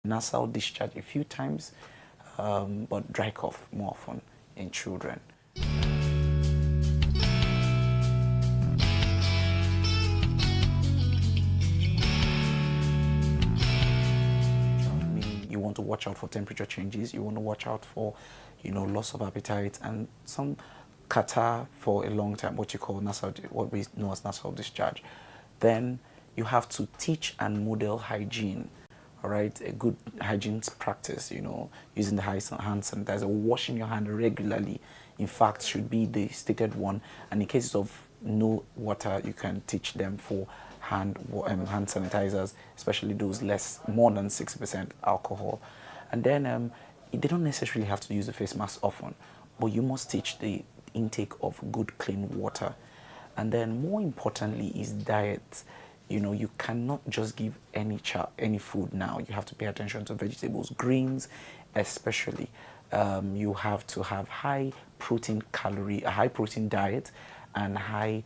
Nasal discharge a few times, but dry cough more often in children. You want to watch out for temperature changes. You want to watch out for, loss of appetite and some catarrh for a long time, what we know as nasal discharge. Then you have to teach and model hygiene. All right, a good hygiene practice, using the hand sanitizer, washing your hand regularly, in fact, should be the stated one. And in cases of no water, you can teach them for hand sanitizers, especially those more than 60% alcohol. And then they don't necessarily have to use the face mask often, but you must teach the intake of good, clean water. And then more importantly is diet. You cannot just give any food now. You have to pay attention to vegetables, greens especially. You have to have a high protein diet and high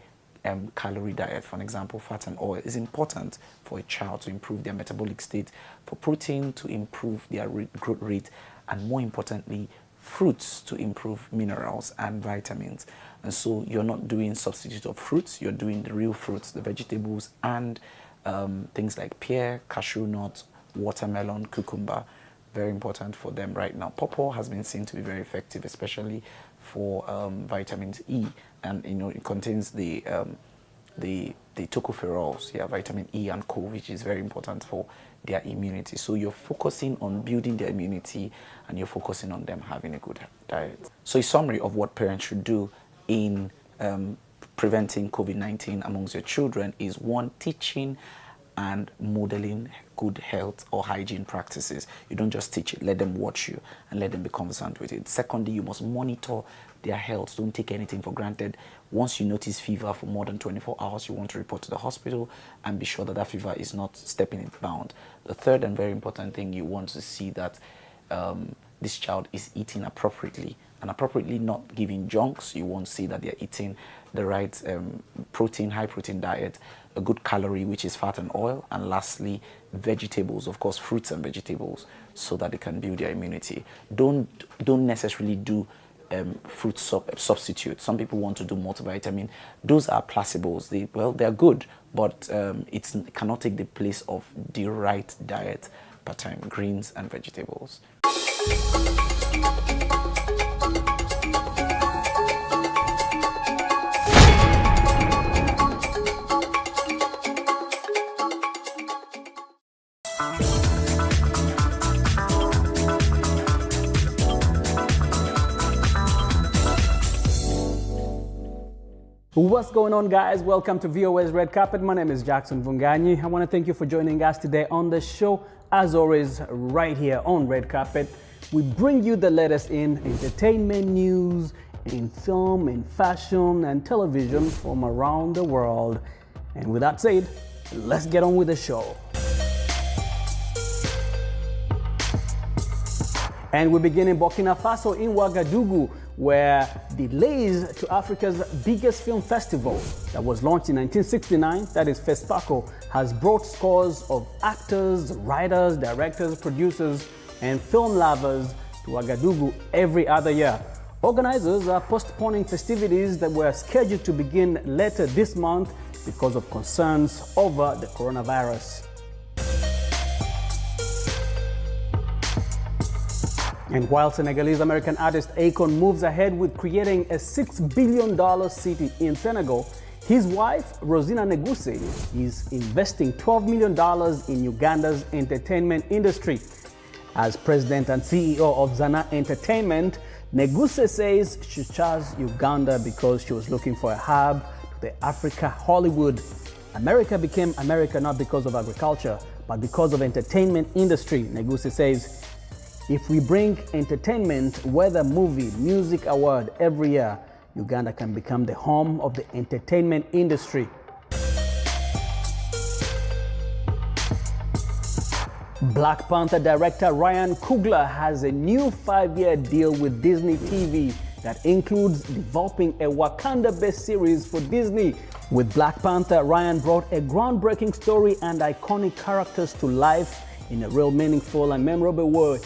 calorie diet. For example, fat and oil is important for a child to improve their metabolic state, for protein to improve their growth rate, and more importantly, fruits to improve minerals and vitamins. And so you're not doing substitute of fruits, you're doing the real fruits, the vegetables, and things like pear, cashew nut, watermelon, cucumber. Very important for them right now. Pawpaw has been seen to be very effective, especially for vitamins E, and it contains the tocopherols, vitamin E and Co, which is very important for their immunity. So you're focusing on building their immunity, and you're focusing on them having a good diet. So a summary of what parents should do in preventing COVID-19 amongst your children is: 1, teaching and modeling good health or hygiene practices. You don't just teach it, let them watch you and let them be conversant with it. Secondly, you must monitor their health. Don't take anything for granted. Once you notice fever for more than 24 hours, you want to report to the hospital and be sure that that fever is not stepping its bound. The third and very important thing, you want to see that this child is eating appropriately, and appropriately not giving junks. You want to see that they're eating the right high protein diet, a good calorie, which is fat and oil, and lastly, vegetables, of course, fruits and vegetables, so that they can build their immunity. Don't necessarily do fruit substitute. Some people want to do multivitamin. Those are placebos. They're good, but it cannot take the place of the right diet pattern, greens and vegetables. What's going on, guys? Welcome to VOA's Red Carpet. My name is Jackson Vunganyi. I want to thank you for joining us today on the show. As always, right here on Red Carpet, we bring you the latest in entertainment news, in film, in fashion, and television from around the world. And with that said, let's get on with the show. And we begin in Burkina Faso in Ouagadougou, where delays to Africa's biggest film festival that was launched in 1969, that is FESPACO, has brought scores of actors, writers, directors, producers, and film lovers to Ouagadougou every other year. Organizers are postponing festivities that were scheduled to begin later this month because of concerns over the coronavirus. And while Senegalese-American artist Akon moves ahead with creating a $6 billion city in Senegal, his wife, Rosina Neguse, is investing $12 million in Uganda's entertainment industry. As president and CEO of Zana Entertainment, Neguse says she chose Uganda because she was looking for a hub to the Africa Hollywood. America became America not because of agriculture, but because of entertainment industry, Neguse says. If we bring entertainment, whether movie, music award every year, Uganda can become the home of the entertainment industry. Black Panther director Ryan Coogler has a new 5-year deal with Disney TV that includes developing a Wakanda-based series for Disney. With Black Panther, Ryan brought a groundbreaking story and iconic characters to life in a real meaningful and memorable way.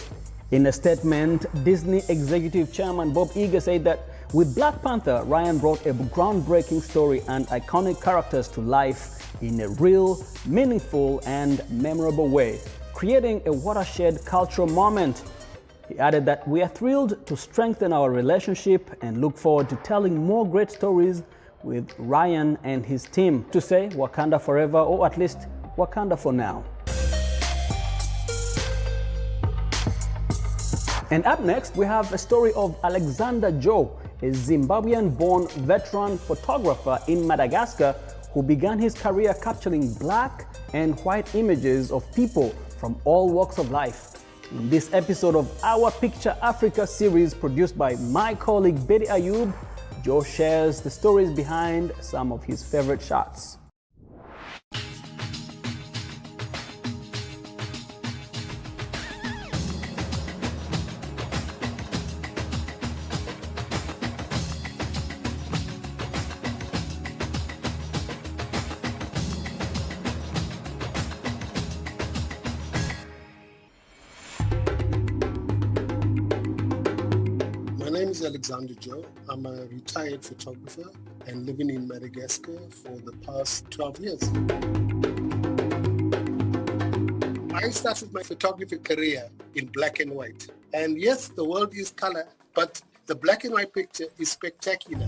In a statement, Disney Executive Chairman Bob Iger said that with Black Panther, Ryan brought a groundbreaking story and iconic characters to life in a real, meaningful, and memorable way, creating a watershed cultural moment. He added that we are thrilled to strengthen our relationship and look forward to telling more great stories with Ryan and his team. To say Wakanda forever, or at least Wakanda for now. And up next, we have a story of Alexander Joe, a Zimbabwean-born veteran photographer in Madagascar who began his career capturing black and white images of people from all walks of life. In this episode of Our Picture Africa series produced by my colleague Betty Ayub, Joe shares the stories behind some of his favorite shots. My name is Alexander Joe. I'm a retired photographer and living in Madagascar for the past 12 years. I started my photography career in black and white. And yes, the world is color, but the black and white picture is spectacular.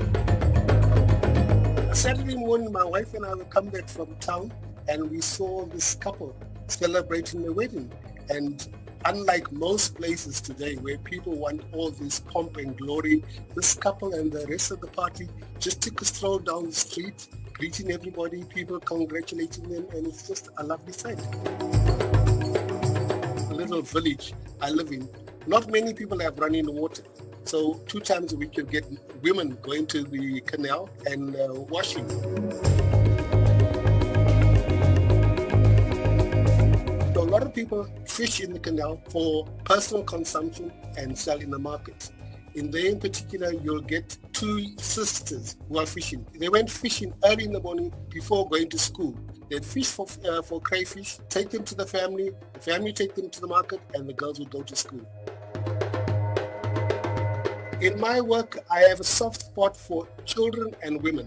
Saturday morning, my wife and I would come back from town and we saw this couple celebrating their wedding. And unlike most places today where people want all this pomp and glory, this couple and the rest of the party just took a stroll down the street, greeting everybody, people congratulating them, and it's just a lovely sight. The little village I live in, not many people have running water. So 2 times a week you get women going to the canal and washing. A lot of people fish in the canal for personal consumption and sell in the market. In there in particular, you'll get 2 sisters who are fishing. They went fishing early in the morning before going to school. They'd fish for crayfish, take them to the family take them to the market, and the girls would go to school. In my work, I have a soft spot for children and women.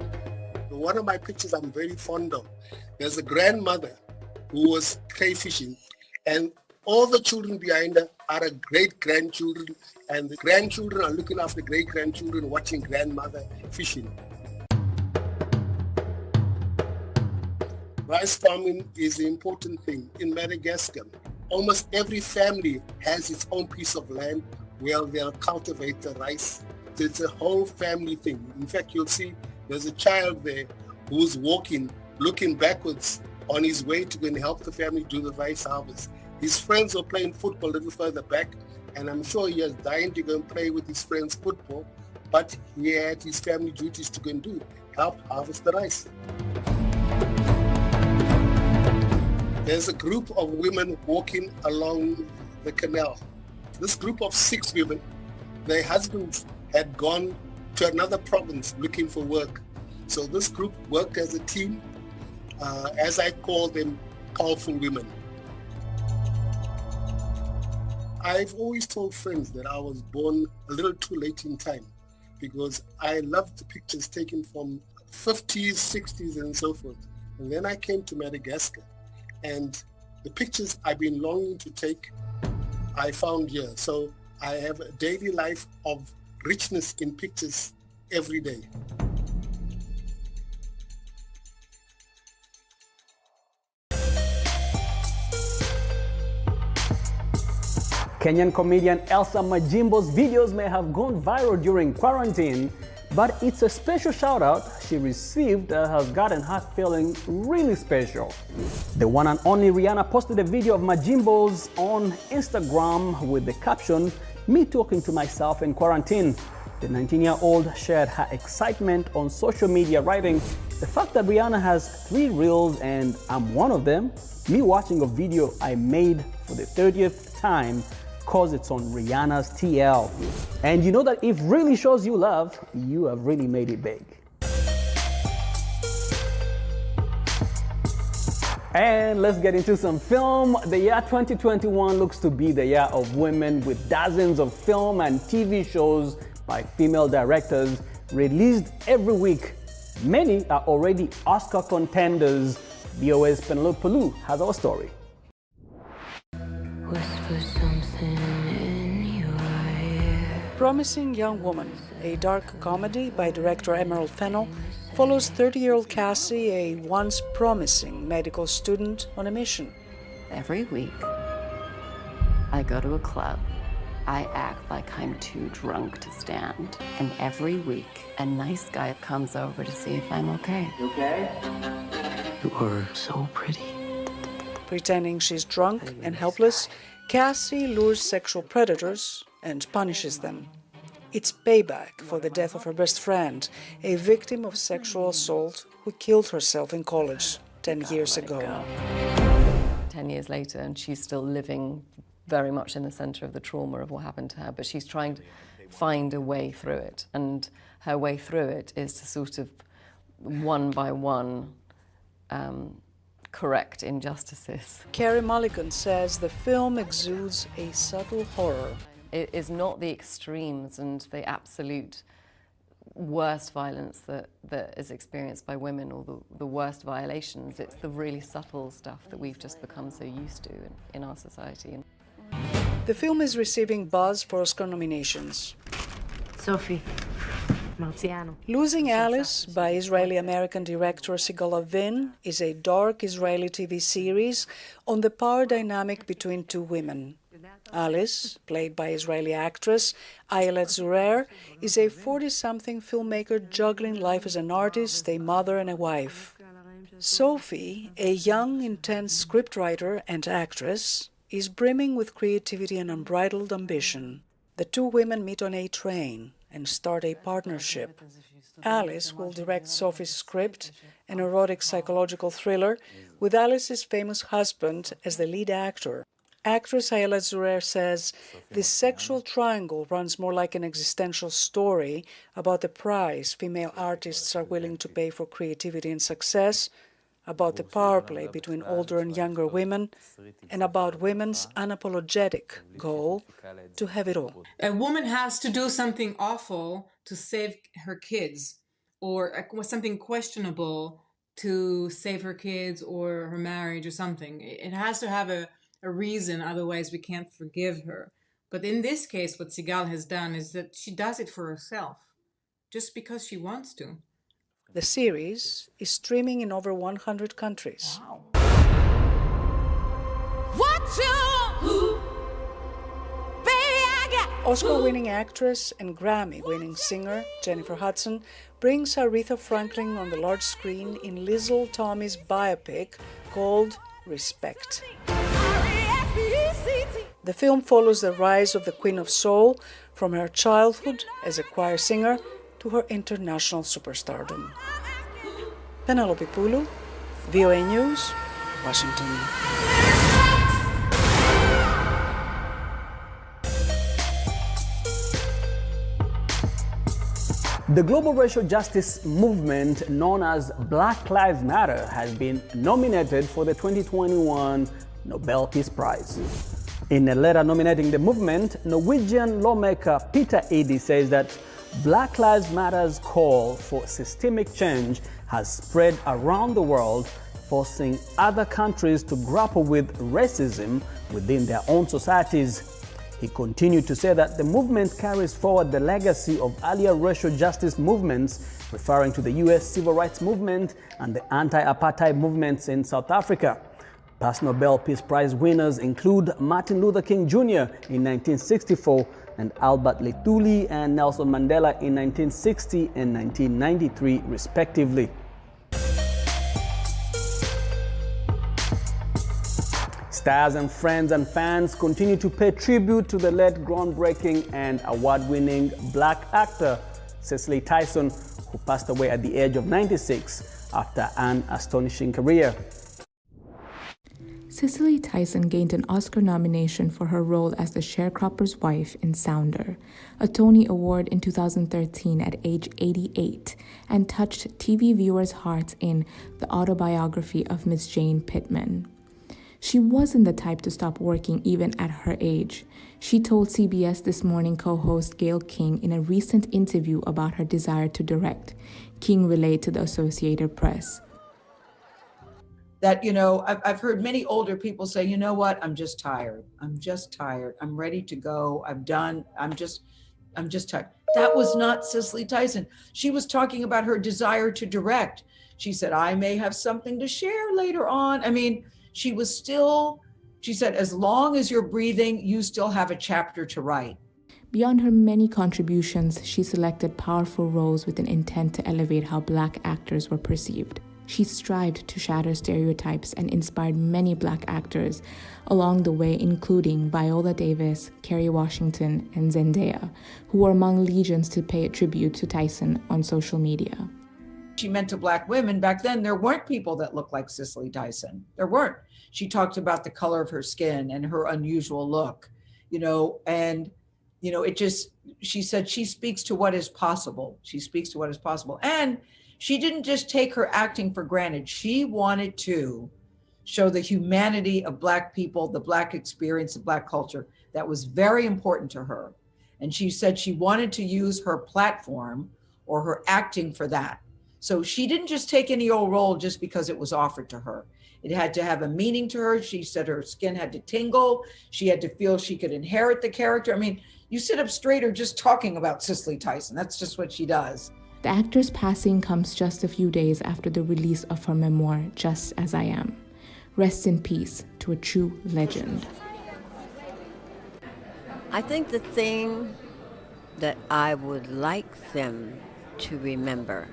One of my pictures I'm very fond of, there's a grandmother who was crayfishing, and all the children behind her are great-grandchildren, and the grandchildren are looking after great-grandchildren watching grandmother fishing. Rice farming is an important thing. In Madagascar, almost every family has its own piece of land where they'll cultivate the rice. So it's a whole family thing. In fact, you'll see there's a child there who's walking, looking backwards on his way to go and help the family do the rice harvest. His friends were playing football a little further back, and I'm sure he was dying to go and play with his friends football, but he had his family duties to go and do, help harvest the rice. There's a group of women walking along the canal. This group of 6 women, their husbands had gone to another province looking for work. So this group worked as a team, as I call them, powerful women. I've always told friends that I was born a little too late in time because I loved the pictures taken from 50s, 60s, and so forth. And then I came to Madagascar, and the pictures I've been longing to take, I found here. So I have a daily life of richness in pictures every day. Kenyan comedian Elsa Majimbo's videos may have gone viral during quarantine, but it's a special shout out she received that has gotten her feeling really special. The one and only Rihanna posted a video of Majimbo's on Instagram with the caption, "Me talking to myself in quarantine." The 19-year-old shared her excitement on social media, writing, "The fact that Rihanna has 3 reels and I'm one of them, me watching a video I made for the 30th time, cause it's on Rihanna's TL. And you know that if really shows you love, you have really made it big." And let's get into some film. The year 2021 looks to be the year of women, with dozens of film and TV shows by female directors released every week. Many are already Oscar contenders. BOA's Penelope Pulu has our story. Whisper something in your ear. Promising Young Woman, a dark comedy by director Emerald Fennell, follows 30-year-old Cassie, a once promising medical student, on a mission. Every week, I go to a club. I act like I'm too drunk to stand. And every week, a nice guy comes over to see if I'm okay. You okay? You are so pretty. Pretending she's drunk and helpless, Cassie lures sexual predators and punishes them. It's payback for the death of her best friend, a victim of sexual assault who killed herself in college 10 years ago. 10 years later, and she's still living very much in the center of the trauma of what happened to her, but she's trying to find a way through it. And her way through it is to sort of, one by one, correct injustices. Carey Mulligan says the film exudes a subtle horror. It is not the extremes and the absolute worst violence that is experienced by women, or the worst violations. It's the really subtle stuff that we've just become so used to in our society. The film is receiving buzz for Oscar nominations. Sophie Marziano. Losing Alice by Israeli-American director Sigal Avin is a dark Israeli TV series on the power dynamic between two women. Alice, played by Israeli actress Ayelet Zurer, is a 40-something filmmaker juggling life as an artist, a mother, and a wife. Sophie, a young, intense scriptwriter and actress, is brimming with creativity and unbridled ambition. The two women meet on a train and start a partnership. Alice will direct Sophie's script, an erotic psychological thriller, with Alice's famous husband as the lead actor. Actress Ayelet Zurer says this sexual triangle runs more like an existential story about the price female artists are willing to pay for creativity and success, about the power play between older and younger women, and about women's unapologetic goal to have it all. A woman has to do something awful to save her kids, or something questionable to save her kids or her marriage or something. It has to have a reason, otherwise we can't forgive her. But in this case, what Sigal has done is that she does it for herself, just because she wants to. The series is streaming in over 100 countries. Wow. Oscar-winning actress and Grammy-winning singer Jennifer Hudson brings Aretha Franklin on the large screen in Lizzle Tommy's biopic called Respect. The film follows the rise of the Queen of Soul from her childhood as a choir singer to her international superstardom. Penelope Pulu, VOA News, Washington. The global racial justice movement known as Black Lives Matter has been nominated for the 2021 Nobel Peace Prize. In a letter nominating the movement, Norwegian lawmaker Peter Edie says that Black Lives Matter's call for systemic change has spread around the world, forcing other countries to grapple with racism within their own societies. He continued to say that the movement carries forward the legacy of earlier racial justice movements, referring to the US civil rights movement and the anti-apartheid movements in South Africa. Past Nobel Peace Prize winners include Martin Luther King Jr. in 1964 and Albert Lutuli and Nelson Mandela in 1960 and 1993, respectively. Stars and friends and fans continue to pay tribute to the late groundbreaking and award-winning black actor Cicely Tyson, who passed away at the age of 96 after an astonishing career. Cicely Tyson gained an Oscar nomination for her role as the sharecropper's wife in Sounder, a Tony Award in 2013 at age 88, and touched TV viewers' hearts in The Autobiography of Miss Jane Pittman. She wasn't the type to stop working even at her age. She told CBS This Morning co-host Gayle King in a recent interview about her desire to direct. King relayed to the Associated Press. That, I've heard many older people say, you know what, I'm just tired. I'm just tired. I'm ready to go. I'm done. I'm just tired. That was not Cicely Tyson. She was talking about her desire to direct. She said, I may have something to share later on. I mean, she said, as long as you're breathing, you still have a chapter to write. Beyond her many contributions, she selected powerful roles with an intent to elevate how Black actors were perceived. She strived to shatter stereotypes and inspired many Black actors along the way, including Viola Davis, Kerry Washington, and Zendaya, who were among legions to pay a tribute to Tyson on social media. She meant to Black women. Back then, there weren't people that looked like Cicely Tyson. There weren't. She talked about the color of her skin and her unusual look, she said she speaks to what is possible. She speaks to what is possible. And she didn't just take her acting for granted. She wanted to show the humanity of Black people, the Black experience, the Black culture. That was very important to her. And she said she wanted to use her platform or her acting for that. So she didn't just take any old role just because it was offered to her. It had to have a meaning to her. She said her skin had to tingle. She had to feel she could inherit the character. I mean, you sit up straighter just talking about Cicely Tyson. That's just what she does. The actor's passing comes just a few days after the release of her memoir, Just As I Am. Rest in peace to a true legend. I think the thing that I would like them to remember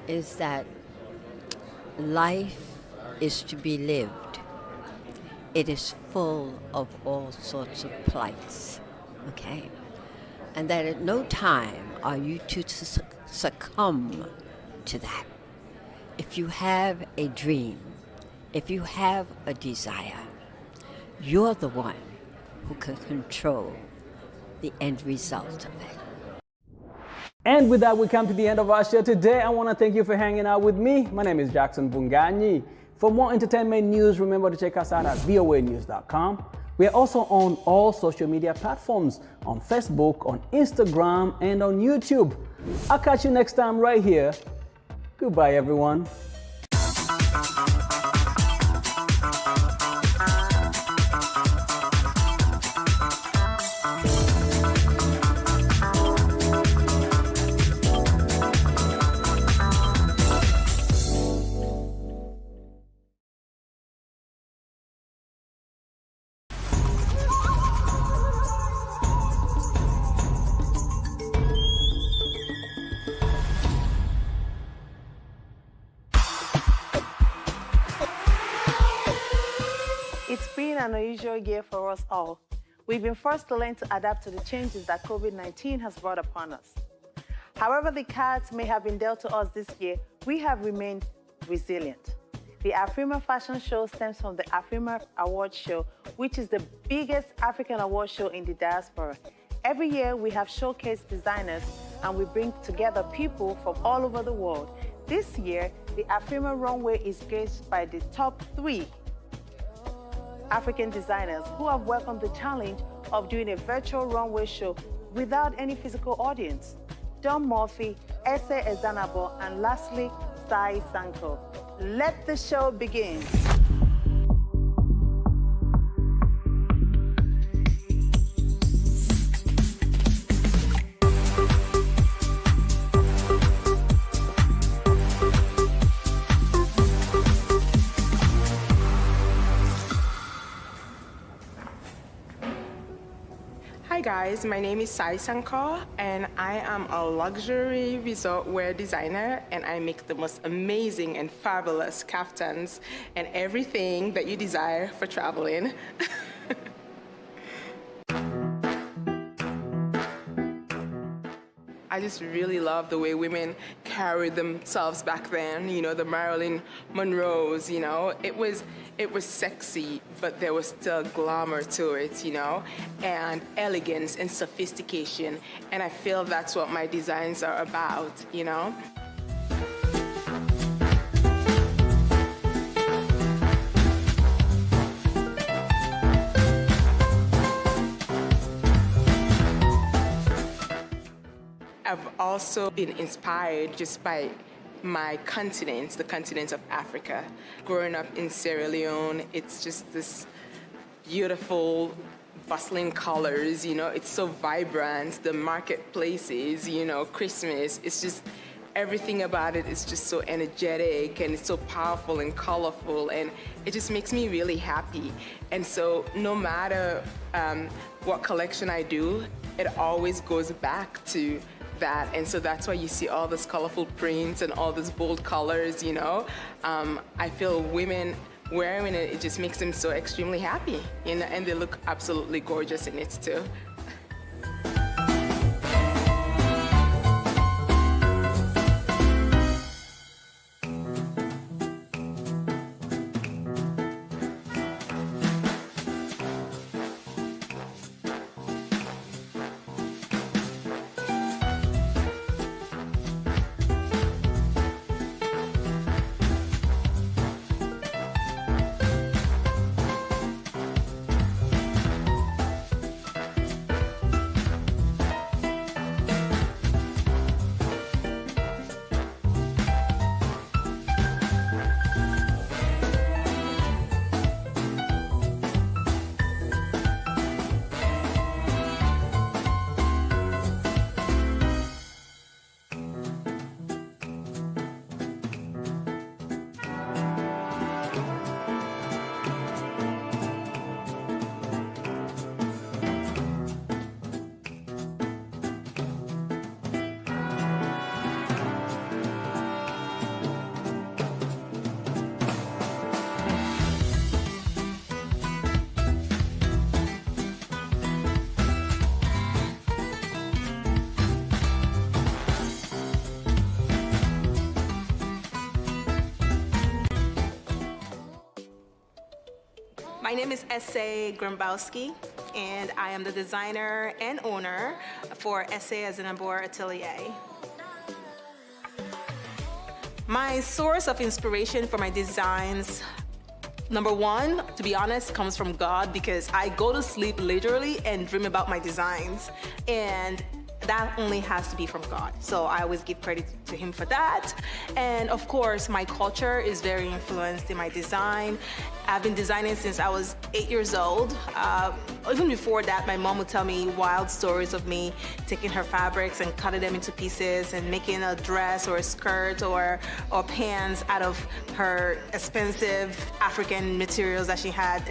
is that life is to be lived. It is full of all sorts of plights, okay? And that at no time are you to succumb to that. If you have a dream, if you have a desire, you're the one who can control the end result of it. And with that, we come to the end of our show today. I want to thank you for hanging out with me. My name is Jackson Bunganyi. For more entertainment news, remember to check us out at voanews.com. We are also on all social media platforms, on Facebook, on Instagram, and on YouTube. I'll catch you next time right here. Goodbye, everyone. It's been an unusual year for us all. We've been forced to learn to adapt to the changes that COVID-19 has brought upon us. However the cards may have been dealt to us this year, we have remained resilient. The Afrima Fashion Show stems from the Afrima Award Show, which is the biggest African award show in the diaspora. Every year, we have showcased designers and we bring together people from all over the world. This year, the Afrima Runway is graced by the top 3 African designers who have welcomed the challenge of doing a virtual runway show without any physical audience. Don Murphy, Ese Ezanabo, and lastly, Sai Sanko. Let the show begin. Hi guys, my name is Sai Sanko and I am a luxury resort wear designer and I make the most amazing and fabulous kaftans and everything that you desire for traveling. I just really love the way women carried themselves back then, you know, the Marilyn Monroes, you know. It was sexy, but there was still glamour to it, you know, and elegance and sophistication. And I feel that's what my designs are about, you know. I've also been inspired just by my continent, the continent of Africa. Growing up in Sierra Leone, it's just this beautiful, bustling colors, you know, it's so vibrant, the marketplaces, you know, Christmas, it's just, everything about it is just so energetic and it's so powerful and colorful, and it just makes me really happy. And so no matter what collection I do, it always goes back to that. And so that's why you see all this colorful prints and all these bold colors, you know. I feel women wearing it, it just makes them so extremely happy, you know, and they look absolutely gorgeous in it too. My name is S.A. Grimbowski, and I am the designer and owner for S.A. Azinabor Atelier. My source of inspiration for my designs, number one, to be honest, comes from God, because I go to sleep literally and dream about my designs. And that only has to be from God. So I always give credit to Him for that. And of course, my culture is very influenced in my design. I've been designing since I was 8 years old. Even before that, my mom would tell me wild stories of me taking her fabrics and cutting them into pieces and making a dress or a skirt or pants out of her expensive African materials that she had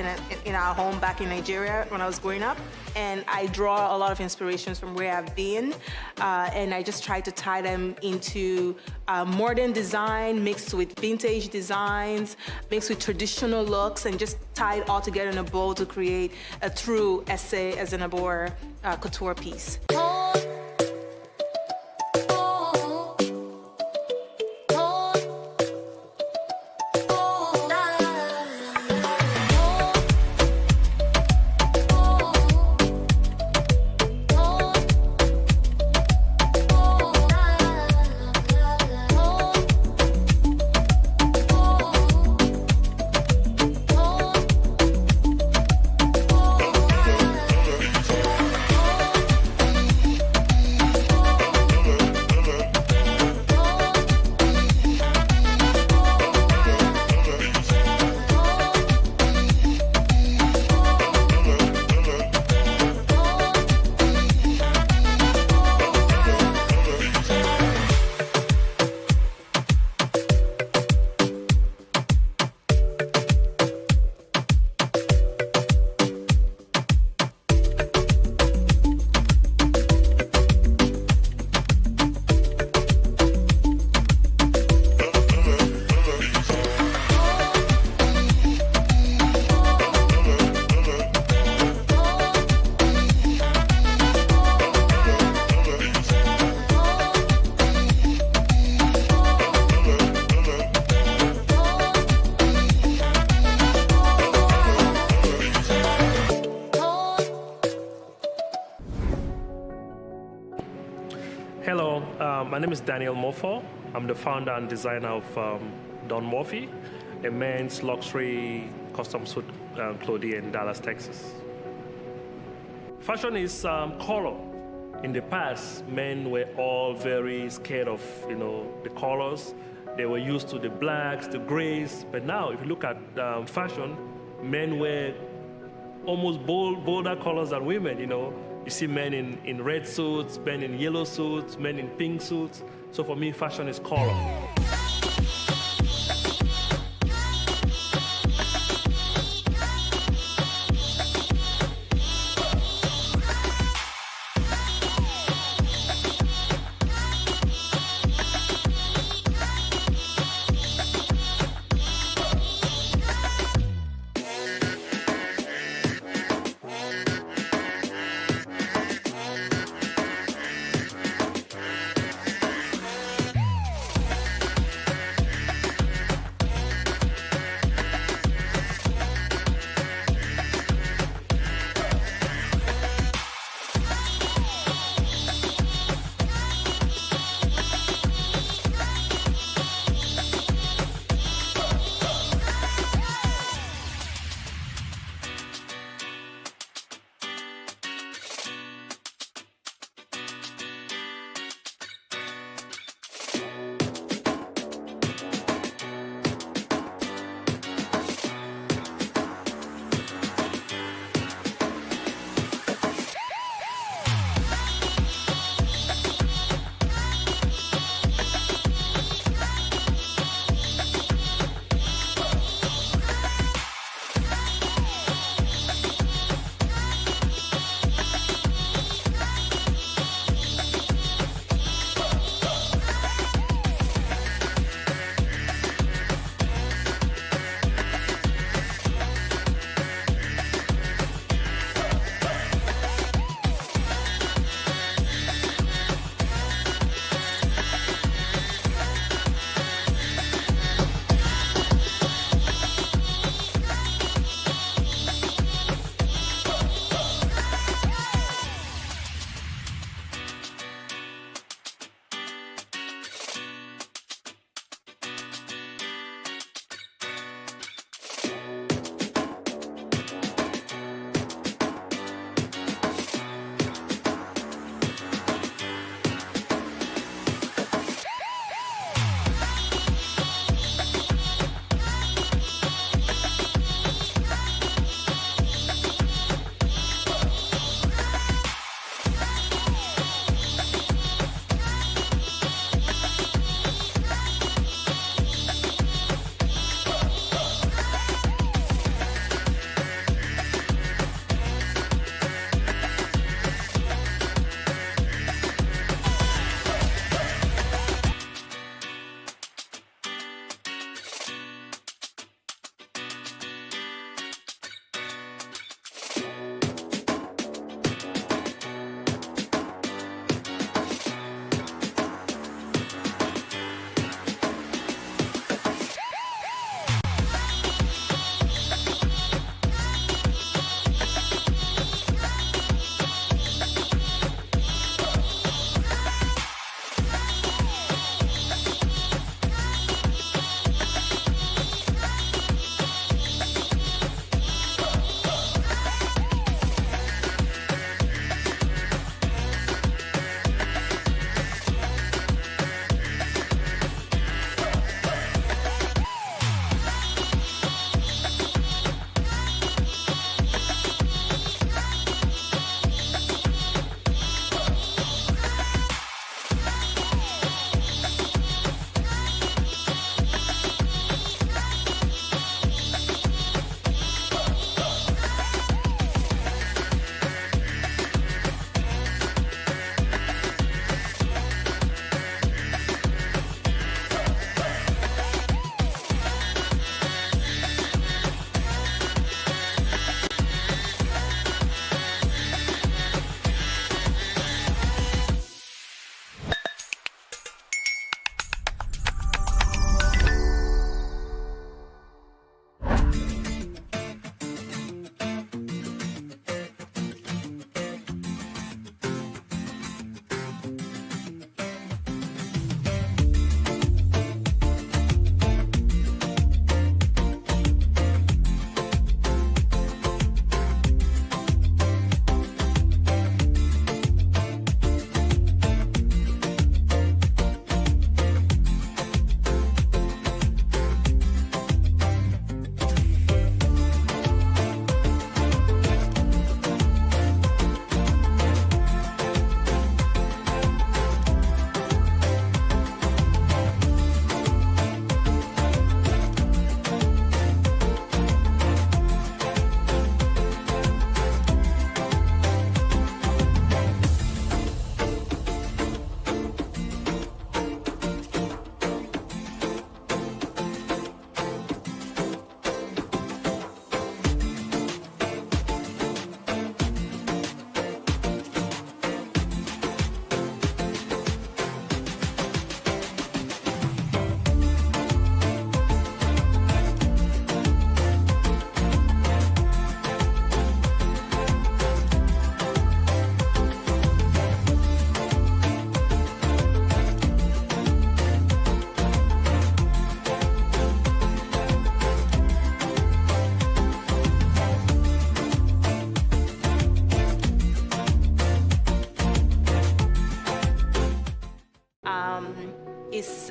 in our home back in Nigeria when I was growing up. And I draw a lot of inspirations from where I've been, and I just try to tie them into modern design mixed with vintage designs, mixed with traditional looks, and just tie it all together in a bowl to create a true S.A. Azinabor couture piece. Hello, my name is Daniel Mofo. I'm the founder and designer of Don Morphy, a men's luxury custom suit clothing in Dallas, Texas. Fashion is color. In the past, men were all very scared of, the colors. They were used to the blacks, the grays. But now, if you look at fashion, men wear almost bolder colors than women, You see men in red suits, men in yellow suits, men in pink suits. So for me, fashion is color.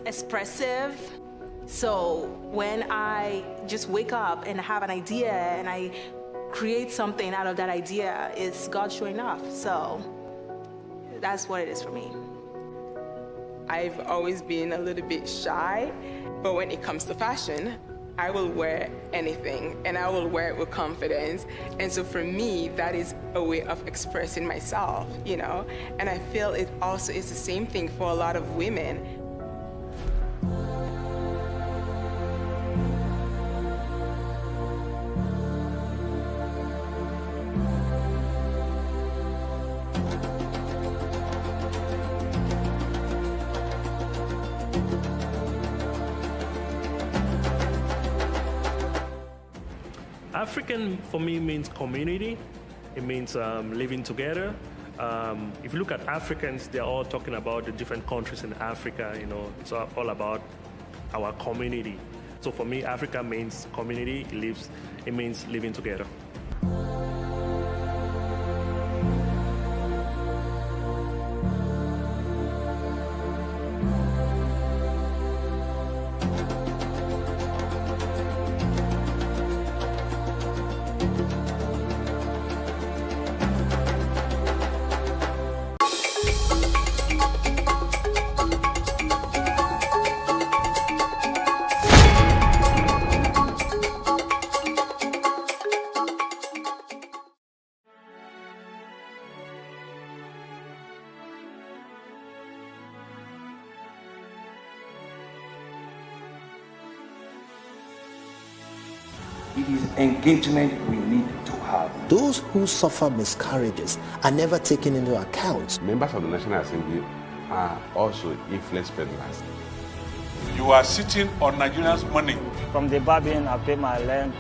expressive. So when I just wake up and have an idea and I create something out of that idea, it's God showing off. So that's what it is for me. I've always been a little bit shy, but when it comes to fashion, I will wear anything and I will wear it with confidence. And so for me, that is a way of expressing myself, you know? And I feel it also is the same thing for a lot of women. African for me means community. It means living together. If you look at Africans, they're all talking about the different countries in Africa. You know, it's all about our community. So for me, Africa means community. It means living together. It is engagement we need to have. Those who suffer miscarriages are never taken into account. Members of the National Assembly are also influence peddlers. You are sitting on Nigerians' money. From the barbing, I pay my rent.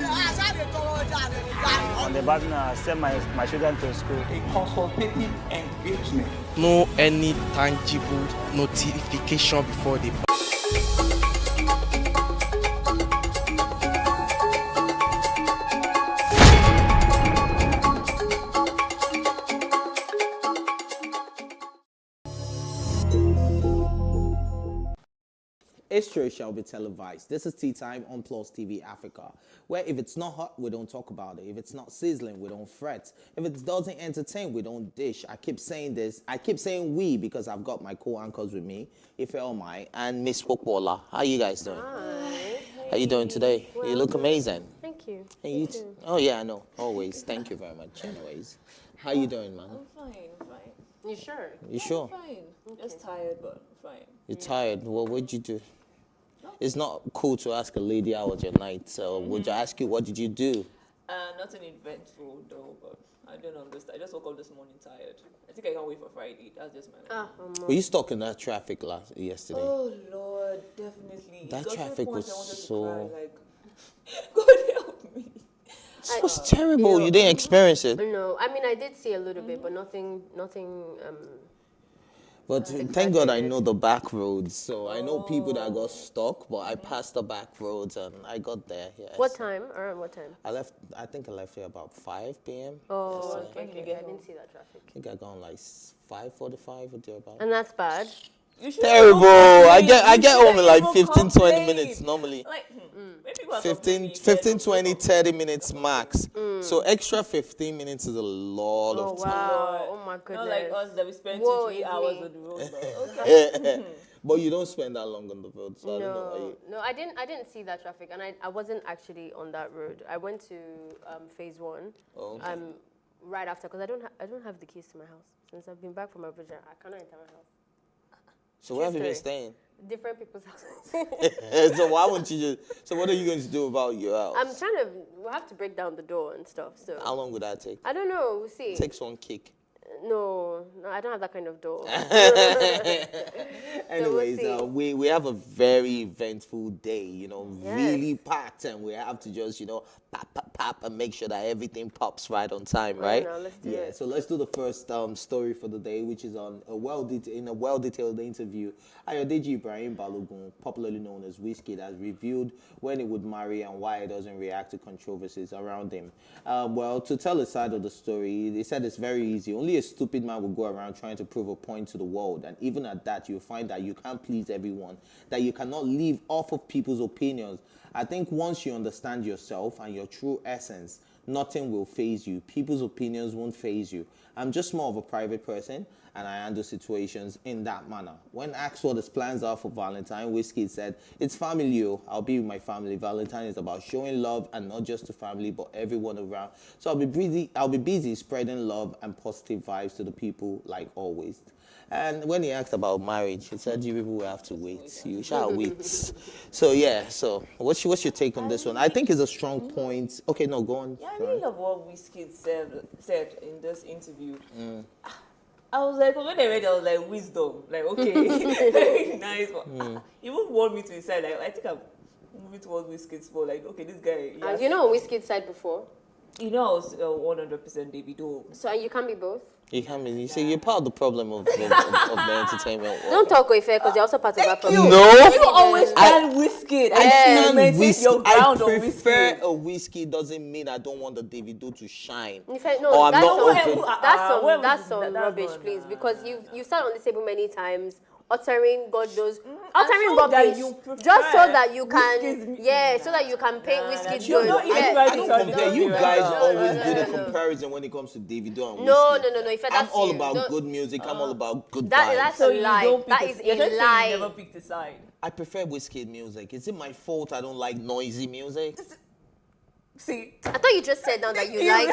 On the barbing, I send my children to school. A consultative engagement. No any tangible notification before the History shall be televised. This is Tea Time on Plus TV Africa, where if it's not hot, we don't talk about it. If it's not sizzling, we don't fret. If it doesn't entertain, we don't dish. I keep saying this. I keep saying we because I've got my co-anchors with me, Ife Omai and Miss Footballer. How you guys doing? Hi. How you doing today? Well, you look amazing. Thank you. And you oh yeah, I know. Always. Thank you very much. Anyways, how you doing, man? I'm fine. I'm fine. You sure? You sure? I'm fine. I'm just tired, but I'm fine. You're tired. Well, what'd you do? It's not cool to ask a lady how was your night, so would you ask you what did you do? Nothing eventful though, but I don't understand. I just woke up this morning tired. I think I can't wait for Friday. That's just my Were you stuck in that traffic yesterday? Oh Lord, definitely. That traffic was so. Cry, like, God help me. It was terrible. You didn't experience it. No, I mean I did see a little bit, but nothing. But thank God I know the back roads, so I know people that got stuck, but I passed the back roads and I got there. Yes. What time? Around what time? I think I left here about 5 p.m. Oh, okay. I didn't see that traffic. I think I got on like 5:45 or thereautout. And that's bad. Terrible. I get home in like 15, 20 minutes normally. Like, 15, 20, 30 minutes max. So extra 15 minutes is a lot of time. Wow. Oh my goodness. Not like us that we spend 2-3 hours on the road. Okay. But you don't spend that long on the road, so I don't know why you... No, I didn't see that traffic, and I wasn't actually on that road. I went to phase 1. Oh, okay. Right after, because I don't have the keys to my house. Since I've been back from Abuja, I cannot enter my house. So where have you been staying? Different people's houses. So why won't you just... So what are you going to do about your house? I'm trying to... We'll have to break down the door and stuff, so... How long would that take? I don't know. We'll see. It takes one kick. No, I don't have that kind of door. Anyways, so we have a very eventful day, Yes. really packed, and we have to just, pop and make sure that everything pops right on time, right? No, let's do it. So let's do the first story for the day, which is on a well-detailed interview. Ayodeji Ibrahim Balogun, popularly known as Wizkid, has revealed when he would marry and why he doesn't react to controversies around him. Well, to tell a side of the story, they said it's very easy. Only a stupid man will go around trying to prove a point to the world, and even at that, you'll find that you can't please everyone, that you cannot live off of people's opinions. I think once you understand yourself and your true essence, nothing will faze you. People's opinions won't faze you. I'm just more of a private person, and I handle situations in that manner. When asked what his plans are for Valentine, Wizkid said, "It's family, oh. I'll be with my family. Valentine is about showing love, and not just to family, but everyone around. So I'll be busy spreading love and positive vibes to the people, like always." And when he asked about marriage, he said, "You people will have to wait. You shall wait." So yeah. So what's your take on this one? I think it's a strong point. Okay, no, go on. Yeah, I really love what Wizkid said in this interview. I was like, when I read it, I was like, wisdom. Like, okay, very nice one. He won't want me to decide. Like, I think I'm moving towards Wizkid's more. Like, okay, this guy. You know Wizkid said before? You know, I was 100% Davido. So you can't be both? You can't be. You see, you're part of the problem of the entertainment world. Don't talk with fair because you're also part of that problem. No. You always stand Wizkid. I maintain your ground on prefer Wizkid. a Wizkid doesn't mean I don't want the Davido to shine. In fact, Or no, I'm not open. that's some rubbish, please, because you sat on this table many times uttering God knows, uttering rubbish, just so that you can, so that you can paint Wizkid good. I don't compare. You guys always do the comparison when it comes to Davido and Wizkid. No. In fact, I'm that's all you. about good music. I'm all about good vibes. That's a lie. That is a lie. You never picked a side. I prefer Wizkid music. Is it my fault I don't like noisy music? See, I thought you just said now that you like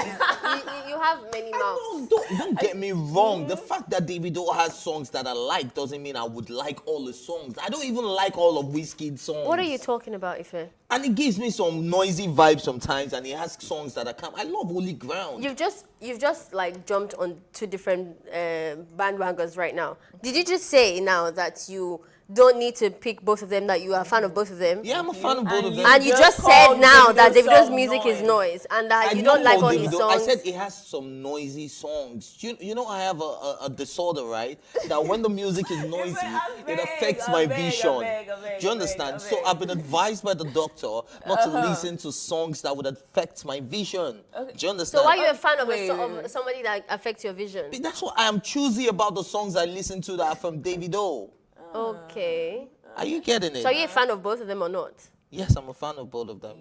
you have many mouths. Don't get me wrong. The fact that Davido has songs that I like doesn't mean I would like all the songs. I don't even like all of Wizkid's songs. What are you talking about, Ife? And it gives me some noisy vibes sometimes, and he has songs that I can't. I love Holy Ground. You've just like jumped on two different bandwagons right now. Did you just say now that you don't need to pick both of them, that you are a fan of both of them? Yeah, I'm a fan of both of them. And you just said now that Davido's music is noise and that you don't like all his songs. I said he has some noisy songs. You know I have a disorder, right? That when the music is noisy, it affects my vision. Do you understand? So I've been advised by the doctor not to listen to songs that would affect my vision. Do you understand? So why are you a fan of somebody that affects your vision? That's why I am choosy about the songs I listen to that are from Davido. Okay. Are you getting it? So are you a fan of both of them or not? Yes, I'm a fan of both of them.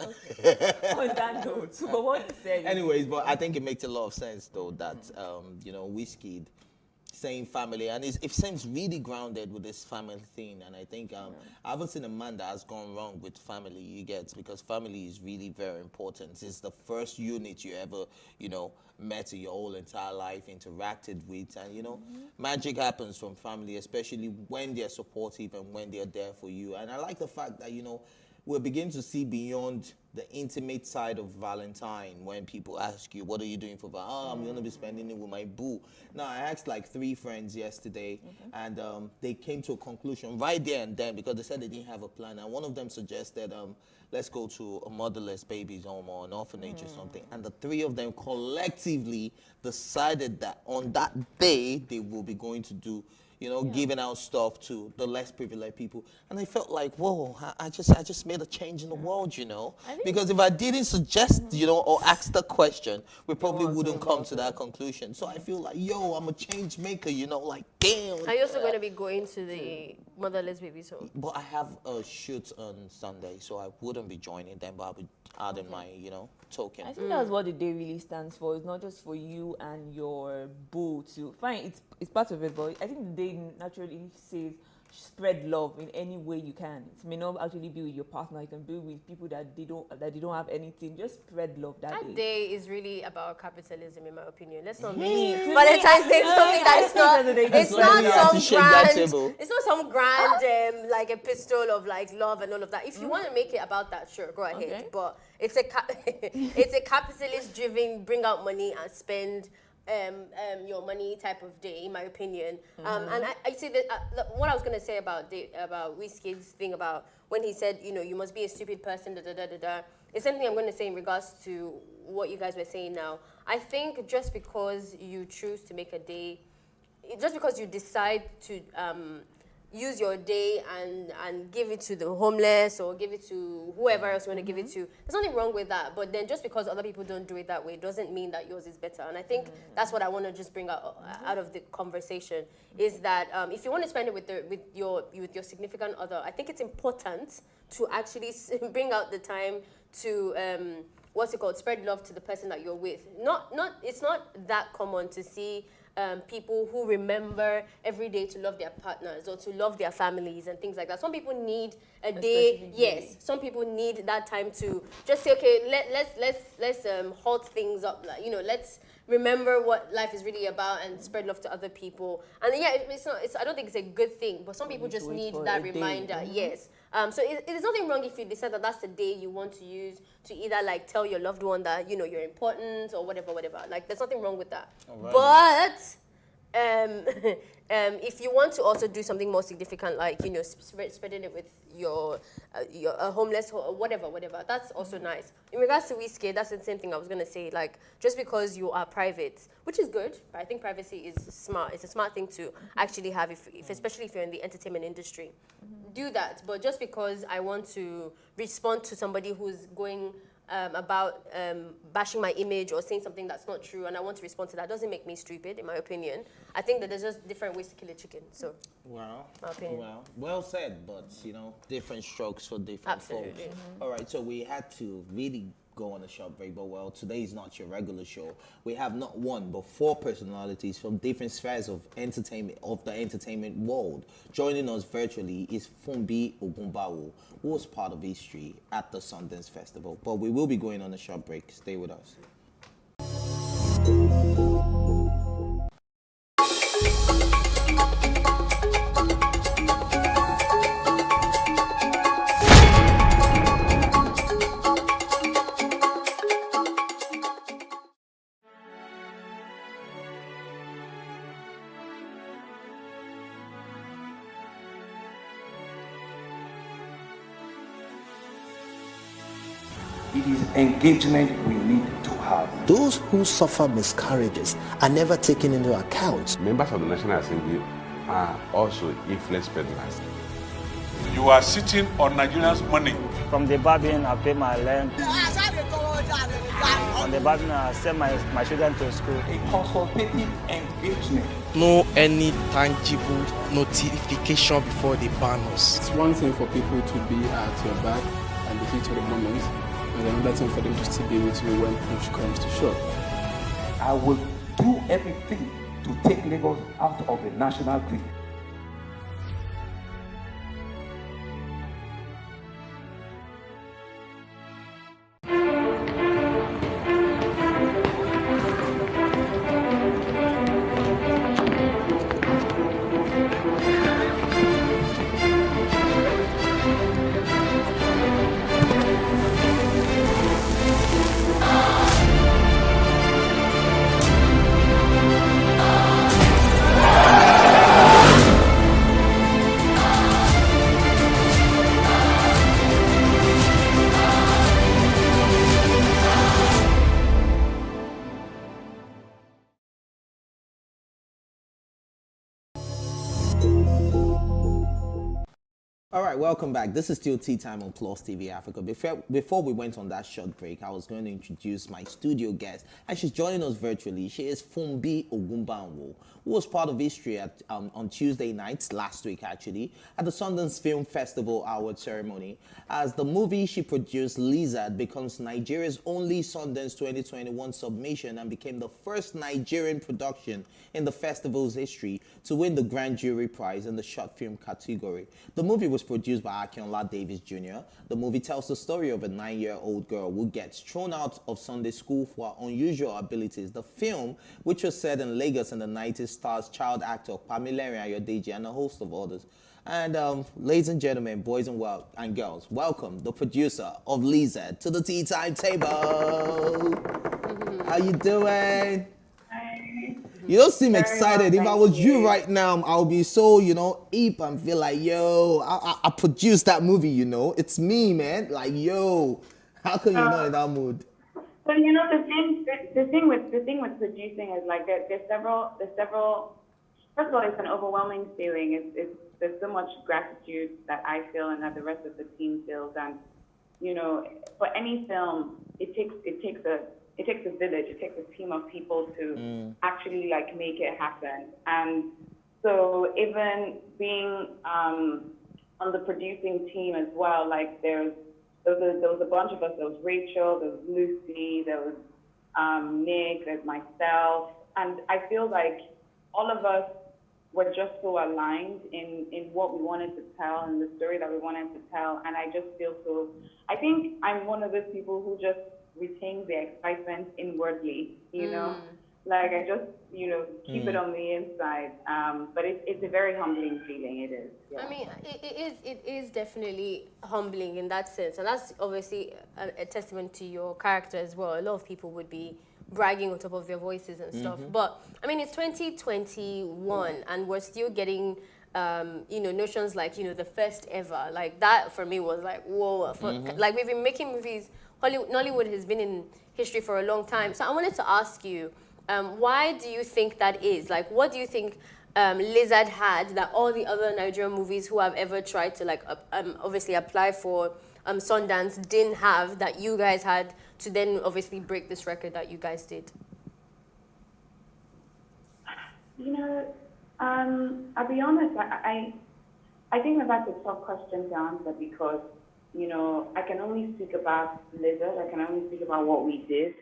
Okay. On that note, but what you said. Anyways, but I think it makes a lot of sense though that Wizkid saying family, and it seems really grounded with this family thing. And I think I haven't seen a man that has gone wrong with family. You get, because family is really very important. It's the first unit you ever met in your whole entire life, interacted with, and magic happens from family, especially when they're supportive and when they're there for you. And I like the fact that we're beginning to see beyond the intimate side of Valentine when people ask you, what are you doing for Valentine? Oh, I'm going to be spending it with my boo. Now, I asked like 3 friends yesterday, and they came to a conclusion right there and then because they said they didn't have a plan. And one of them suggested, let's go to a motherless baby's home or an orphanage or something. And the 3 of them collectively decided that on that day, they will be going to do giving out stuff to the less privileged people. And I felt like, whoa, I just made a change in the world, Because if I didn't suggest, or ask the question, we probably wouldn't come to that conclusion. So I feel like, I'm a change maker, like, damn. Are you also going to be going to the motherless baby's home? But I have a shoot on Sunday, so I wouldn't be joining them, but I'll be adding my, token. I think that's what the day really stands for. It's not just for you and your boo to fine. It's part of it, but I think the day naturally says spread love in any way you can. It may not actually be with your partner. You can be with people that they don't have anything. Just spread love that day. That day is really about capitalism, in my opinion. Let's not make Valentine's Day something that is not. It's not some grand like epistle of like love and all of that. If you want to make it about that, sure, go ahead. Okay. But it's a capitalist-driven, bring out money and spend your money type of day, in my opinion. And I say that what I was going to say about Wizkid's thing about when he said, you must be a stupid person, it's something I'm going to say in regards to what you guys were saying now. I think just because you choose to make a day, just because you decide to use your day and give it to the homeless or give it to whoever else you want to give it to, there's nothing wrong with that. But then just because other people don't do it that way doesn't mean that yours is better. And I think that's what I want to just bring out of the conversation, is that if you want to spend it with your significant other, I think it's important to actually bring out the time to spread love to the person that you're with. It's not that common to see people who remember every day to love their partners or to love their families and things like that. Some people need a day. Yes, some people need that time to just say, okay, let's halt things up. Like, let's remember what life is really about and spread love to other people. And yeah, I don't think it's a good thing, but some people just need that reminder. Yes. So there's nothing wrong if you decide that that's the day you want to use to either like tell your loved one that you're important or whatever. Like there's nothing wrong with that. Right. But if you want to also do something more significant, like spreading it with your homeless or whatever, that's also nice. In regards to Whiskey, that's the same thing I was gonna say. Like just because you are private, which is good, but I think privacy is smart. It's a smart thing to actually have, especially if you're in the entertainment industry. Do that, but just because I want to respond to somebody who's going about bashing my image or saying something that's not true, and I want to respond to that, doesn't make me stupid, in my opinion. I think that there's just different ways to kill a chicken. So, my opinion. Well said, but different strokes for different folks. All right, so we had to really go on a short break, but today is not your regular show. We have not one but four personalities from different spheres of the entertainment world. Joining us virtually is Funbi Ogumbawo, who was part of history at the Sundance Festival. But we will be going on a short break. Stay with us. It is engagement we need to have. Those who suffer miscarriages are never taken into account. Members of the National Assembly are also influence peddlers. You are sitting on Nigerians' money. From the barbing, I pay my rent. On the barbing, I send my children to school. A consultative engagement. No any tangible notification before they ban us. It's one thing for people to be at your back and the heat of the moment, and another thing for them to still be with you when push comes to shove. I will do everything to take Lagos out of the national grid. All right, welcome back. This is still Tea Time on Plus TV Africa. Before we went on that short break, I was going to introduce my studio guest, and she's joining us virtually. She is Funbi Ogumbawo, who was part of history on Tuesday nights, last week actually, at the Sundance Film Festival award ceremony, as the movie she produced, Lizard, becomes Nigeria's only Sundance 2021 submission and became the first Nigerian production in the festival's history to win the Grand Jury Prize in the short film category. The movie was produced by Akinola Davis Jr. The movie tells the story of a 9-year-old girl who gets thrown out of Sunday school for her unusual abilities. The film, which was set in Lagos in the 90s, stars child actor Pamela Ayodeji and a host of others. And ladies and gentlemen, boys and girls, welcome the producer of Lizard to the Tea Time table. How you doing? You don't seem excited. If I was you right now, I would be so, hip and feel like, yo, I produced that movie, It's me, man. Like, yo, How come you're not in that mood? So you know the thing with producing is like there's several. First of all, it's an overwhelming feeling. There's so much gratitude that I feel and that the rest of the team feels, and you know, for any film, it takes a village. It takes a team of people to actually like make it happen. And so even being on the producing team as well, like there was a bunch of us. There was Rachel, there was Lucy, there was Nick, there's myself, and I feel like all of us were just so aligned in what we wanted to tell and the story that we wanted to tell. And I just feel so, I think I'm one of those people who just retains the excitement inwardly, you know? Like I just, you know, keep it on the inside. But it's a very humbling feeling, it is. Yeah. I mean, it is definitely humbling in that sense. And that's obviously a testament to your character as well. A lot of people would be bragging on top of their voices and stuff. But I mean, it's 2021 and we're still getting, you know, notions like, you know, the first ever. Like that for me was like, whoa. Like we've been making movies, Nollywood has been in history for a long time. So I wanted to ask you, why do you think that is? Like, what do you think Lizard had that all the other Nigerian movies who have ever tried to like obviously apply for Sundance didn't have that you guys had to then obviously break this record that you guys did? You know, I'll be honest, I think that's a tough question to answer because, you know, I can only speak about Lizard, I can only speak about what we did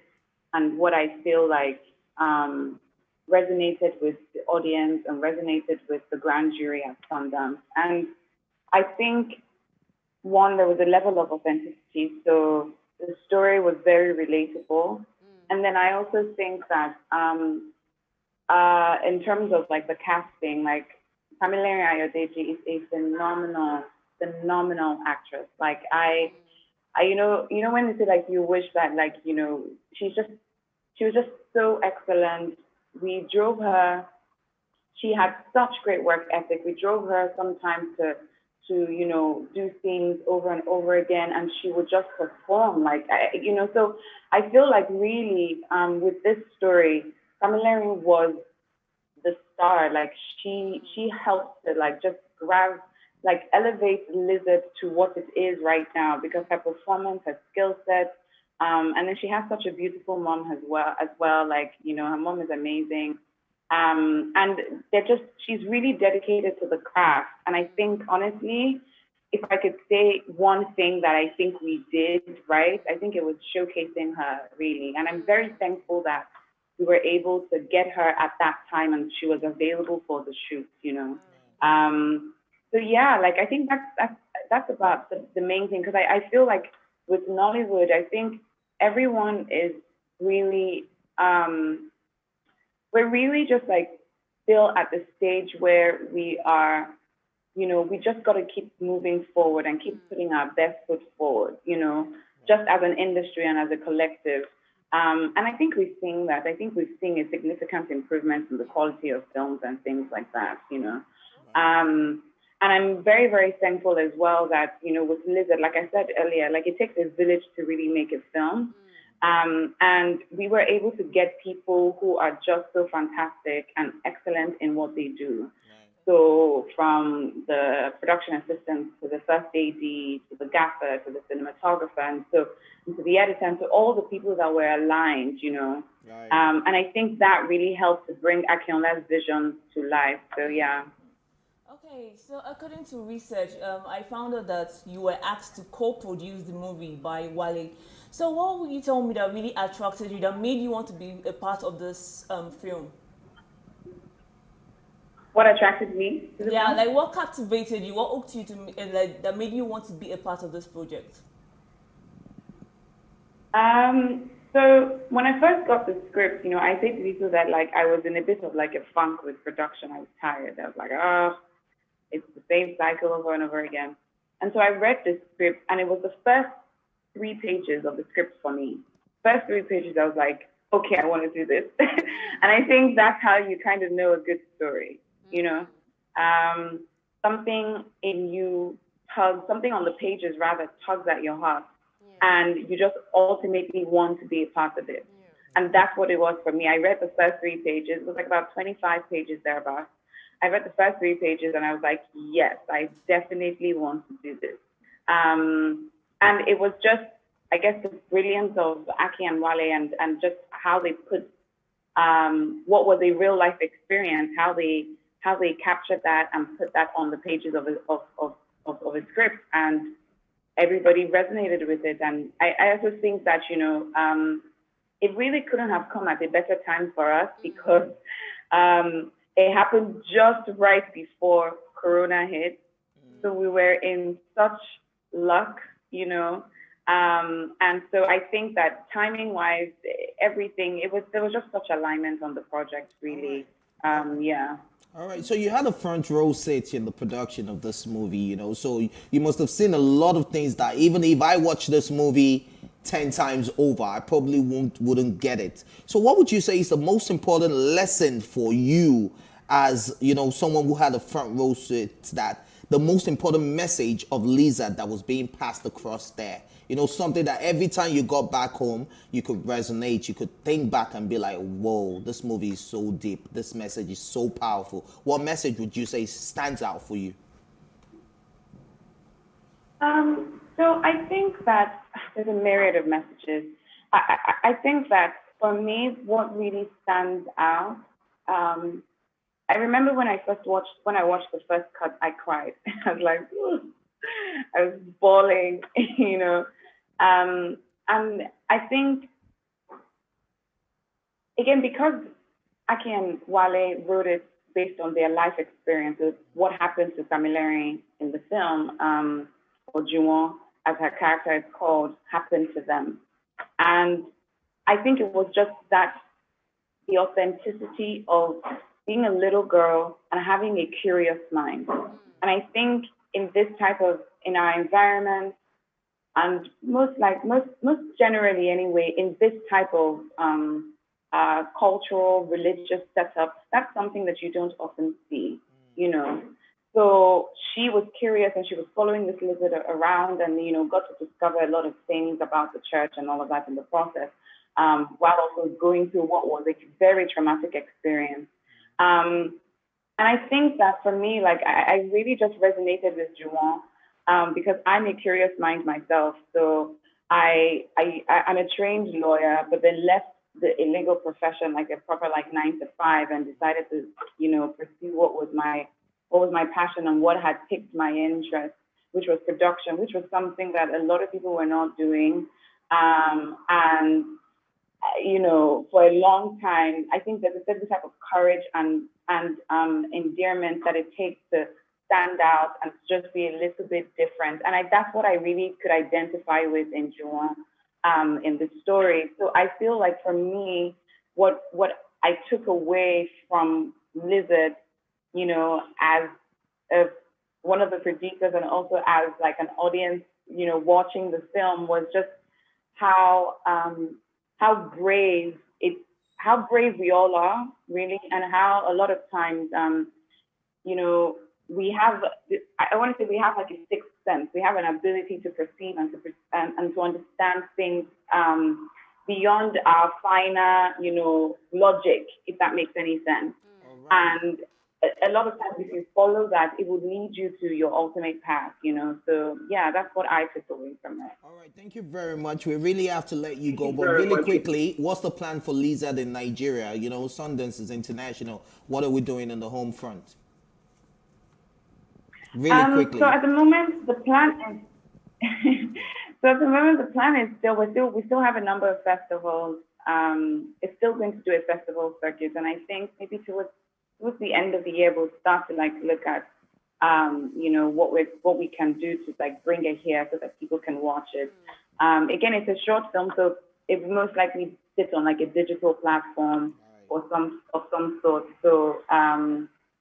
and what I feel like resonated with the audience and resonated with the grand jury at Sundance. And I think, one, there was a level of authenticity, so the story was very relatable. And then I also think that in terms of like the casting, like Pamela Ayodeji is a phenomenal actress. Like I you know when they say like you wish that like, you know, she was just so excellent. We drove her, she had such great work ethic. We drove her sometimes to you know, do things over and over again, and she would just perform like, you know, so I feel like really with this story, Pamela was the star. Like she helped to like just grab, like elevate Lizard to what it is right now because her performance, her skill set, and then she has such a beautiful mom as well. Like, you know, her mom is amazing. And she's really dedicated to the craft. And I think, honestly, if I could say one thing that I think we did right, I think it was showcasing her, really. And I'm very thankful that we were able to get her at that time and she was available for the shoot, you know. So yeah, like I think that's about the main thing, because I feel like with Nollywood, I think everyone is really, we're really just like still at the stage where we are, you know, we just got to keep moving forward and keep putting our best foot forward, you know, just as an industry and as a collective. And I think we've seen that. I think we've seen a significant improvement in the quality of films and things like that, you know. And I'm very, very thankful as well that, you know, with Lizard, like I said earlier, like it takes a village to really make a film. And we were able to get people who are just so fantastic and excellent in what they do. So from the production assistant to the first AD, to the gaffer, to the cinematographer, and so to the editor, and to all the people that were aligned, you know. And I think that really helped to bring Akionla's vision to life. So yeah. Okay, so according to research, I found out that you were asked to co-produce the movie by Wale. So what would you tell me that really attracted you, that made you want to be a part of this film? What attracted me to the film? Like what captivated you, what hooked you to, like, that made you want to be a part of this project? So when I first got the script, you know, I said to people that like I was in a bit of like a funk with production. I was tired. I was like, it's the same cycle over and over again. And so I read the script, and it was the first 3 pages of the script for me. First 3 pages, I was like, okay, I want to do this. And I think that's how you kind of know a good story, you know. Something in you tugs, something on the pages rather tugs at your heart. and you just ultimately want to be a part of it. And that's what it was for me. I read the first 3 pages. It was like about 25 pages thereabouts. I read the first 3 pages and I was like, yes, I definitely want to do this. And it was just, I guess, the brilliance of Aki and Wale and just how they put what was a real life experience, how they captured that and put that on the pages of a script, and everybody resonated with it. And I also think that, you know, it really couldn't have come at a better time for us, because it happened just right before Corona hit. So we were in such luck, you know. And so I think that timing wise, everything, there was just such alignment on the project, really. Yeah. All right, so you had a front row seat in the production of this movie, you know, so you must have seen a lot of things that even if I watch this movie 10 times over, I probably wouldn't get it. So what would you say is the most important lesson for you as, you know, someone who had a front row seat, that the most important message of Lizard that was being passed across there? You know, something that every time you got back home, you could resonate, you could think back and be like, whoa, this movie is so deep. This message is so powerful. What message would you say stands out for you? So I think that there's a myriad of messages. I think that for me, what really stands out, I remember when I watched the first cut, I cried. I was like, ooh. I was bawling, you know. And I think, again, because Aki and Wale wrote it based on their life experiences, what happened to Kamilari in the film, or Juwon, as her character is called, happened to them. And I think it was just that, the authenticity of being a little girl and having a curious mind. And I think in our environment, and most generally anyway, in this type of cultural, religious setup, that's something that you don't often see, you know. So she was curious and she was following this lizard around, and, you know, got to discover a lot of things about the church and all of that in the process, while also going through what was a very traumatic experience. And I think that for me, like, I really just resonated with Juwon, because I'm a curious mind myself. So I'm a trained lawyer, but then left the illegal profession, like a proper 9 to 5, and decided to, you know, pursue what was my passion and what had piqued my interest, which was production, which was something that a lot of people were not doing. And you know, for a long time, I think there's a certain type of courage and endearment that it takes to stand out and just be a little bit different. And that's what I really could identify with in Juwon, in the story. So I feel like for me, what I took away from Lizard, you know, as one of the producers and also as like an audience, you know, watching the film, was just how brave we all are, really, and how a lot of times, you know, we have like a sixth sense. We have an ability to perceive and to understand things beyond our finer, you know, logic, if that makes any sense. Right. And a lot of times, if you follow that, it would lead you to your ultimate path, you know. So yeah, that's what I took away from it. All right, thank you very much. We really have to let you go, but really quickly, what's the plan for Lizard in Nigeria? You know, Sundance is international. What are we doing in the home front? Really quickly. So at the moment, the plan is we still have a number of festivals. It's still going to do a festival circuit, and I think maybe towards the end of the year, we'll start to like look at, you know, what we can do to like bring it here so that people can watch it. Again, it's a short film, so it will most likely sit on like a digital platform or some sort. So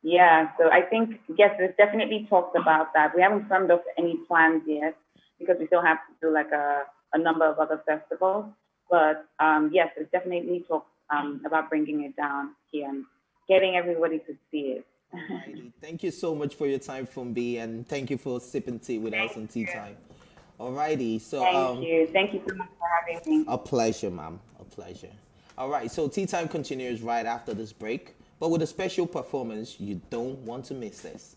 yeah, so I think, yes, there's definitely talks about that. We haven't firmed up any plans yet because we still have to do like a number of other festivals. But yes, there's definitely talks about bringing it down here and getting everybody to see it. Alrighty. Thank you so much for your time, Fumbi, and thank you for sipping tea with us on Tea Time. Alrighty, so Thank you so much for having me. a pleasure, ma'am. A pleasure. All right, so Tea Time continues right after this break, but with a special performance. You don't want to miss this.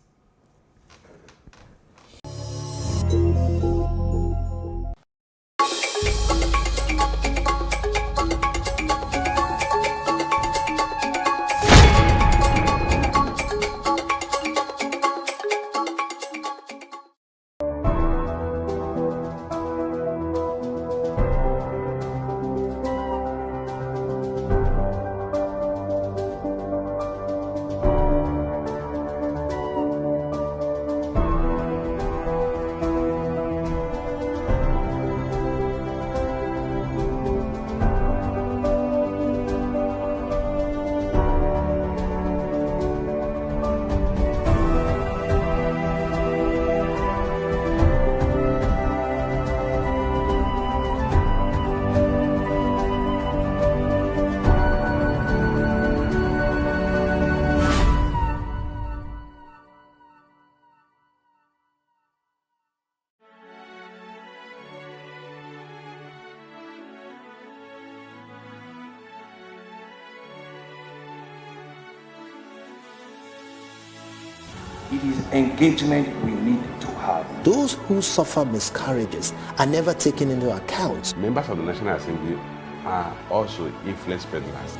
It is engagement we need to have. Those who suffer miscarriages are never taken into account. Members of the National Assembly are also influence peddlers.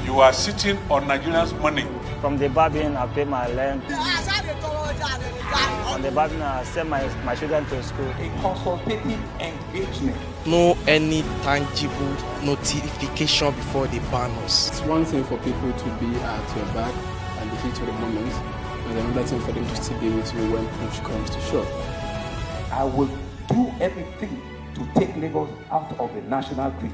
You are sitting on Nigerians' money. From the barbing, I pay my rent. From the barbing, I send my children to school. A consultative engagement. No any tangible notification before they ban us. It's one thing for people to be at your back and the heat of the moment, and another thing for them to still be with you when push comes to shove. I will do everything to take Lagos out of the national grid.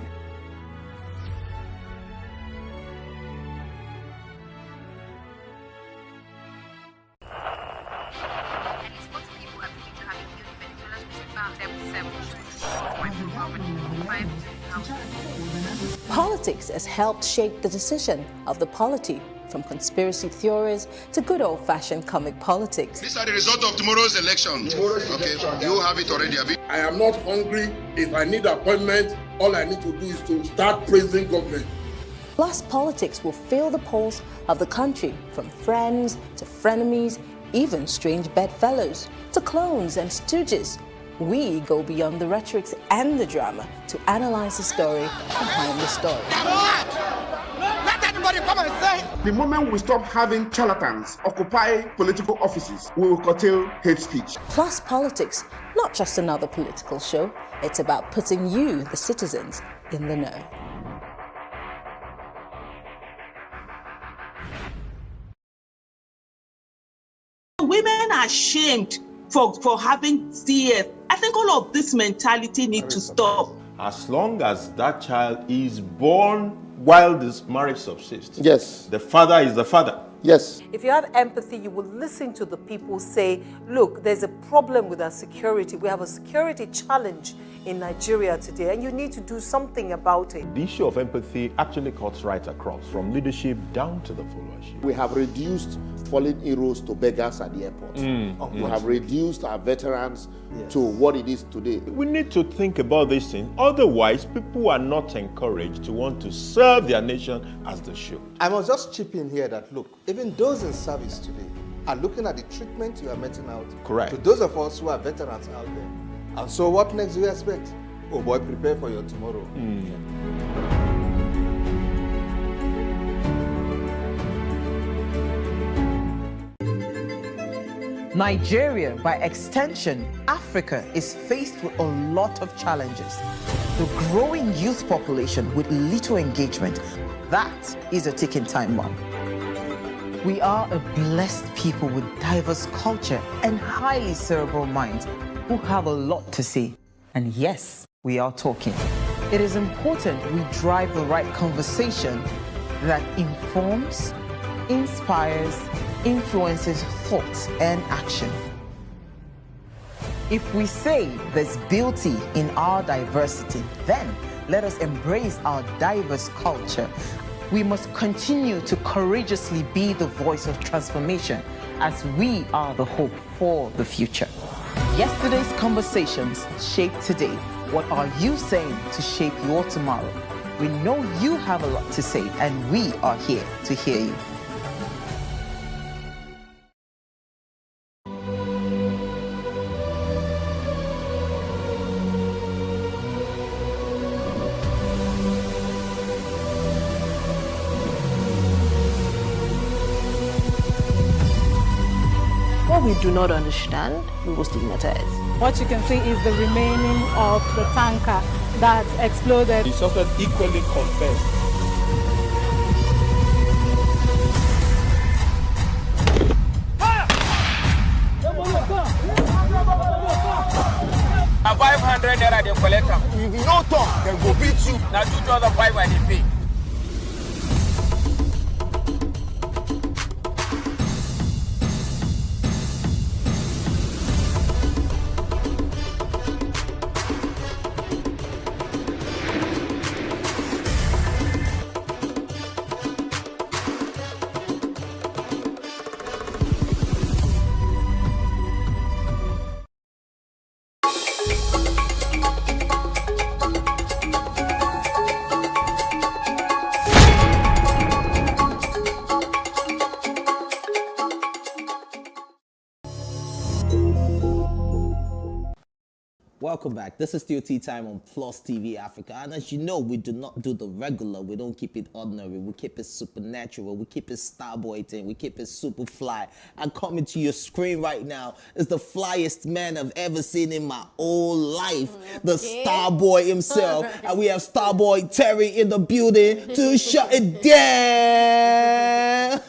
Politics has helped shape the decision of the polity, from conspiracy theories to good old-fashioned comic politics. These are the results of tomorrow's election. You have it already, Abi. I am not hungry. If I need appointment, all I need to do is to start praising government. Plus, politics will fill the polls of the country, from friends to frenemies, even strange bedfellows, to clones and stooges. We go beyond the rhetorics and the drama to analyze the story behind the story. Let everybody come and say. The moment we stop having charlatans occupy political offices, we will curtail hate speech. Plus politics, not just another political show. It's about putting you, the citizens, in the know. Women are ashamed for having CS. I think all of this mentality needs to stop. As long as that child is born while this marriage subsists, yes, the father is the father. Yes. If you have empathy, you will listen to the people say, look, there's a problem with our security. We have a security challenge in Nigeria today, and you need to do something about it. The issue of empathy actually cuts right across, from leadership down to the followership. We have reduced fallen heroes to beggars at the airport. We have reduced our veterans to what it is today. We need to think about this thing. Otherwise, people are not encouraged to want to serve their nation as they should. I must just chip in here that, look, even those in service today are looking at the treatment you are meting out. Correct. To those of us who are veterans out there. And so what next do you expect? Oh boy, prepare for your tomorrow. Nigeria, by extension, Africa, is faced with a lot of challenges. The growing youth population with little engagement, that is a ticking time bomb. We are a blessed people with diverse culture and highly cerebral minds who have a lot to say. And yes, we are talking. It is important we drive the right conversation that informs, inspires, influences thoughts and action. If we say there's beauty in our diversity, then let us embrace our diverse culture. We must continue to courageously be the voice of transformation, as we are the hope for the future. Yesterday's conversations shape today. What are you saying to shape your tomorrow? We know you have a lot to say, and we are here to hear you. What we do not understand, we will stigmatize. What you can see is the remaining of the tanker that exploded. The suspect equally confessed. A 500 naira they collect them. If you don't talk, they go beat you. Now 2,500 and they pay. Welcome back. This is still Tea Time on Plus TV Africa. And as you know, we do not do the regular. We don't keep it ordinary. We keep it supernatural. We keep it starboy thing. We keep it super fly. And coming to your screen right now is the flyest man I've ever seen in my whole life. The Starboy himself. And we have Starboy Terry in the building to shut it down.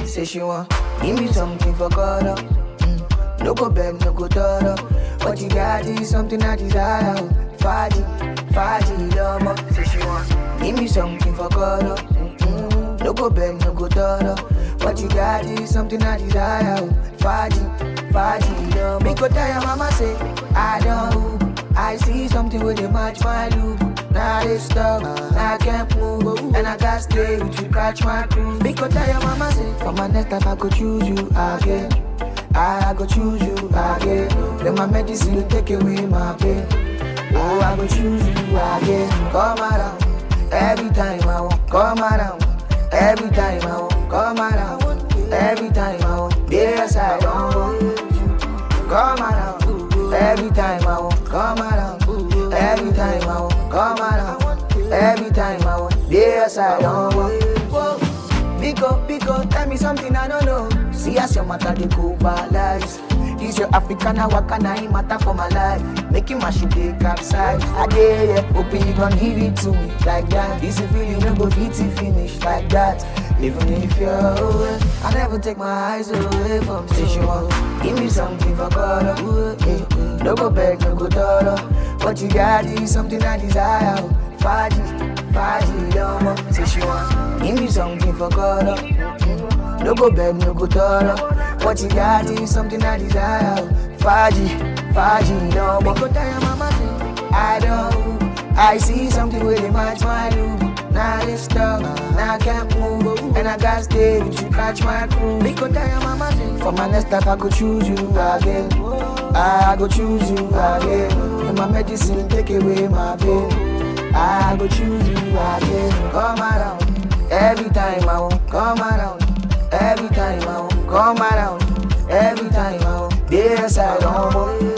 Say she want give me something for God up. No go beg, no go thorough. What you got is something I desire. Fadi, lama. Say she want give me something for God up. No go beg, no go thorough. What you got is something I desire. Fadi, lama. Me go tell your mama say I don't. I see something with a match my look. Now they stuck, I can't move, and I got stay with you, catch my cruise. Because tell your mama say, for my next time I go choose you again. I go choose you again. Then my medicine will take away my pain. Oh, I go choose you again. Come around, every time I want. Come around, every time I want. Come around, every time I want. Yes, I don't want you. Come around, every time I want. Come around, every time I want. Come around, every time I want. Yes, I don't want. Whoa. Pico, tell me something I don't know. See as your matter, they go balance. This your African, what can I matter for my life? Making my ship they capsize. I dare you, hoping you gon' give it to me like that. This is feeling no go fit to finish like that. Even if you're away, I never take my eyes away from station one. Give me something for God. No go beg, no go thorough. What you got is something I desire. Fadi, lama. Say she want give me something for God. No go beg, no go thorough. What you got is something I desire. Fadi, lama. Me go tell your mama say I don't. I see something with a match my look. Now they stuck, now I can't move, and I got stay with you, catch my crew. Me go tell your mama say for my next life I go choose you again. I go choose you again. And my medicine take away my pain. I go choose you again. Come around, every time I want. Come around, every time I want. Come around, every time I want. Yes, I don't want you.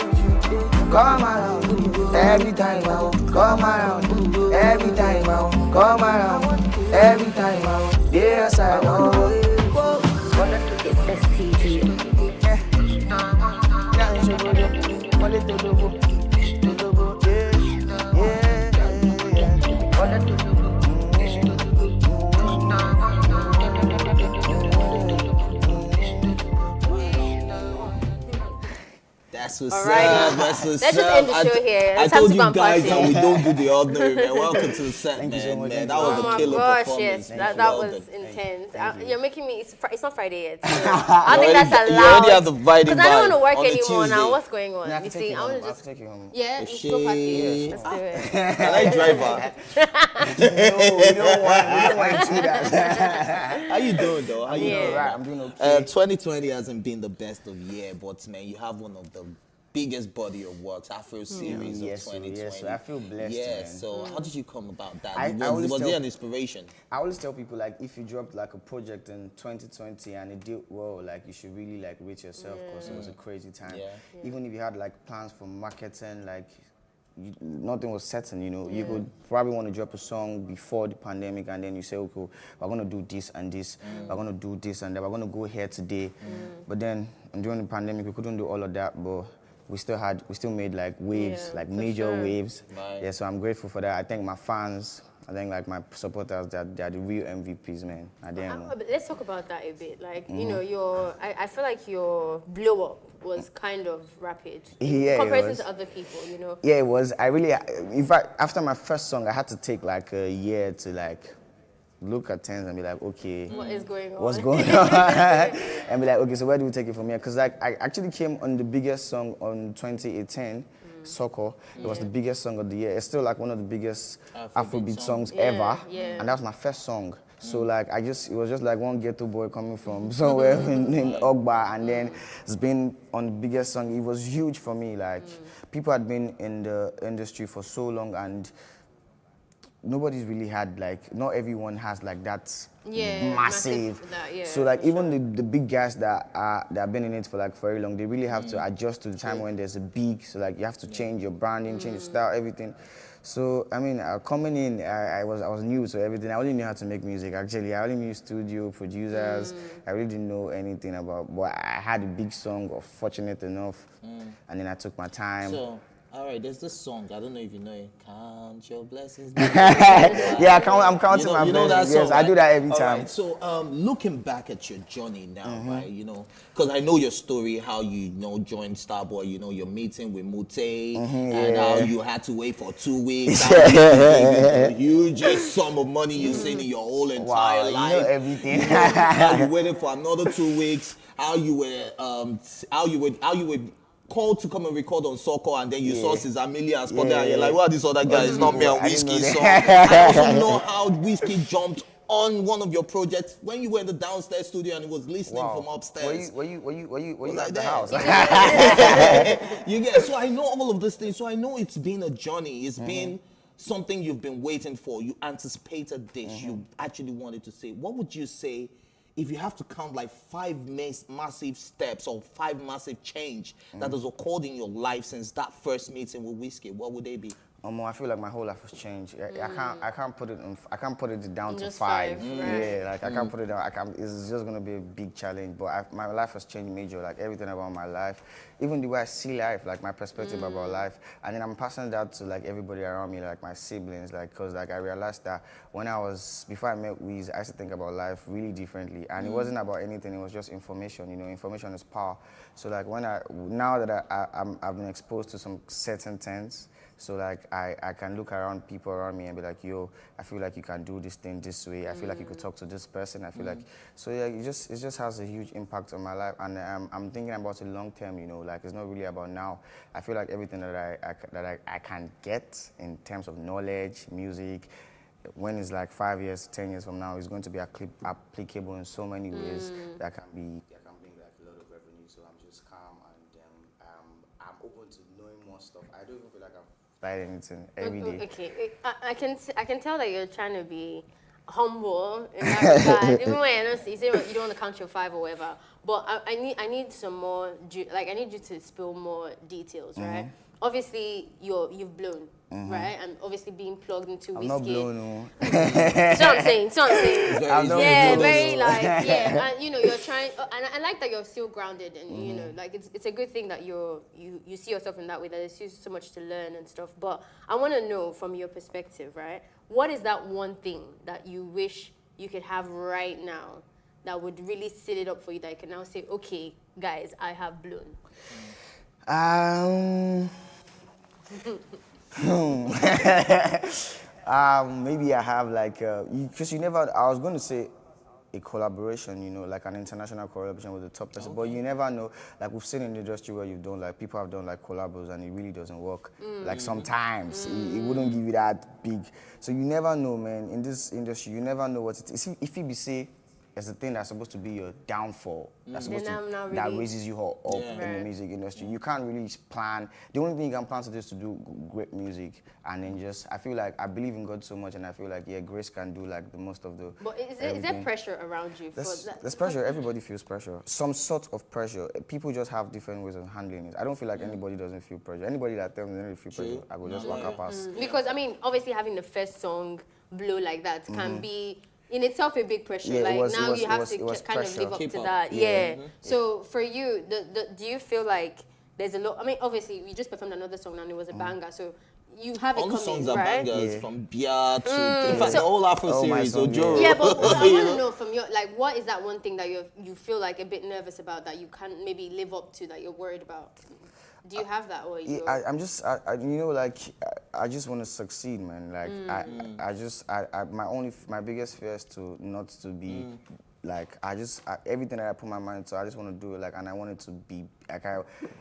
Come around, every time I want. Come around, every time I want. Come around, every time I want. Yes, I don't want you. It's STG. That's That's what's All right. up. That's what's Let's just up. end the show here. I It's time told to you go and guys party. that we don't do the ordinary, man. Welcome to the set, Thank you so much. man. Thank That you. was Oh a my killer gosh, performance. yes, that Well was done. intense. Thank you. You're making me. It's not Friday yet. So I don't think that's allowed. You already have the Friday because I don't want to vibe work on a anymore now. Tuesday. What's going on? No, I can You take see, you I home. want to I just. can take you home. Yeah, let's go party. Let's do it. Can I drive her? No, we don't want you to do that. How you doing, though? How you doing? Right, I'm doing okay. 2020 hasn't been the best of year, but man, you have one of the biggest body of works, Afro series of 2020. Yes, I feel blessed. Yeah, Man. so how did you come about that? Was there an inspiration? I always tell people, like, if you dropped like a project in 2020 and it did well, like, you should really like rate yourself because it was a crazy time. Yeah. Even if you had like plans for marketing, like nothing was certain, you know. You could probably want to drop a song before the pandemic and then you say, okay, we're going to do this and this, we're going to do this and that, we're going to go here today. But then during the pandemic, we couldn't do all of that, but we still made like waves, like major waves. Right. Yeah, so I'm grateful for that. I thank my fans. I think like my supporters, they're the real MVPs, man. But let's talk about that a bit. Like, you know, I feel like your blow up was kind of rapid in comparison to other people, you know? Yeah, it was. In fact, after my first song, I had to take like a year to like look at things and be like, okay, what is going on? What's going on? And be like, okay, so where do we take it from here? Because like I actually came on the biggest song on 2018. Soccer. It was the biggest song of the year. It's still like one of the biggest Afrobeat songs ever. And that was my first song. So like it was just like one ghetto boy coming from somewhere named Ogba, and then it's been on the biggest song. It was huge for me. Like people had been in the industry for so long and nobody's really had like, not everyone has like that massive. So like even the big guys that have been in it for like very long, they really have to adjust to the time when there's a big. So like you have to change your branding, change your style, everything. So I mean, coming in, I was new to everything. I only knew how to make music. Actually, I only knew studio producers. I really didn't know anything about. But I had a big song, or fortunate enough, and then I took my time. So, all right, there's this song. I don't know if you know it. Count your blessings. Yeah, I'm counting my blessings. That song, yes, I do that every time. Right, so, looking back at your journey now, right? You know, because I know your story, how you joined Starboy. You know, your meeting with Mute, and how you had to wait for 2 weeks. The hugest sum of money you've seen in your whole entire life. You know everything. How you waited for another 2 weeks. How you were called to come and record on Soccer, and then you saw Cesar Millia and Spotted, and you're like, well, this other guy is not me and Whiskey. So I also know how Whiskey jumped on one of your projects when you were in the downstairs studio and he was listening from upstairs. Were you at the house? You get, so I know all of these things. So I know it's been a journey. It's been something you've been waiting for. You anticipated this. You actually wanted to say. What would you say if you have to count like 5 massive steps or 5 massive change that has occurred in your life since that first meeting with Whiskey? What would they be? I feel like my whole life has changed. I can't put it down to Just 5. right. Yeah, like I can't put it down. It's just gonna be a big challenge. But my life has changed major. Like everything about my life, even the way I see life, like my perspective about life, and then I'm passing that to like everybody around me, like my siblings, like because like I realized that before I met Wiz, I used to think about life really differently, and it wasn't about anything. It was just information. You know, information is power. So like now that I've been exposed to some certain things. So like I can look around people around me and be like, yo, I feel like you can do this thing this way. I feel like you could talk to this person. I feel like, so yeah, it just has a huge impact on my life. And I'm thinking about it long term, you know, like it's not really about now. I feel like everything that I can get in terms of knowledge, music, when it's like 5 years, 10 years from now, it's going to be applicable in so many ways that can bring like a lot of revenue. So I'm just calm and I'm open to knowing more stuff. I don't even feel like anything every day. Okay, I can tell that you're trying to be humble in that regard. Even when you say you don't want to count your 5 or whatever, but I need some more. Like I need you to spill more details, right? Obviously, you've blown, right? And obviously being plugged into Whiskey. I'm not blown, no. So I'm saying. Very like, yeah. And you know, you're trying, and I like that you're still grounded, and you know, like it's a good thing that you see yourself in that way. That there's so much to learn and stuff. But I want to know from your perspective, right? What is that one thing that you wish you could have right now that would really set it up for you? That you can now say, okay, guys, I have blown. Maybe I have like, because you never, I was going to say a collaboration, you know, like an international collaboration with the top person, but you never know. Like we've seen in the industry where you've done, like people have done like collabos and it really doesn't work. Like sometimes it wouldn't give you that big. So you never know, man. In this industry, you never know what it is. If you be say, it's the thing that's supposed to be your downfall. That's supposed to, that raises you up in the music industry. You can't really plan. The only thing you can plan to do is to do great music, and then just, I feel like I believe in God so much, and I feel like grace can do like the most of the. But is there pressure around you? There's pressure. Everybody feels pressure. Some sort of pressure. People just have different ways of handling it. I don't feel like anybody doesn't feel pressure. Anybody that tells me they don't feel pressure, I will just walk up past. Because I mean, obviously having the first song blow like that can be in itself a big pressure. You have to kind of live up to that. So for you, do you feel like there's a lot? I mean, obviously we just performed another song and it was a banger. So you have it all coming, the songs are right? bangers, from Bia to in fact the whole Afro series, Ojoro. Yeah, but I want to know from your, like, what is that one thing that you feel like a bit nervous about that you can't maybe live up to, that you're worried about? Do you have that, or you? I'm just, you know, like, I just want to succeed, man. Like, my biggest fear is not to be, like, everything that I put my mind to, I just want to do it, like, and I want it to be, like,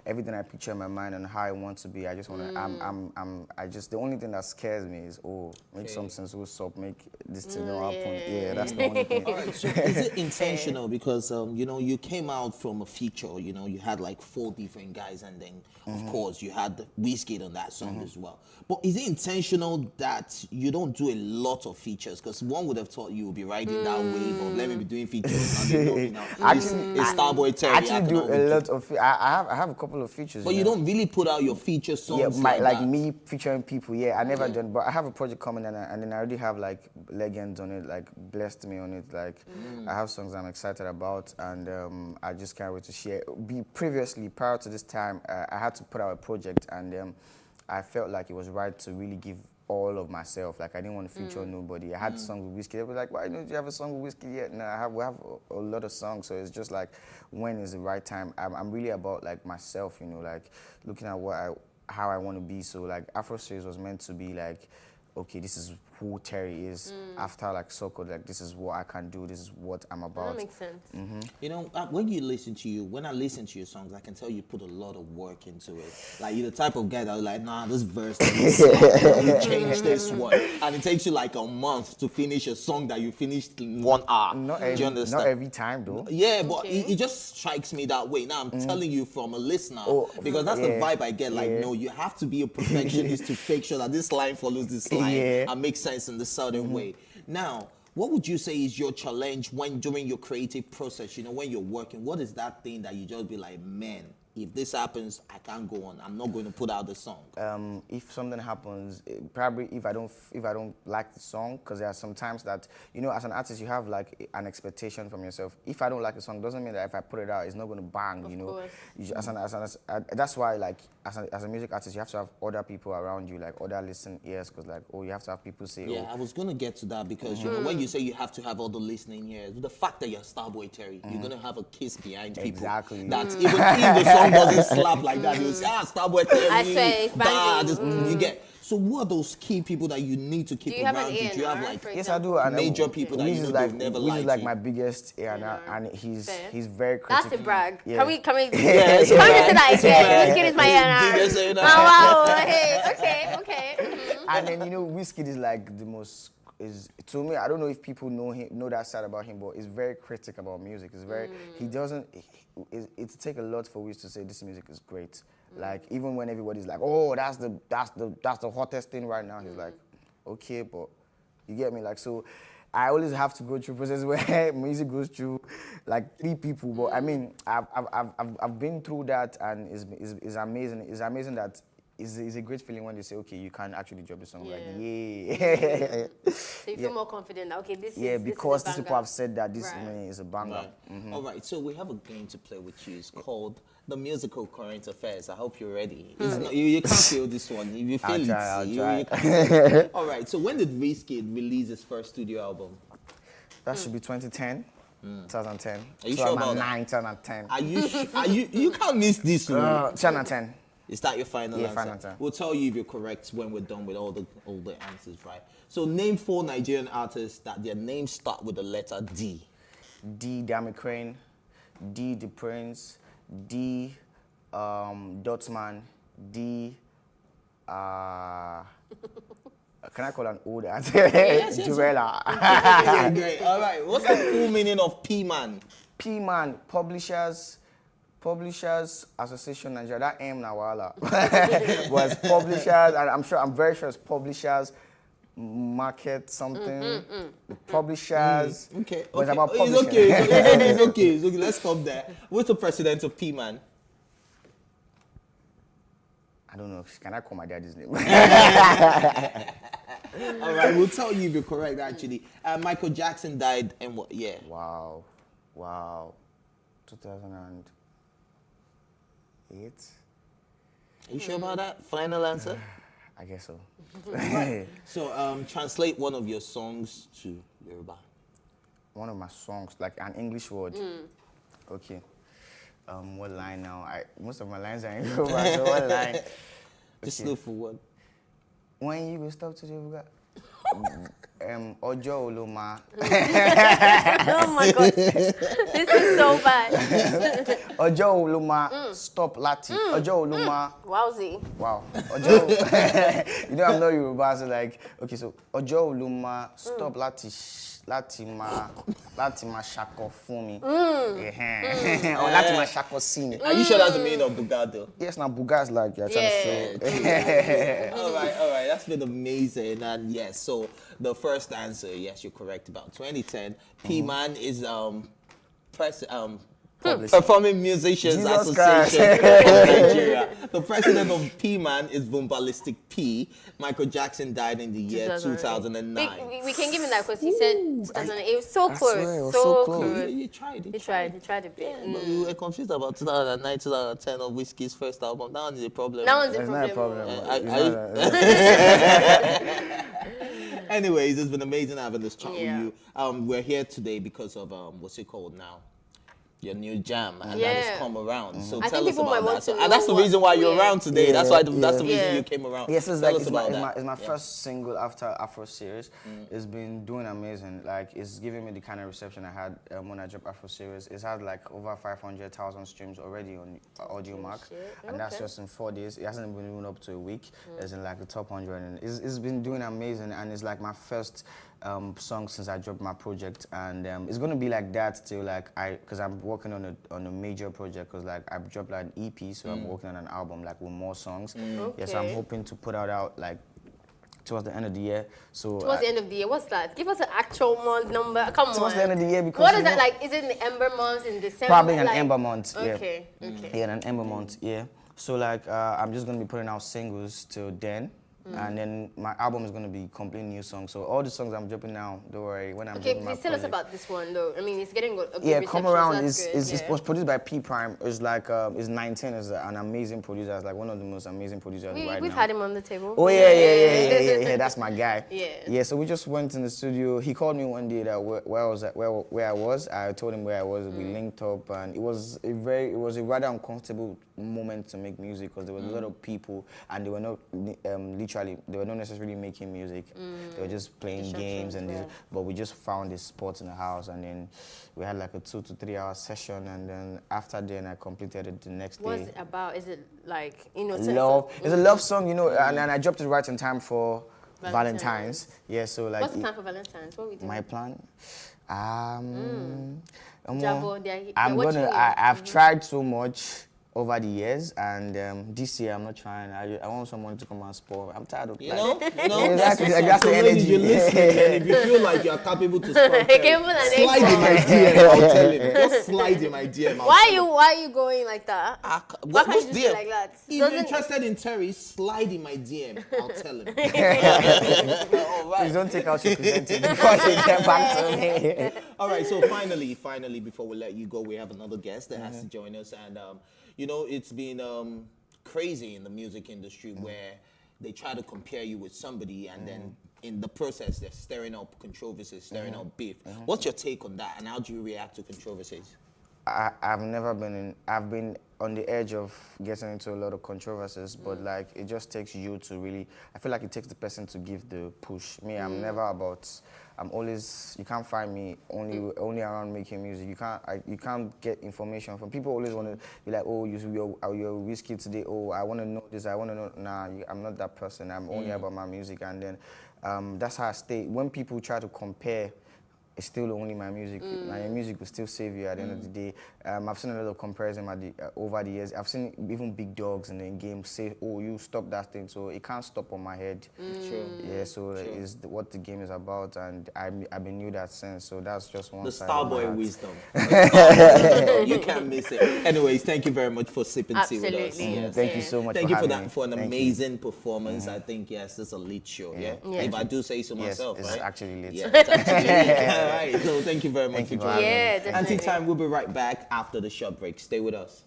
everything I picture in my mind and how I want to be, I just want to, the only thing that scares me is, make some sense, what's up, make this thing not happen. Yeah, that's the only thing. All right, so is it intentional? Because, you know, you came out from a feature, you know, you had like 4 different guys, and then, of course, you had Wizkid on that song as well. But is it intentional that you don't do a lot of features? Because one would have thought you would be riding that wave of, let me be doing features. You know, actually, Starboy Terry. I actually do a lot of I have a couple of features. But you don't really put out your feature songs like me featuring people. Yeah, I never done. But I have a project coming, and then I already have like legends on it, like Blessed Me on it. Like I have songs I'm excited about, and I just can't wait to share. Previously, prior to this time, I had to put out a project, and I felt like it was right to really give all of myself. Like, I didn't want to feature nobody. I had songs with Wizkid. They were like, why don't you have a song with Wizkid yet? No, we have a lot of songs, so it's just like, when is the right time? I'm really about like myself, you know, like looking at how I want to be. So like Afro Series was meant to be like, okay, this is who Terry is. After like so-called, like, this is what I can do, this is what I'm about. That makes sense. You know, when I listen to your songs, I can tell you put a lot of work into it. Like, you're the type of guy that was like, nah, this verse, you change this one. And it takes you like a month to finish a song that you finished in 1 hour. Do you understand? Not every time, though. Yeah, but it just strikes me that way. Now, I'm telling you from a listener, because that's the vibe I get. Like, no, you have to be a perfectionist to make sure that this line follows this line and makes sense in the certain way. Now, what would you say is your challenge during your creative process, you know, when you're working? What is that thing that you just be like, man, if this happens, I can't go on. I'm not going to put out the song. If something happens, probably if I don't like the song, because there are some times that, you know, as an artist, you have like an expectation from yourself. If I don't like the song, doesn't mean that if I put it out, it's not going to bang. You know, that's why, like, as a music artist, you have to have other people around you, like other listening ears, because like, you have to have people say. Yeah, I was going to get to that, because you know, when you say you have to have other listening ears, the fact that you're Starboy Terry, you're going to have a kiss behind people. Exactly. That even if the song doesn't slap like that, you'll say, Starboy Terry. I swear, it's banging. You get. So who are those key people that you need to keep around you? Do you have like yes, I do. And major people that you know never liked? He's like my biggest and he's very critical. That's a brag. Yeah. Can we yeah, say that again? Wizkid is my A&R. Oh wow. Hey, okay. And then, you know, Wizkid is like the most. To me, I don't know if people know that side about him, but he's very critical about music. It's very he doesn't. It takes a lot for Wiz to say this music is great. Like, even when everybody's like, oh, that's the hottest thing right now, he's like, okay, but you get me? Like, so I always have to go through a process where music goes through like 3 people. But I mean, I've been through that, and it's amazing. It's amazing that. It's a great feeling when they say, okay, you can actually drop the song. Like, yeah. So you feel more confident that, okay, this is. Yeah, because these people have said that this is a banger. Right. All right, so we have a game to play with you. It's called The Musical Current Affairs. I hope you're ready. It's not, you can't feel this one. If you feel I'll try. All right, so when did Wizkid release his first studio album? That should be 2010. 2010. Are you sure about that? 9, 2010. Are you can't miss this one. 2010. Is that your final answer? Final answer. We'll tell you if you're correct when we're done with all the answers, right? So name 4 Nigerian artists that their names start with the letter D. D. Dami Crane, D. The Prince, D. Dotsman, D. Can I call an old answer? Yes. Durella. Yeah, great. All right. What's the full meaning of P-Man? P-Man, Publishers Association Nigeria. That M Nawala was Publishers, and I'm very sure it's Publishers Market something. Publishers. Okay. But it's about publishing. It's okay. Let's stop there. What's the president of P-Man? I don't know. Can I call my daddy's name? All right, we'll tell you if you're correct, actually. Michael Jackson died in what year? Wow. 2008. Are you sure about that? Final answer? I guess so. So, translate one of your songs to Yoruba. One of my songs, like an English word. Okay. What line now? Most of my lines are in Yoruba, so what line? Just look for one. When you will stop to Yoruba. Ojo Oloma. Oh my God. This is so bad. Ojo Oloma, stop Lati. Ojo Oloma. Wowzy. Wow. Ojo. You know I'm not Yoruba, so like, okay, so Ojo Oloma, stop Lati ma shako fún mi. Or Lati ma shako sí mi. Are you sure that's the meaning of Bugado? Yes, now Buga's like you're trying to say. All right. That's been amazing. And yes, so the first answer, yes, you're correct about 2010. P-Man is Performing Musicians Association of Nigeria. The president of P-Man is Bombalistic P. Michael Jackson died in the year 2009. We can give him that because he said 2008. It was so close. Swear, it was so close. You tried. He tried a bit. But we were confused about 2009, 2010 of Whiskey's first album. That one's a problem. That one's a problem. Anyways, it's been amazing having this chat with you. We're here today because of, what's it called now? Your new jam, and that has come around. So tell us about that. So, and that's the reason why you're around today. That's why. That's the reason you came around. Yes, it's tell like us about that. It's my first single after Afro Series. It's been doing amazing. Like it's giving me the kind of reception I had when I dropped Afro Series. It's had like over 500,000 streams already on Audio Mark, and that's just in 4 days. It hasn't been even up to a week. It's in like the top 100, and it's been doing amazing. And it's like my first song since I dropped my project, and it's gonna be like that till like because I'm working on a major project, because like I've dropped like an EP, so I'm working on an album like with more songs. Yes, I'm hoping to put out like towards the end of the year. So towards the end of the year, what's that? Give us an actual month number. Come on. Towards the end of the year, because what is that like? Is it in the Ember months in December? Probably an like, Ember month. Okay. Yeah, an Ember month. Yeah. So like I'm just gonna be putting out singles till then. And then my album is going to be completely new songs. So all the songs I'm dropping now, don't worry, when I'm dropping my please tell us about this one though. I mean, it's getting a good reception. Come Around so it was produced by P Prime. It's like it's 19. Is an amazing producer. It's like one of the most amazing producers right now. We've had him on the table. Oh yeah. That's my guy. Yeah. So we just went in the studio. He called me one day that where I was. I told him where I was. We linked up, and it was a rather uncomfortable moment to make music, because there was a lot of people, and they were not they were not necessarily making music. They were just playing games, but we just found this spot in the house, and then we had like a 2 to 3 hour session, and then after then I completed it the next day. What's it about? Is it like, love? It's a love song, and I dropped it right in time for Valentine's. Yeah, so like. What's the plan for Valentine's? What are we doing? My plan? I've tried so much over the years, and this year I'm not trying. I want someone to come and spoil. I'm tired of that's the energy. You're listening, and if you feel like you're capable to spoil, slide in my DM. I'll tell him. Just slide in my DM. Why are you going like that? Why can't you do like that? If you're interested in Terry, slide in my DM. I'll tell him. All right. Please don't take out your presenting before you get back to me. All right. So finally, before we let you go, we have another guest that has to join us, and it's been crazy in the music industry where they try to compare you with somebody, and then in the process they're stirring up controversies, stirring up beef. What's your take on that, and how do you react to controversies? I've never been I've been on the edge of getting into a lot of controversies, but like it just takes you to really, I feel like it takes the person to give the push. Me, I'm never about, I'm always, you can't find me only around making music. You can't get information from people. Always want to be like, oh, you're whiskey today. Oh, I want to know this. I want to know. Nah, I'm not that person. I'm only about my music, and then that's how I stay. When people try to compare, it's still only my music. My music will still save you at the end of the day. I've seen a lot of comparison over the years. I've seen even big dogs in the game say, oh, you stop that thing. So it can't stop on my head. Sure. Yeah, so it's what the game is about, and I've been knew that since. So that's just one The side Starboy of my wisdom. You can't miss it. Anyways, thank you very much for sipping tea with us. Absolutely. Thank you so much Thank for you for having that, me. for an Thank amazing performance. I think, yes, this is a lit show, yeah? If I do say so myself, it's right? actually lit. Yeah, it's actually lit. All right, so thank you very much for joining Yeah, us. definitely. Anti-Time, we'll be right back after the short break. Stay with us.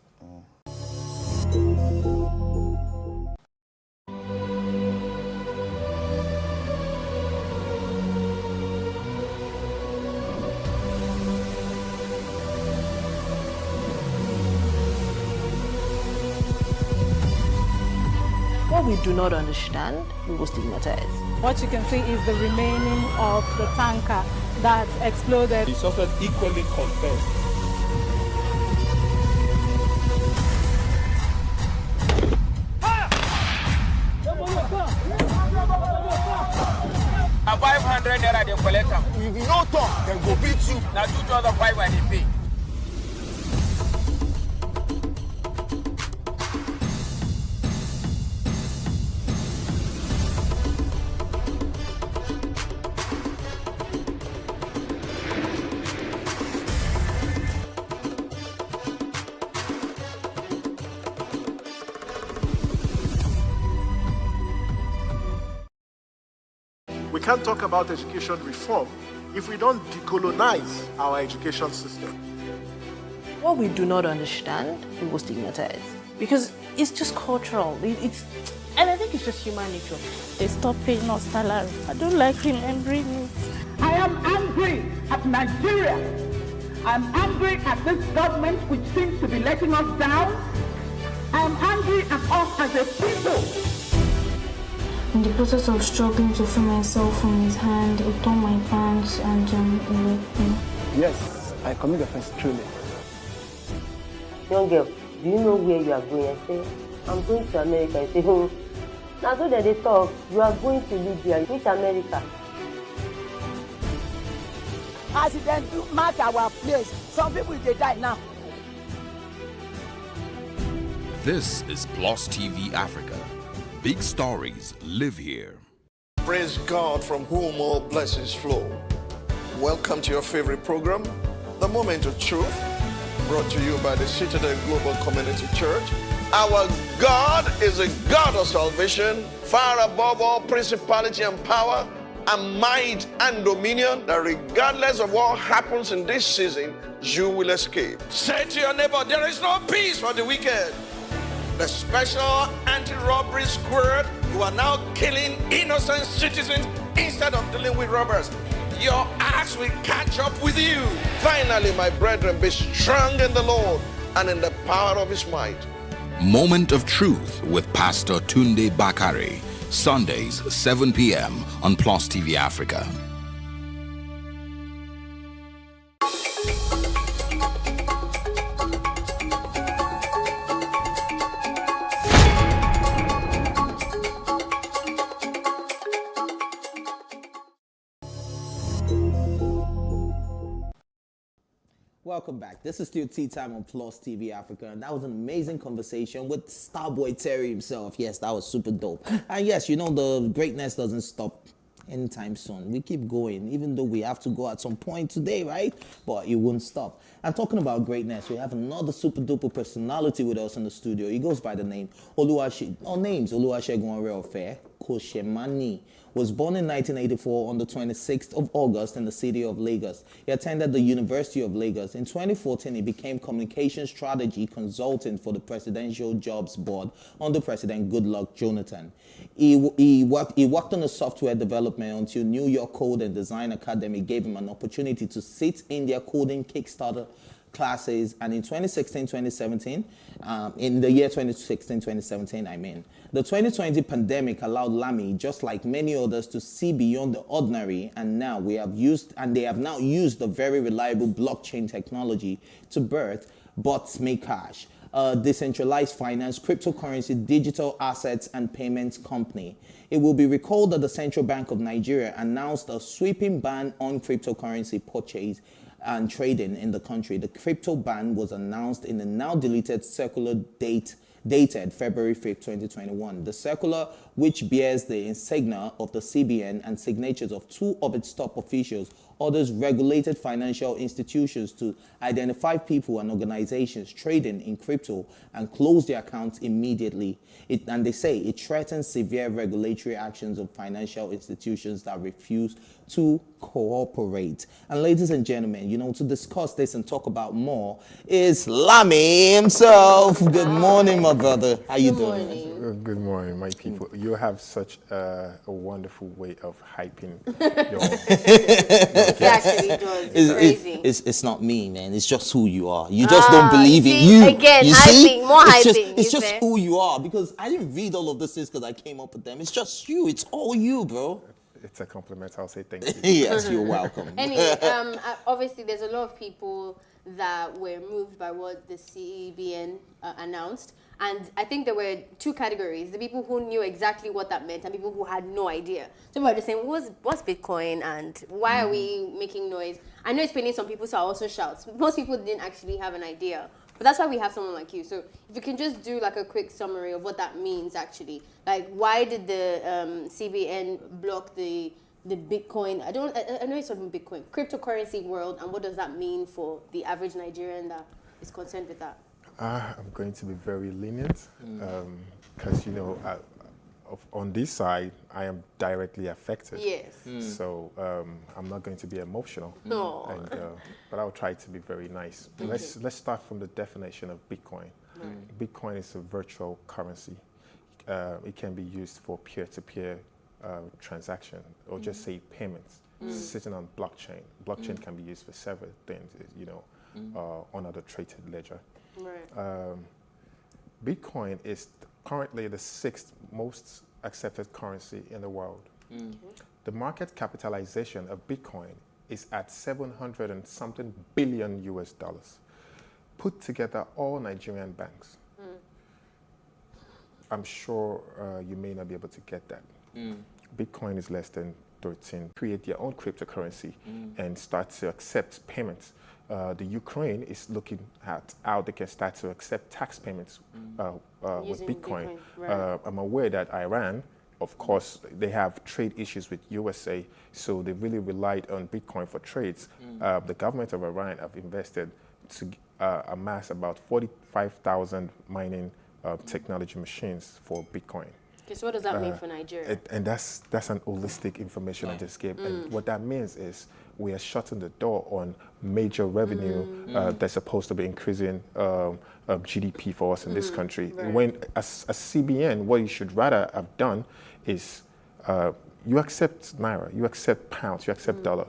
What we do not understand, we will stigmatize. What you can see is the remaining of the tanker that exploded. He suffered equally confessed. A 500 naira they collect am. If you no talk, dem go beat you. Na 2,500 I dey pay. We can't talk about education reform if we don't decolonize our education system. What we do not understand, we will stigmatize. Because it's just cultural. And I think it's just human nature. They stopped paying us salary. I don't like remembering it. I am angry at Nigeria. I'm angry at this government which seems to be letting us down. I'm angry at us as a people. In the process of struggling to free myself from his hand, he tore my pants and he raped me. Yes, I commit offense truly. Young girl, do you know where you are going? I say, I'm going to America. I say, oh, now so that they talk, you are going to Libya. Which America? As it then do mark our place, some people they die now. This is Plus TV Africa. Big stories live here. Praise God, from whom all blessings flow. Welcome to your favorite program, The Moment of Truth, brought to you by the Citadel Global Community Church. Our God is a God of salvation, far above all principality and power, and might and dominion, that regardless of what happens in this season, you will escape. Say to your neighbor, there is no peace for the wicked. The special anti-robbery squad who are now killing innocent citizens instead of dealing with robbers. Your axe will catch up with you. Finally, my brethren, be strong in the Lord and in the power of his might. Moment of Truth with Pastor Tunde Bakare. Sundays, 7 p.m. on Plus TV Africa. Welcome back. This is still Tea Time on Plus TV Africa, and that was an amazing conversation with Starboy Terry himself. Yes, that was super dope. And yes, you know, the greatness doesn't stop anytime soon. We keep going, even though we have to go at some point today, right? But it won't stop. And talking about greatness, we have another super duper personality with us in the studio. He goes by the name Oluwasegun Affair. Koshemani was born in 1984 on the 26th of August in the city of Lagos. He attended the University of Lagos. In 2014, he became communication strategy consultant for the Presidential Jobs Board under President Goodluck Jonathan. He worked on the software development until New York Code and Design Academy gave him an opportunity to sit in their coding Kickstarter classes, and in 2016-2017, in the year 2016-2017, I mean, the 2020 pandemic allowed Lami, just like many others, to see beyond the ordinary, and now they have now used the very reliable blockchain technology to birth Bots Make Cash, a decentralized finance, cryptocurrency, digital assets, and payments company. It will be recalled that the Central Bank of Nigeria announced a sweeping ban on cryptocurrency purchase and trading in the country. The crypto ban was announced in the now deleted circular dated February 5th, 2021. The circular, which bears the insignia of the CBN and signatures of two of its top officials, orders regulated financial institutions to identify people and organizations trading in crypto and close their accounts immediately. And they say it threatens severe regulatory actions of financial institutions that refuse to cooperate. And ladies and gentlemen, to discuss this and talk about more is Lami himself. Good morning, my brother. How you doing? Good morning, my people. You have such a wonderful way of hyping your... He actually does. It's crazy. It's not me, man. It's just who you are. You just don't believe in you. Again, you hyping, more hyping. It's just who you are, because I didn't read all of this because I came up with them. It's just you. It's all you, bro. It's a compliment. I'll say thank you. Yes, you're welcome. Anyway, obviously there's a lot of people that were moved by what the CBN announced. And I think there were two categories: the people who knew exactly what that meant and people who had no idea. So people were just saying, what's Bitcoin and why are we making noise? I know it's paining some people, so I also shout. Most people didn't actually have an idea. But that's why we have someone like you. So if you can just do like a quick summary of what that means actually. Like, why did the CBN block the Bitcoin? I know it's talking Bitcoin, cryptocurrency world, and what does that mean for the average Nigerian that is concerned with that? I'm going to be very lenient because, on this side, I am directly affected. Yes. So I'm not going to be emotional. No. But I'll try to be very nice. Let's start from the definition of Bitcoin. Bitcoin is a virtual currency. It can be used for peer-to-peer transaction or just say payments sitting on blockchain. Blockchain can be used for several things, on other traded ledger. Right. Bitcoin is currently the 6th most accepted currency in the world. The market capitalization of Bitcoin is at $700 and something billion US. Put together all Nigerian banks. I'm sure you may not be able to get that. Bitcoin is less than 13. Create their own cryptocurrency and start to accept payments. The Ukraine is looking at how they can start to accept tax payments with Bitcoin. Right. I'm aware that Iran, of course, they have trade issues with USA, so they really relied on Bitcoin for trades. The government of Iran have invested to amass about 45,000 mining technology machines for Bitcoin. Okay, so what does that mean for Nigeria? And that's an holistic information I just gave. And what that means is we are shutting the door on major revenue that's supposed to be increasing GDP for us in this country. Right. When, as CBN, what you should rather have done is you accept Naira, you accept pounds, you accept dollar.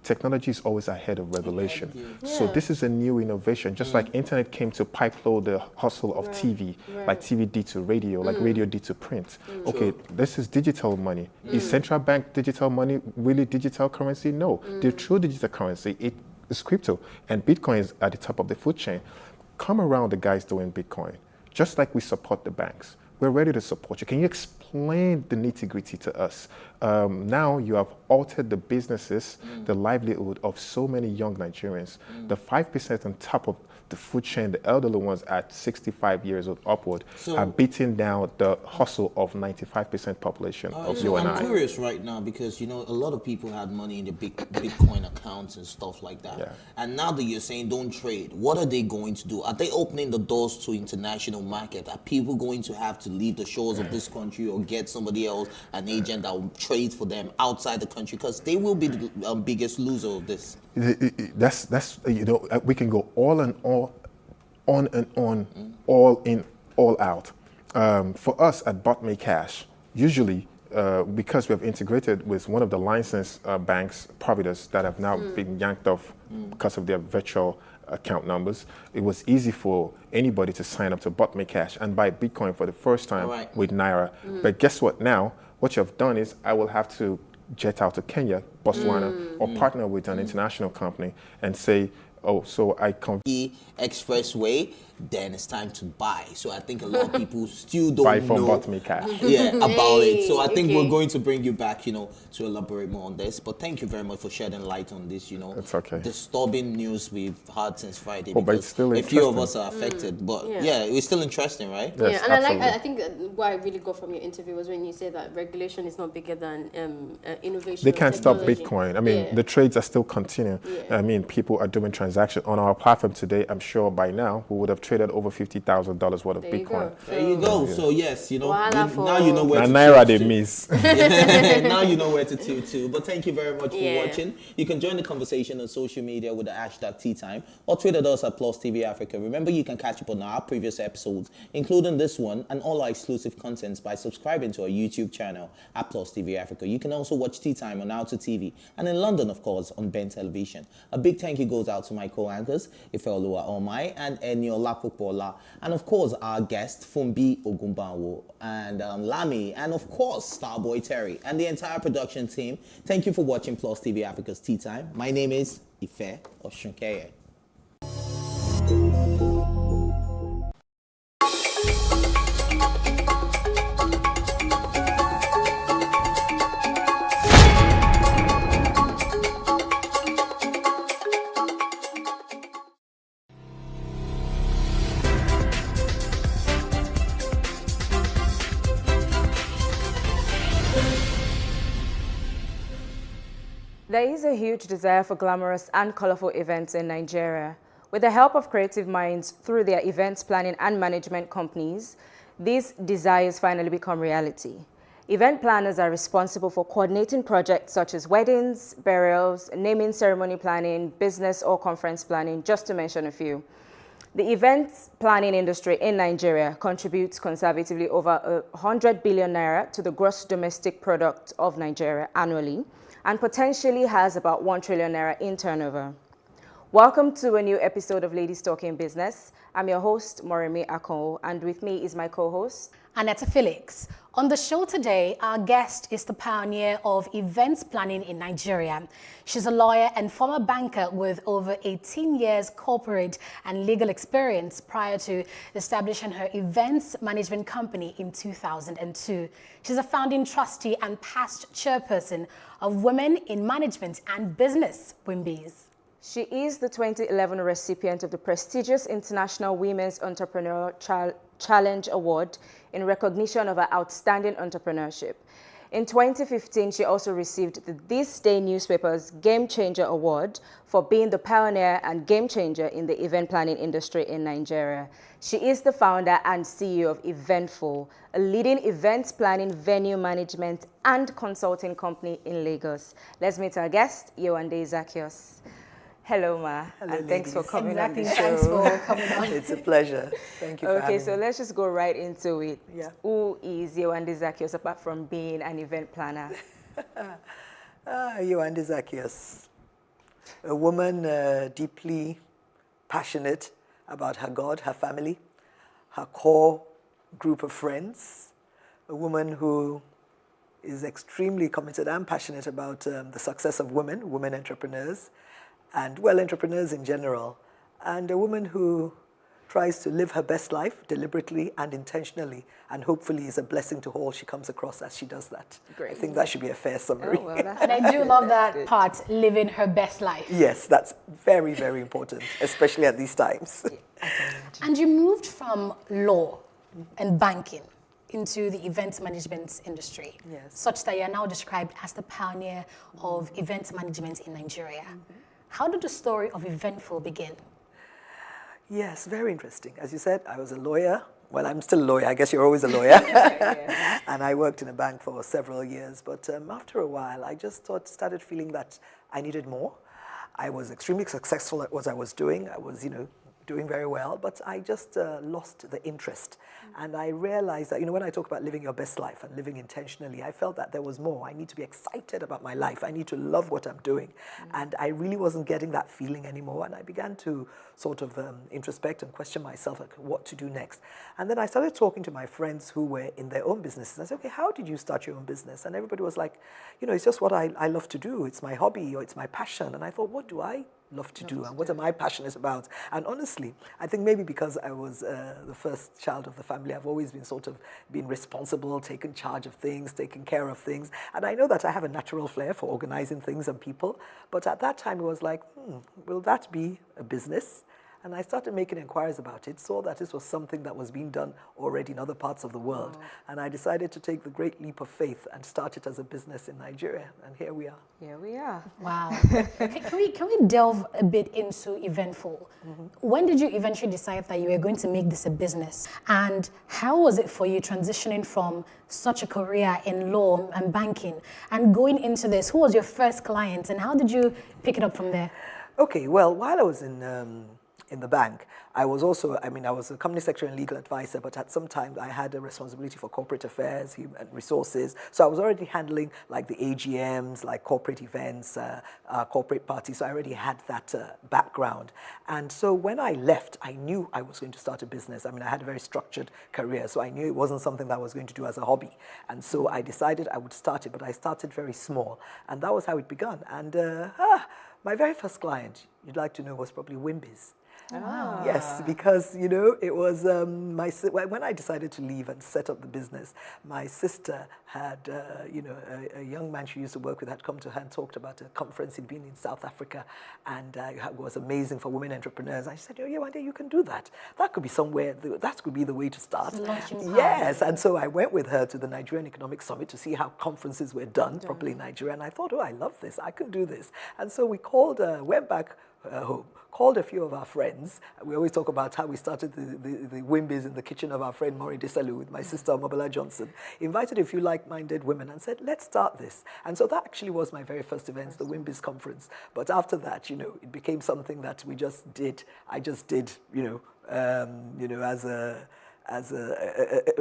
Technology is always ahead of regulation. So this is a new innovation. Just like internet came to pipeload the hustle of TV, like TV did to radio, like radio did to print. Okay, this is digital money. Is central bank digital money really digital currency? No. The true digital currency, it is crypto. And Bitcoin is at the top of the food chain. Come around the guys doing Bitcoin. Just like we support the banks. We're ready to support you. Can you explain the nitty-gritty to us? Now you have altered the businesses, the livelihood of so many young Nigerians. The 5% on top of the food chain, the elderly ones at 65 years old upward, are beating down the hustle of 95% population of you and I. I'm curious right now because, a lot of people had money in the Bitcoin accounts and stuff like that. Yeah. And now that you're saying don't trade, what are they going to do? Are they opening the doors to international market? Are people going to have to leave the shores of this country or get somebody else, an agent that will trade for them outside the country, because they will be the biggest loser of this. That's we can go all and all, on and on, all in, all out. For us at Bot Me Cash, usually because we have integrated with one of the licensed banks providers that have now been yanked off because of their virtual account numbers, it was easy for anybody to sign up to Bot Me Cash and buy Bitcoin for the first time with Naira. But guess what now? What you have done is I will have to jet out to Kenya, Botswana, or partner with an international company and say, oh, so I come expressway, then it's time to buy. So I think a lot of people still don't buy from know Bot Me Cash. About it. So I think we're going to bring you back, to elaborate more on this. But thank you very much for shedding light on this, It's okay. disturbing news we've had since Friday. But it's still a few of us are affected. But it's still interesting, right? Yes, and absolutely. I think what I really got from your interview was when you said that regulation is not bigger than innovation. They can't stop technology. Bitcoin. I mean, the trades are still continuing. I mean, people are doing transactions on our platform today. I'm sure by now we would have traded over $50,000 worth of Bitcoin. There you go. So yes, now you know where to Naira they miss. Now you know where to tune to. But thank you very much for watching. You can join the conversation on social media with the hashtag #TeaTime or tweet at us at Plus TV Africa. Remember, you can catch up on our previous episodes, including this one and all our exclusive contents by subscribing to our YouTube channel at Plus TV Africa. You can also watch Tea Time on Alto TV and in London, of course, on Ben Television. A big thank you goes out to my co-anchors, Ifeoluwa Omai and Eniola Popola, and of course our guest Fumbi Ogumbawo and Lami, and of course Starboy Terry and the entire production team. Thank you for watching Plus TV Africa's Tea Time. My name is Ife Oshunkeye. There is a huge desire for glamorous and colorful events in Nigeria. With the help of creative minds through their events planning and management companies, these desires finally become reality. Event planners are responsible for coordinating projects such as weddings, burials, naming ceremony planning, business or conference planning, just to mention a few. The events planning industry in Nigeria contributes conservatively over 100 billion naira to the gross domestic product of Nigeria annually, and potentially has about 1 trillion naira in turnover. Welcome to a new episode of Ladies Talking Business. I'm your host, Moremi Akon, and with me is my co-host, Anetta Felix. On the show today, our guest is the pioneer of events planning in Nigeria. She's a lawyer and former banker with over 18 years corporate and legal experience prior to establishing her events management company in 2002. She's a founding trustee and past chairperson of Women in Management and Business, WIMBIS. She is the 2011 recipient of the prestigious International Women's Entrepreneur Challenge Award in recognition of her outstanding entrepreneurship. In 2015, she also received the This Day newspaper's Game Changer Award for being the pioneer and game changer in the event planning industry in Nigeria. She is the founder and CEO of Eventful, a leading events planning, venue management, and consulting company in Lagos. Let's meet our guest, Yewande Zaccheaus. Hello, Ma. Hello, and thanks for coming on the show. Thanks for coming on. It's a pleasure. Thank you for having me. So let's just go right into it. Yeah. Who is Yewande Zaccheaus apart from being an event planner? Yewande Zaccheaus, a woman deeply passionate about her God, her family, her core group of friends, a woman who is extremely committed and passionate about the success of women entrepreneurs, and entrepreneurs in general, and a woman who tries to live her best life deliberately and intentionally, and hopefully is a blessing to all she comes across as she does that. Great. I think that should be a fair summary. Oh, well, And I do love that part, living her best life. Yes, that's very, very important, especially at these times. And you moved from law and banking into the event management industry, such that you are now described as the pioneer of event management in Nigeria. How did the story of Eventful begin? Yes, very interesting. As you said, I was a lawyer well, I'm still a lawyer. I guess you're always a lawyer. And I worked in a bank for several years. But after a while, I just started feeling that I needed more. I was extremely successful at what I was doing. I was, doing very well, but I just lost the interest. And I realized that, when I talk about living your best life and living intentionally, I felt that there was more. I need to be excited about my life. I need to love what I'm doing. And I really wasn't getting that feeling anymore. And I began to sort of introspect and question myself, like, what to do next. And then I started talking to my friends who were in their own businesses. I said, okay, how did you start your own business? And everybody was like, it's just what I love to do. It's my hobby or it's my passion. And I thought, what do I love to do and what am I passionate about? And honestly, I think maybe because I was the first child of the family, I've always been sort of been responsible, taken charge of things, taken care of things. And I know that I have a natural flair for organizing things and people. But at that time, it was like, will that be a business? And I started making inquiries about it, saw that this was something that was being done already in other parts of the world. And I decided to take the great leap of faith and start it as a business in Nigeria. And here we are. Here we are. Wow. Can we delve a bit into Eventful? When did you eventually decide that you were going to make this a business? And how was it for you transitioning from such a career in law and banking and going into this? Who was your first client and how did you pick it up from there? Okay, well, while I was in the bank, I was also, I was a company secretary and legal advisor, but at some time I had a responsibility for corporate affairs, human resources. So I was already handling like the AGMs, like corporate events, corporate parties. So I already had that background. And so when I left, I knew I was going to start a business. I had a very structured career, so I knew it wasn't something that I was going to do as a hobby. And so I decided I would start it, but I started very small. And that was how it began. And my very first client, you'd like to know, was probably Wimbiz. Ah. Yes, because, it was when I decided to leave and set up the business, my sister had, a young man she used to work with had come to her and talked about a conference he'd been in South Africa, and it was amazing for women entrepreneurs. I said, yeah, one day you can do that. That could be somewhere, that could be the way to start. Yes, and so I went with her to the Nigerian Economic Summit to see how conferences were done properly in Nigeria, and I thought, I love this, I can do this. And so we went back home, called a few of our friends. We always talk about how we started the Wimbiz in the kitchen of our friend Maury Desalu with my sister Mobila Johnson. Invited a few like-minded women and said, let's start this. And so that actually was my very first event, the Wimbiz conference. But after that, it became something that we just did. I just did, as a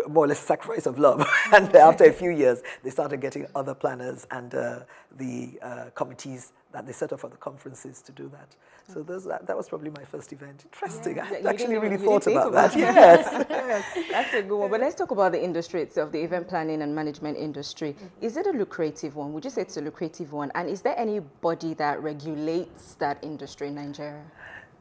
more or less sacrifice of love. And after a few years, they started getting other planners and the committees that they set up for the conferences to do that. So that was probably my first event. Interesting. Yeah. I actually really thought about that. Yes. Yes, that's a good one. But let's talk about the industry itself, the event planning and management industry. Is it a lucrative one? Would you say it's a lucrative one? And is there any body that regulates that industry in Nigeria?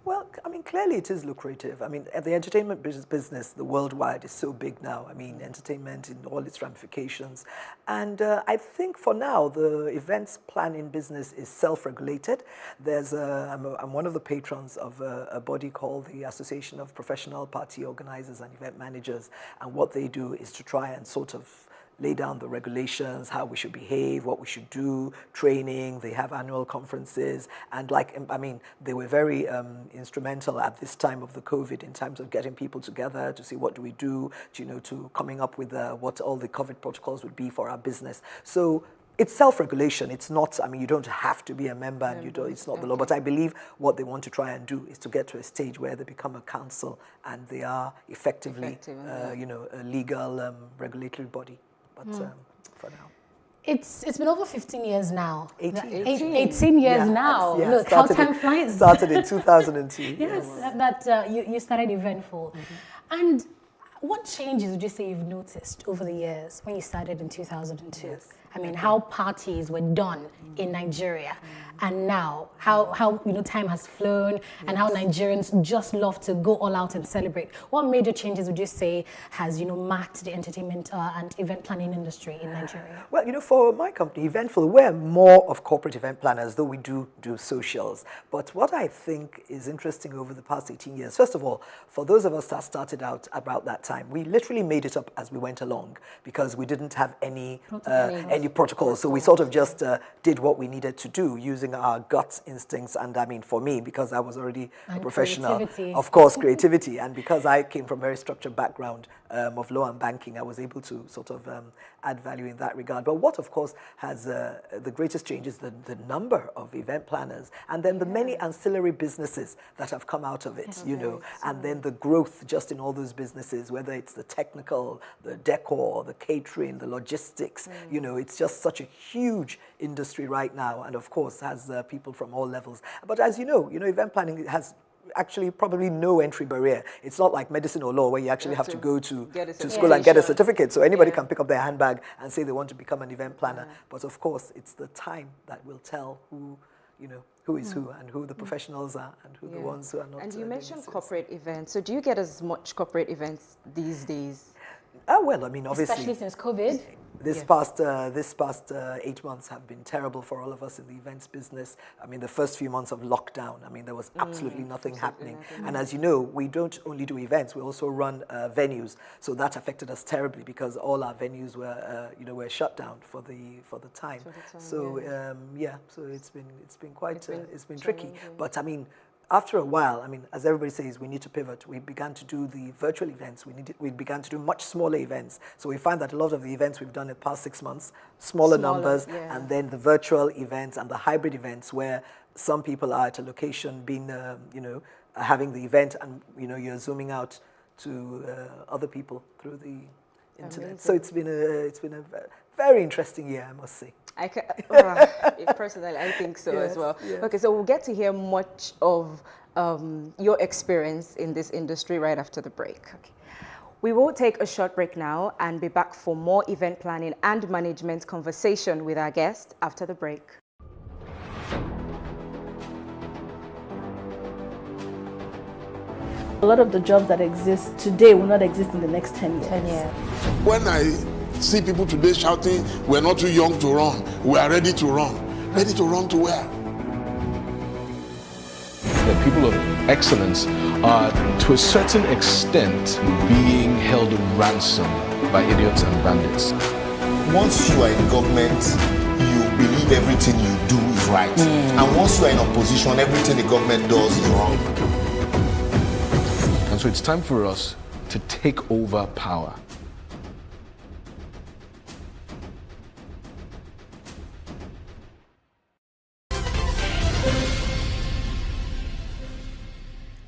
Well, clearly it is lucrative. The entertainment business, the worldwide, is so big now. Entertainment in all its ramifications. And I think for now, the events planning business is self-regulated. I'm one of the patrons of a body called the Association of Professional Party Organizers and Event Managers. And what they do is to try and sort of lay down the regulations, how we should behave, what we should do, training. They have annual conferences. And they were very instrumental at this time of the COVID in terms of getting people together to see what do we do, to coming up with what all the COVID protocols would be for our business. So it's self-regulation. It's not, you don't have to be a member and it's not the law. But I believe what they want to try and do is to get to a stage where they become a council and they are effectively, a legal regulatory body. But for now. It's been over 15 years now. 18 years now. Yeah, Look, how time flies. Started in 2002. Yes, you started Eventful. And what changes would you say you've noticed over the years when you started in 2002? Yes. How parties were done in Nigeria, and now how time has flown, and how Nigerians just love to go all out and celebrate. What major changes would you say has marked the entertainment and event planning industry in Nigeria? Well, for my company, Eventful, we're more of corporate event planners, though we do socials. But what I think is interesting over the past 18 years, first of all, for those of us that started out about that time, we literally made it up as we went along because we didn't have any any protocol. So we sort of just did what we needed to do using our gut instincts. And I mean, for me, because I was already a professional, creativity. of course, creativity. And because I came from a very structured background of law and banking, I was able to sort of add value in that regard. But what, of course, has the greatest change is the number of event planners and then the many ancillary businesses that have come out of it, you know, and then the growth just in all those businesses, whether it's the technical, the decor, the catering, the logistics, you know, it's just such a huge industry right now, and of course has people from all levels. But as you know, event planning has actually probably no entry barrier. It's not like medicine or law where you actually have to go to school and get a certificate. So anybody can pick up their handbag and say they want to become an event planner. But of course, it's the time that will tell who, who is who and who the professionals are and who the ones who are not. And you mentioned corporate events. So do you get as much corporate events these days? Well, I mean, obviously, especially since COVID. This past 8 months have been terrible for all of us in the events business. I mean, the first few months of lockdown, I mean, there was absolutely nothing happening. And as you know, we don't only do events; we also run venues. So that affected us terribly because all our venues were, were shut down for the time. So so it's been quite tricky. But I mean, after a while, I mean, as everybody says, we need to pivot. We began to do the virtual events. We began to do much smaller events. So we find that a lot of the events we've done in the past 6 months, smaller numbers, and then the virtual events and the hybrid events where some people are at a location being, having the event and, you're zooming out to other people through the internet. Amazing. So it's been a very interesting year, I must say. Personally, I think so as well. Yes. Okay, so we'll get to hear much of your experience in this industry right after the break. Okay. We will take a short break now and be back for more event planning and management conversation with our guest after the break. A lot of the jobs that exist today will not exist in the next 10 years. When I see people today shouting, we're not too young to run, we are ready to run. Ready to run to where? The people of excellence are, to a certain extent, being held ransom by idiots and bandits. Once you are in government, you believe everything you do is right. And once you are in opposition, everything the government does is wrong. And so it's time for us to take over power.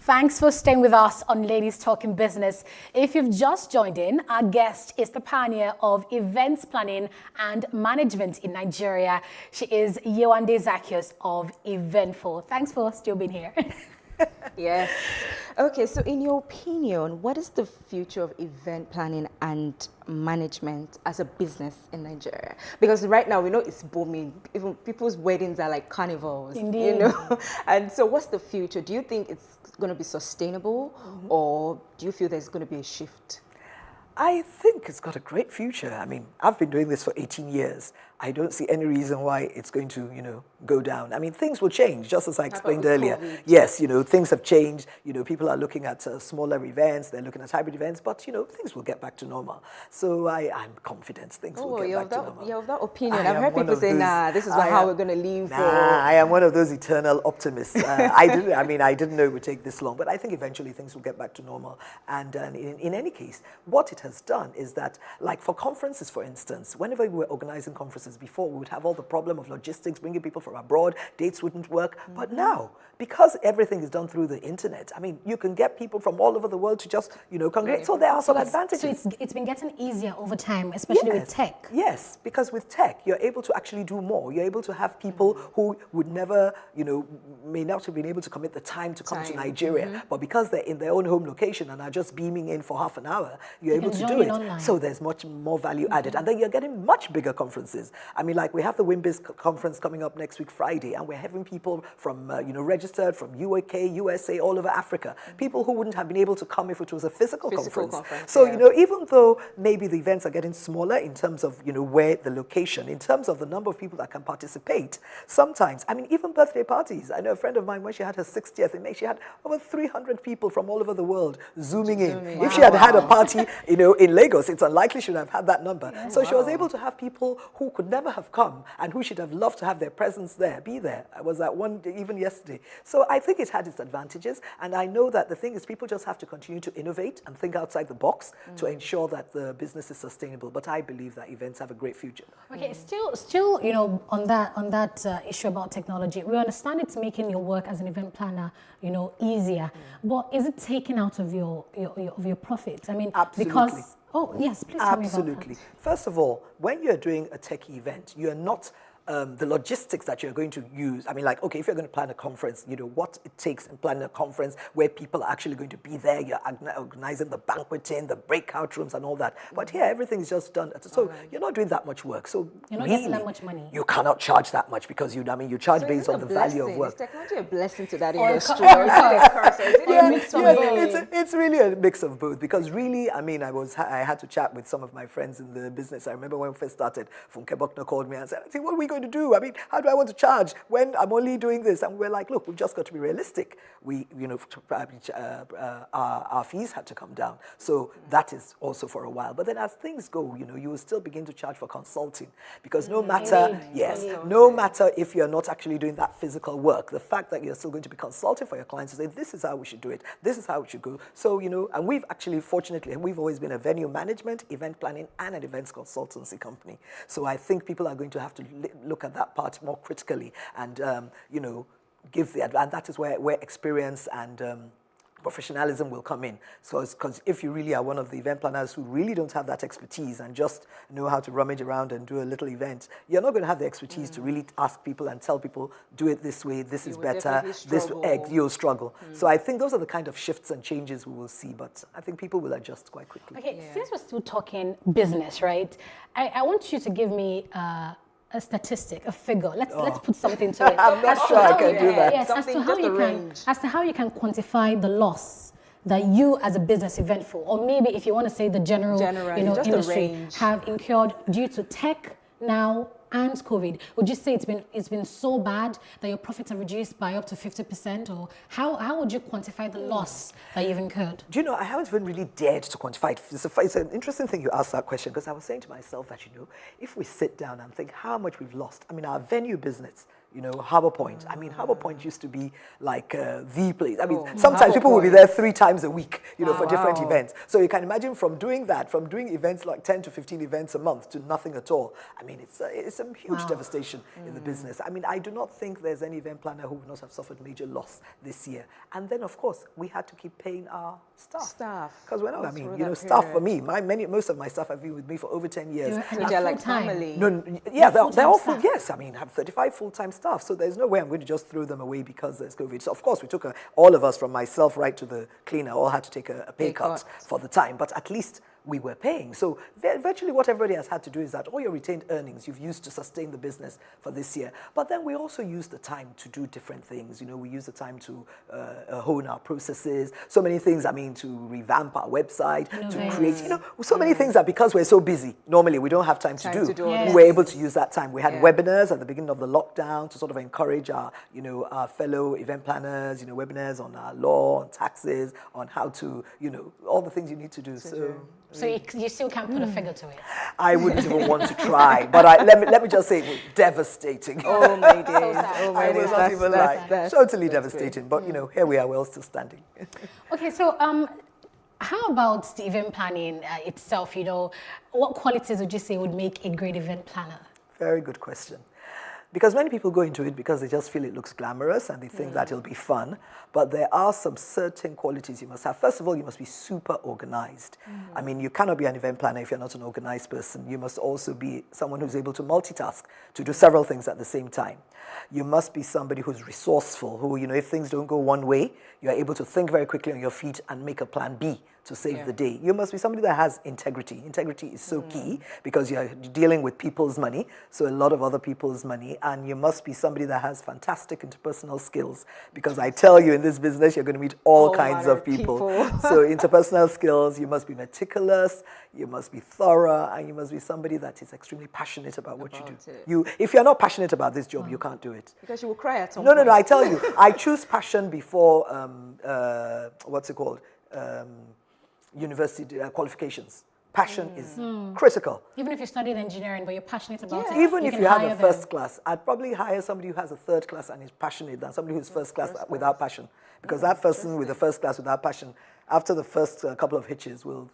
Thanks for staying with us on Ladies Talking Business. If you've just joined in, our guest is the pioneer of events planning and management in Nigeria. She is Yewande Zaccheaus of Eventful. Thanks for still being here. Yes. Okay, so in your opinion, what is the future of event planning and management as a business in Nigeria? Because right now we know it's booming. Even people's weddings are like carnivals. Indeed. And so what's the future? Do you think it's going to be sustainable or do you feel there's going to be a shift? I think it's got a great future. I mean, I've been doing this for 18 years. I don't see any reason why it's going to, go down. I mean, things will change, just as I explained earlier. COVID. Yes, things have changed. People are looking at smaller events. They're looking at hybrid events. But, things will get back to normal. So I'm confident things will get back to normal. You have that opinion. I've heard people say, this is how we're going to leave. I am one of those eternal optimists. I didn't know it would take this long. But I think eventually things will get back to normal. And in any case, what it has done is that, like for conferences, for instance, whenever we were organizing conferences before, we would have all the problem of logistics, bringing people from abroad, dates wouldn't work. But now, because everything is done through the internet, I mean, you can get people from all over the world to just, congregate. So there are some advantages. So it's been getting easier over time, especially with tech. Yes, because with tech, you're able to actually do more. You're able to have people who would never, may not have been able to commit the time to come to Nigeria, but because they're in their own home location and are just beaming in for half an hour, you're able to do it. Online. So there's much more value added. And then you're getting much bigger conferences. I mean, like we have the WIMBIZ conference coming up next week, Friday, and we're having people from, registered from UK, USA, all over Africa. People who wouldn't have been able to come if it was a physical conference. So, even though maybe the events are getting smaller in terms of, where the location, in terms of the number of people that can participate, sometimes, I mean, even birthday parties. I know a friend of mine, when she had her 60th in May, she had over 300 people from all over the world zooming in. Wow. If she had had a party, in Lagos, it's unlikely she would have had that number. Yeah. So she was able to have people who could could never have come and who should have loved to have their presence there, be there. I was at one even yesterday. So I think it had its advantages, and I know that the thing is people just have to continue to innovate and think outside the box to ensure that the business is sustainable. But I believe that events have a great future. Okay, still, you know, on that issue about technology, we understand it's making your work as an event planner, you know, easier. But is it taking out of your profits? I mean, Absolutely. because yes, please tell me about Absolutely. that. First of all, when you're doing a tech event, you're not the logistics that you're going to use. I mean, like, okay, if you're going to plan a conference, you know, what it takes in planning a conference where people are actually going to be there, you're organizing the banqueting, the breakout rooms and all that. But here, everything is just done. So you're not doing that much work. So You're not really, getting that much money. you cannot charge that much because you charge based on the value of work. Is technology a blessing to that Or industry? or Or is it a curse? Or is it a mix of both? It's really a mix of both because really, I mean, I had to chat with some of my friends in the business. I remember when we first started, Funke Buckner called me and said, what are we going to do? I mean, how do I want to charge when I'm only doing this? And we're like, look, we've just got to be realistic. We, you know, our fees had to come down. So that is also for a while. But then as things go, you know, you will still begin to charge for consulting because no matter, no matter if you're not actually doing that physical work, the fact that you're still going to be consulting for your clients to say, this is how we should do it. This is how it should go. So, you know, and we've actually, fortunately, we've always been a venue management, event planning, and an events consultancy company. So I think people are going to have to look at that part more critically and, you know, give the, and that is where experience and professionalism will come in. So, because if you really are one of the event planners who really don't have that expertise and just know how to rummage around and do a little event, you're not going to have the expertise to really ask people and tell people, do it this way, this is better, this you'll struggle. So I think those are the kind of shifts and changes we will see, but I think people will adjust quite quickly. Okay, since we're still talking business, right? I want you to give me a statistic, a figure. Let's put something to it. I'm not sure I can do that. Yes, as to how you can quantify the loss that you as a business event for, or maybe if you want to say the general you know, industry have incurred due to tech now and COVID. Would you say it's been so bad that your profits are reduced by up to 50%, or how would you quantify the loss that you've incurred? Do you know, I haven't even really dared to quantify it. It's an interesting thing you asked that question because I was saying to myself that, you know, if we sit down and think how much we've lost, I mean, our venue business, you know, Harbour Point. I mean, Harbour Point used to be like the place. I mean, sometimes people will be there 3 times a week, you know, for different events. So you can imagine from doing that, from doing events like 10 to 15 events a month to nothing at all. I mean, it's a huge devastation in the business. I mean, I do not think there's any event planner who would not have suffered major loss this year. And then, of course, we had to keep paying our staff. Because we're not, I mean, you know, staff for me, most of my staff have been with me for over 10 years. They're like family. No, yeah, they're all full. Yes, I mean, I have 35 full-time staff. So there's no way I'm going to just throw them away because there's COVID. So of course we took all of us, from myself right to the cleaner, all had to take a pay cut for the time. But at least we were paying. So virtually what everybody has had to do is that all your retained earnings you've used to sustain the business for this year. But then we also use the time to do different things. You know, we use the time to hone our processes, so many things, I mean, to revamp our website, to create, you know, so many things that because we're so busy, normally we don't have time to do. We were able to use that time. We had webinars at the beginning of the lockdown to sort of encourage our, you know, our fellow event planners, you know, webinars on our law, on taxes, on how to, you know, all the things you need to do. So you still can't put a figure to it? I wouldn't even want to try, but let me just say it was devastating. Oh my days, oh my I days. will not even lie. Totally devastating, but you know, here we are, we're all still standing. Okay, so how about the event planning itself? You know, what qualities would you say would make a great event planner? Very good question. Because many people go into it because they just feel it looks glamorous and they think that it'll be fun. But there are some certain qualities you must have. First of all, you must be super organized. I mean, you cannot be an event planner if you're not an organized person. You must also be someone who's able to multitask, to do several things at the same time. You must be somebody who's resourceful, who, you know, if things don't go one way, you're able to think very quickly on your feet and make a plan B to save the day. You must be somebody that has integrity. Integrity is so key because you're dealing with people's money, so a lot of other people's money, and you must be somebody that has fantastic interpersonal skills because I tell you, in this business, you're going to meet all kinds of people. So interpersonal skills, you must be meticulous, you must be thorough, and you must be somebody that is extremely passionate about what you do. If you're not passionate about this job, you can't do it. Because you will cry at some point. No, I tell you, I choose passion before, what's it called? University qualifications. Passion is critical. Even if you studied engineering, but you're passionate about it. Even if you have a them. first class, I'd probably hire somebody who has a third class and is passionate than somebody who's first class without passion. Because that person with the first class without passion, after the first couple of hitches, will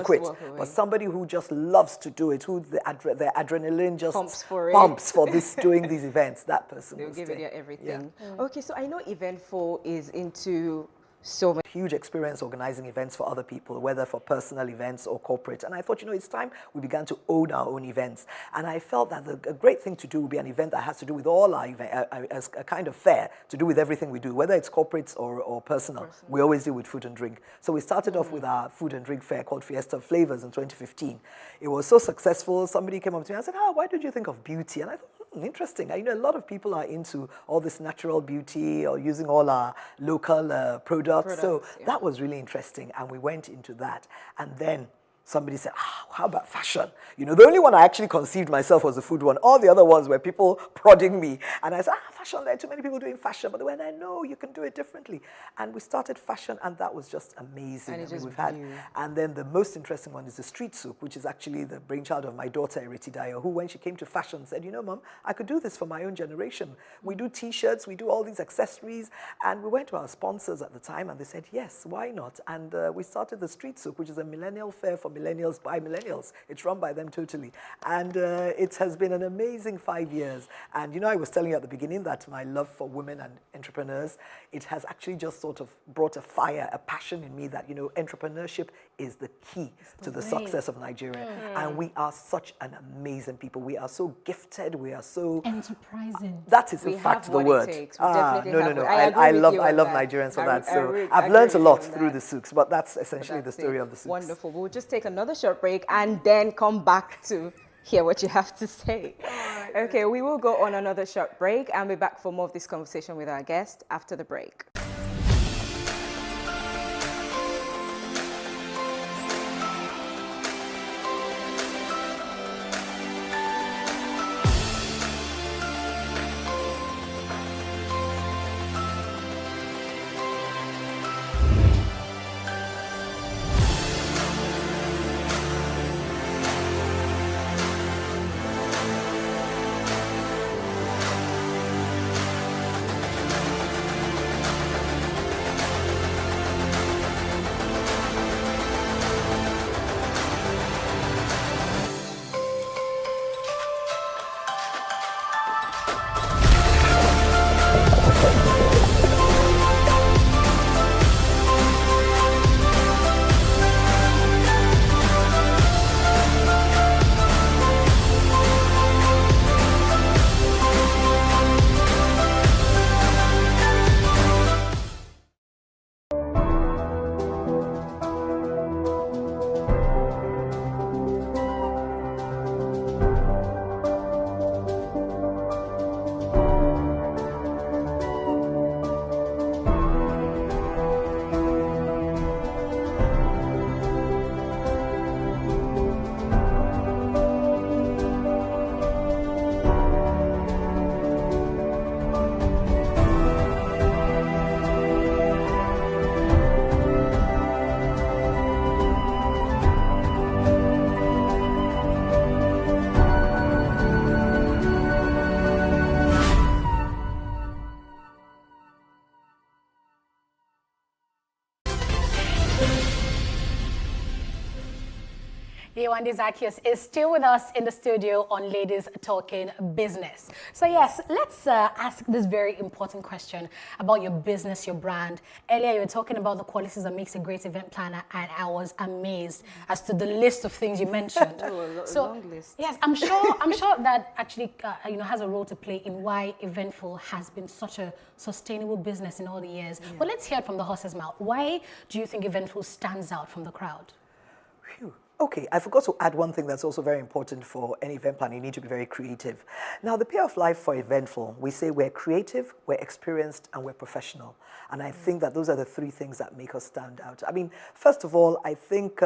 quit. But somebody who just loves to do it, who the adrenaline just pumps for this doing these events, that person they'll will give stay. it everything. Okay, so I know Eventful is into so much. Huge experience organizing events for other people, whether for personal events or corporate. And I thought, it's time we began to own our own events. And I felt that a great thing to do would be an event that has to do with all our events, a kind of fair to do with everything we do, whether it's corporate or personal. We always deal with food and drink. So we started off with our food and drink fair called Fiesta of Flavors in 2015. It was so successful. Somebody came up to me and said, why did you think of beauty? And I thought, interesting. A lot of people are into all this natural beauty or using all our local products. So that was really interesting, and we went into that. And then somebody said, how about fashion? The only one I actually conceived myself was the food one. All the other ones were people prodding me. And I said, fashion, there are too many people doing fashion. But when I know you can do it differently. And we started fashion, and that was just amazing. And then the most interesting one is the street soup, which is actually the brainchild of my daughter, Eritidayo, who, when she came to fashion, said, Mom, I could do this for my own generation. We do T-shirts, we do all these accessories. And we went to our sponsors at the time, and they said, yes, why not? And we started the street soup, which is a millennial fair for millennials by millennials. It's run by them totally. And it has been an amazing 5 years. And, I was telling you at the beginning that my love for women and entrepreneurs, it has actually just sort of brought a fire, a passion in me that, entrepreneurship is the key to the success of Nigeria. And we are such an amazing people. We are so gifted. We are so enterprising. That is in fact the word. No. I love Nigerians for that. So I've learned a lot through the souks, but that's essentially the story of the souks. Wonderful. We'll just take another short break and then come back to hear what you have to say. Okay, we will go on another short break and be back for more of this conversation with our guest after the break. Yewande Zacchaeus is still with us in the studio on Ladies Talking Business. So yes, let's ask this very important question about your business, your brand. Earlier you were talking about the qualities that makes a great event planner, and I was amazed as to the list of things you mentioned. Long list. Yes, I'm sure that actually has a role to play in why Eventful has been such a sustainable business in all the years. Yeah. But let's hear it from the horse's mouth. Why do you think Eventful stands out from the crowd? Phew. Okay, I forgot to add one thing that's also very important for any event planner. You need to be very creative. Now, the Pay of Life for Eventful, we say we're creative, we're experienced, and we're professional. And I think that those are the three things that make us stand out. I mean, first of all, I think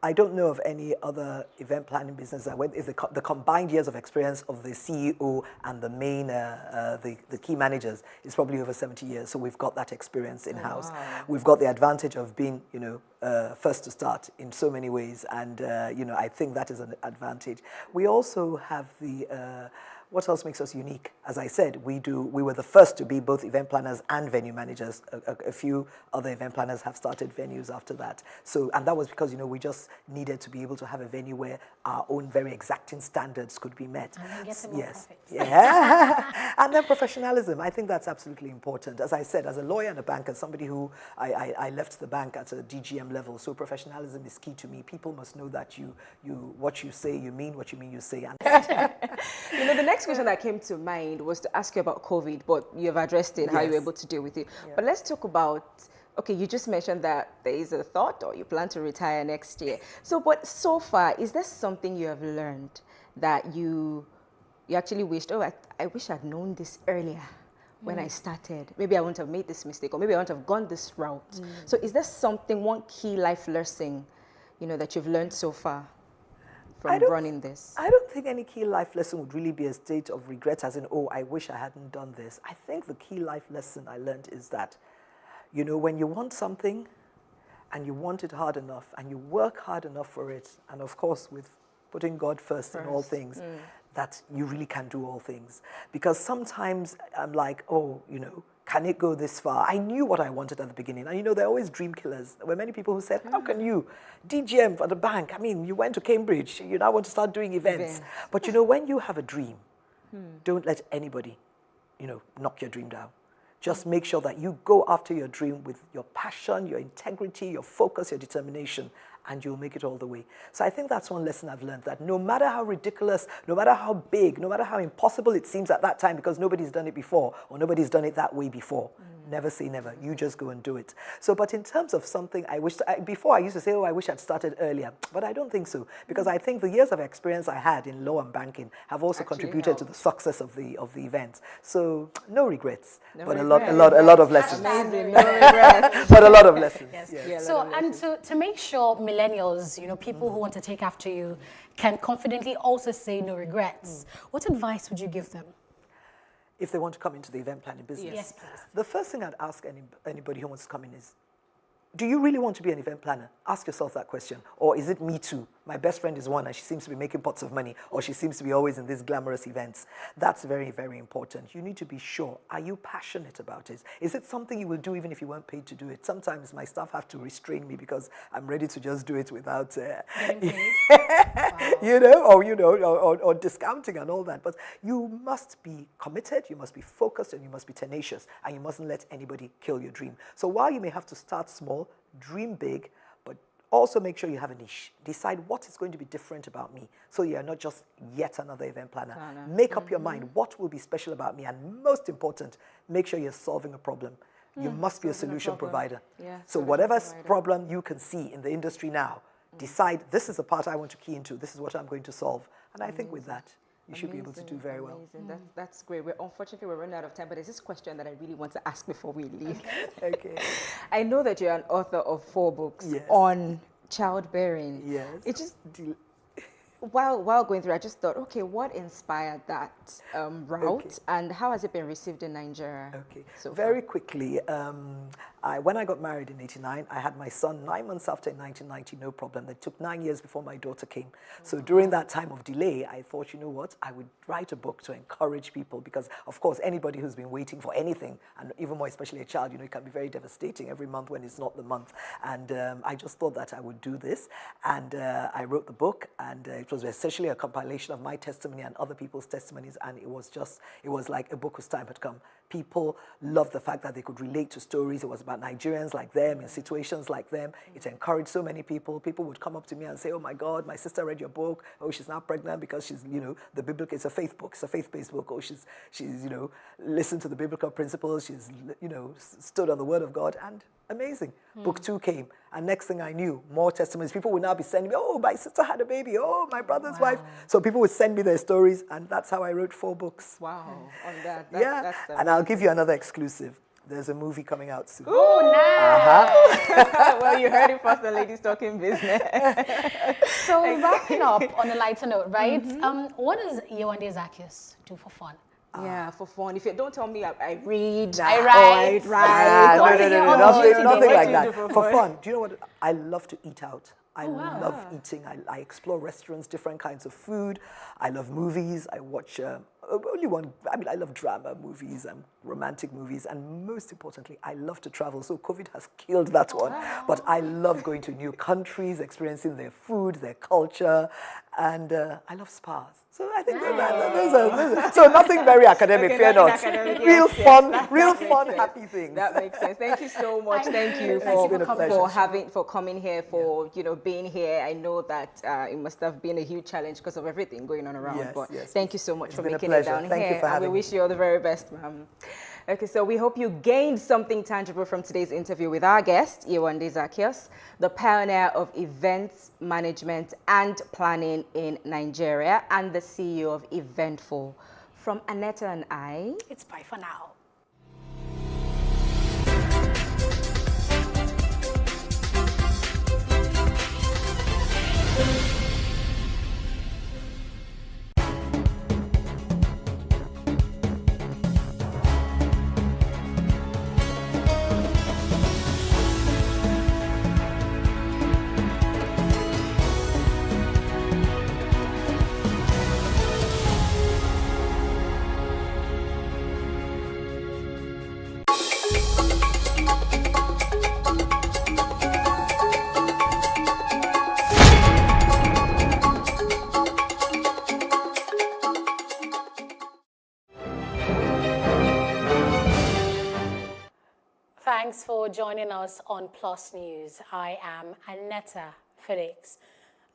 I don't know of any other event planning business that is the combined years of experience of the CEO and the main, the key managers is probably over 70 years. So we've got that experience in-house. Wow. We've got the advantage of being, first to start in so many ways. And, I think that is an advantage. We also have the, what else makes us unique? As I said, we were the first to be both event planners and venue managers. A few other event planners have started venues after that. So, and that was because, we just needed to be able to have a venue where our own very exacting standards could be met. And get some more profits. Yeah. And then professionalism. I think that's absolutely important. As I said, as a lawyer and a banker, somebody who I left the bank at a DGM level, so professionalism is key to me. People must know that what you say, you mean what you mean you say. And the next question that came to mind was to ask you about COVID, but you've addressed it, how you were able to deal with it. Yeah. But let's talk about, okay, you just mentioned that there is a thought or you plan to retire next year. So, but so far, is there something you have learned that you actually wished, I wish I'd known this earlier when I started. Maybe I wouldn't have made this mistake, or maybe I wouldn't have gone this route. So is there something, one key life lesson, that you've learned so far from running this? I don't think any key life lesson would really be a state of regret as in, I wish I hadn't done this. I think the key life lesson I learned is that, when you want something and you want it hard enough and you work hard enough for it, and of course with putting God first in all things, that you really can do all things. Because sometimes I'm like, can it go this far? I knew what I wanted at the beginning. And there are always dream killers. There were many people who said, how can you? DGM for the bank. I mean, you went to Cambridge. You now want to start doing events. But when you have a dream, don't let anybody, knock your dream down. Just make sure that you go after your dream with your passion, your integrity, your focus, your determination, and you'll make it all the way. So I think that's one lesson I've learned, that no matter how ridiculous, no matter how big, no matter how impossible it seems at that time because nobody's done it before or nobody's done it that way before, never say never. You just go and do it. So, but in terms of something I wish, before I used to say, I wish I'd started earlier, but I don't think so, because I think the years of experience I had in law and banking have also contributed to the success of the event. So no regrets, but a lot of lessons. Amazing, no regrets. But a lot of lessons. Yes. Yeah, so, and to make sure millennials, people who want to take after you, can confidently also say no regrets, what advice would you give them? If they want to come into the event planning business? Yes, please. The first thing I'd ask anybody who wants to come in is, do you really want to be an event planner? Ask yourself that question. Or is it me too? My best friend is one and she seems to be making pots of money, or she seems to be always in these glamorous events. That's very, very important. You need to be sure. Are you passionate about it? Is it something you will do even if you weren't paid to do it? Sometimes my staff have to restrain me because I'm ready to just do it without, or discounting and all that. But you must be committed, you must be focused, and you must be tenacious, and you mustn't let anybody kill your dream. So while you may have to start small, dream big, but also make sure you have a niche. Decide what is going to be different about me, so you're not just yet another event planner. Make up your mind, what will be special about me? And most important, make sure you're solving a problem. You must be a solution provider. Yeah, so whatever problem you can see in the industry now, decide this is the part I want to key into, this is what I'm going to solve. And I think with that, you should be able to do very well. That's great. Unfortunately, we're running out of time, but there's this question that I really want to ask before we leave. Okay. I know that you're an author of 4 books on childbearing. Yes. It just, while going through, I just thought, okay, what inspired that route, and how has it been received in Nigeria? Okay. So very quickly, when I got married in '89, I had my son 9 months after in 1990, no problem. It took 9 years before my daughter came. So during that time of delay, I thought, you know what, I would write a book to encourage people, because of course, anybody who's been waiting for anything, and even more especially a child, it can be very devastating every month when it's not the month. And I just thought that I would do this. And I wrote the book, and it was essentially a compilation of my testimony and other people's testimonies. And it was like a book whose time had come. People loved the fact that they could relate to stories. It was about Nigerians like them in situations like them. It encouraged so many people. People would come up to me and say, oh my God, my sister read your book. Oh, she's now pregnant because she's, the biblical, it's a faith book. It's a faith-based book. Oh, she's listened to the biblical principles. She's, stood on the word of God, and amazing. Book 2 came, and next thing I knew, more testimonies. People would now be sending me, oh, my sister had a baby. Oh, my brother's wife. So people would send me their stories, and that's how I wrote 4 books. Wow. On that. And I'll give you another exclusive. There's a movie coming out soon. Oh, nice! Well, you heard it first, the ladies talking business. So wrapping up on a lighter note, right? What does Yewande Zacchaeus do for fun? Yeah, for fun. If you don't tell me I read, I write. No, nothing like that. For fun. Do you know what? I love to eat out. I love eating. I explore restaurants, different kinds of food. I love movies. I watch only one. I mean, I love drama movies and romantic movies, and most importantly, I love to travel. So COVID has killed that one. But I love going to new countries, experiencing their food, their culture, and I love spas. So I think those are so nothing very academic, fear not. Real fun, happy things. That makes sense. Thank you so much. Thank you for coming here, for being here. I know that it must have been a huge challenge because of everything going on around. But thank you so much for making it down here. Thank you for having me. We wish you all the very best, ma'am. Okay, so we hope you gained something tangible from today's interview with our guest, Yewande Zacchaeus, the pioneer of events management and planning in Nigeria and the CEO of Eventful. From Annetta and I, it's bye for now. Thanks for joining us on Plus News. I am Annetta Felix.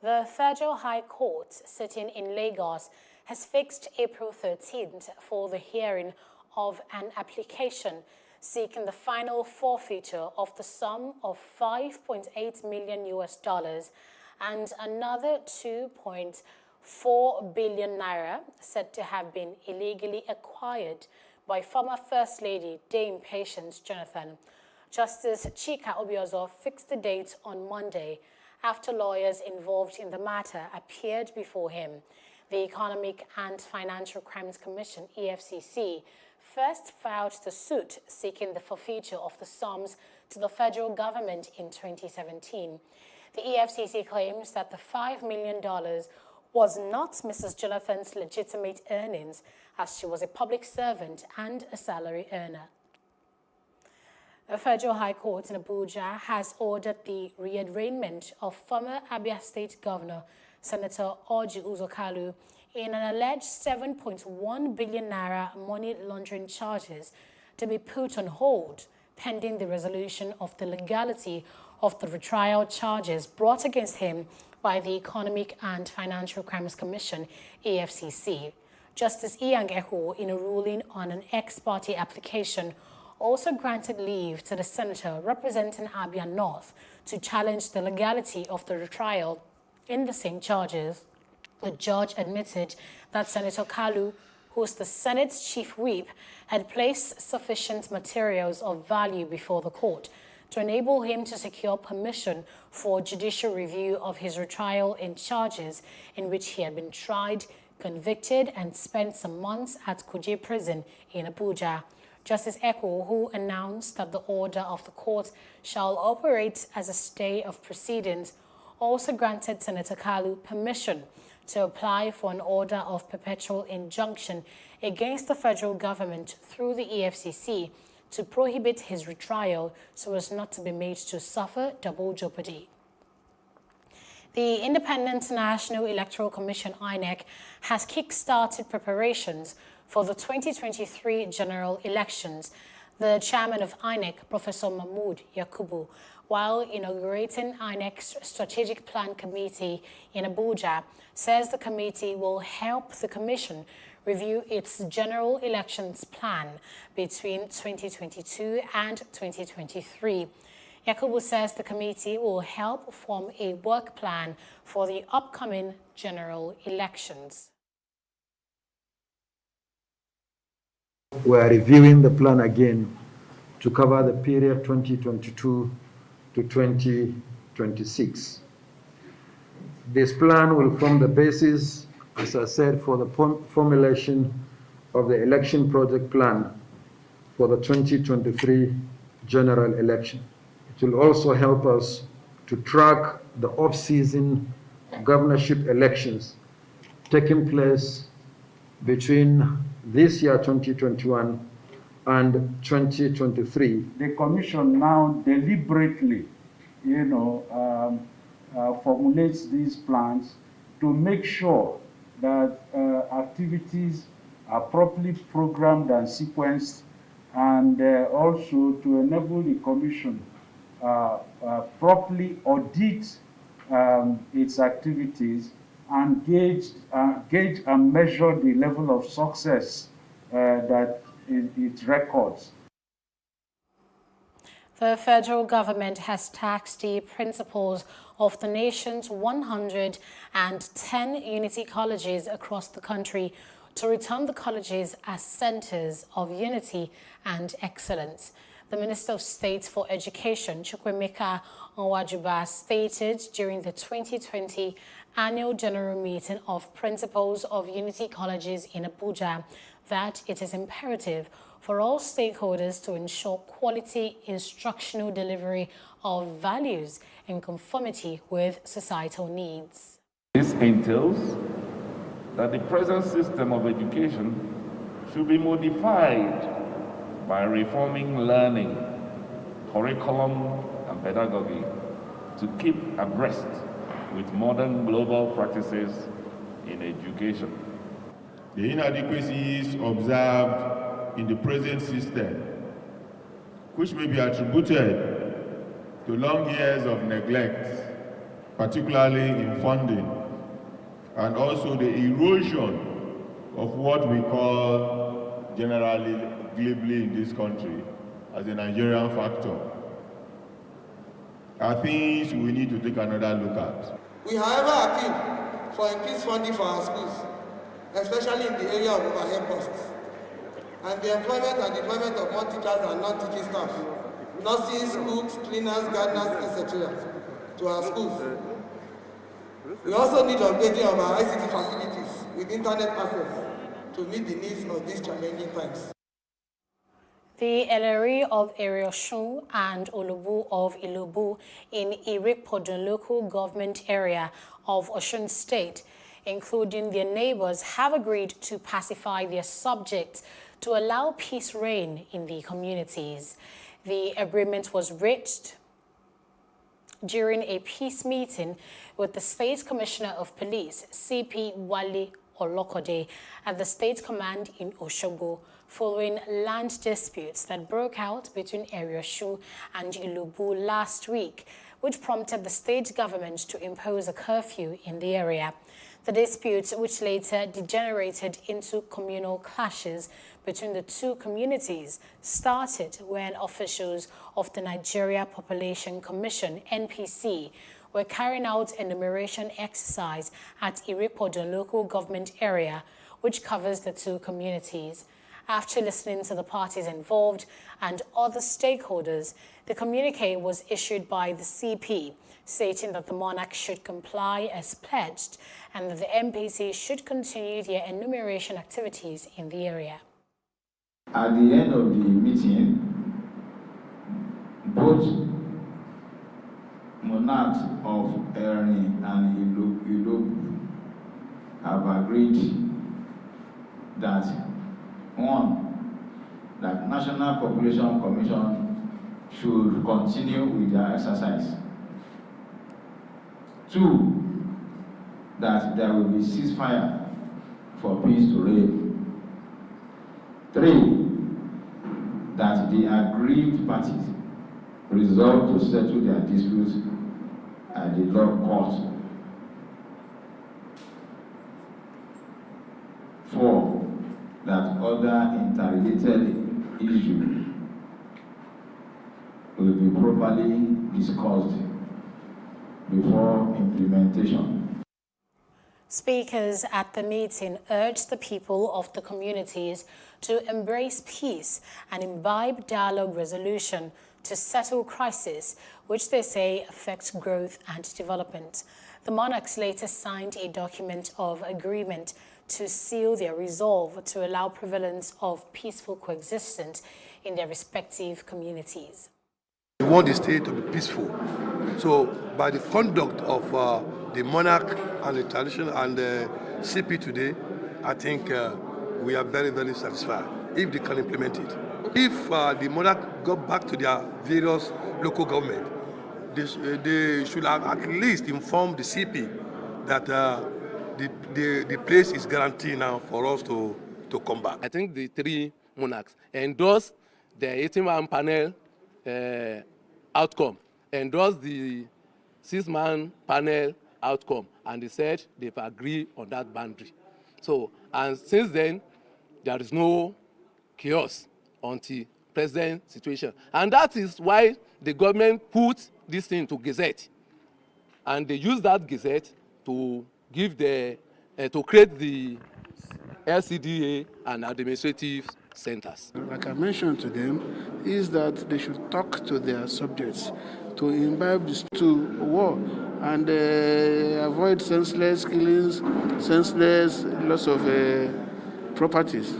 The Federal High Court sitting in Lagos has fixed April 13th for the hearing of an application seeking the final forfeiture of the sum of $5.8 million and another 2.4 billion naira said to have been illegally acquired by former First Lady Dame Patience Jonathan. Justice Chika Obiozo fixed the date on Monday after lawyers involved in the matter appeared before him. The Economic and Financial Crimes Commission, EFCC, first filed the suit seeking the forfeiture of the sums to the federal government in 2017. The EFCC claims that the $5 million was not Mrs. Jonathan's legitimate earnings, as she was a public servant and a salary earner. The Federal High Court in Abuja has ordered the rearraignment of former Abia State Governor Senator Orji Uzor Kalu in an alleged 7.1 billion naira money laundering charges to be put on hold pending the resolution of the legality of the retrial charges brought against him by the Economic and Financial Crimes Commission, EFCC. Justice Iyang Eho, in a ruling on an ex-parte application, also granted leave to the senator representing Abia North to challenge the legality of the retrial in the same charges. The judge admitted that Senator Kalu, who is the Senate's chief whip, had placed sufficient materials of value before the court to enable him to secure permission for judicial review of his retrial in charges in which he had been tried, convicted, and spent some months at Kuje Prison in Abuja. Justice Eko, who announced that the order of the court shall operate as a stay of proceedings, also granted Senator Kalu permission to apply for an order of perpetual injunction against the federal government through the EFCC to prohibit his retrial so as not to be made to suffer double jeopardy. The Independent National Electoral Commission, INEC, has kick-started preparations for the 2023 general elections. The chairman of INEC, Professor Mahmood Yakubu, while inaugurating INEC's Strategic Plan Committee in Abuja, says the committee will help the commission review its general elections plan between 2022 and 2023. Yakubu says the committee will help form a work plan for the upcoming general elections. We are reviewing the plan again to cover the period 2022 to 2026. This plan will form the basis, as I said, for the formulation of the election project plan for the 2023 general election. It will also help us to track the off-season governorship elections taking place between this year 2021 and 2023. The Commission now deliberately, formulates these plans to make sure that activities are properly programmed and sequenced, and also to enable the Commission properly audit its activities and gauge and measure the level of success that it records. The federal government has tasked the principals of the nation's 110 unity colleges across the country to return the colleges as centers of unity and excellence. The Minister of State for Education, Chukwemeka Onwajuba, stated during the 2020 annual general meeting of principals of unity colleges in Abuja that it is imperative for all stakeholders to ensure quality instructional delivery of values in conformity with societal needs. This entails that the present system of education should be modified by reforming learning, curriculum, and pedagogy to keep abreast with modern global practices in education. The inadequacies observed in the present system, which may be attributed to long years of neglect, particularly in funding, and also the erosion of what we call generally glibly in this country as a Nigerian factor, are things we need to take another look at. We, however, appeal for increased funding for our schools, especially in the area of overhead costs, and the employment and deployment of more teachers and non-teaching staff, nurses, cooks, cleaners, gardeners, etc., to our schools. We also need upgrading of our ICT facilities with internet access to meet the needs of these challenging times. The Elleri of Eriosun and Olubu of Ilobu in Irikpodun local government area of Osun State, including their neighbors, have agreed to pacify their subjects to allow peace reign in the communities. The agreement was reached during a peace meeting with the State Commissioner of Police, CP Wale Olokode, at the State Command in Osogbo, following land disputes that broke out between Eriosun and Ilobu last week, which prompted the state government to impose a curfew in the area. The disputes, which later degenerated into communal clashes between the two communities, started when officials of the Nigeria Population Commission, NPC, were carrying out an enumeration exercise at Irikpodun local government area, which covers the two communities. After listening to the parties involved and other stakeholders, the communique was issued by the CP, stating that the monarch should comply as pledged and that the MPC should continue their enumeration activities in the area. At the end of the meeting, both monarchs of Erin and Ilobu have agreed that, one, that National Population Commission should continue with their exercise. Two, that there will be ceasefire for peace to reign. Three, that the aggrieved parties resolve to settle their disputes at the law court. Four, that other interrelated issues will be properly discussed before implementation. Speakers at the meeting urged the people of the communities to embrace peace and imbibe dialogue resolution to settle crises, which they say affects growth and development. The monarchs later signed a document of agreement to seal their resolve to allow prevalence of peaceful coexistence in their respective communities. We want the state to be peaceful. So by the conduct of the monarch and the tradition and the CP today, I think we are very, very satisfied if they can implement it. If the monarch go back to their various local government, they should have at least informed the CP that the place is guaranteed now for us to come back. I think the three monarchs endorsed the 18-man panel outcome, endorsed the 6-man panel outcome, and they said they've agreed on that boundary. So, and since then, there is no chaos until present situation. And that is why the government put this thing to Gazette. And they use that Gazette to give the, to create the LCDA and administrative centers. Like I mentioned to them, is that they should talk to their subjects to imbibe this to war and avoid senseless killings, senseless loss of properties.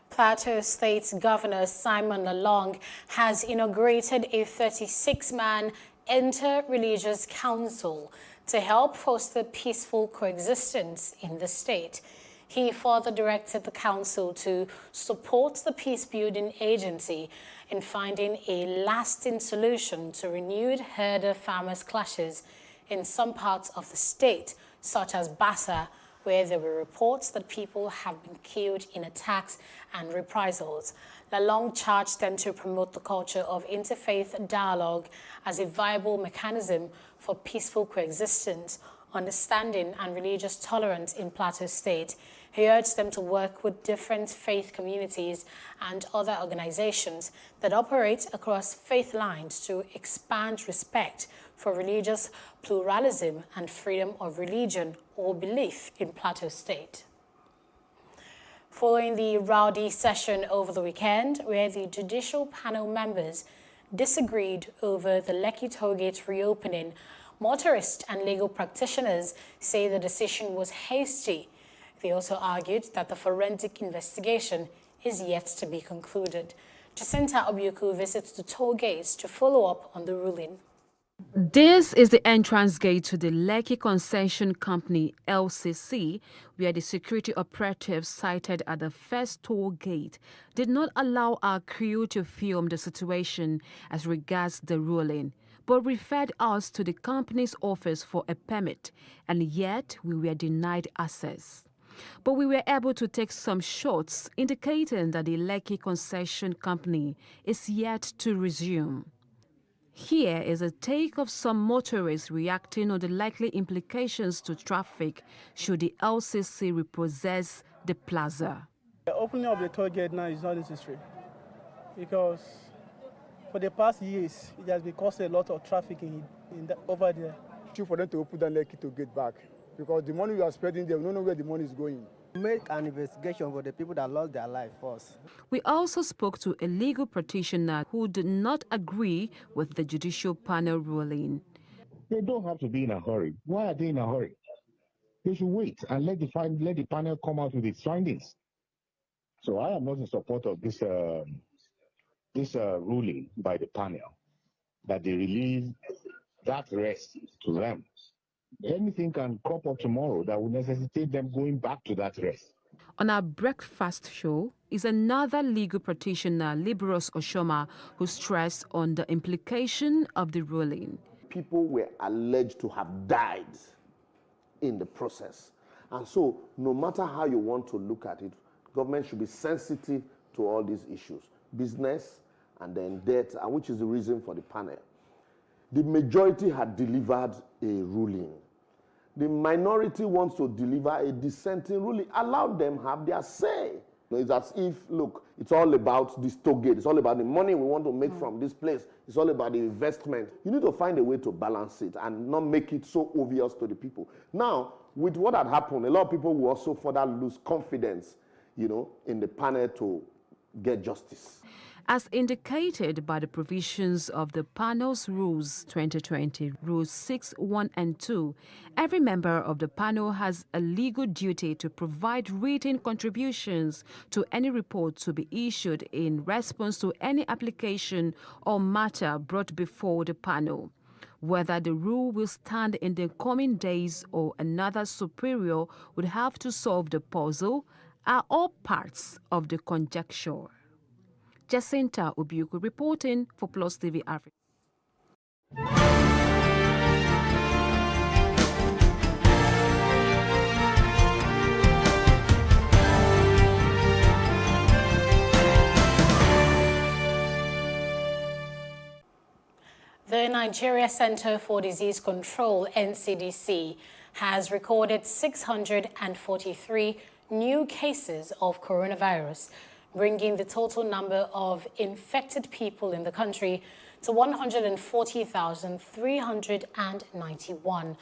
Plateau State's Governor Simon Lalong has inaugurated a 36-man inter-religious council to help foster peaceful coexistence in the state. He further directed the council to support the peace-building agency in finding a lasting solution to renewed herder-farmers clashes in some parts of the state, such as Bassa, where there were reports that people have been killed in attacks and reprisals. Lalong charged them to promote the culture of interfaith dialogue as a viable mechanism for peaceful coexistence, understanding and religious tolerance in Plateau State. He urged them to work with different faith communities and other organizations that operate across faith lines to expand respect for religious pluralism and freedom of religion or belief in Plateau State. Following the rowdy session over the weekend, where the judicial panel members disagreed over the Lekki Tollgate reopening, motorists and legal practitioners say the decision was hasty. They also argued that the forensic investigation is yet to be concluded. Jacinta Obiuku visits the toll gates to follow up on the ruling. This is the entrance gate to the Lekki Concession Company, LCC, where the security operatives sighted at the first toll gate did not allow our crew to film the situation as regards the ruling, but referred us to the company's office for a permit, and yet we were denied access. But we were able to take some shots indicating that the Lekki Concession Company is yet to resume. Here is a take of some motorists reacting on the likely implications to traffic should the LCC repossess the plaza. The opening of the toll gate now is not necessary because for the past years it has been causing a lot of traffic over there. For them to open the Lekki to get back because the money we are spending there, we don't know where the money is going. Make an investigation for the people that lost their life first. We also spoke to a legal practitioner who did not agree with the judicial panel ruling. They don't have to be in a hurry. Why are they in a hurry? They should wait and let the panel come out with its findings. So I am not in support of this ruling by the panel that they release that rest to them. Anything can crop up tomorrow that will necessitate them going back to that rest. On our breakfast show is another legal practitioner, Liberos Oshoma, who stressed on the implication of the ruling. People were alleged to have died in the process. And so, no matter how you want to look at it, government should be sensitive to all these issues. Business and then debt, and which is the reason for the panel. The majority had delivered a ruling. The minority wants to deliver a dissenting ruling. Allow them have their say. It's as if, look, it's all about this toll gate. It's all about the money we want to make from this place. It's all about the investment. You need to find a way to balance it and not make it so obvious to the people. Now, with what had happened, a lot of people will also further lose confidence, in the panel to get justice. As indicated by the provisions of the panel's Rules 2020, Rules 6, 1 and 2, every member of the panel has a legal duty to provide written contributions to any report to be issued in response to any application or matter brought before the panel. Whether the rule will stand in the coming days or another superior would have to solve the puzzle are all parts of the conjecture. Jacinta Obiuku reporting for Plus TV Africa. The Nigeria Center for Disease Control, NCDC, has recorded 643 new cases of coronavirus, bringing the total number of infected people in the country to 140,391.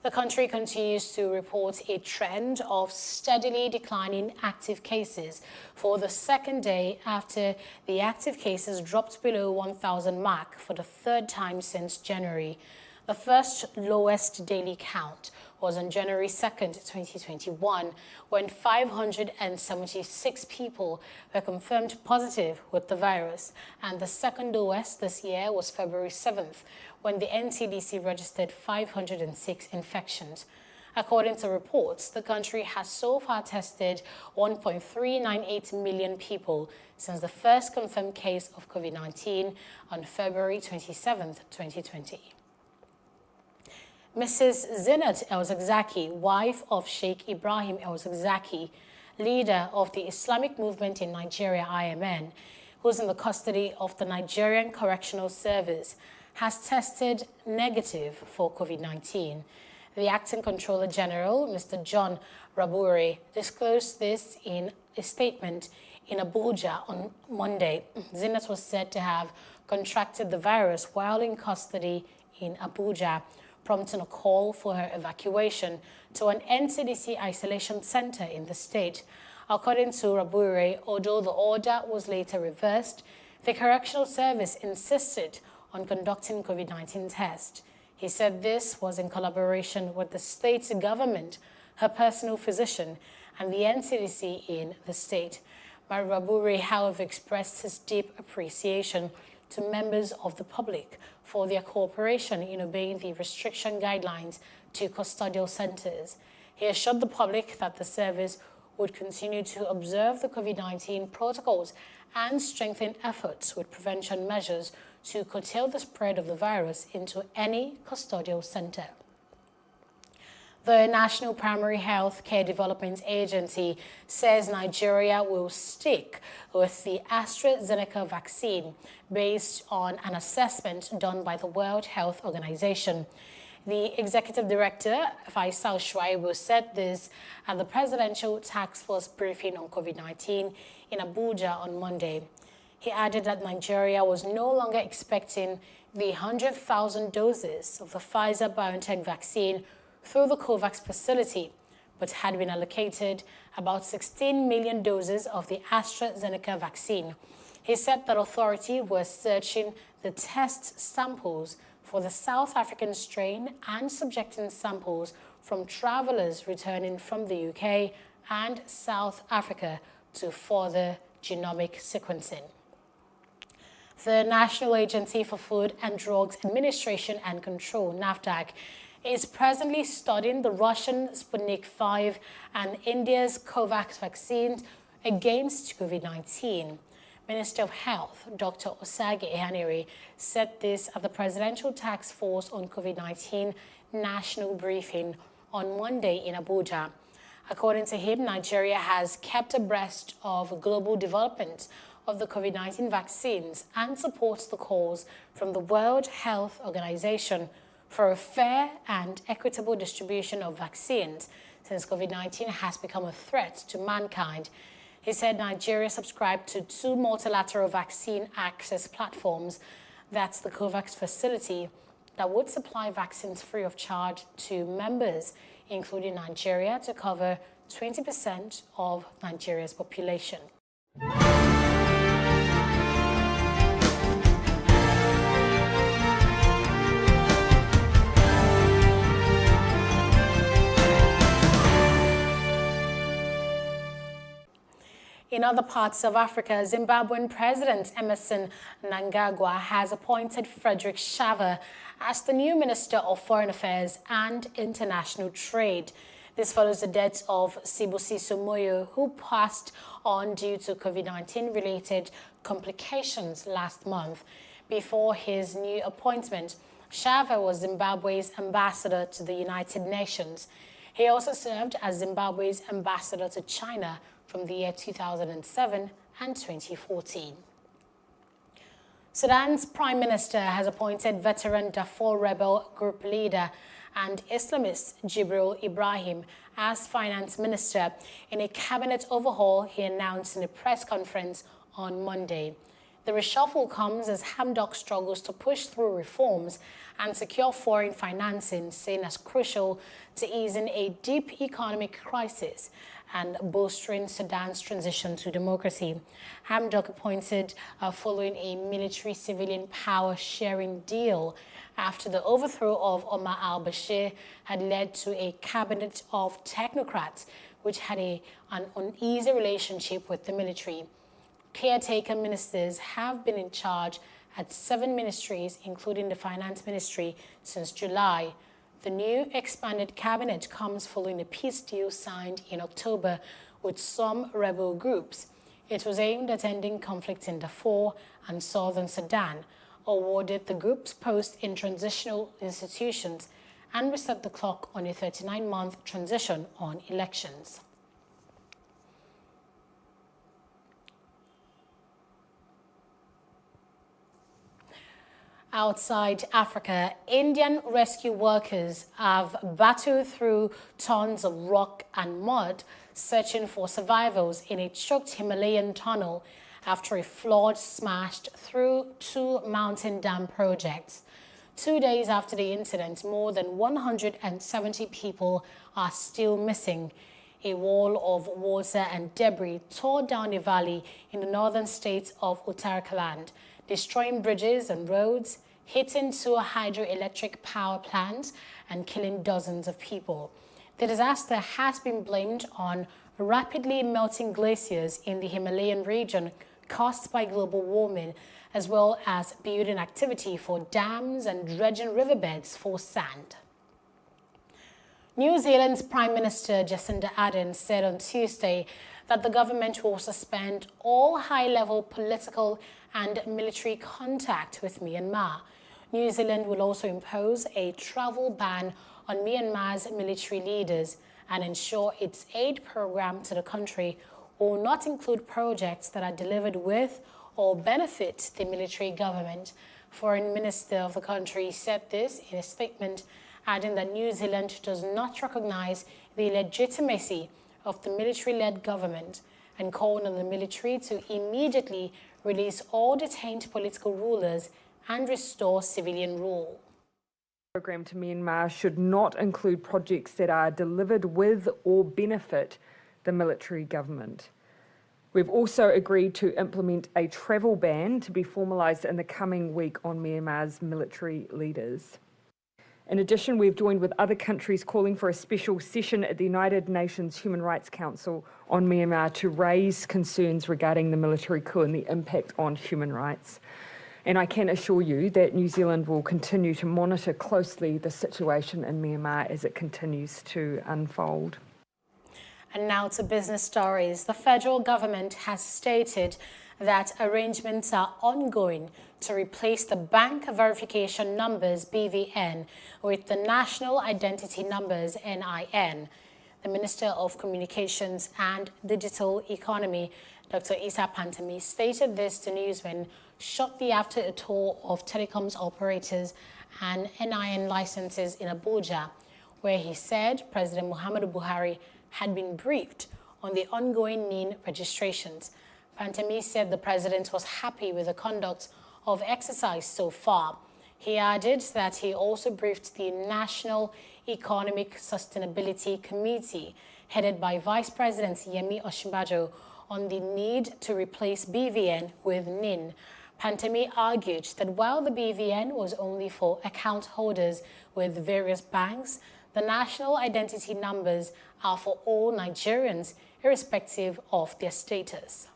The country continues to report a trend of steadily declining active cases for the second day after the active cases dropped below 1,000 mark for the third time since January. The first lowest daily count was on January 2nd, 2021, when 576 people were confirmed positive with the virus, and the second lowest this year was February 7th, when the NCDC registered 506 infections. According to reports, the country has so far tested 1.398 million people since the first confirmed case of COVID-19 on February 27th, 2020. Mrs. Zinat El-Zakzaky, wife of Sheikh Ibrahim El-Zakzaky, leader of the Islamic movement in Nigeria, IMN, who's in the custody of the Nigerian Correctional Service, has tested negative for COVID-19. The Acting Controller General, Mr. John Rabure, disclosed this in a statement in Abuja on Monday. Zinat was said to have contracted the virus while in custody in Abuja, prompting a call for her evacuation to an NCDC isolation center in the state. According to Rabure, although the order was later reversed, the Correctional Service insisted on conducting COVID-19 tests. He said this was in collaboration with the state government, her personal physician, and the NCDC in the state. Rabure, however, expressed his deep appreciation to members of the public for their cooperation in obeying the restriction guidelines to custodial centers. He assured the public that the service would continue to observe the COVID-19 protocols and strengthen efforts with prevention measures to curtail the spread of the virus into any custodial center. The National Primary Health Care Development Agency says Nigeria will stick with the AstraZeneca vaccine based on an assessment done by the World Health Organization. The Executive Director, Faisal Shuaibu, said this at the Presidential Task Force briefing on COVID-19 in Abuja on Monday. He added that Nigeria was no longer expecting the 100,000 doses of the Pfizer-BioNTech vaccine through the COVAX facility, but had been allocated about 16 million doses of the AstraZeneca vaccine. He said that authorities were searching the test samples for the South African strain and subjecting samples from travelers returning from the UK and South Africa to further genomic sequencing. The National Agency for Food and Drugs Administration and Control, NAFDAC, is presently studying the Russian Sputnik V and India's COVAX vaccines against COVID-19. Minister of Health, Dr. Osage Ehanire, said this at the Presidential Task Force on COVID-19 national briefing on Monday in Abuja. According to him, Nigeria has kept abreast of global development of the COVID-19 vaccines and supports the calls from the World Health Organization for a fair and equitable distribution of vaccines since COVID-19 has become a threat to mankind. He said Nigeria subscribed to 2 multilateral vaccine access platforms, that's the COVAX facility, that would supply vaccines free of charge to members, including Nigeria, to cover 20% of Nigeria's population. In other parts of Africa, Zimbabwean President Emmerson Mnangagwa has appointed Frederick Shava as the new Minister of Foreign Affairs and International Trade. This follows the death of Sibusiso Moyo, who passed on due to COVID-19 related complications last month. Before his new appointment, Shava was Zimbabwe's ambassador to the United Nations. He also served as Zimbabwe's ambassador to China from the year 2007 and 2014. Sudan's Prime Minister has appointed veteran Darfur rebel group leader and Islamist Jibril Ibrahim as finance minister in a cabinet overhaul he announced in a press conference on Monday. The reshuffle comes as Hamdok struggles to push through reforms and secure foreign financing, seen as crucial to easing a deep economic crisis and bolstering Sudan's transition to democracy. Hamdok appointed following a military-civilian power-sharing deal after the overthrow of Omar al-Bashir had led to a cabinet of technocrats which had an uneasy relationship with the military. Caretaker ministers have been in charge at 7 ministries, including the Finance Ministry, since July. The new expanded cabinet comes following a peace deal signed in October with some rebel groups. It was aimed at ending conflict in Darfur and southern Sudan, awarded the groups posts in transitional institutions, and reset the clock on a 39-month transition on elections. Outside Africa, Indian rescue workers have battled through tons of rock and mud searching for survivors in a choked Himalayan tunnel after a flood smashed through 2 mountain dam projects. 2 days after the incident, more than 170 people are still missing. A wall of water and debris tore down a valley in the northern state of Uttarakhand, destroying bridges and roads, hitting 2 hydroelectric power plants, and killing dozens of people. The disaster has been blamed on rapidly melting glaciers in the Himalayan region caused by global warming, as well as building activity for dams and dredging riverbeds for sand. New Zealand's Prime Minister Jacinda Ardern said on Tuesday that the government will suspend all high-level political and military contact with Myanmar. New Zealand will also impose a travel ban on Myanmar's military leaders and ensure its aid program to the country will not include projects that are delivered with or benefit the military government. Foreign Minister of the country said this in a statement, adding that New Zealand does not recognize the legitimacy of the military-led government and called on the military to immediately release all detained political rulers and restore civilian rule. The program to Myanmar should not include projects that are delivered with or benefit the military government. We've also agreed to implement a travel ban to be formalised in the coming week on Myanmar's military leaders. In addition, we've joined with other countries calling for a special session at the United Nations Human Rights Council on Myanmar to raise concerns regarding the military coup and the impact on human rights. And I can assure you that New Zealand will continue to monitor closely the situation in Myanmar as it continues to unfold. And now to business stories. The federal government has stated that arrangements are ongoing to replace the bank verification numbers BVN with the national identity numbers NIN. The Minister of Communications and Digital Economy, Dr. Issa Pantami, stated this to newsmen shortly after a tour of telecoms operators and NIN licenses in Abuja, where he said President Muhammadu Buhari had been briefed on the ongoing NIN registrations. Pantami said the president was happy with the conduct of exercise so far. He added that he also briefed the National Economic Sustainability Committee, headed by Vice President Yemi Osinbajo, on the need to replace BVN with NIN. Pantami argued that while the BVN was only for account holders with various banks, the national identity numbers are for all Nigerians, irrespective of their status.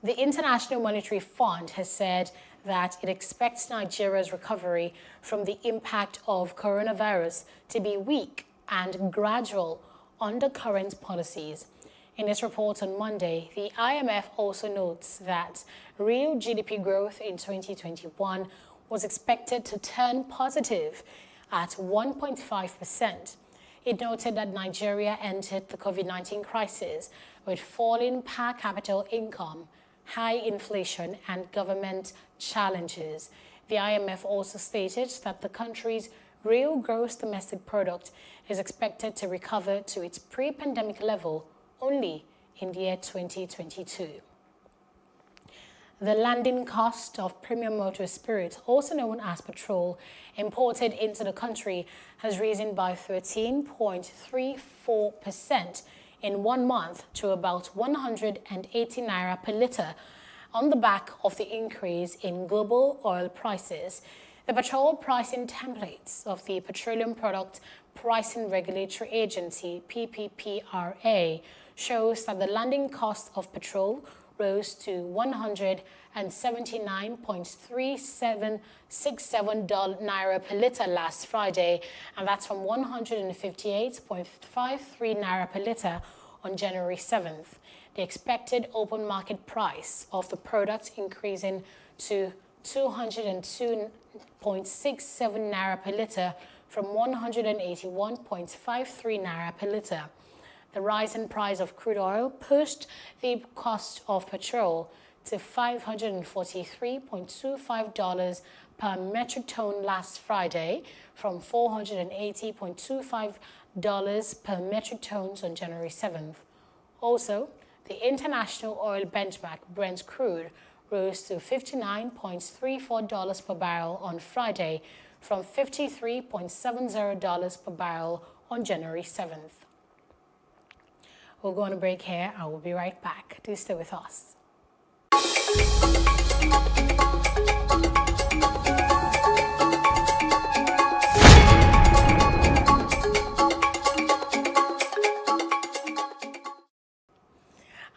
The International Monetary Fund has said that it expects Nigeria's recovery from the impact of coronavirus to be weak and gradual under current policies. In its report on Monday, the IMF also notes that real GDP growth in 2021 was expected to turn positive at 1.5%. It noted that Nigeria entered the COVID-19 crisis with falling per capita income, high inflation, and government challenges. The IMF also stated that the country's real gross domestic product is expected to recover to its pre-pandemic level only in the year 2022. The landing cost of premium motor spirit, also known as petrol, imported into the country has risen by 13.34% in 1 month to about 180 naira per litre on the back of the increase in global oil prices. The petrol pricing templates of the Petroleum Product Pricing Regulatory Agency, PPPRA, shows that the landing cost of petrol rose to $179.3767 naira per litre last Friday, and that's from 158.53 naira per litre on January 7th. The expected open market price of the product increasing to 202.67 naira per litre from 181.53 naira per litre. The rise in price of crude oil pushed the cost of petrol to $543.25 per metric ton last Friday from $480.25 per metric ton on January 7th. Also, the international oil benchmark Brent crude rose to $59.34 per barrel on Friday from $53.70 per barrel on January 7th. We'll go on a break here. I will be right back. Do stay with us.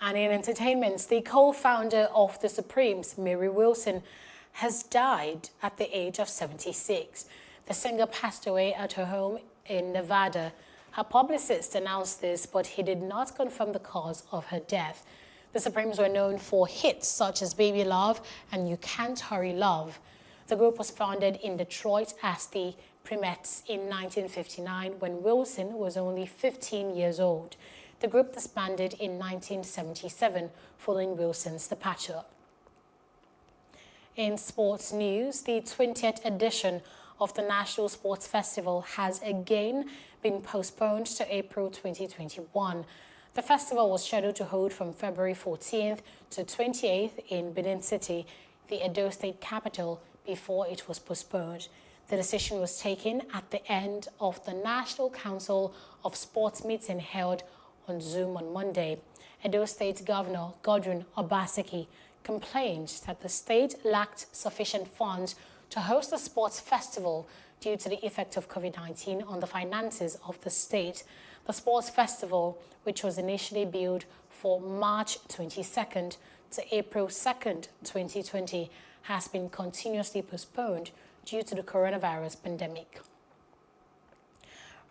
And in entertainment, the co-founder of the Supremes, Mary Wilson, has died at the age of 76. The singer passed away at her home in Nevada. Her publicist announced this, but he did not confirm the cause of her death. The Supremes were known for hits such as Baby Love and You Can't Hurry Love. The group was founded in Detroit as the Primettes in 1959 when Wilson was only 15 years old. The group disbanded in 1977 following Wilson's departure. In sports news, the 20th edition of the National Sports Festival has again been postponed to April 2021. The festival was scheduled to hold from February 14th to 28th in Benin City, the Edo State capital, before it was postponed. The decision was taken at the end of the National Council of Sports meeting held on Zoom on Monday. Edo State Governor Godwin Obaseki complained that the state lacked sufficient funds to host the sports festival due to the effect of COVID-19 on the finances of the state. The sports festival, which was initially billed for March 22nd to April 2nd, 2020, has been continuously postponed due to the coronavirus pandemic.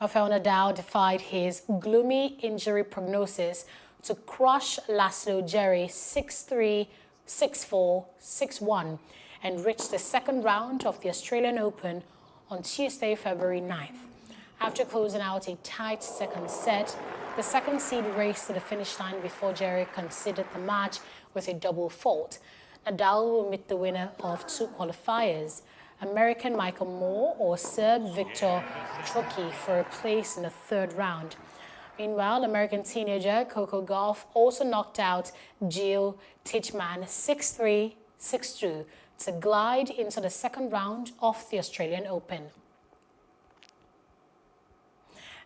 Rafael Nadal defied his gloomy injury prognosis to crush Laszlo Djere 6-3, 6-4, 6-1 and reached the second round of the Australian Open on Tuesday, February 9th. After closing out a tight second set, the second seed raced to the finish line before Djere conceded the match with a double fault. Nadal will meet the winner of two qualifiers, American Michael Moore or Serb Victor Troicki, for a place in the third round. Meanwhile, American teenager Coco Gauff also knocked out Jill Teichmann 6-3, 6-2 to glide into the second round of the Australian Open.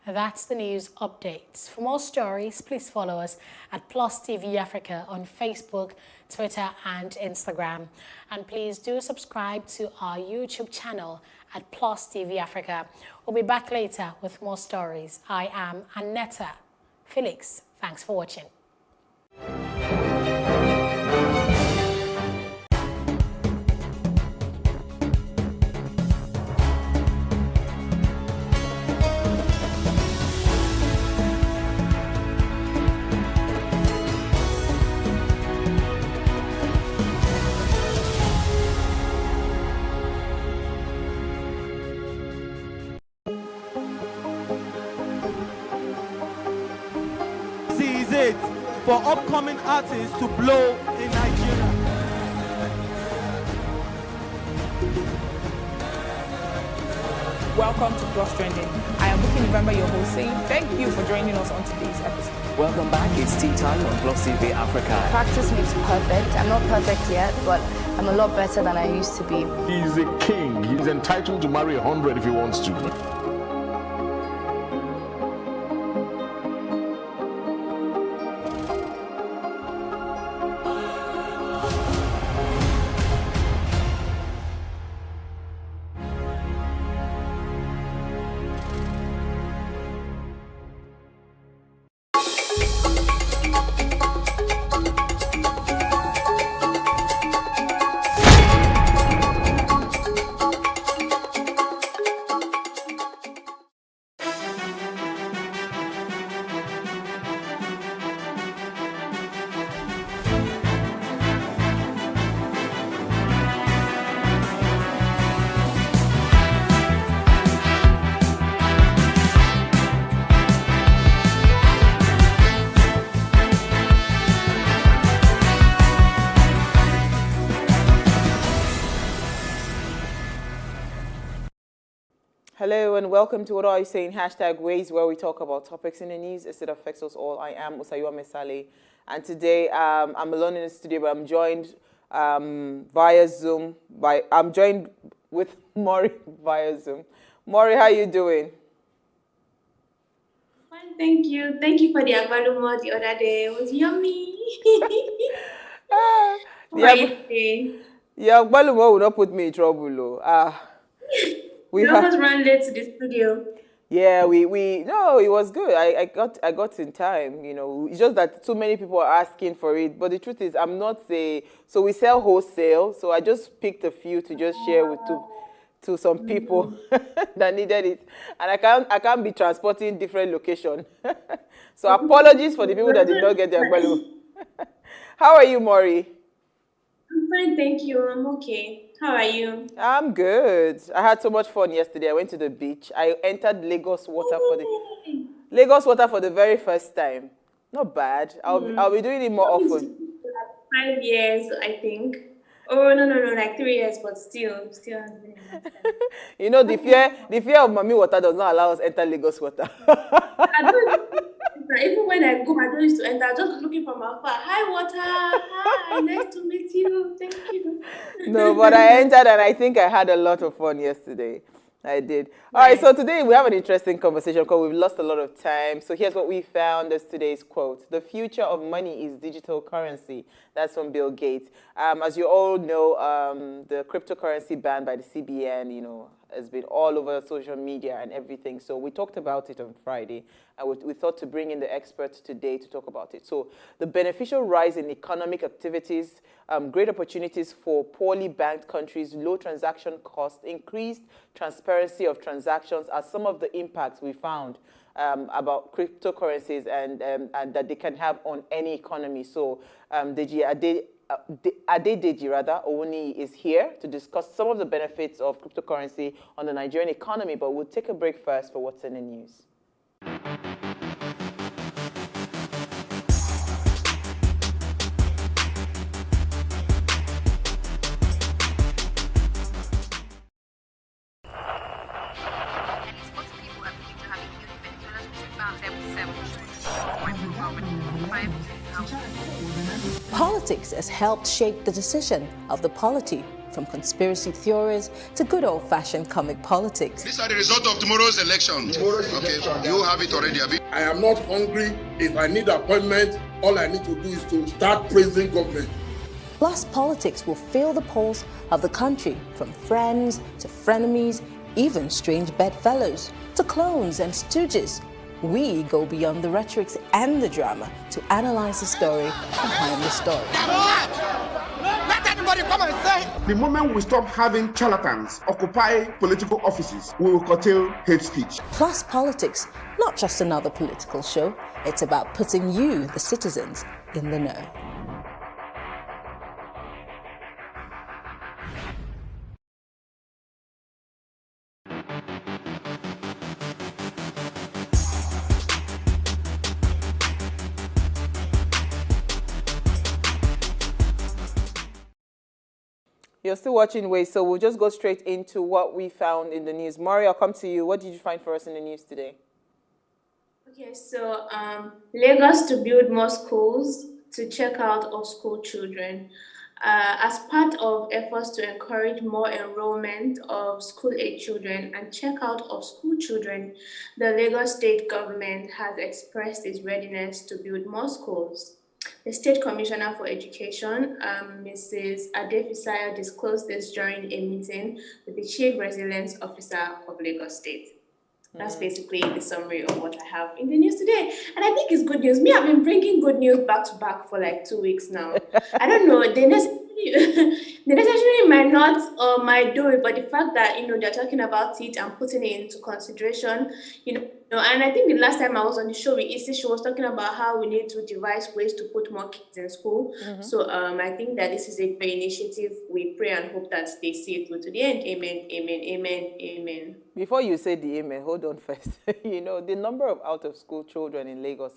That's the news updates. For more stories, please follow us at Plus TV Africa on Facebook, Twitter and Instagram. And please do subscribe to our YouTube channel at Plus TV Africa. We'll be back later with more stories. I am Annetta Felix. Thanks for watching. For upcoming artists to blow in Nigeria. Welcome to Plus Trending. I am Booking November, your host, saying thank you for joining us on today's episode. Welcome back. It's tea time on Plus TV Africa. Practice makes perfect. I'm not perfect yet, but I'm a lot better than I used to be. He's a king. He's entitled to marry 100 if he wants to. Hello and welcome to What Are You Saying? #Ways, where we talk about topics in the news as it affects us all. I am Usayua Mesale, and today I'm alone in the studio, but I'm joined via Zoom. I'm joined with Maury via Zoom. Maury, how are you doing? Fine, thank you. Thank you for the agbalumo the other day. It was yummy. Yeah, agbalumo will not put me in trouble. We almost ran late to the studio. Yeah, no, it was good. I got in time, you know. It's just that too many people are asking for it. But the truth is, I'm not so we sell wholesale. So I just picked a few to just share with to some people that needed it. And I can't be transporting different locations. So apologies for the people that did not get their value. How are you, Maury? I'm fine, thank you. I'm okay. How are you? I'm good. I had so much fun yesterday. I went to the beach. I entered Lagos water for the very first time. Not bad. I'll be doing it more often. 5 years, I think. Oh no, like 3 years, but still has been enough time. You know, the fear of mommy water does not allow us enter Lagos water. Even when I go, I don't used to enter. Just looking from afar. Hi, water. Hi, nice to meet you. Thank you. No, but I entered and I think I had a lot of fun yesterday. I did. All right, so today we have an interesting conversation because we've lost a lot of time. So here's what we found as today's quote. The future of money is digital currency. That's from Bill Gates. As you all know, the cryptocurrency ban by the CBN, you know, has been all over social media and everything. So we talked about it on Friday. And we thought to bring in the experts today to talk about it. So the beneficial rise in economic activities, great opportunities for poorly banked countries, low transaction costs, increased transparency of transactions are some of the impacts we found about cryptocurrencies and that they can have on any economy. So Adedeji Owuni is here to discuss some of the benefits of cryptocurrency on the Nigerian economy, but we'll take a break first for what's in the news. Politics has helped shape the decision of the polity from conspiracy theories to good old-fashioned comic politics. These are the results of tomorrow's election. Okay, you have it already, Abi. I am not hungry. If I need appointment, all I need to do is to start praising government. Plus, politics will fill the polls of the country, from friends to frenemies, even strange bedfellows, to clones and stooges. We go beyond the rhetorics and the drama to analyze the story behind the story. Let anybody come and say. The moment we stop having charlatans occupy political offices, we will curtail hate speech. Plus Politics, not just another political show. It's about putting you, the citizens, in the know. You're still watching Ways, so we'll just go straight into what we found in the news. Maury, I'll come to you. What did you find for us in the news today? Okay, so Lagos to build more schools to check out of school children. As part of efforts to encourage more enrollment of school-age children and check out of school children, the Lagos state government has expressed its readiness to build more schools. The State Commissioner for Education, Mrs. Adefisayo, disclosed this during a meeting with the Chief Resilience Officer of Lagos State. That's basically the summary of what I have in the news today. And I think it's good news. Me, I've been bringing good news back to back for like 2 weeks now. I don't know, they necessarily might not or might do it, but the fact that, they're talking about it and putting it into consideration, and I think the last time I was on the show with Issy, she was talking about how we need to devise ways to put more kids in school. So I think that this is a great initiative. We pray and hope that they see it through to the end. Amen, amen, amen, amen. Before you say the amen, hold on first. The number of out-of-school children in Lagos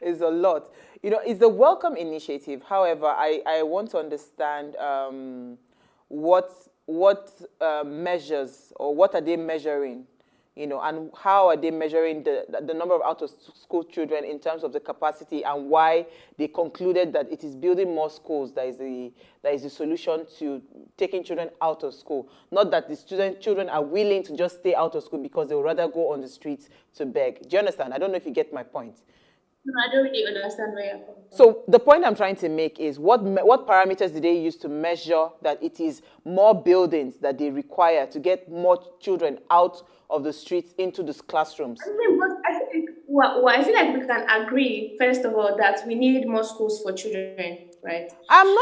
is a lot. It's a welcome initiative. However, I want to understand what measures, or what are they measuring, and how are they measuring the number of out-of-school children in terms of the capacity, and why they concluded that it is building more schools that is the solution to taking children out of school. Not that the children are willing to just stay out of school because they would rather go on the streets to beg. Do you understand? I don't know if you get my point. No, I don't really understand where you're coming from. So the point I'm trying to make is what parameters did they use to measure that it is more buildings that they require to get more children out of the streets into the classrooms? I feel like we can agree, first of all, that we need more schools for children, right? I'm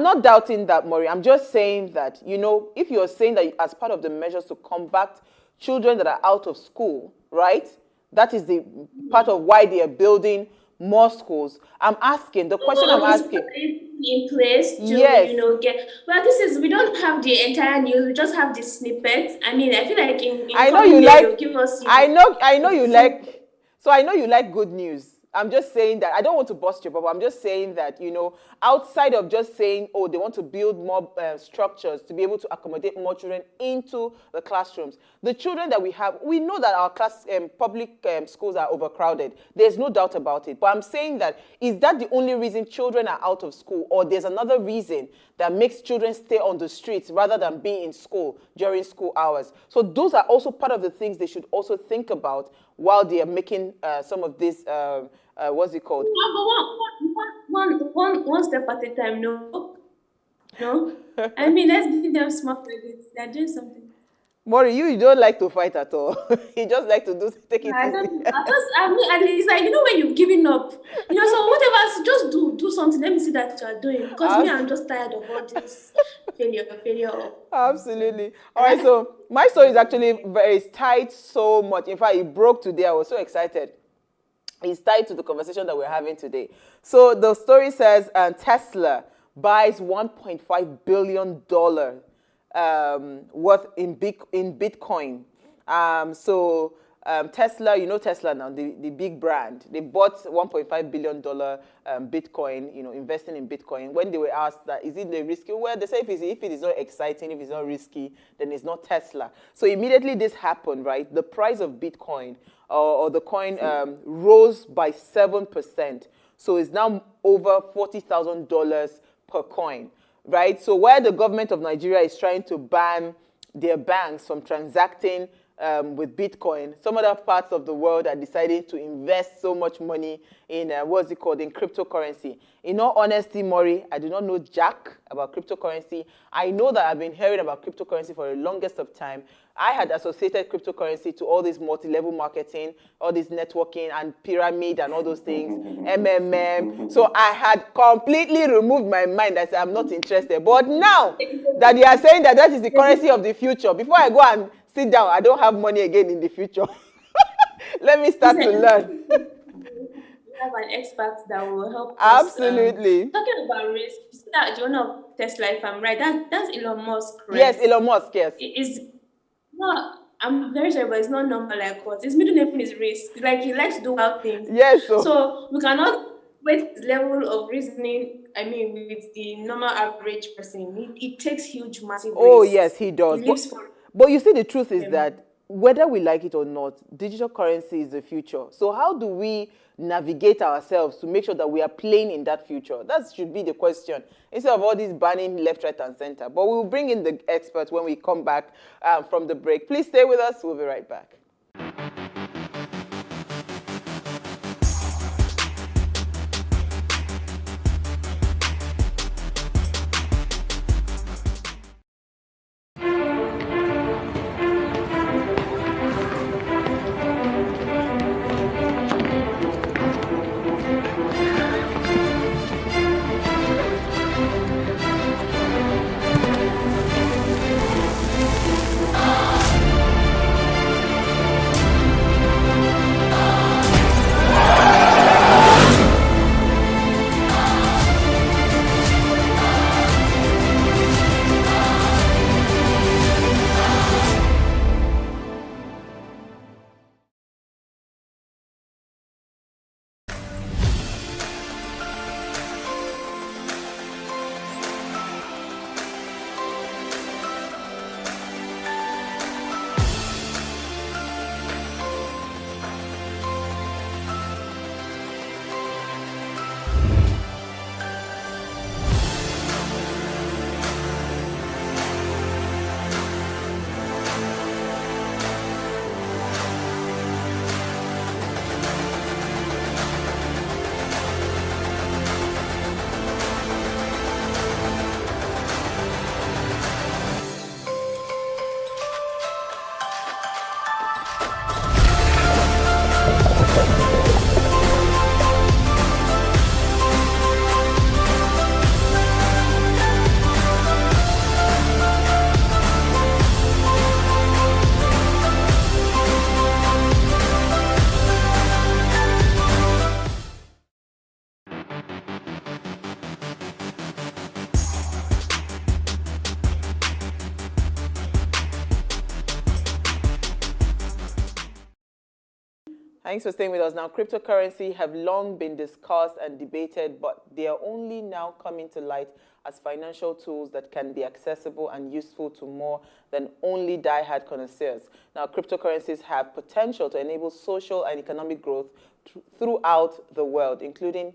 not doubting that, Maury. I'm just saying that, if you're saying that as part of the measures to combat children that are out of school, right? That is the part of why they are building more schools. I'm asking, the question I'm asking. In place to, yes. We don't have the entire news, we just have the snippets. I mean, I feel like I know you like good news. I'm just saying that, I don't want to bust your bubble. I'm just saying that, outside of just saying, oh, they want to build more structures to be able to accommodate more children into the classrooms. The children that we have, we know that our public schools are overcrowded. There's no doubt about it. But I'm saying that, is that the only reason children are out of school? Or there's another reason that makes children stay on the streets rather than be in school during school hours? So those are also part of the things they should also think about while they are making some of this, what's it called? One step at a time, no? I mean, let's give them smart credits. They're doing something. Maury, you don't like to fight at all. You just like to take it easy. It's like, when you've given up, so whatever, just do something. Let me see that you are doing. Because I'm just tired of all this failure. Absolutely. All right, so my story is actually it's tied so much. In fact, it broke today. I was so excited. It's tied to the conversation that we're having today. So the story says Tesla buys $1.5 billion worth in Bitcoin. Tesla, Tesla now, the big brand. They bought $1.5 billion Bitcoin, investing in Bitcoin. When they were asked that, is it the risky? Well, they say if it is not exciting, if it's not risky, then it's not Tesla. So immediately this happened, right? The price of Bitcoin or the coin rose by 7%. So it's now over $40,000 per coin. right? So where the government of Nigeria is trying to ban their banks from transacting with Bitcoin, some other parts of the world are deciding to invest so much money in, in cryptocurrency. In all honesty, Maury, I do not know jack about cryptocurrency. I know that I've been hearing about cryptocurrency for the longest of time. I had associated cryptocurrency to all this multi-level marketing, all this networking and pyramid and all those things, MMM. So I had completely removed my mind. I said, I'm not interested. But now that they are saying that that is the currency of the future, before I go and sit down, I don't have money again in the future. Let me start to learn. We have an expert that will help us. Absolutely. Talking about risk, you see that the owner of Tesla, if I'm right, that's Elon Musk, right? Yes, Elon Musk, yes. It is not, I'm very sorry, but it's not normal like us. His middle name is Risk. Like, he likes to do wild things. Yes. So we cannot wait his level of reasoning, I mean, with the normal average person. It takes huge, massive Oh, risks. yes, he does. He lives for But you see, the truth is that whether we like it or not, digital currency is the future. So how do we navigate ourselves to make sure that we are playing in that future? That should be the question, instead of all this banning left, right, and center. But we will bring in the experts when we come back from the break. Please stay with us. We'll be right back. Thanks for staying with us. Now, cryptocurrency have long been discussed and debated, but they are only now coming to light as financial tools that can be accessible and useful to more than only die-hard connoisseurs. Now, cryptocurrencies have potential to enable social and economic growth throughout the world, including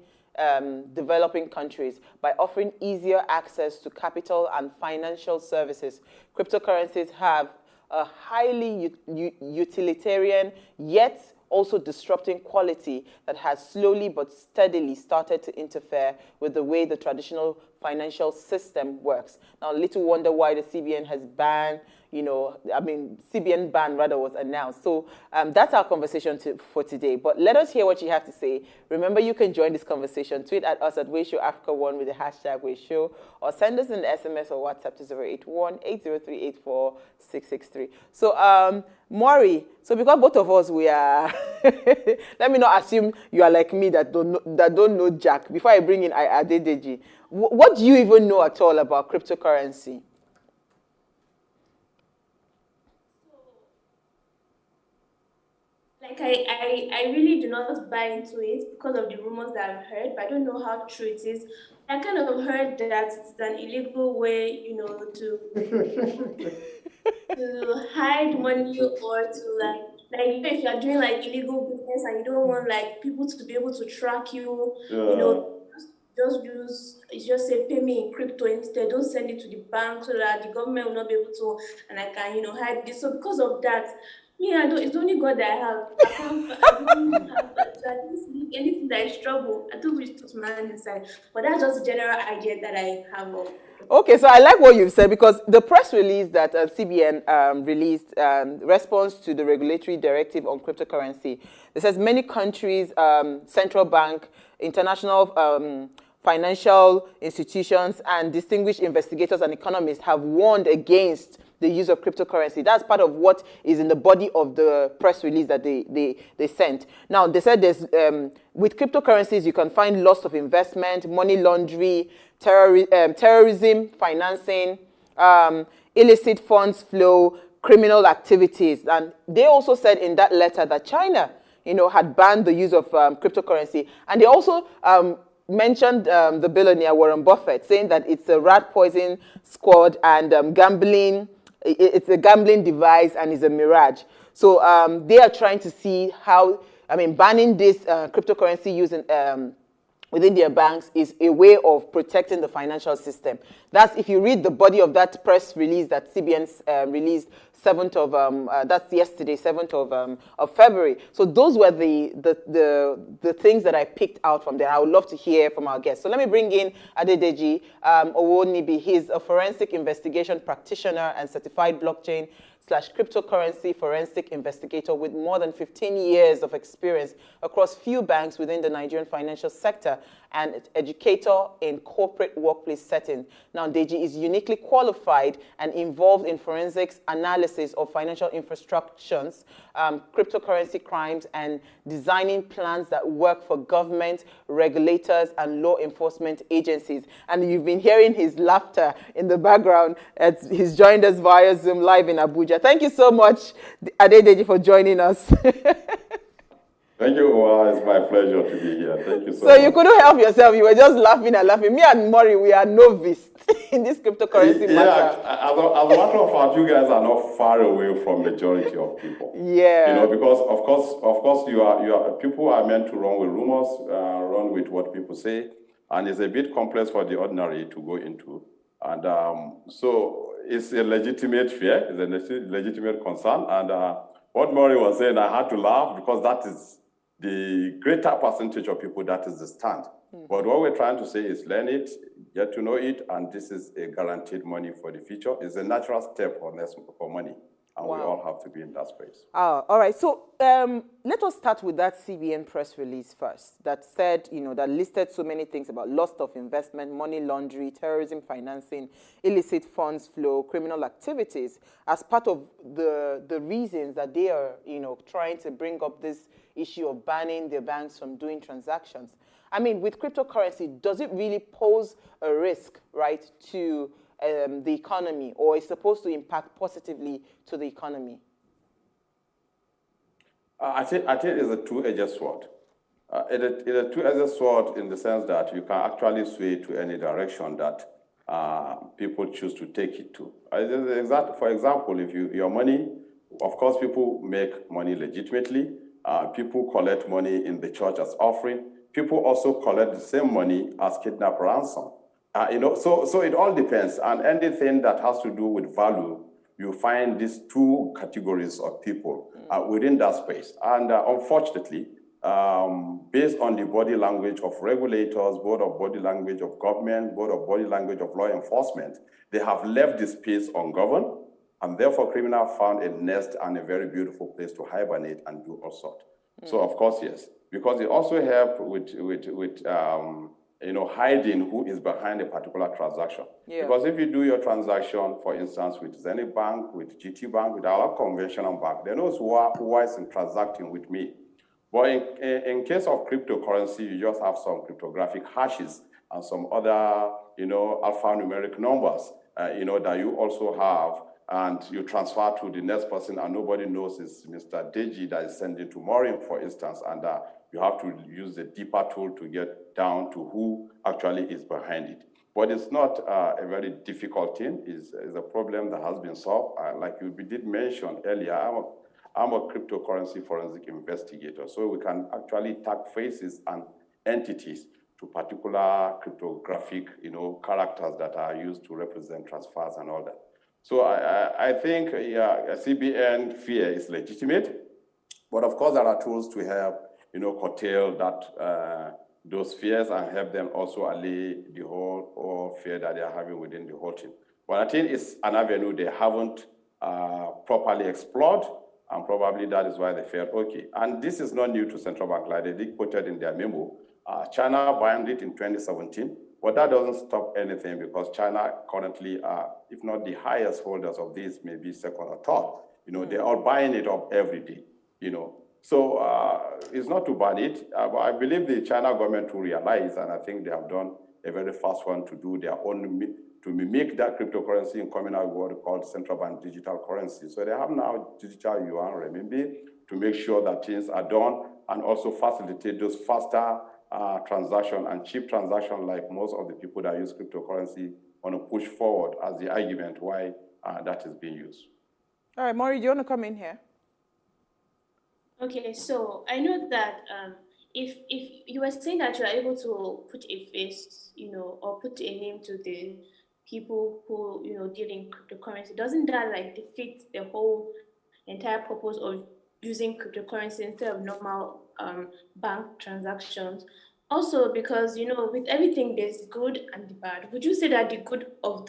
developing countries, by offering easier access to capital and financial services. Cryptocurrencies have a highly utilitarian, yet also disrupting quality that has slowly but steadily started to interfere with the way the traditional financial system works. Now, little wonder why the CBN has banned, CBN ban rather was announced. So that's our conversation for today. But let us hear what you have to say. Remember, you can join this conversation. Tweet at us at WayShowAfrica1 with the hashtag WayShow, or send us an SMS or WhatsApp to 081-803-84663. So, Maury, so because both of us, we are, let me not assume you are like me that don't know jack. Before I bring in Adedeji, what do you even know at all about cryptocurrency? Like, I really do not buy into it because of the rumors that I've heard, but I don't know how true it is. I kind of heard that it's an illegal way, to hide money, or to if you are doing illegal business and you don't want people to be able to track you, just say pay me in crypto instead. Don't send it to the bank so that the government will not be able to, and I can hide this. So because of that, me I don't. It's only God that I have. I don't have. So at least anything that is trouble, I don't wish to man inside. But that's just the general idea that I have of. Okay, so I like what you've said, because the press release that CBN released response to the regulatory directive on cryptocurrency, it says many countries, central bank, international financial institutions, and distinguished investigators and economists have warned against the use of cryptocurrency. That's part of what is in the body of the press release that they sent. Now, they said there's with cryptocurrencies, you can find loss of investment, money laundering, terrorism financing, illicit funds flow, criminal activities. And they also said in that letter that China, had banned the use of cryptocurrency. And they also mentioned the billionaire Warren Buffett, saying that it's a rat poison squad and gambling. It's a gambling device and it's a mirage. So they are trying to see how, banning this cryptocurrency using within their banks is a way of protecting the financial system. That's, if you read the body of that press release that CBN released 7th of, that's yesterday, 7th of February. So those were the things that I picked out from there. I would love to hear from our guests. So let me bring in Adedeji Owonibi. He's a forensic investigation practitioner and certified blockchain/cryptocurrency forensic investigator with more than 15 years of experience across few banks within the Nigerian financial sector, and educator in corporate workplace setting. Now, Deji is uniquely qualified and involved in forensics analysis of financial infrastructures, cryptocurrency crimes, and designing plans that work for government, regulators, and law enforcement agencies. And you've been hearing his laughter in the background as he's joined us via Zoom live in Abuja. Thank you so much, Adedeji, for joining us. Thank you, Owa. It's my pleasure to be here. Thank you so much. So you couldn't help yourself. You were just laughing and laughing. Me and Maury, we are novice in this cryptocurrency matter. Yeah, as a matter of fact, you guys are not far away from majority of people. Yeah. Because of course, you are people are meant to run with rumors, run with what people say, and it's a bit complex for the ordinary to go into. And so it's a legitimate fear, it's a legitimate concern. And what Maury was saying, I had to laugh because that is the greater percentage of people, that is the stand. But what we're trying to say is learn it, get to know it, and this is a guaranteed money for the future. It's a natural step for money, and we all have to be in that space. All right, so let us start with that CBN press release first that said, that listed so many things about loss of investment, money laundering, terrorism financing, illicit funds flow, criminal activities as part of the reasons that they are, trying to bring up this issue of banning their banks from doing transactions. With cryptocurrency, does it really pose a risk, right, to the economy, or is supposed to impact positively to the economy? I think it's a two-edged sword. It's a two-edged sword in the sense that you can actually sway to any direction that people choose to take it to. For example, if your money, of course, people make money legitimately. People collect money in the church as offering. People also collect the same money as kidnap ransom. So it all depends. And anything that has to do with value, you find these two categories of people within that space. And unfortunately, based on the body language of regulators, both of body language of government, both of body language of law enforcement, they have left this space ungoverned. And therefore, criminals found a nest and a very beautiful place to hibernate and do all sorts. So, of course, yes, because it also helps with hiding who is behind a particular transaction. Yeah. Because if you do your transaction, for instance, with Zenith Bank, with GT Bank, with our conventional bank, they know who is transacting with me. But in case of cryptocurrency, you just have some cryptographic hashes and some other, alphanumeric numbers, that you also have. And you transfer to the next person, and nobody knows it's Mr. Deji that is sending to Maureen, for instance, and you have to use a deeper tool to get down to who actually is behind it. But it's not a very difficult thing. It's a problem that has been solved. Like you did mention earlier, I'm a cryptocurrency forensic investigator, so we can actually tag faces and entities particular cryptographic, characters that are used to represent transfers and all that. So I think, yeah, CBN fear is legitimate, but of course there are tools to help, curtail those fears and help them also allay the whole fear that they are having within the whole team. But I think it's an avenue they haven't properly explored, and probably that is why they felt okay. And this is not new to central bank, like they quoted in their memo. China banned it in 2017, but that doesn't stop anything because China currently are, if not the highest holders of this, maybe second or third. They're all buying it up every day, So it's not to ban it, but I believe the China government will realize, and I think they have done a very fast one to do their own, to mimic that cryptocurrency in coming out with what called central bank digital currency. So they have now digital yuan renminbi to make sure that things are done and also facilitate those faster transaction and cheap transaction like most of the people that use cryptocurrency want to push forward as the argument why that is being used. All right, Maury, do you want to come in here? Okay, so I know that if you were saying that you are able to put a face, or put a name to the people who, deal in cryptocurrency, doesn't that like defeat the whole entire purpose of using cryptocurrency instead of normal bank transactions? Also, because with everything there's good and the bad. Would you say that the good of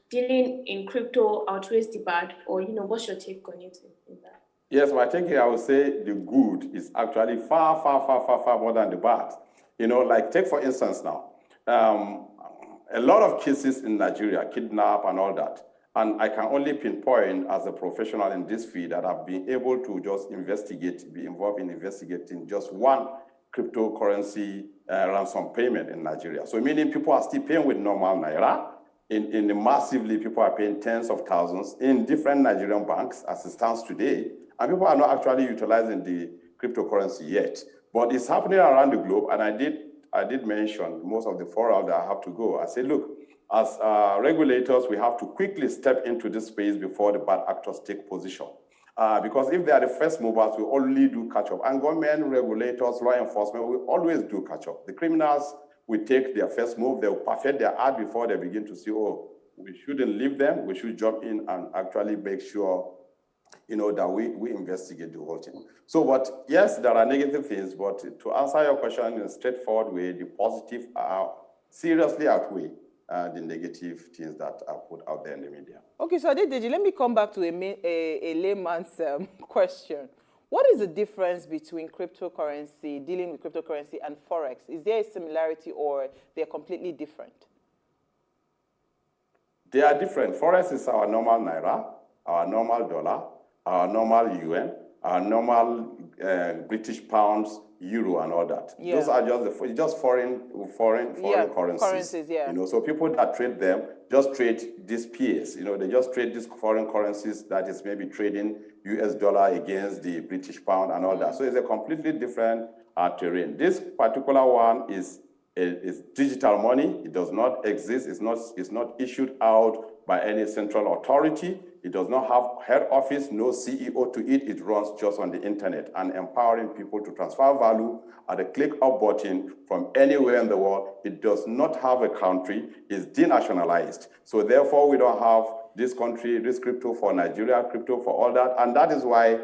dealing in crypto outweighs the bad, or what's your take on it in that? Yes, my take here, I would say the good is actually far, far, far, far, far more than the bad. Like take for instance now, a lot of cases in Nigeria, kidnap and all that, and I can only pinpoint as a professional in this field that I've been able to just be involved in investigating just one cryptocurrency ransom payment in Nigeria. So meaning people are still paying with normal naira. In massively, people are paying tens of thousands in different Nigerian banks as it stands today, and people are not actually utilizing the cryptocurrency yet. But it's happening around the globe, and I did mention most of the forums that I have to go. I say, look, as regulators, we have to quickly step into this space before the bad actors take position. Because if they are the first movers, we only do catch up. And government, regulators, law enforcement, we always do catch up. The criminals will take their first move, they will perfect their art before they begin to see, oh, we shouldn't leave them, we should jump in and actually make sure, that we investigate the whole thing. So, but yes, there are negative things, but to answer your question in a straightforward way, the positive are seriously outweigh the negative things that are put out there in the media. Okay, so Adedeji, let me come back to a layman's question. What is the difference between cryptocurrency, dealing with cryptocurrency, and Forex? Is there a similarity or they're completely different? They are different. Forex is our normal naira, our normal dollar, our normal yuan, our normal British pounds, euro, and all that. Yeah. Those are just foreign currencies. Yeah. So people that trade them just trade these pairs. They just trade these foreign currencies that is maybe trading US dollar against the British pound and all that. So it's a completely different terrain. This particular one is digital money. It does not exist. It's not issued out by any central authority. It does not have head office, no CEO to it. It runs just on the internet and empowering people to transfer value at a click of button from anywhere in the world. It does not have a country. It's denationalized. So therefore, we don't have this country, this crypto for Nigeria, crypto for all that. And that is why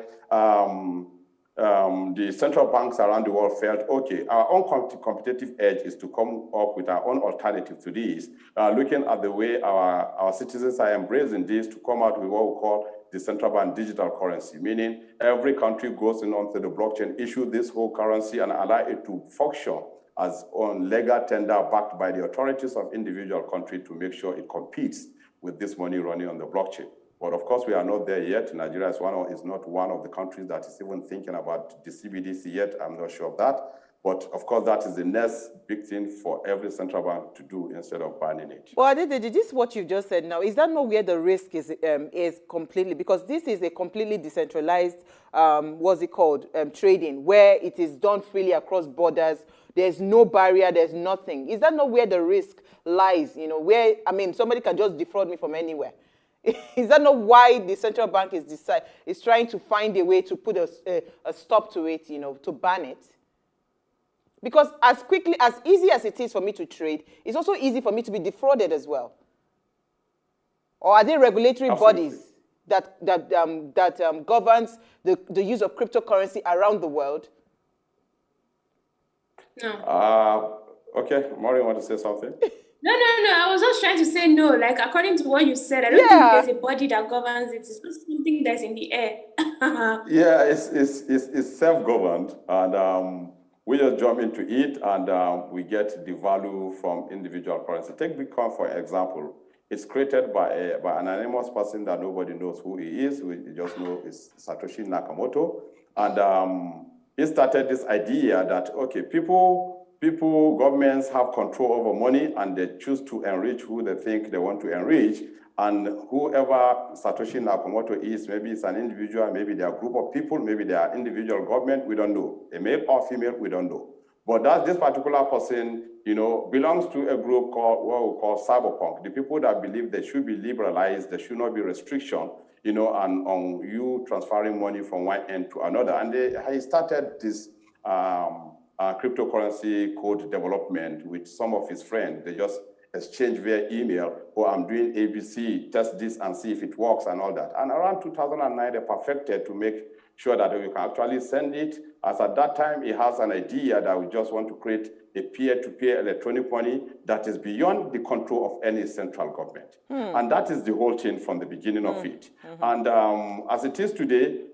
the central banks around the world felt, okay, our own competitive edge is to come up with our own alternative to these, looking at the way our citizens are embracing this to come out with what we call the central bank digital currency, meaning every country goes in onto the blockchain, issue this whole currency and allow it to function as on legal tender backed by the authorities of individual country to make sure it competes with this money running on the blockchain. But of course, we are not there yet. Nigeria is not one of the countries that is even thinking about the CBDC yet. I'm not sure of that. But of course, that is the next big thing for every central bank to do instead of banning it. Well, Adedeji, this is what you just said now. Is that not where the risk is completely? Because this is a completely decentralized, trading, where it is done freely across borders. There's no barrier, there's nothing. Is that not where the risk lies? Where, somebody can just defraud me from anywhere. Is that not why the central bank is trying to find a way to put a stop to it, to ban it? Because as easy as it is for me to trade, it's also easy for me to be defrauded as well. Or are there regulatory bodies that governs the use of cryptocurrency around the world? No. Okay, Maureen, want to say something? No. I was just trying to say no. Like, according to what you said, I don't think there's a body that governs it. It's just something that's in the air. Yeah, it's self-governed, and we just jump into it, and we get the value from individual currency. Take Bitcoin, for example. It's created by an anonymous person that nobody knows who he is. We just know it's Satoshi Nakamoto. And he started this idea that, okay, governments have control over money, and they choose to enrich who they think they want to enrich. And whoever Satoshi Nakamoto is, maybe it's an individual, maybe they are a group of people, maybe they are individual government, we don't know. A male or female, we don't know. But this particular person, belongs to a group called what we call cyberpunk. The people that believe they should be liberalized, there should not be restriction, and on you transferring money from one end to another. And he started this cryptocurrency code development with some of his friends. They just exchange via email, I'm doing ABC, test this and see if it works and all that. And around 2009, they perfected to make sure that we can actually send it. As at that time, he has an idea that we just want to create a peer-to-peer electronic money that is beyond the control of any central government. And that is the whole thing from the beginning of it. And as it is today,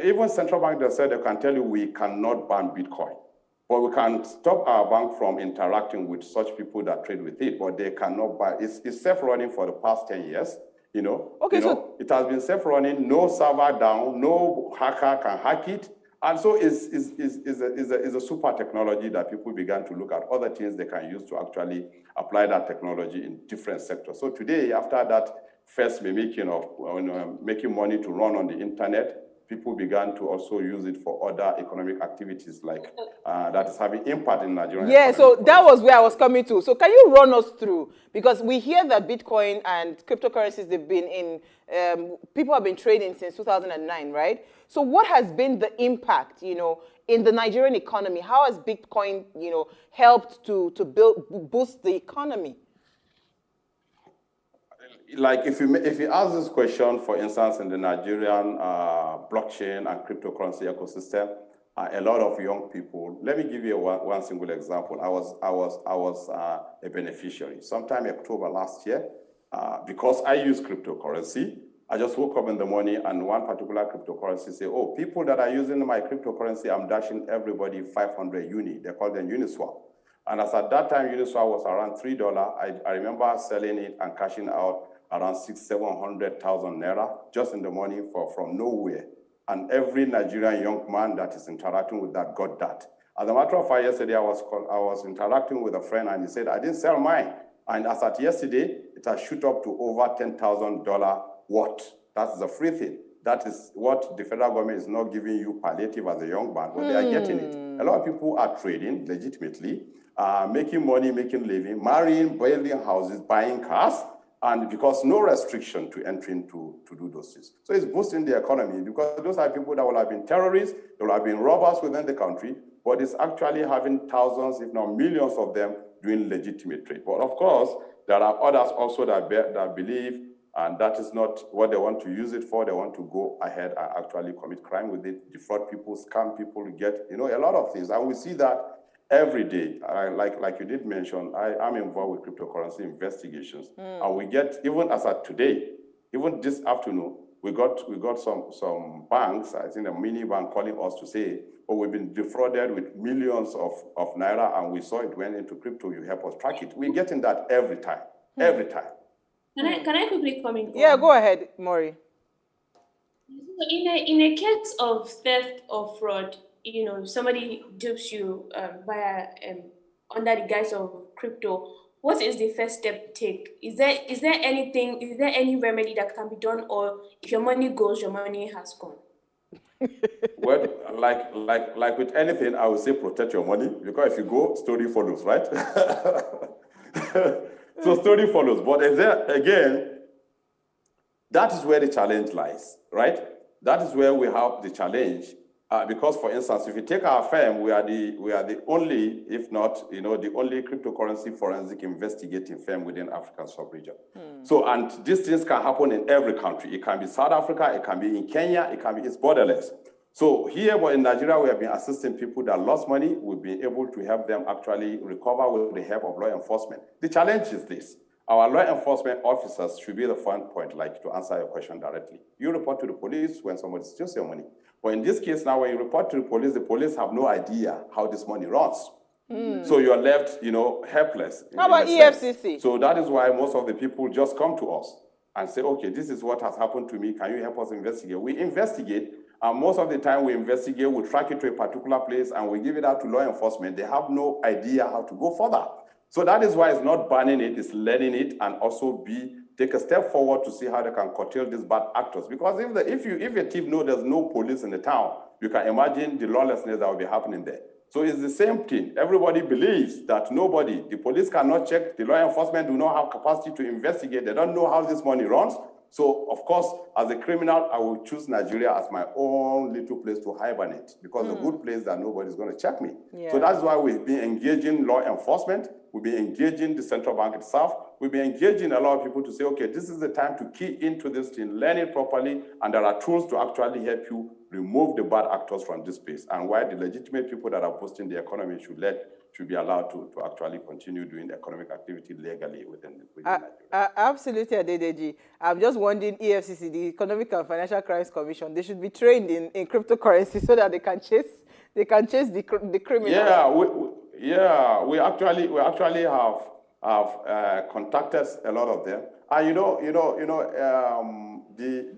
even central bank, they said they can tell you we cannot ban Bitcoin. But we can stop our bank from interacting with such people that trade with it, but they cannot buy. It's self-running for the past 10 years. It has been self-running, no server down, no hacker can hack it. And so it's a super technology that people began to look at other things they can use to actually apply that technology in different sectors. So today, after that first mimicking of making money to run on the internet, people began to also use it for other economic activities like that is having impact in Nigeria. Yeah, so that was where I was coming to. So can you run us through? Because we hear that Bitcoin and cryptocurrencies, they've been in, people have been trading since 2009, right? So what has been the impact, in the Nigerian economy? How has Bitcoin, helped to boost the economy? Like if you ask this question, for instance, in the Nigerian blockchain and cryptocurrency ecosystem, a lot of young people. Let me give you one single example. I was a beneficiary. Sometime in October last year, because I use cryptocurrency, I just woke up in the morning and one particular cryptocurrency say, "Oh, people that are using my cryptocurrency, I'm dashing everybody 500 uni." They call them Uniswap. And as at that time, Uniswap was around $3. I remember selling it and cashing out around 600,000-700,000 naira just in the morning from nowhere. And every Nigerian young man that is interacting with that got that. As a matter of fact, yesterday I was interacting with a friend and he said, "I didn't sell mine." And as at yesterday, it has shoot up to over $10,000 worth. That's the free thing. That is what the federal government is not giving you palliative as a young man, but they are getting it. A lot of people are trading legitimately, making money, making living, marrying, building houses, buying cars, and because no restriction to entering to do those things. So it's boosting the economy because those are people that will have been terrorists, there will have been robbers within the country, but it's actually having thousands, if not millions of them doing legitimate trade. But of course, there are others also that believe, and that is not what they want to use it for. They want to go ahead and actually commit crime with it, defraud people, scam people, get, a lot of things. And we see that every day. Like you did mention, I'm involved with cryptocurrency investigations. And we get, even as of today, even this afternoon, we got some banks, I think a mini bank calling us to say, "Oh, we've been defrauded with millions of naira and we saw it went into crypto, you help us track it." We're getting that every time, every time. Can I quickly comment? Yeah, go ahead, Maury. In a case of theft or fraud, somebody dupes you via under the guise of crypto, what is the first step to take? Is there any remedy that can be done, or if your money goes, your money has gone? Well, like with anything, I would say protect your money, because if you go, story follows, right? So story follows. But again, that is where the challenge lies, right? That is where we have the challenge. Because, for instance, if you take our firm, we are the only, if not, the only cryptocurrency forensic investigating firm within African sub-region. So, and these things can happen in every country. It can be South Africa, it can be in Kenya, it's borderless. So here, but in Nigeria, we have been assisting people that lost money. We've been able to help them actually recover with the help of law enforcement. The challenge is this. Our law enforcement officers should be the front point, like to answer your question directly. You report to the police when somebody steals your money. But in this case now, when you report to the police have no idea how this money runs. So you're left, helpless. How about EFCC? So that is why most of the people just come to us and say, okay, this is what has happened to me. Can you help us investigate? We investigate, and most of the time we investigate, we track it to a particular place, and we give it out to law enforcement. They have no idea how to go further. So that is why it's not banning it, it's learning it, and also take a step forward to see how they can curtail these bad actors. Because if a thief knows there's no police in the town, you can imagine the lawlessness that will be happening there. So it's the same thing. Everybody believes that the police cannot check, the law enforcement do not have capacity to investigate, they don't know how this money runs. So, of course, as a criminal, I will choose Nigeria as my own little place to hibernate, because a good place that nobody's going to check me. Yeah. So that's why we've been engaging law enforcement, we've been engaging the central bank itself, we've been engaging a lot of people to say, okay, this is the time to key into this thing, learn it properly, and there are tools to actually help you remove the bad actors from this space, and why the legitimate people that are boosting the economy should be allowed to actually continue doing economic activity legally within Nigeria. Absolutely, Adedeji. I'm just wondering, EFCC, the Economic and Financial Crimes Commission, they should be trained in cryptocurrency so that they can chase the criminals. We actually have contacted a lot of them, and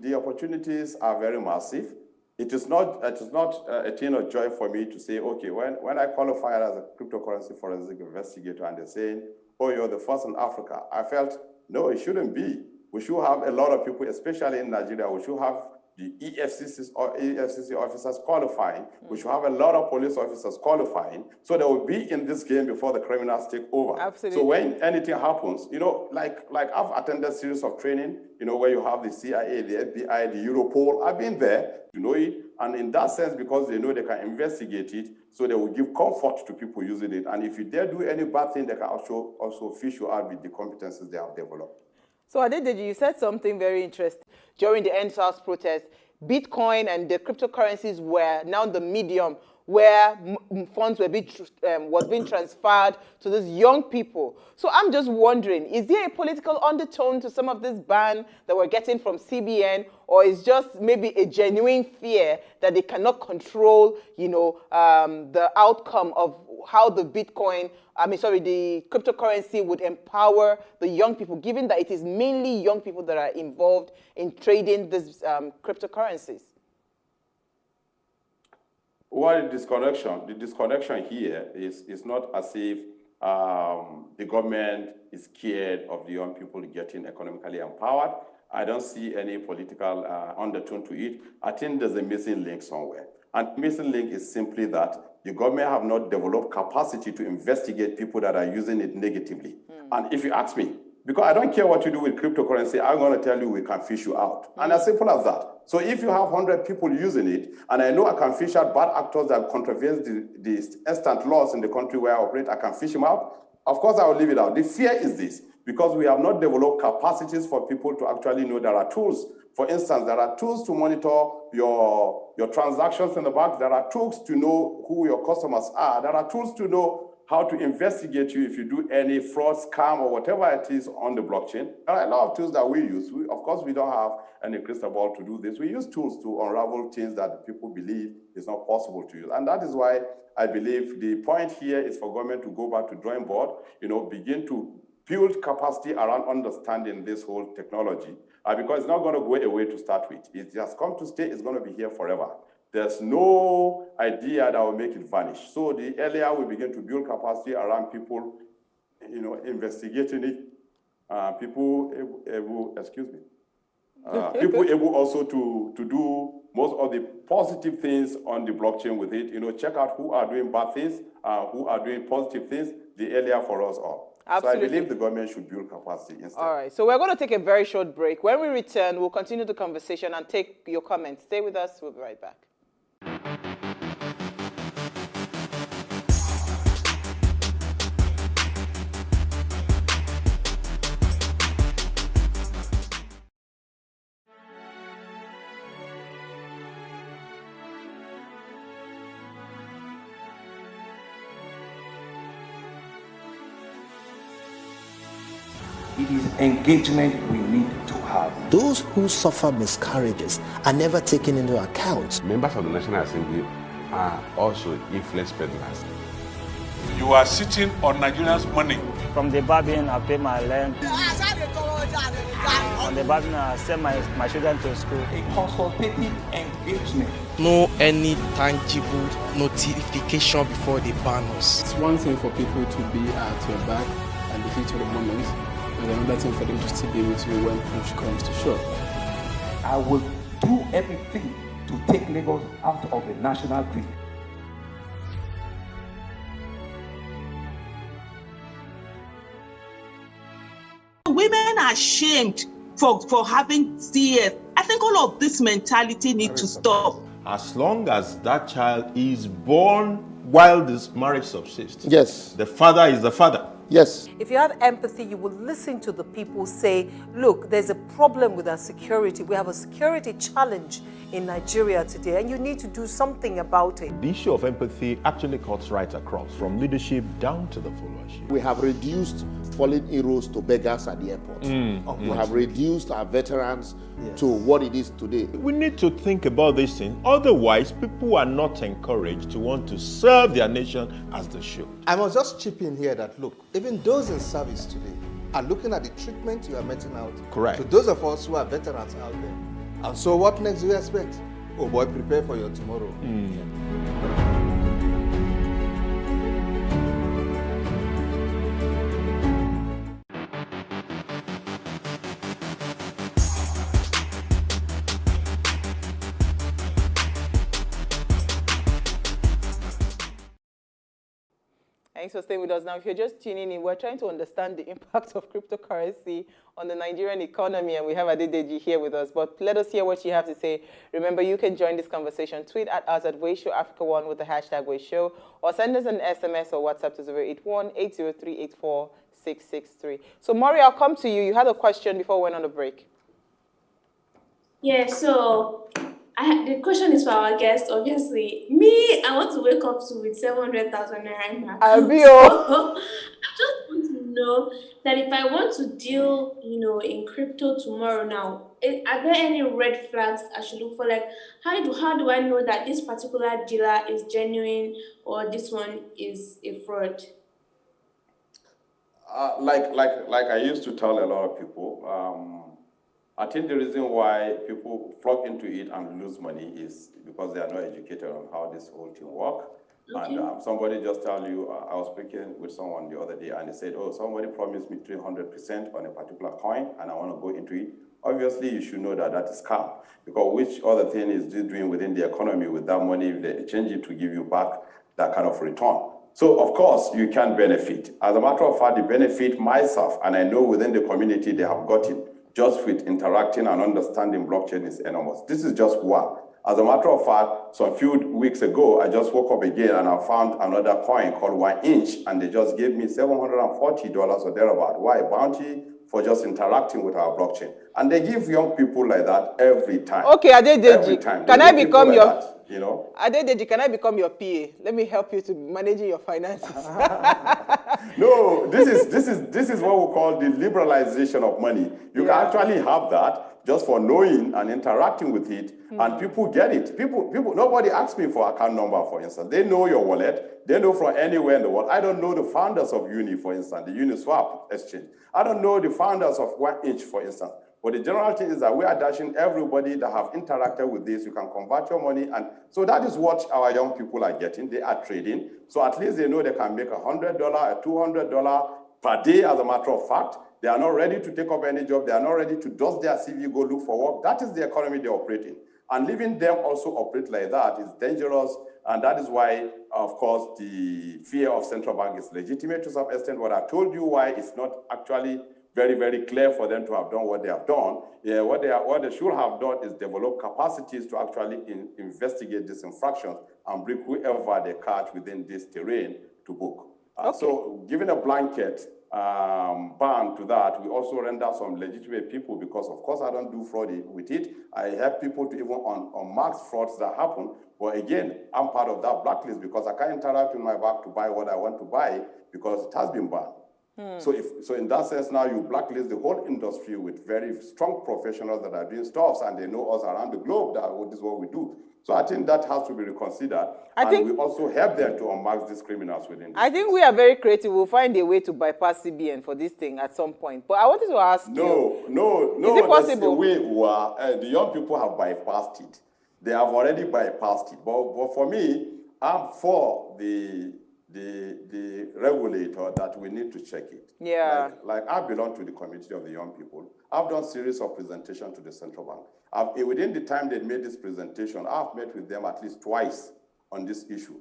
the opportunities are very massive. It is not a thing of joy for me to say, okay, when I qualified as a cryptocurrency forensic investigator and they're saying, oh, you're the first in Africa, I felt, no, it shouldn't be. We should have a lot of people, especially in Nigeria, we should have the EFCC officers qualifying. We should have a lot of police officers qualifying, so they will be in this game before the criminals take over. Absolutely. So when anything happens, like I've attended a series of training, where you have the CIA, the FBI, the Europol. I've been there, it. And in that sense, because they know they can investigate it, so they will give comfort to people using it. And if you dare do any bad thing, they can also fish you out with the competencies they have developed. So Adedeji, you said something very interesting. During the EndSARS protest, Bitcoin and the cryptocurrencies were now the medium where funds was being transferred to these young people. So I'm just wondering, is there a political undertone to some of this ban that we're getting from CBN, or is just maybe a genuine fear that they cannot control, the outcome of how the the cryptocurrency would empower the young people, given that it is mainly young people that are involved in trading these cryptocurrencies? Well, the disconnection here is not as if the government is scared of the young people getting economically empowered. I don't see any political undertone to it. I think there's a missing link somewhere. And the missing link is simply that the government have not developed capacity to investigate people that are using it negatively. And if you ask me, because I don't care what you do with cryptocurrency, I'm going to tell you we can fish you out. And as simple as that. So if you have 100 people using it, and I know I can fish out bad actors that contravene the instant laws in the country where I operate, I can fish them out, of course I will leave it out. The fear is this, because we have not developed capacities for people to actually know there are tools. For instance, there are tools to monitor your transactions in the bank. There are tools to know who your customers are. There are tools to know how to investigate you if you do any fraud, scam, or whatever it is on the blockchain. There are a lot of tools that we use. Of course, we don't have any crystal ball to do this. We use tools to unravel things that people believe is not possible to use. And that is why I believe the point here is for government to go back to drawing board, begin to build capacity around understanding this whole technology, because it's not going to go away to start with. It has come to stay, it's going to be here forever. There's no idea that will make it vanish. So the earlier we begin to build capacity around people, investigating it, people able also to do most of the positive things on the blockchain with it. Check out who are doing bad things, who are doing positive things, the earlier for us all. Absolutely. So I believe the government should build capacity instead. All right, so we're going to take a very short break. When we return, we'll continue the conversation and take your comments. Stay with us, we'll be right back. It is engagement we need to have. Those who suffer miscarriages are never taken into account. Members of the National Assembly are also influence peddlers. You are sitting on Nigerians' money. From the Babin, I pay my rent. On the Babin, I send my children to school. A consultative engagement. No any tangible notification before they ban us. It's one thing for people to be at your back and the heat of the moment, and another thing for them to still be with you when push comes to shove. I will do everything to take Lagos out of the national grid. Women are shamed for having CS. I think all of this mentality needs to stop. As long as that child is born while this marriage subsists, yes, the father is the father. Yes. If you have empathy, you will listen to the people say, look, there's a problem with our security. We have a security challenge in Nigeria today, and you need to do something about it. The issue of empathy actually cuts right across, from leadership down to the followership. We have reduced fallen heroes to beggars at the airport. We have reduced our veterans to what it is today. We need to think about these things. Otherwise, people are not encouraged to want to serve their nation as they should. I must just chip in here that, look, even those in service today are looking at the treatment you are meting out. Correct. To those of us who are veterans out there. And so what next do you expect? Oh boy, prepare for your tomorrow. Thanks for staying with us. Now, if you're just tuning in, we're trying to understand the impact of cryptocurrency on the Nigerian economy, and we have Adedeji here with us. But let us hear what you have to say. Remember, you can join this conversation. Tweet at us at Wayshow Africa1 with the hashtag Wayshow, or send us an SMS or WhatsApp to 081-803-84663. So, Maury, I'll come to you. You had a question before we went on the break. Yeah, so the question is for our guest. Obviously, me, I want to wake up with 700,000 naira now. I'll be so, I just want to know that if I want to deal, in crypto tomorrow now, are there any red flags I should look for? Like, how do I know that this particular dealer is genuine or this one is a fraud? Like I used to tell a lot of people, I think the reason why people flock into it and lose money is because they are not educated on how this whole thing works. Okay. And somebody just tell you, I was speaking with someone the other day and they said, oh, somebody promised me 300% on a particular coin and I want to go into it. Obviously, you should know that that is scam, because which other thing is this doing within the economy with that money if they change it to give you back that kind of return? So, of course, you can benefit. As a matter of fact, the benefit myself, and I know within the community they have got it, just with interacting and understanding blockchain is enormous. This is just one. As a matter of fact, some few weeks ago, I just woke up again and I found another coin called 1 inch, and they just gave me $740 or thereabout. Why? Bounty for just interacting with our blockchain. And they give young people like that every time. Okay, Adedeji, can I become your... That, Adedeji, can I become your PA? Let me help you to manage your finances. No, this is what we call the liberalization of money. You can actually have that just for knowing and interacting with it, and people get it. People, nobody asks me for account number, for instance. They know your wallet. They know from anywhere in the world. I don't know the founders of Uni, for instance, the Uniswap exchange. I don't know the founders of 1 inch, for instance. But the general thing is that we are dashing everybody that have interacted with this. You can convert your money. And so that is what our young people are getting. They are trading. So at least they know they can make $100, $200 per day, as a matter of fact. They are not ready to take up any job. They are not ready to dust their CV, go look for work. That is the economy they operate in. And leaving them also operate like that is dangerous. And that is why, of course, the fear of central bank is legitimate to some extent. What I told you why it's not actually very, very clear for them to have done what they have done. Yeah, what they should have done is develop capacities to actually investigate these infractions and bring whoever they catch within this terrain to book. So giving a blanket ban to that, we also render some legitimate people, because of course I don't do fraud with it. I help people to even unmask frauds that happen. But again, I'm part of that blacklist because I can't interact with my bank to buy what I want to buy because it has been banned. So in that sense, now you blacklist the whole industry with very strong professionals that are doing stuff, and they know us around the globe that this is what we do. So I think that has to be reconsidered. We also help them to unmask these criminals within the I think we are very creative. We'll find a way to bypass CBN for this thing at some point. But I wanted to ask you. No. Is it possible? The young people have bypassed it. They have already bypassed it. But for me, I'm for the regulator that we need to check it. Yeah. Like I belong to the committee of the young people. I've done series of presentations to the central bank. Within the time they made this presentation, I've met with them at least twice on this issue.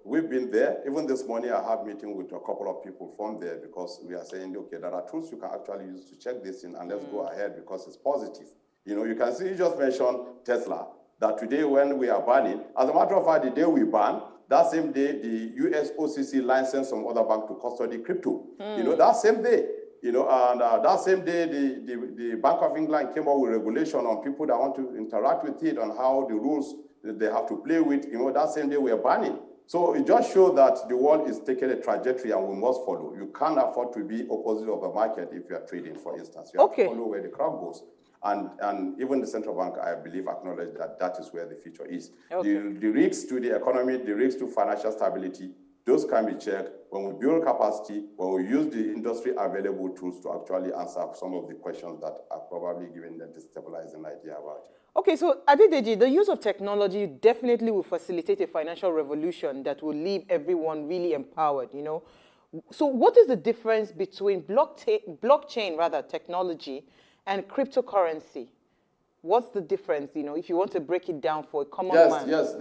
We've been there. Even this morning, I have meeting with a couple of people from there because we are saying, okay, there are tools you can actually use to check this in, and let's go ahead because it's positive. You can see, you just mentioned Tesla, that today when we are banning, as a matter of fact, the day we ban, that same day, the US OCC licensed some other bank to custody crypto. That same day, and that same day, the Bank of England came up with regulation on people that want to interact with it, on how the rules that they have to play with. That same day we are banning. So it just shows that the world is taking a trajectory and we must follow. You can't afford to be opposite of the market if you are trading, for instance. You have to follow where the crowd goes. And even the central bank, I believe, acknowledge that that is where the future is. The risks to the economy, the risks to financial stability, those can be checked when we build capacity, when we use the industry available tools to actually answer some of the questions that are probably giving them destabilizing idea about it. Okay, so Adedeji, the use of technology definitely will facilitate a financial revolution that will leave everyone really empowered, So what is the difference between blockchain technology and cryptocurrency? What's the difference, if you want to break it down for a common man? Yes,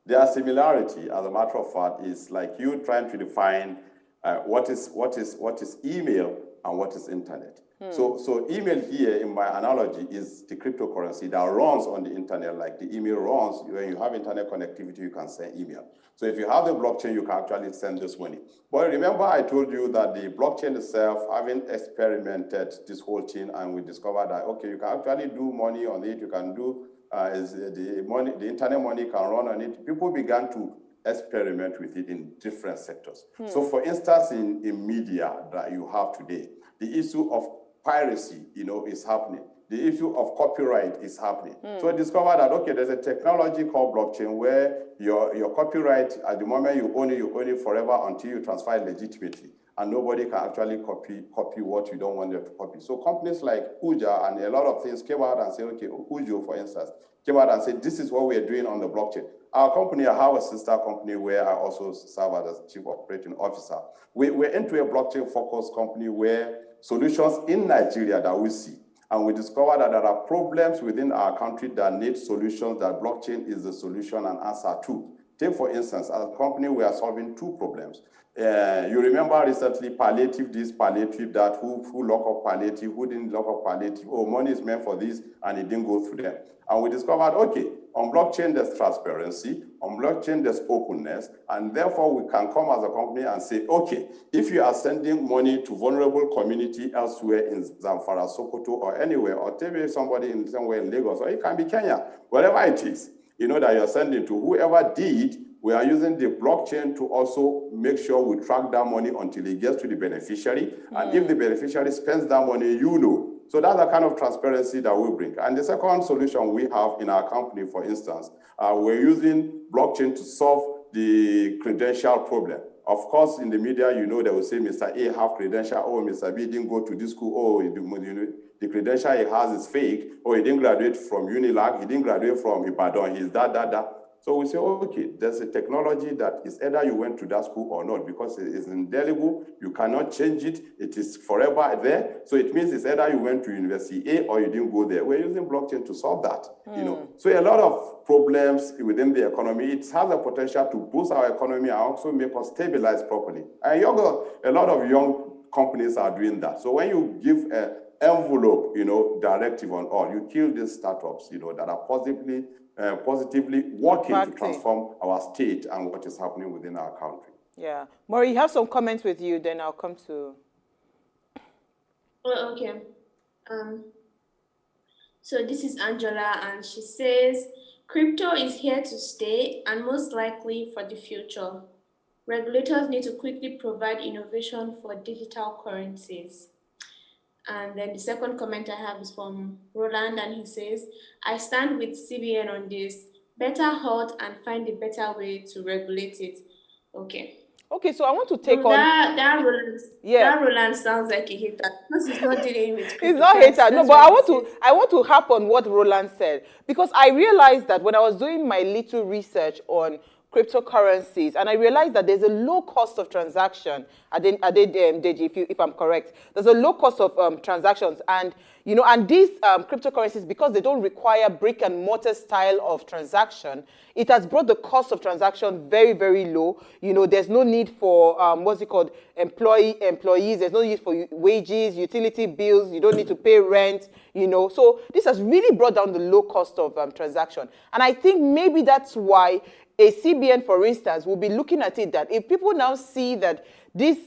their similarity, as a matter of fact, is like you trying to define what is email and what is internet. So email here, in my analogy, is the cryptocurrency that runs on the internet, like the email runs. When you have internet connectivity, you can send email. So if you have the blockchain, you can actually send this money. But remember, I told you that the blockchain itself, having experimented this whole thing, and we discovered that, okay, you can actually do money on it. You can do the internet money can run on it. People began to experiment with it in different sectors. So for instance, in media that you have today, the issue of piracy, is happening. The issue of copyright is happening. So I discovered that, okay, there's a technology called blockchain where your copyright, at the moment you own it forever until you transfer it legitimately. And nobody can actually copy what you don't want them to copy. So companies like Uja and a lot of things came out and said, okay, Ujo, for instance, came out and said, this is what we are doing on the blockchain. Our company, I have a sister company where I also serve as Chief Operating Officer. We're into a blockchain-focused company where solutions in Nigeria that we see. And we discovered that there are problems within our country that need solutions that blockchain is the solution and answer to. Take, for instance, as a company, we are solving two problems. You remember recently palliative this, palliative that, who lock up palliative, who didn't lock up palliative, money is meant for this, and it didn't go through them. And we discovered, okay, on blockchain there's transparency, on blockchain there's openness, and therefore we can come as a company and say, okay, if you are sending money to vulnerable community elsewhere in Zamfara, Sokoto, or anywhere, or maybe somebody in somewhere in Lagos, or it can be Kenya, wherever it is, that you're sending to, whoever did, we are using the blockchain to also make sure we track that money until it gets to the beneficiary. And if the beneficiary spends that money, So that's the kind of transparency that we bring. And the second solution we have in our company, for instance, we're using blockchain to solve the credential problem. Of course, in the media, they will say Mr. A have credential, Mr. B didn't go to this school, the credential he has is fake, or he didn't graduate from Unilag, he didn't graduate from Ibadan, he's that. So we say, okay, there's a technology that is either you went to that school or not, because it is indelible, you cannot change it, it is forever there. So it means it's either you went to University A or you didn't go there. We're using blockchain to solve that. So a lot of problems within the economy, it has the potential to boost our economy and also make us stabilize properly. And a lot of young companies are doing that. So when you give an envelope, directive on all, you kill these startups, that are positively working to transform our state and what is happening within our country. Yeah. Maury, you have some comments with you, then I'll come to... Oh, okay. So this is Angela, and she says, crypto is here to stay and most likely for the future. Regulators need to quickly provide innovation for digital currencies. And then the second comment I have is from Roland, and he says, I stand with CBN on this. Better halt and find a better way to regulate it. Okay. Okay, so I want to take on that Roland sounds like a hater because he's not dealing with He's not hater. No, but I want to harp on what Roland said, because I realized that when I was doing my little research on cryptocurrencies, and I realized that there's a low cost of transaction. Deji, if I'm correct, there's a low cost of transactions, and and these cryptocurrencies, because they don't require brick and mortar style of transaction, it has brought the cost of transaction very, very low. There's no need for employees. There's no need for wages, utility bills. You don't need to pay rent. So this has really brought down the low cost of transaction, and I think maybe that's why a CBN, for instance, will be looking at it that if people now see that this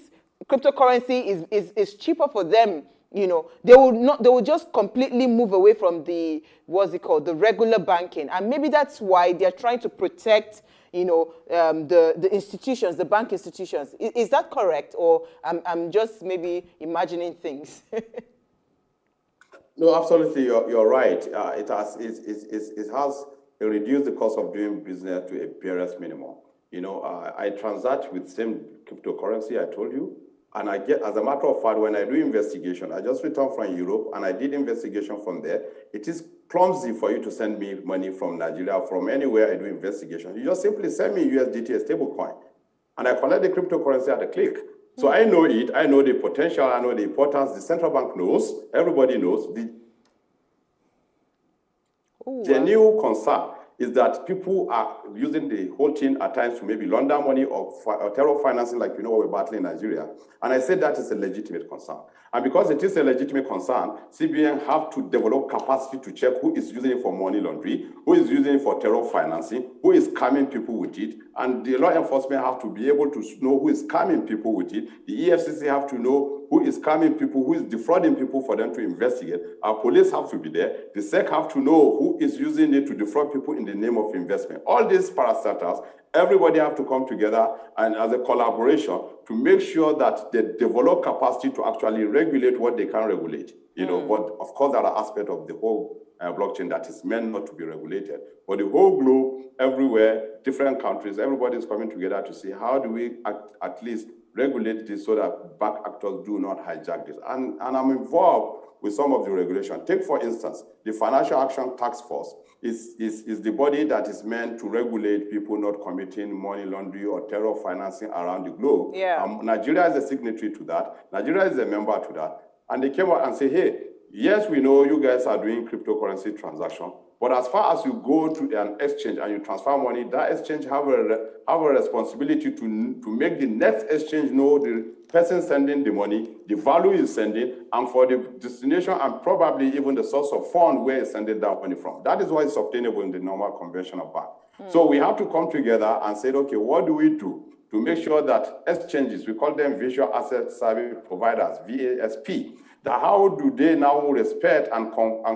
cryptocurrency is cheaper for them, they will just completely move away from the regular banking, and maybe that's why they're trying to protect the institutions, the bank institutions. Is that correct, or I'm just maybe imagining things? No, absolutely, you're right. It has reduced the cost of doing business to a barest minimum. I transact with same cryptocurrency I told you, and I get, as a matter of fact, when I do investigation, I just returned from Europe and I did investigation from there. It is clumsy for you to send me money from Nigeria, from anywhere I do investigation. You just simply send me USDT, a stable coin, and I collect the cryptocurrency at a click. So I know it, I know the potential, I know the importance. The central bank knows, everybody knows. The new concern is that people are using the whole thing at times to maybe launder money or terror financing, like what we're battling in Nigeria. And I say that is a legitimate concern. And because it is a legitimate concern, CBN have to develop capacity to check who is using it for money laundering, who is using it for terror financing, who is scamming people with it. And the law enforcement have to be able to know who is scamming people with it. The EFCC have to know who is scamming people, who is defrauding people for them to investigate. Our police have to be there. The SEC have to know who is using it to defraud people in the name of investment. All these parastatals, everybody have to come together and as a collaboration to make sure that they develop capacity to actually regulate what they can regulate. But of course, there are aspects of the whole blockchain that is meant not to be regulated. But the whole globe, everywhere, different countries, everybody is coming together to see how do we at least regulate this so that bad actors do not hijack this. And I'm involved with some of the regulation. Take, for instance, the Financial Action Task Force is the body that is meant to regulate people not committing money laundering or terror financing around the globe. Yeah. Nigeria is a signatory to that. Nigeria is a member to that. And they came out and said, hey, yes, we know you guys are doing cryptocurrency transaction, but as far as you go to an exchange and you transfer money, that exchange have a responsibility to make the next exchange know the person sending the money, the value is sending, and for the destination and probably even the source of fund where it's sending that money from. That is why it's obtainable in the normal conventional bank. So we have to come together and say, okay, what do we do to make sure that exchanges, we call them Visual Asset Service Providers, VASP, that how do they now respect and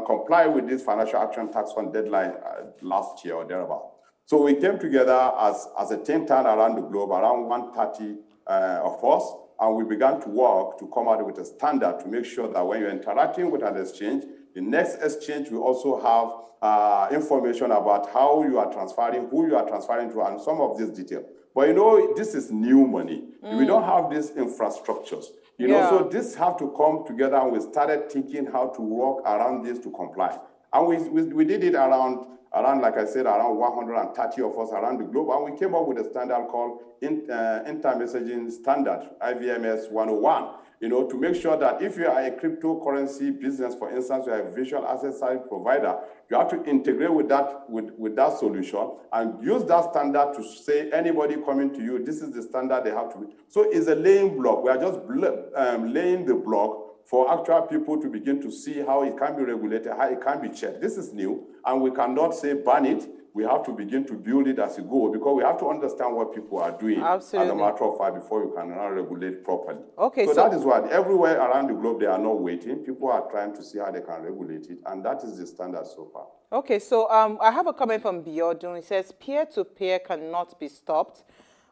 comply with this Financial Action Tax Fund deadline last year or thereabout. So we came together as a think tank around the globe, around 130 of us, and we began to work to come out with a standard to make sure that when you're interacting with an exchange, the next exchange will also have information about how you are transferring, who you are transferring to, and some of these details. But this is new money. We don't have these infrastructures. So this have to come together, and we started thinking how to work around this to comply. And we did it around, like I said, around 130 of us around the globe, and we came up with a standard called Inter-Messaging Standard, IVMS 101, to make sure that if you are a cryptocurrency business, for instance, you are a visual asset service provider, you have to integrate with that solution and use that standard to say anybody coming to you, this is the standard they have to be. So it's a laying block. We are just laying the block for actual people to begin to see how it can be regulated, how it can be checked. This is new, and we cannot say ban it. We have to begin to build it as we go, because we have to understand what people are doing. Absolutely. As a matter of fact, before you can now regulate properly. Okay, so that is why everywhere around the globe, they are not waiting. People are trying to see how they can regulate it, and that is the standard so far. Okay, so I have a comment from Biodun. It says, peer-to-peer cannot be stopped,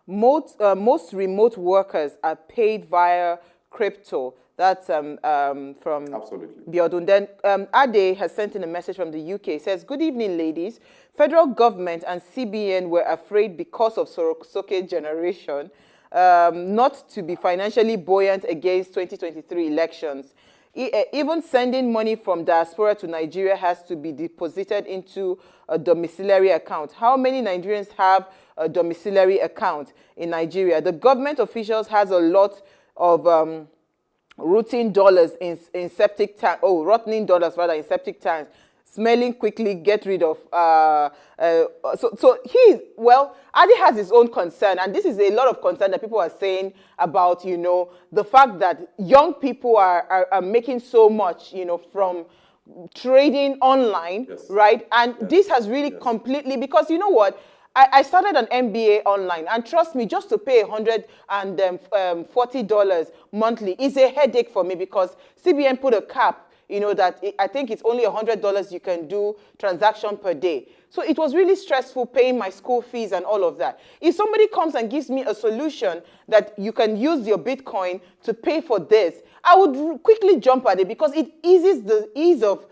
most remote workers are paid via crypto. That's from Biodun. Then Ade has sent in a message from the UK. It says, good evening, ladies. Federal government and CBN were afraid because of Sorosoke generation not to be financially buoyant against 2023 elections. Even sending money from diaspora to Nigeria has to be deposited into a domiciliary account. How many Nigerians have a domiciliary account in Nigeria? The government officials has a lot of rotting dollars in septic tanks. Oh, rotting dollars rather in septic tanks. Smelling quickly, get rid of. So Adi has his own concern, and this is a lot of concern that people are saying about, the fact that young people are making so much, from trading online, right? And this has really completely, because you know what? I started an MBA online, and trust me, just to pay $140 monthly is a headache for me, because CBN put a cap. That I think it's only $100 you can do transaction per day. So it was really stressful paying my school fees and all of that. If somebody comes and gives me a solution that you can use your Bitcoin to pay for this, I would quickly jump at it, because it eases the ease of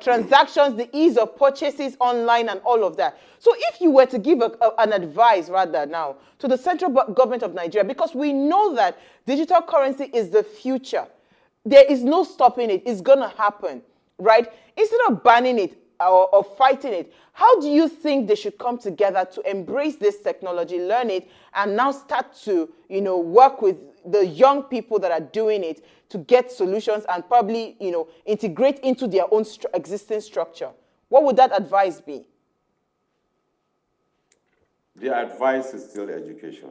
transactions, the ease of purchases online and all of that. So if you were to give an advice rather now to the central government of Nigeria, because we know that digital currency is the future, there is no stopping it. It's going to happen, right? Instead of banning it or fighting it, how do you think they should come together to embrace this technology, learn it, and now start to, work with the young people that are doing it to get solutions and probably, integrate into their own existing structure? What would that advice be? The advice is still education.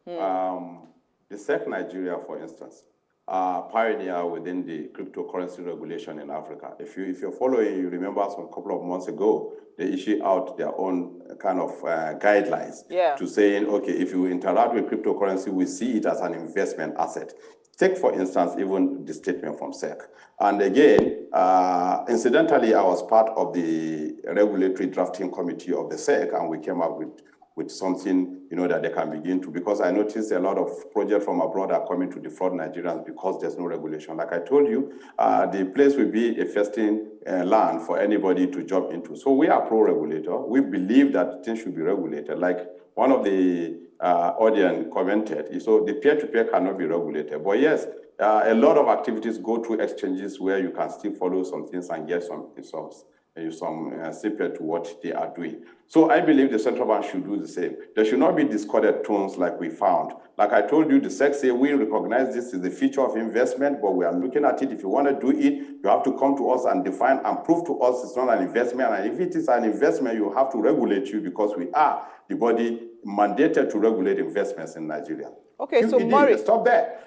The SEC Nigeria, for instance, pioneer within the cryptocurrency regulation in Africa. If you're following, you remember some couple of months ago, they issued out their own kind of guidelines to saying, okay, if you interact with cryptocurrency, we see it as an investment asset. Take, for instance, even the statement from SEC. And again, incidentally, I was part of the regulatory drafting committee of the SEC, and we came up with something, that they can begin to, because I noticed a lot of projects from abroad are coming to defraud Nigerians because there's no regulation. Like I told you, the place will be a festing land for anybody to jump into. So we are pro-regulator. We believe that things should be regulated. Like one of the audience commented, so the peer-to-peer cannot be regulated. But yes, a lot of activities go through exchanges where you can still follow some things and get some snippet to what they are doing. So I believe the central bank should do the same. There should not be discordant tones like we found. Like I told you, the SEC say we recognize this is the future of investment, but we are looking at it. If you want to do it, you have to come to us and define and prove to us it's not an investment. And if it is an investment, you have to regulate you, because we are the body mandated to regulate investments in Nigeria. Okay, so Murray, stop there.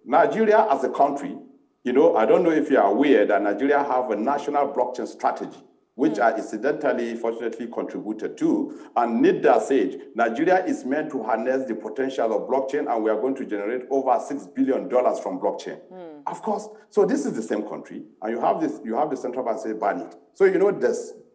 Nigeria as a country, I don't know if you are aware that Nigeria have a national blockchain strategy, which I incidentally, fortunately, contributed to. And NIDA said, Nigeria is meant to harness the potential of blockchain, and we are going to generate over $6 billion from blockchain. Of course, so this is the same country, and you have the central bank say ban it. So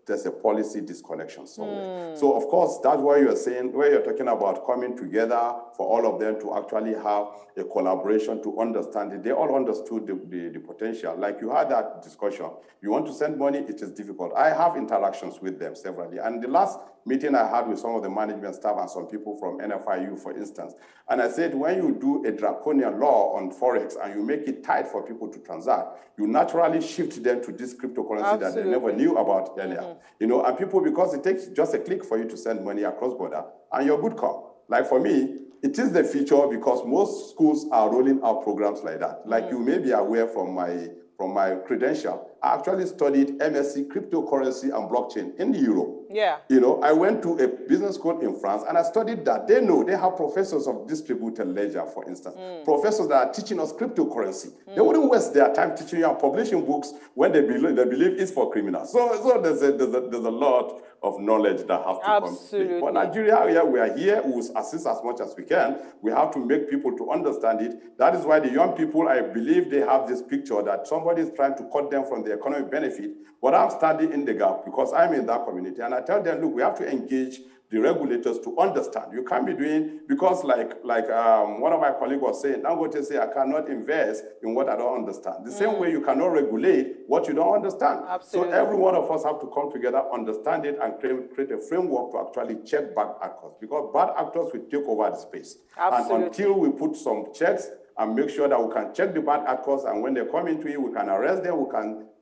there's a policy disconnection somewhere. So of course, that's why you're saying, where you're talking about coming together for all of them to actually have a collaboration to understand it. They all understood the potential. Like you had that discussion. You want to send money, it is difficult. I have interactions with them severally. And the last meeting I had with some of the management staff and some people from NFIU, for instance, and I said, when you do a draconian law on Forex and you make it tight for people to transact, you naturally shift them to this cryptocurrency that they never knew about earlier. And people, because it takes just a click for you to send money across border, and you're good call. Like for me, it is the future, because most schools are rolling out programs like that. Like you may be aware from my credential, I actually studied MSc cryptocurrency and blockchain in Europe. Yeah. I went to a business school in France, and I studied that. They have professors of distributed ledger, for instance, professors that are teaching us cryptocurrency. They wouldn't waste their time teaching you and publishing books when they believe it's for criminals. So there's a lot of knowledge that has to come to play. But Nigeria, we are here, we will assist as much as we can. We have to make people to understand it. That is why the young people, I believe they have this picture that somebody is trying to cut them from their economic benefit, but I'm standing in the gap because I'm in that community. And I tell them, look, we have to engage the regulators to understand. You can't be doing, because like one of my colleagues was saying, I'm going to say I cannot invest in what I don't understand. The same way you cannot regulate what you don't understand. Absolutely. So every one of us have to come together, understand it, and create a framework to actually check bad actors, because bad actors will take over the space. Absolutely. And until we put some checks and make sure that we can check the bad actors, and when they come into it, we can arrest them,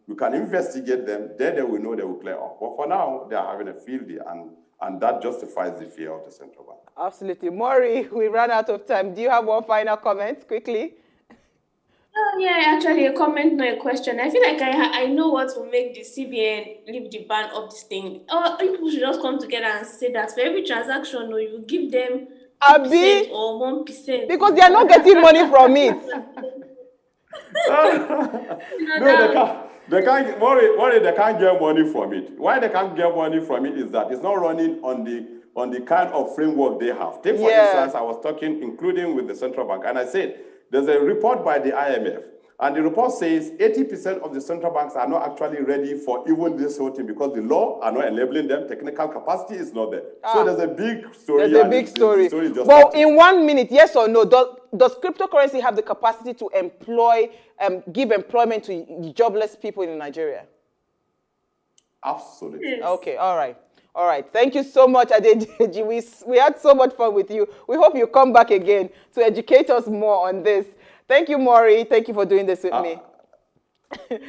we can investigate them, then they will know they will clear up. But for now, they are having a field day, and that justifies the fear of the central bank. Absolutely. Maury, we ran out of time. Do you have one final comment, quickly? Oh, yeah, actually a comment, not a question. I feel like I know what will make the CBN leave the ban of this thing. People should just come together and say that for every transaction, or you give them 2% or 1%. Because they are not getting money from it. They can't worry, they can't get money from it. Why they can't get money from it is that it's not running on the kind of framework they have. Take, for instance, I was talking, including with the central bank, and I said, there's a report by the IMF, and the report says 80% of the central banks are not actually ready for even this whole thing because the law are not enabling them. Technical capacity is not there. So there's a big story. There's a big story. But in 1 minute, yes or no, does cryptocurrency have the capacity to employ, give employment to jobless people in Nigeria? Absolutely. Yes. Okay, all right. All right. Thank you so much, Adeji. We had so much fun with you. We hope you come back again to educate us more on this. Thank you, Maury. Thank you for doing this with me. Thank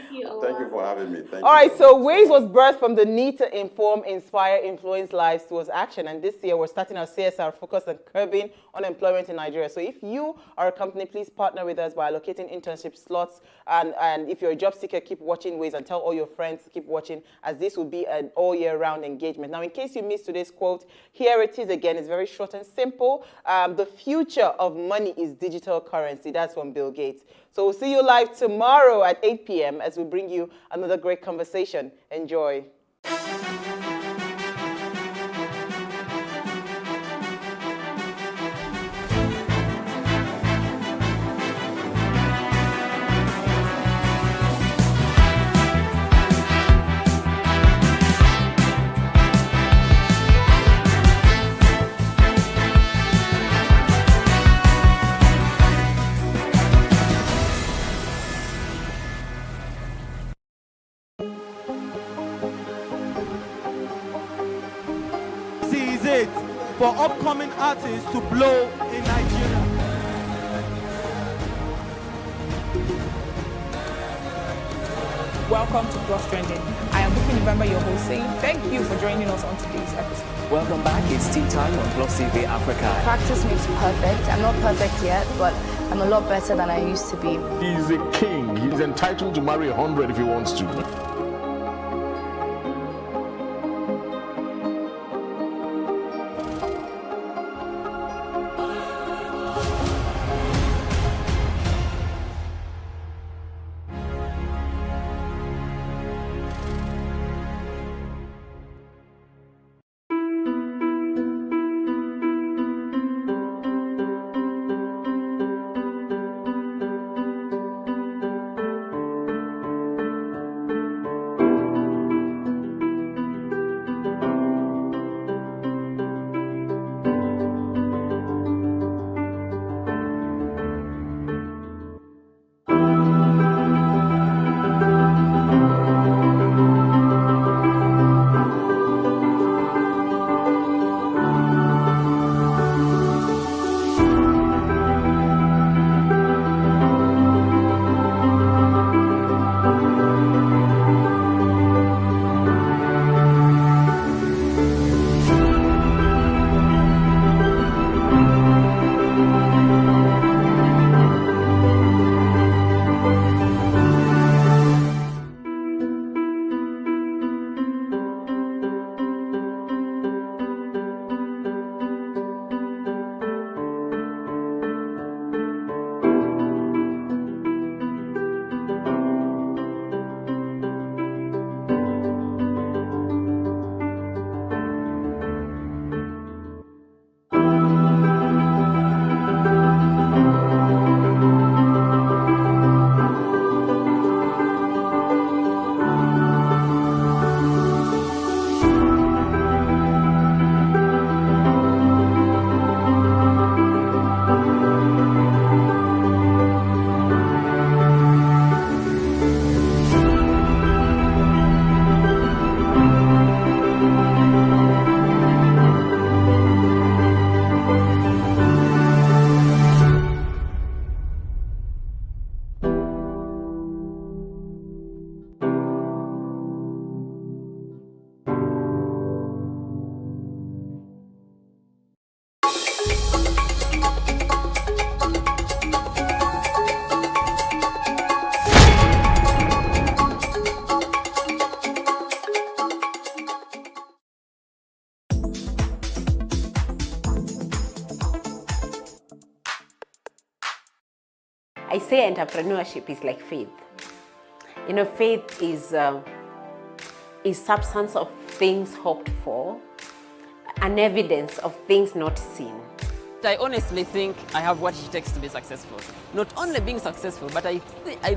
you for having me. All right, so Ways was birthed from the need to inform, inspire, influence lives towards action. And this year, we're starting our CSR focus on curbing unemployment in Nigeria. So if you are a company, please partner with us by allocating internship slots. And if you're a job seeker, keep watching Ways and tell all your friends to keep watching, as this will be an all-year-round engagement. Now, in case you missed today's quote, here it is again. It's very short and simple. The future of money is digital currency. That's from Bill Gates. So we'll see you live tomorrow at 8 p.m. as we bring you another great conversation. Enjoy. For upcoming artists to blow in Nigeria. Welcome to Plus Trending. I am Bookie November, your host, saying thank you for joining us on today's episode. Welcome back. It's tea time on Plus TV Africa. Practice makes perfect. I'm not perfect yet, but I'm a lot better than I used to be. He's a king. He's entitled to marry 100 if he wants to. I say entrepreneurship is like faith. You know, faith is substance of things hoped for, an evidence of things not seen. I honestly think I have what it takes to be successful. Not only being successful, but I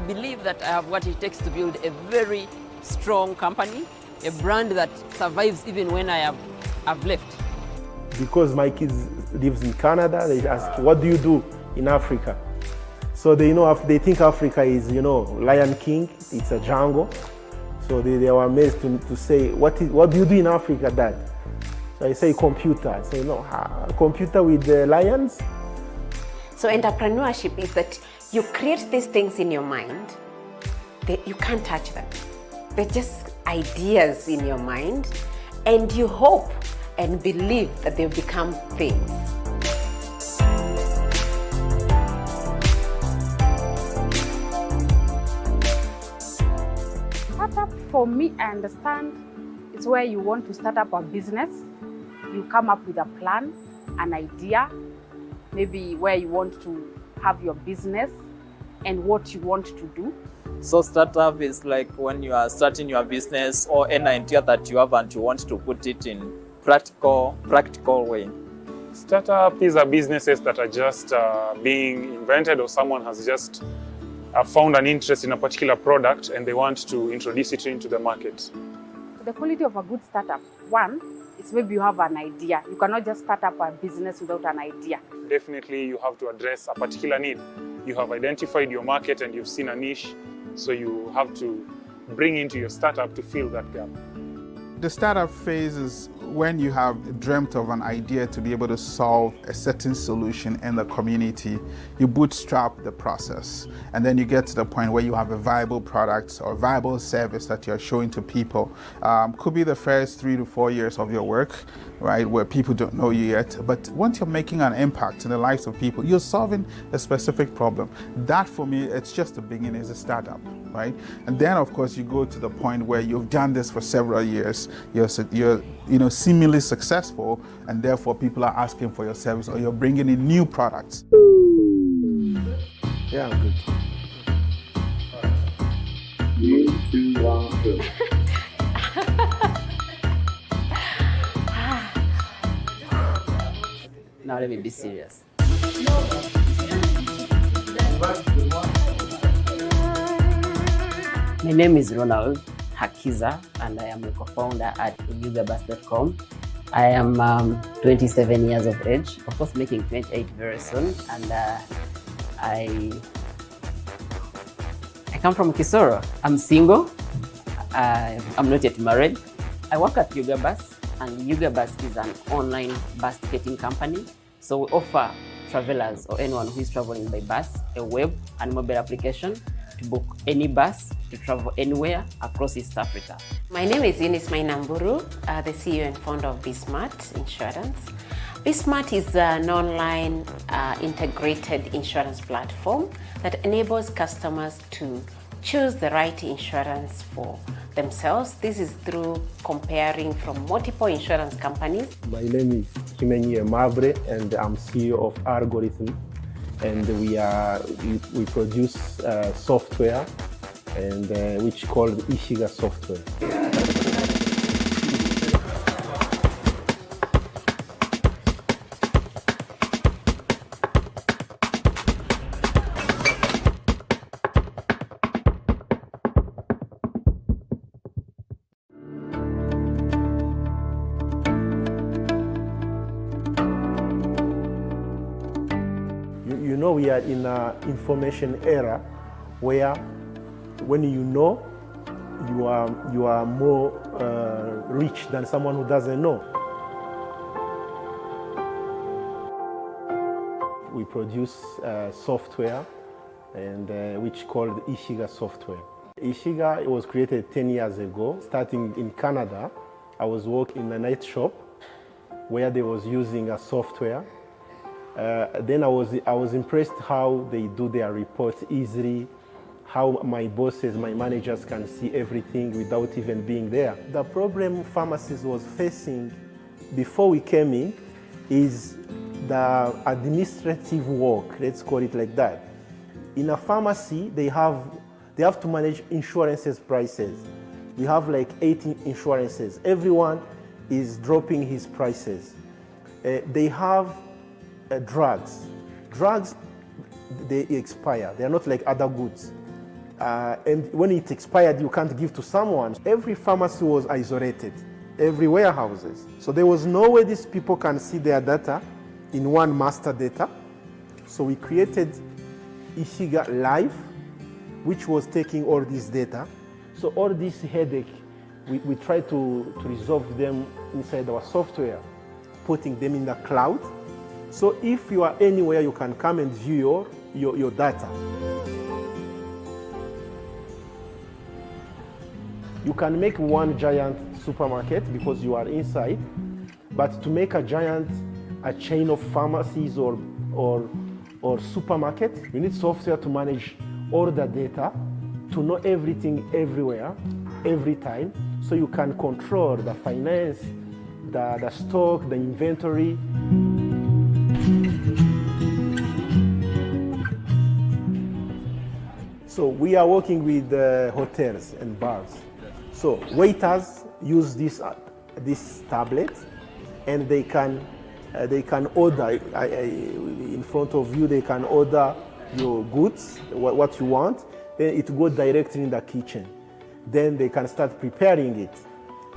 believe that I have what it takes to build a very strong company, a brand that survives even when I've left. Because my kids lives in Canada, they ask, what do you do in Africa? So they think Africa is, Lion King, it's a jungle. So they were amazed to say, what do you do in Africa, Dad? So I say computer. I say, no, computer with the lions? So entrepreneurship is that you create these things in your mind, you can't touch them. They're just ideas in your mind, and you hope and believe that they'll become things. Startup, for me, I understand, it's where you want to start up a business. You come up with a plan, an idea, maybe where you want to have your business and what you want to do. So startup is like when you are starting your business or an idea that you have and you want to put it in practical way. Startup is businesses that are just being invented, or someone has just found an interest in a particular product and they want to introduce it into the market. The quality of a good startup, one, is maybe you have an idea. You cannot just start up a business without an idea. Definitely you have to address a particular need. You have identified your market and you've seen a niche, so you have to bring into your startup to fill that gap. The startup phase is when you have dreamt of an idea to be able to solve a certain solution in the community. You bootstrap the process, and then you get to the point where you have a viable product or viable service that you're showing to people. Could be the first 3 to 4 years of your work, right, where people don't know you yet. But once you're making an impact in the lives of people, you're solving a specific problem. That, for me, it's just the beginning, it's a startup, right? And then, of course, you go to the point where you've done this for several years. You're seemingly successful, and therefore people are asking for your service, or you're bringing in new products. Yeah, I'm good. 3, 2, 1, go. Now let me be serious. My name is Ronald Hakiza, and I am a co-founder at yugabus.com. I am 27 years of age, of course making 28 very soon, and I come from Kisoro. I'm single, I'm not yet married. I work at Yugabus, and Yugabus is an online bus ticketing company. So we offer travelers or anyone who is traveling by bus a web and mobile application to book any bus to travel anywhere across East Africa. My name is Eunice Mainamburu, the CEO and founder of BSmart Insurance. BSmart is an online integrated insurance platform that enables customers to choose the right insurance for themselves. This is through comparing from multiple insurance companies. My name is Kimenyi Mabre, and I'm CEO of Algorithm. And we produce software, and which called Ishiga software. You know, we are in an information era where when you know, you are more rich than someone who doesn't know. We produce software, and which called Ishiga software. Ishiga was created 10 years ago. Starting in Canada, I was working in a night shop where they was using a software. Then I was impressed how they do their reports easily, how my bosses, my managers can see everything without even being there. The problem pharmacists was facing before we came in is the administrative work, let's call it like that. In a pharmacy, they have to manage insurances prices. We have like 18 insurances. Everyone is dropping his prices. They have drugs. Drugs, they expire. They are not like other goods. And when it expired, you can't give to someone. Every pharmacy was isolated, every warehouses. So there was no way these people can see their data in one master data. So we created Ishiga Live, which was taking all this data. So all this headache, we try to resolve them inside our software, putting them in the cloud. So if you are anywhere, you can come and view your data. You can make one giant supermarket because you are inside, but to make a chain of pharmacies or supermarket, you need software to manage all the data, to know everything everywhere, every time, so you can control the finance, the stock, the inventory. So we are working with hotels and bars. So waiters use this tablet, and they can order in front of you. They can order your goods, what you want. Then it goes directly in the kitchen. Then they can start preparing it,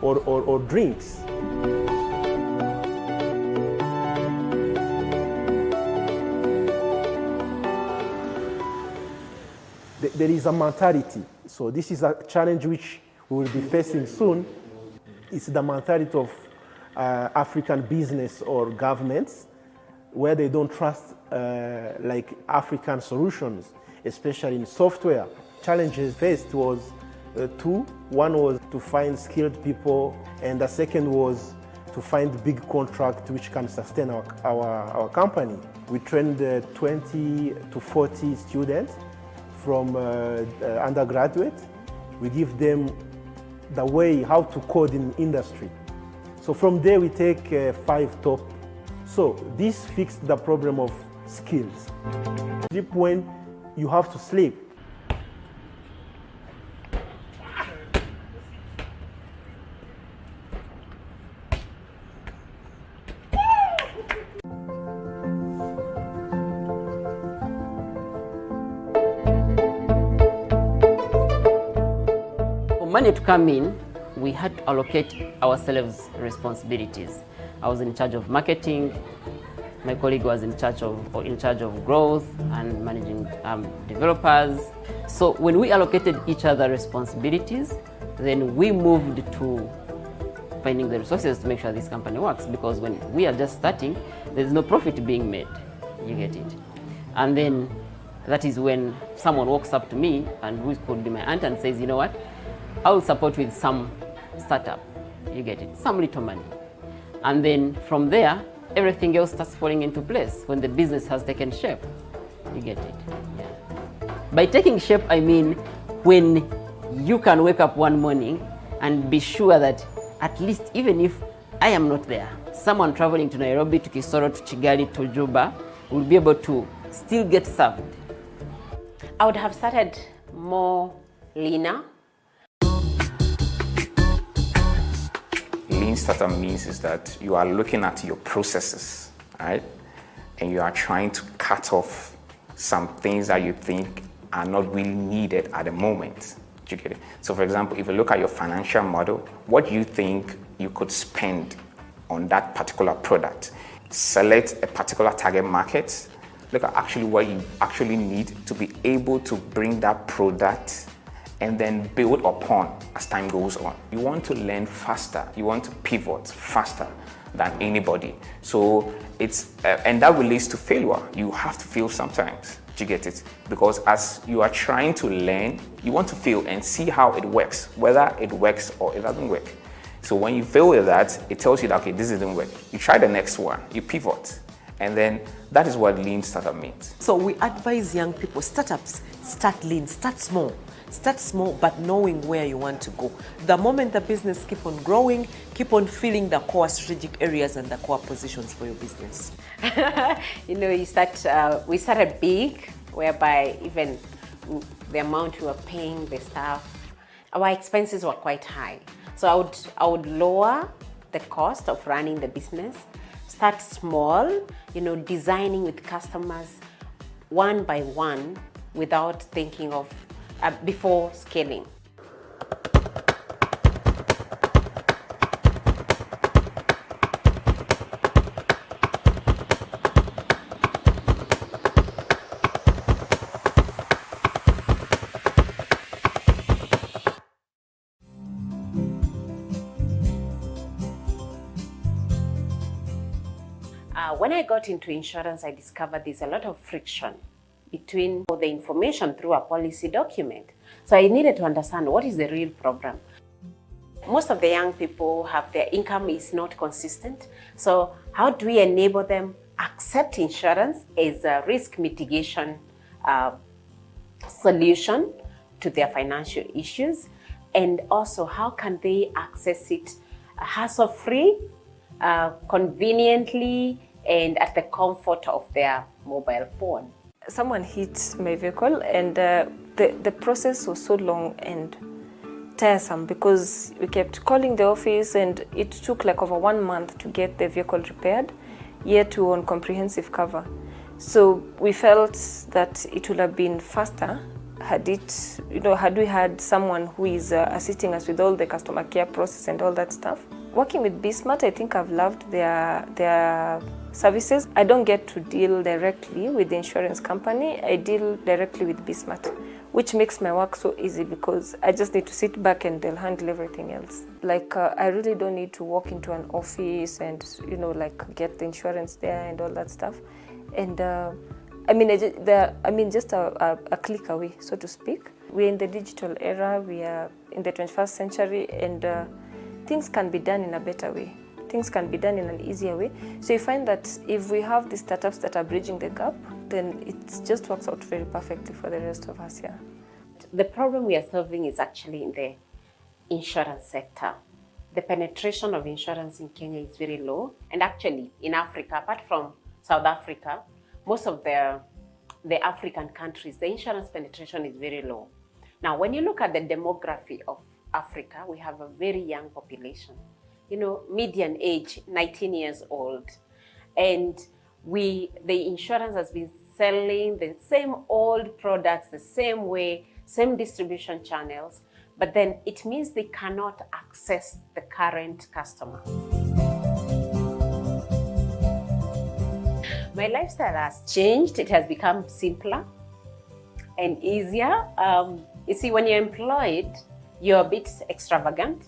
or drinks. There is a mentality. So this is a challenge which we will be facing soon. It's the mentality of African business or governments, where they don't trust like African solutions, especially in software. Challenges faced was two. One was to find skilled people, and the second was to find big contract which can sustain our company. We trained 20 to 40 students from undergraduate. We give them the way how to code in industry. So from there we take 5 top. So this fixed the problem of skills. Sleep when you have to sleep. Money to come in, we had to allocate ourselves responsibilities. I was in charge of marketing. My colleague was in charge of growth and managing developers. So when we allocated each other responsibilities, then we moved to finding the resources to make sure this company works. Because when we are just starting, there's no profit being made. You get it? And then that is when someone walks up to me, and who could be my aunt, and says, you know what? I will support with some startup, you get it, some little money. And then from there, everything else starts falling into place when the business has taken shape, you get it. Yeah. By taking shape, I mean when you can wake up one morning and be sure that at least even if I am not there, someone traveling to Nairobi, to Kisoro, to Kigali, to Juba will be able to still get served. I would have started more leaner. Lean startup means is that you are looking at your processes, right? And you are trying to cut off some things that you think are not really needed at the moment. Do you get it? So for example, if you look at your financial model, what you think you could spend on that particular product, select a particular target market, look at actually what you actually need to be able to bring that product and then build upon as time goes on. You want to learn faster. You want to pivot faster than anybody. So it's, and that relates to failure. You have to fail sometimes. Do you get it? Because as you are trying to learn, you want to fail and see how it works, whether it works or it doesn't work. So when you fail with that, it tells you that, okay, this didn't work. You try the next one, you pivot. And then that is what lean startup means. So we advise young people, startups, start lean, start small. Start small, but knowing where you want to go. The moment the business keep on growing, keep on filling the core strategic areas and the core positions for your business. You know, we started big whereby even the amount we were paying the staff, our expenses were quite high. So I would lower the cost of running the business, start small, designing with customers one by one without thinking of before scaling. When I got into insurance, I discovered there's a lot of friction between the information through a policy document. So I needed to understand what is the real problem. Most of the young people have their income is not consistent. So how do we enable them accept insurance as a risk mitigation solution to their financial issues? And also, how can they access it hassle-free, conveniently, and at the comfort of their mobile phone? Someone hit my vehicle, and the process was so long and tiresome because we kept calling the office, and it took like over 1 month to get the vehicle repaired, yet we were on comprehensive cover. So we felt that it would have been faster had we had someone who is assisting us with all the customer care process and all that stuff. Working with BSmart, I think I've loved their services. I don't get to deal directly with the insurance company. I deal directly with BSmart, which makes my work so easy because I just need to sit back and they'll handle everything else. Like I really don't need to walk into an office and get the insurance there and all that stuff. And just a click away, so to speak. We're in the digital era. We are in the 21st century, and things can be done in a better way. Things can be done in an easier way. So you find that if we have the startups that are bridging the gap, then it just works out very perfectly for the rest of us here. The problem we are solving is actually in the insurance sector. The penetration of insurance in Kenya is very low. And actually in Africa, apart from South Africa, most of the African countries, the insurance penetration is very low. Now, when you look at the demography of Africa, we have a very young population. Median age, 19 years old. And the insurance has been selling the same old products, the same way, same distribution channels, but then it means they cannot access the current customer. My lifestyle has changed. It has become simpler and easier. You see, when you're employed, you're a bit extravagant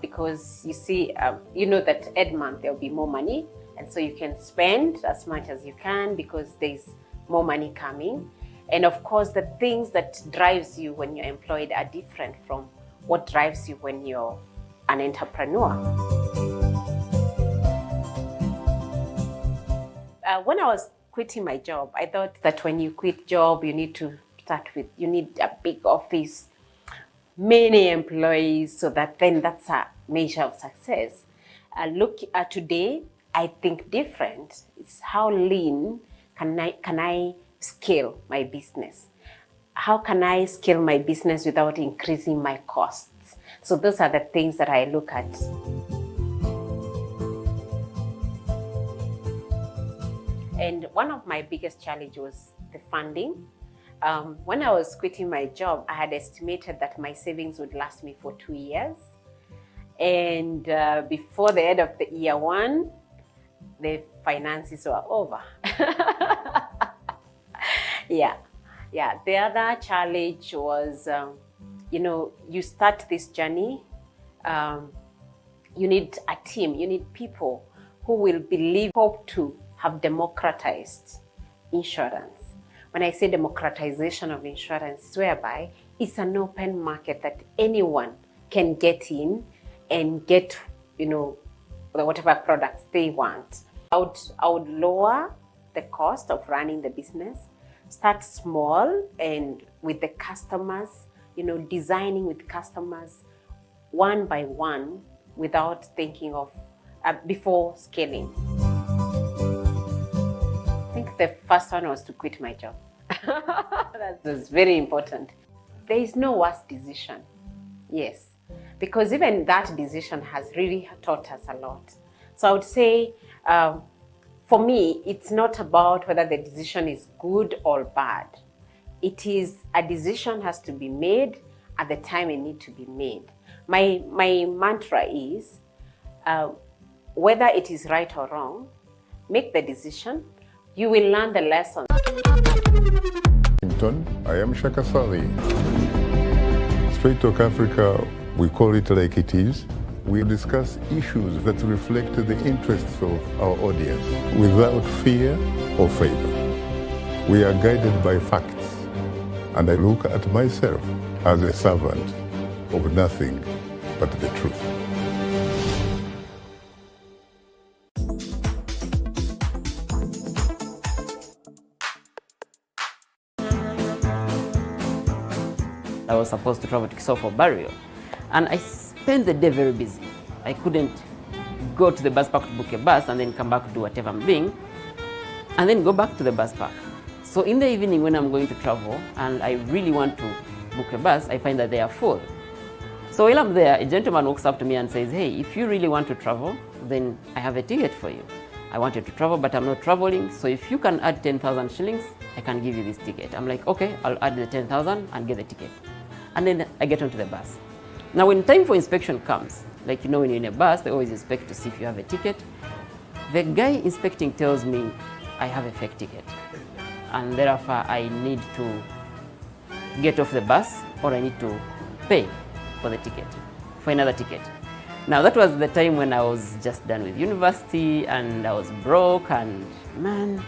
because you see, that every month there'll be more money. And so you can spend as much as you can because there's more money coming. And of course, the things that drives you when you're employed are different from what drives you when you're an entrepreneur. When I was quitting my job, I thought that when you quit job, you need a big office, many employees, so that then that's a measure of success. Look at today, I think different. It's how lean can I scale my business? How can I scale my business without increasing my costs? So those are the things that I look at. And one of my biggest challenges was the funding. When I was quitting my job, I had estimated that my savings would last me for 2 years. And before the end of the year one, the finances were over. Yeah. The other challenge was, you start this journey, you need a team, you need people who will hope to have democratized insurance. When I say democratization of insurance, whereby it's an open market that anyone can get in and get, whatever products they want. I would lower the cost of running the business, start small and with the customers, designing with customers one by one without thinking of before scaling. I think the first one was to quit my job. That's very important. There is no worse decision. Yes. Because even that decision has really taught us a lot. So I would say, for me, it's not about whether the decision is good or bad. It is a decision has to be made at the time it needs to be made. My mantra is, whether it is right or wrong, make the decision. You will learn the lesson. I am Shaka Sali. Straight Talk Africa, we call it like it is. We discuss issues that reflect the interests of our audience without fear or favor. We are guided by facts, and I look at myself as a servant of nothing but the truth. I was supposed to travel to Kisau for burial, and I spent the day very busy. I couldn't go to the bus park to book a bus and then come back to do whatever I'm doing, and then go back to the bus park. So in the evening when I'm going to travel and I really want to book a bus, I find that they are full. So while I'm there, a gentleman walks up to me and says, hey, if you really want to travel, then I have a ticket for you. I want you to travel, but I'm not traveling, so if you can add 10,000 shillings, I can give you this ticket. I'm like, okay, I'll add the 10,000 and get the ticket. And then I get onto the bus. Now when time for inspection comes, like when you're in a bus, they always inspect to see if you have a ticket. The guy inspecting tells me I have a fake ticket, and therefore I need to get off the bus or I need to pay for the ticket, for another ticket. Now that was the time when I was just done with university and I was broke, and man,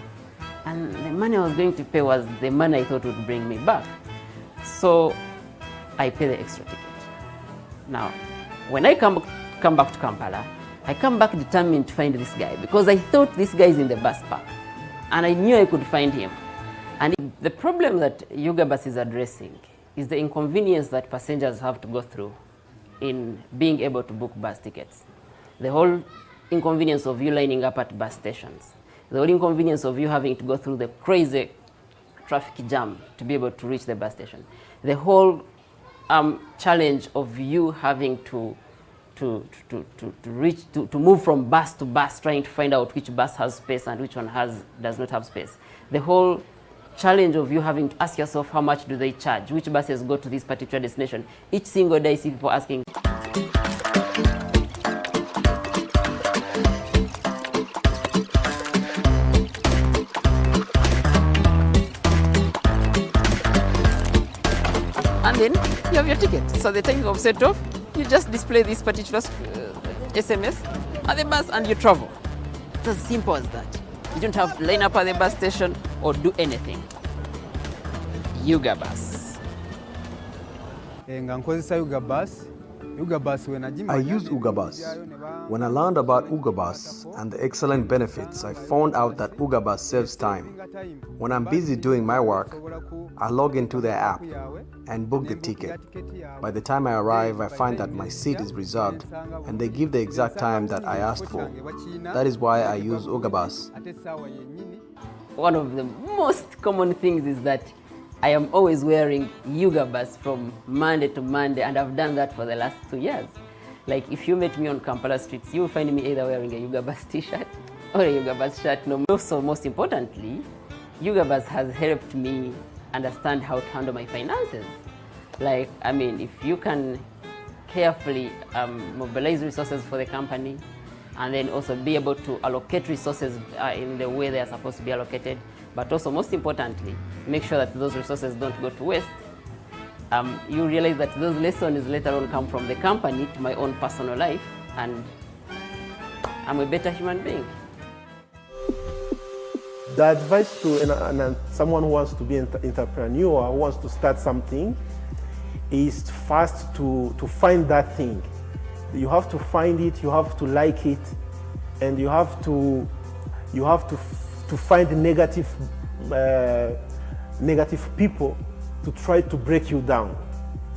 and the money I was going to pay was the money I thought would bring me back. So I pay the extra ticket. Now, when I come back to Kampala, I come back determined to find this guy because I thought this guy is in the bus park and I knew I could find him. And the problem that Ugabus is addressing is the inconvenience that passengers have to go through in being able to book bus tickets. The whole inconvenience of you lining up at bus stations. The whole inconvenience of you having to go through the crazy traffic jam to be able to reach the bus station. The whole challenge of you having to move from bus to bus, trying to find out which bus has space and which one does not have space. The whole challenge of you having to ask yourself how much do they charge, which buses go to this particular destination. Each single day, see people asking. And then you have your ticket. So the time of set off, you just display this particular SMS at the bus and you travel. It's as simple as that. You don't have to line up at the bus station or do anything. Ugabus. I use Ugabus. When I learned about Ugabus and the excellent benefits, I found out that Ugabus saves time. When I'm busy doing my work, I log into their app and book the ticket. By the time I arrive, I find that my seat is reserved and they give the exact time that I asked for. That is why I use Ugabus. One of the most common things is that I am always wearing Ugabus from Monday to Monday, and I've done that for the last 2 years. Like if you met me on Kampala streets, you'll find me either wearing a Ugabus t-shirt or a Ugabus shirt. No. Also, most importantly, Ugabus has helped me understand how to handle my finances. Like, I mean, if you can carefully mobilize resources for the company, and then also be able to allocate resources in the way they are supposed to be allocated, but also most importantly, make sure that those resources don't go to waste. You realize that those lessons later on come from the company to my own personal life, and I'm a better human being. The advice to someone who wants to be an entrepreneur, who wants to start something, is first to find that thing. You have to find it, you have to like it, and you have to find negative people to try to break you down.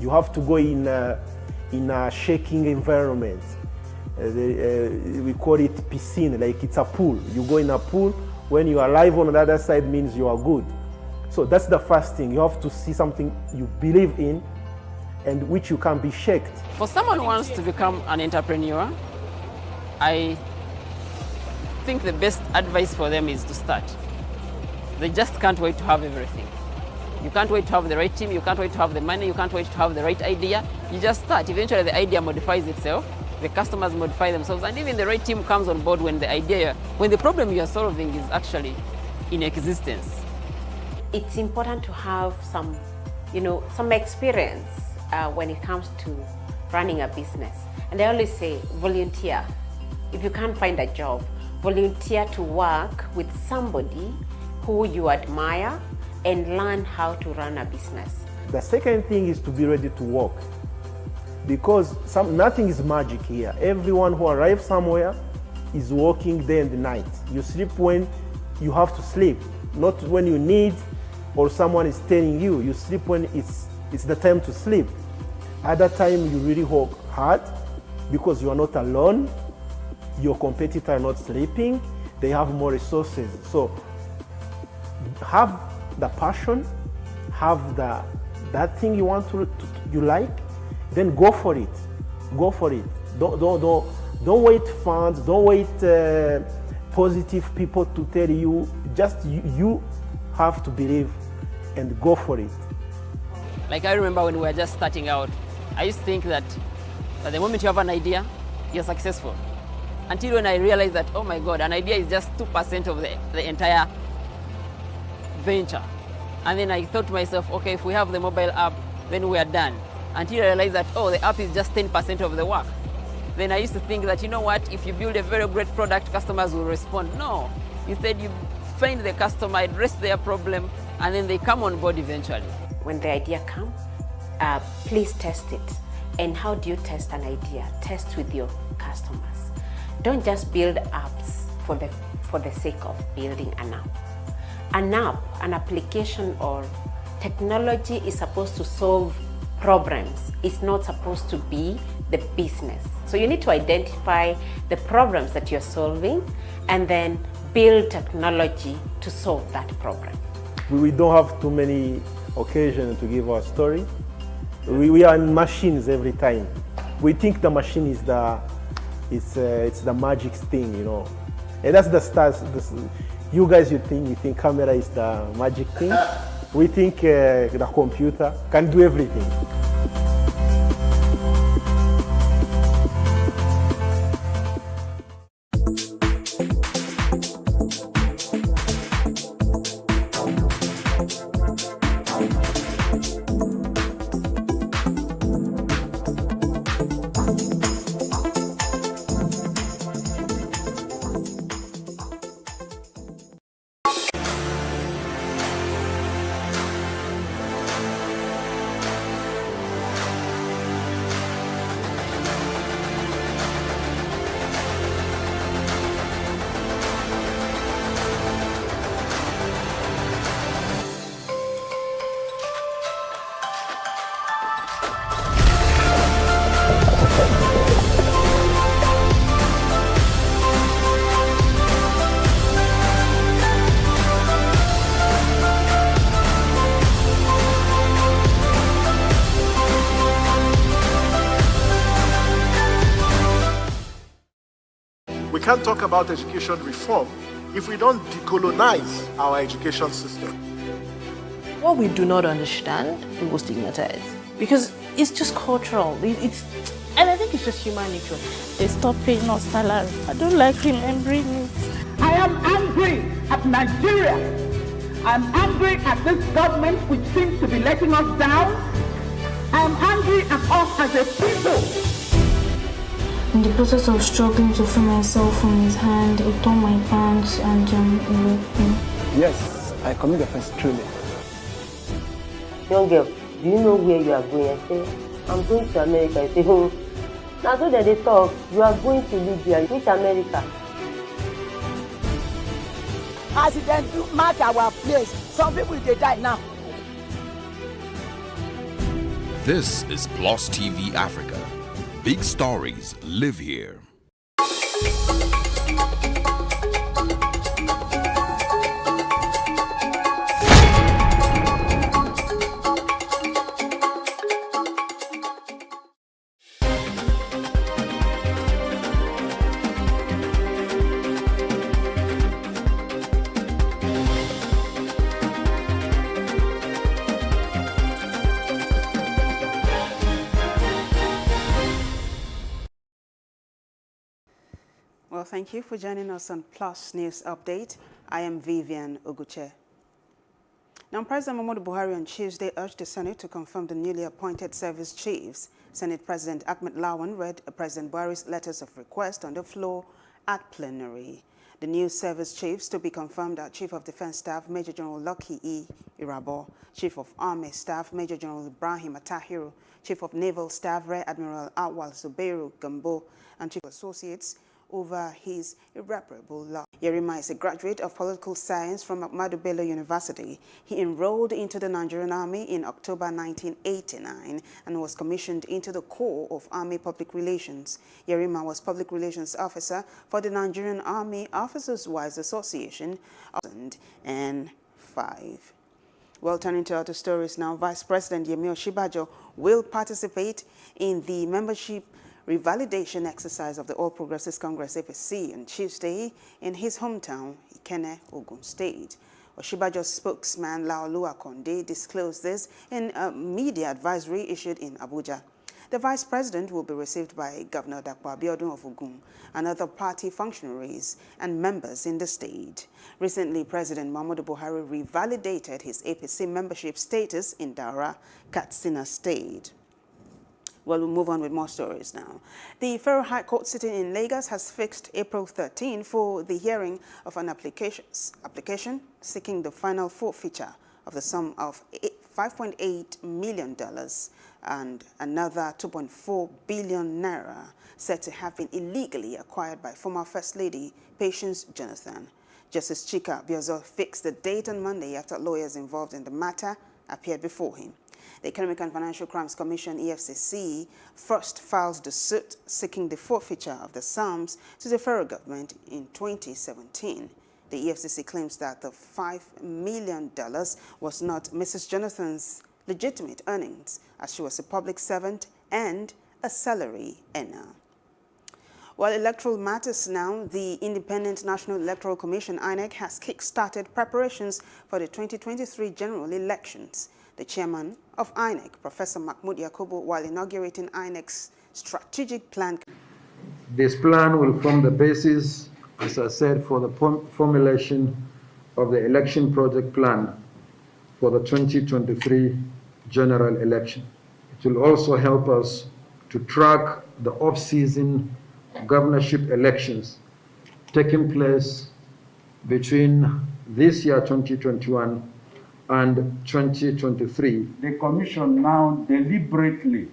You have to go in a shaking environment. We call it piscine, like it's a pool. You go in a pool, when you arrive on the other side means you are good. So that's the first thing. You have to see something you believe in and which you can be shaked. For someone who wants to become an entrepreneur, I think the best advice for them is to start. They just can't wait to have everything. You can't wait to have the right team, you can't wait to have the money, you can't wait to have the right idea. You just start. Eventually the idea modifies itself, the customers modify themselves, and even the right team comes on board when the problem you are solving is actually in existence. It's important to have some experience when it comes to running a business. And I always say, volunteer. If you can't find a job, volunteer to work with somebody who you admire and learn how to run a business. The second thing is to be ready to work, because nothing is magic here. Everyone who arrives somewhere is working day and night. You sleep when you have to sleep, not when you need or someone is telling you. You sleep when it's the time to sleep. At that time, you really work hard because you are not alone. Your competitors are not sleeping. They have more resources. So have the passion, have that thing you want you like, then go for it. Go for it. Don't wait funds. Don't wait positive people to tell you. Just you have to believe and go for it. Like I remember when we were just starting out, I used to think that the moment you have an idea, you're successful. Until when I realized that, oh my God, an idea is just 2% of the entire venture. And then I thought to myself, okay, if we have the mobile app, then we are done. Until I realized that, oh, the app is just 10% of the work. Then I used to think that, you know what, if you build a very great product, customers will respond. No, instead you find the customer, address their problem, and then they come on board eventually. When the idea comes, please test it. And how do you test an idea? Test with your customers. Don't just build apps for the sake of building an app. An app, an application or technology is supposed to solve problems. It's not supposed to be the business. So you need to identify the problems that you're solving and then build technology to solve that problem. We don't have too many occasions to give our story. We are in machines every time. We think the machine is it's the magic thing, you know. And that's the stars. You guys, you think camera is the magic thing. We think the computer can do everything. We can't talk about education reform if we don't decolonize our education system. What we do not understand, we will stigmatize. Because it's just cultural. And I think it's just human nature. They stop paying us salary. I don't like remembering it. I am angry at Nigeria. I'm angry at this government which seems to be letting us down. I am angry at us as a people. In the process of struggling to free myself from his hand, he tore my pants and he raped me. Yes, I commit the offense truly. Young girl, do you know where you are going? I say, I'm going to America. I say, oh, now so that they talk, you are going to Libya. Which America? As it then do mark our place, some people they die now. This is Plus TV Africa. Big stories live here. Well, thank you for joining us on Plus News Update. I am Vivian Oguche. Now, President Muhammadu Buhari on Tuesday urged the Senate to confirm the newly appointed service chiefs. Senate President Ahmed Lawan read President Buhari's letters of request on the floor at plenary. The new service chiefs to be confirmed are Chief of Defense Staff Major General Lucky E. Irabo, Chief of Army Staff Major General Ibrahim Atahiru, Chief of Naval Staff Rear Admiral Awal Zubairu Gambo, and Chief of Associates over his irreparable loss. Yerima is a graduate of political science from Ahmadu Bello University. He enrolled into the Nigerian Army in October 1989 and was commissioned into the Corps of Army Public Relations. Yerima was Public Relations Officer for the Nigerian Army Officers' Wives Association of 2005. Well, turning to other stories now, Vice President Yemi Osinbajo will participate in the membership revalidation exercise of the All Progressives Congress APC on Tuesday in his hometown, Ikenne, Ogun State. Osinbajo's spokesman Laolu Akonde disclosed this in a media advisory issued in Abuja. The vice president will be received by Governor Dapo Abiodun of Ogun and other party functionaries and members in the state. Recently, President Muhammadu Buhari revalidated his APC membership status in Daura, Katsina State. Well, we'll move on with more stories now. The Federal High Court sitting in Lagos has fixed April 13 for the hearing of an application seeking the final forfeiture of the sum of $5.8 million and another 2.4 billion naira said to have been illegally acquired by former First Lady Patience Jonathan. Justice Chika Biozo fixed the date on Monday after lawyers involved in the matter appeared before him. The Economic and Financial Crimes Commission, EFCC, first filed the suit seeking the forfeiture of the sums to the federal government in 2017. The EFCC claims that the $5 million was not Mrs. Jonathan's legitimate earnings, as she was a public servant and a salary earner. While electoral matters now, the Independent National Electoral Commission, INEC, has kick-started preparations for the 2023 general elections. The chairman of INEC, Professor Mahmoud Yakubu, while inaugurating INEC's strategic plan. This plan will form the basis, as I said, for the formulation of the election project plan for the 2023 general election. It will also help us to track the off-season governorship elections taking place between this year, 2021, and 2023. The Commission now deliberately,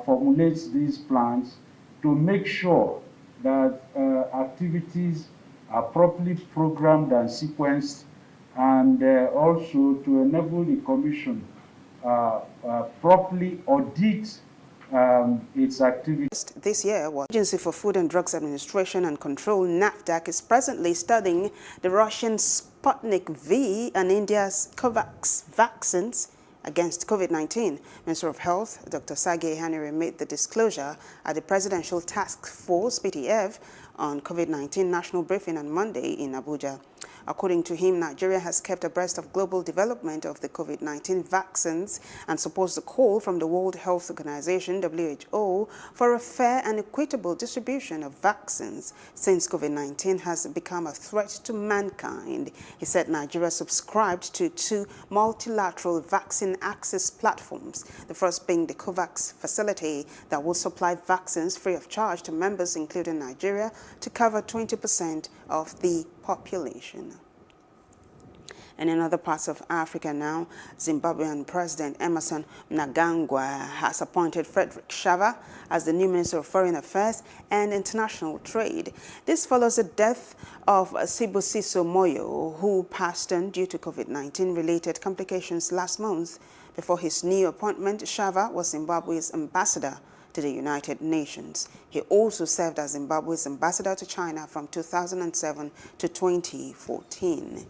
formulates these plans to make sure that activities are properly programmed and sequenced, and also to enable the Commission properly audit its activities. This year, the Agency for Food and Drugs Administration and Control, NAFDAC, is presently studying the Russian Sputnik V and India's Covax vaccines against COVID-19. Minister of Health, Dr. Sergey Hanere, made the disclosure at the Presidential Task Force, PTF, on COVID-19 national briefing on Monday in Abuja. According to him, Nigeria has kept abreast of global development of the COVID-19 vaccines and supports the call from the World Health Organization, WHO, for a fair and equitable distribution of vaccines since COVID-19 has become a threat to mankind. He said Nigeria subscribed to 2 multilateral vaccine access platforms, the first being the COVAX facility that will supply vaccines free of charge to members, including Nigeria, to cover 20% of the population. And in other parts of Africa now, Zimbabwean President Emerson Mnangagwa has appointed Frederick Shava as the new Minister of Foreign Affairs and International Trade. This follows the death of Sibusiso Moyo, who passed on due to COVID-19 related complications last month. Before his new appointment, Shava was Zimbabwe's ambassador to the United Nations. He also served as Zimbabwe's ambassador to China from 2007 to 2014.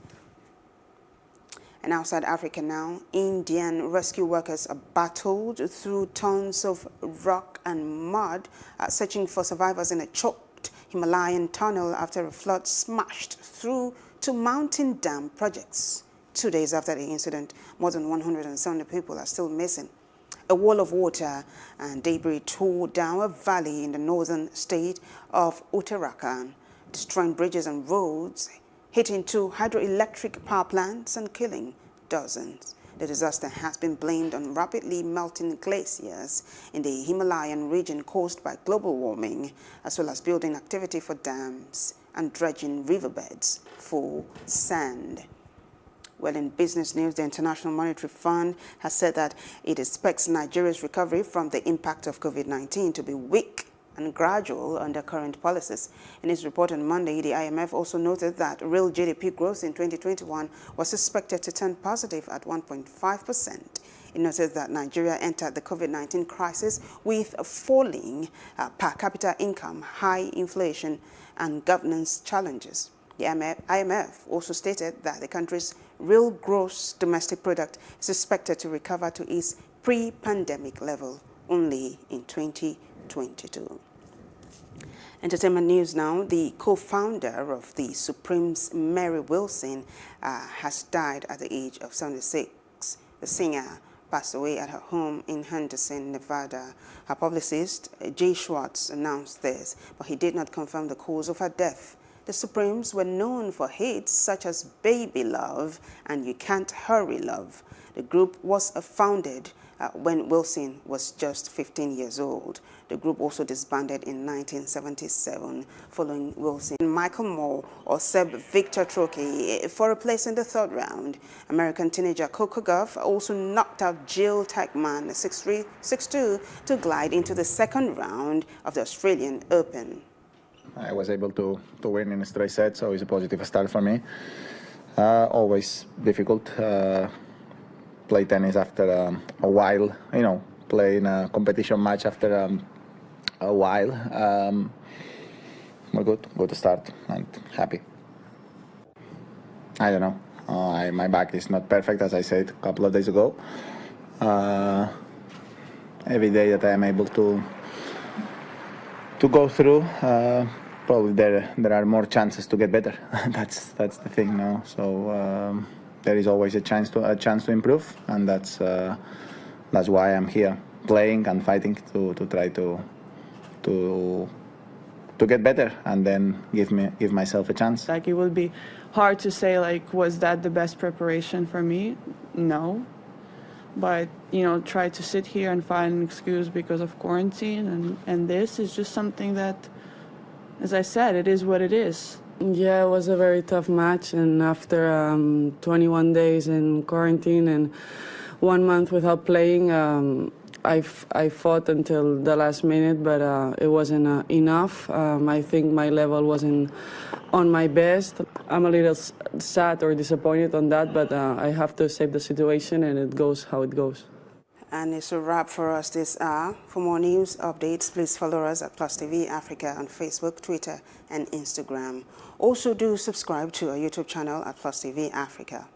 And outside Africa now, Indian rescue workers are battled through tons of rock and mud, searching for survivors in a choked Himalayan tunnel after a flood smashed through 2 mountain dam projects. 2 days after the incident, more than 170 people are still missing. A wall of water and debris tore down a valley in the northern state of Uttarakhand, destroying bridges and roads, hitting 2 hydroelectric power plants and killing dozens. The disaster has been blamed on rapidly melting glaciers in the Himalayan region caused by global warming, as well as building activity for dams and dredging riverbeds for sand. Well, in business news, the International Monetary Fund has said that it expects Nigeria's recovery from the impact of COVID-19 to be weak and gradual under current policies. In its report on Monday, the IMF also noted that real GDP growth in 2021 was expected to turn positive at 1.5%. It noted that Nigeria entered the COVID-19 crisis with a falling per capita income, high inflation, and governance challenges. The IMF also stated that the country's real gross domestic product is expected to recover to its pre-pandemic level only in 2022. Entertainment news now. The co-founder of the Supremes, Mary Wilson, has died at the age of 76. The singer passed away at her home in Henderson, Nevada. Her publicist, Jay Schwartz, announced this, but he did not confirm the cause of her death. The Supremes were known for hits such as Baby Love and You Can't Hurry Love. The group was founded when Wilson was just 15 years old. The group also disbanded in 1977 following Wilson and Michael Moore or Seb Victor Troche for a place in the third round. American teenager Coco Gauff also knocked out Jill Teichmann 6'3", 6'2", to glide into the second round of the Australian Open. I was able to win in a straight set, so it's a positive start for me. Always difficult. Play tennis after a while, playing a competition match after a while. We're good start and happy. I don't know. My back is not perfect, as I said a couple of days ago. Every day that I am able to go through, probably there are more chances to get better. that's the thing now. So there is always a chance to improve, and that's why I'm here playing and fighting to try to get better and then give myself a chance. Like, it would be hard to say, like, was that the best preparation for me? No. But, try to sit here and find an excuse because of quarantine, and this is just something that, as I said, it is what it is. Yeah, it was a very tough match, and after 21 days in quarantine and 1 month without playing, I fought until the last minute, but it wasn't enough. I think my level wasn't on my best. I'm a little sad or disappointed on that, but I have to save the situation, and it goes how it goes. And it's a wrap for us this hour. For more news updates, please follow us at Plus TV Africa on Facebook, Twitter, and Instagram. Also, do subscribe to our YouTube channel at Plus TV Africa.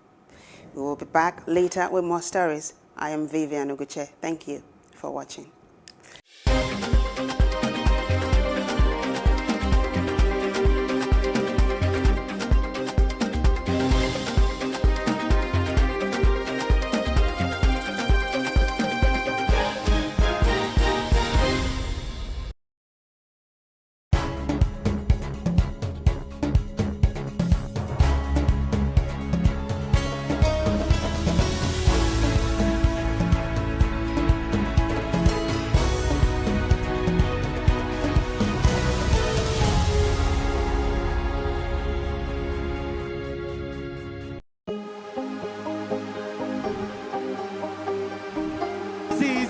We will be back later with more stories. I am Vivian Uguche. Thank you for watching.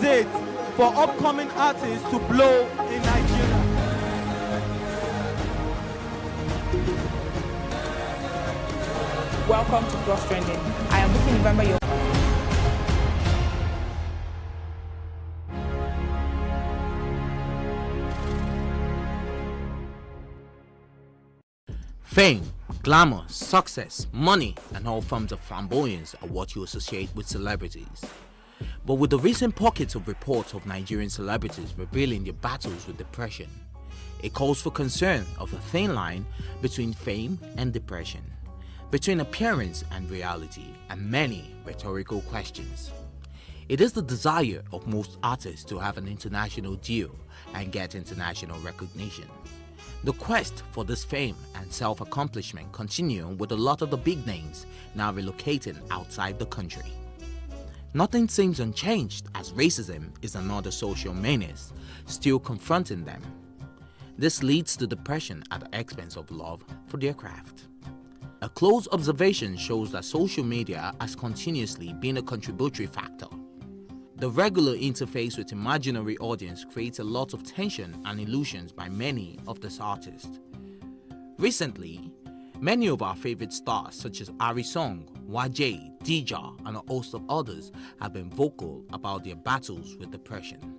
It for upcoming artists to blow in Nigeria. Welcome to Plus Trending. I am looking to remember your Fame, glamour, success, money, and all forms of flamboyance are what you associate with celebrities. But with the recent pockets of reports of Nigerian celebrities revealing their battles with depression, it calls for concern of a thin line between fame and depression, between appearance and reality, and many rhetorical questions. It is the desire of most artists to have an international deal and get international recognition. The quest for this fame and self-accomplishment continue with a lot of the big names now relocating outside the country. Nothing seems unchanged as racism is another social menace still confronting them. This leads to depression at the expense of love for their craft. A close observation shows that social media has continuously been a contributory factor. The regular interface with imaginary audience creates a lot of tension and illusions by many of these artists. Recently, many of our favorite stars such as Ari Song, Wajay, Dija, and a host of others have been vocal about their battles with depression.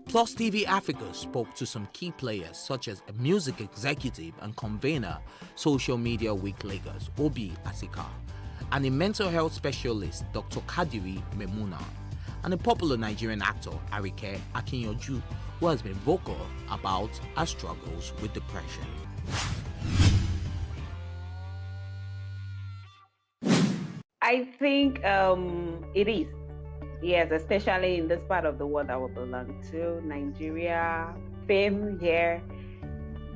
Plus TV Africa spoke to some key players such as a music executive and convener Social Media Week Lagos, Obi Asika, and a mental health specialist, Dr. Kadiri Memuna, and a popular Nigerian actor, Arike Akinyoju, who has been vocal about her struggles with depression. I think it is. Yes, especially in this part of the world that we belong to, Nigeria, fame here,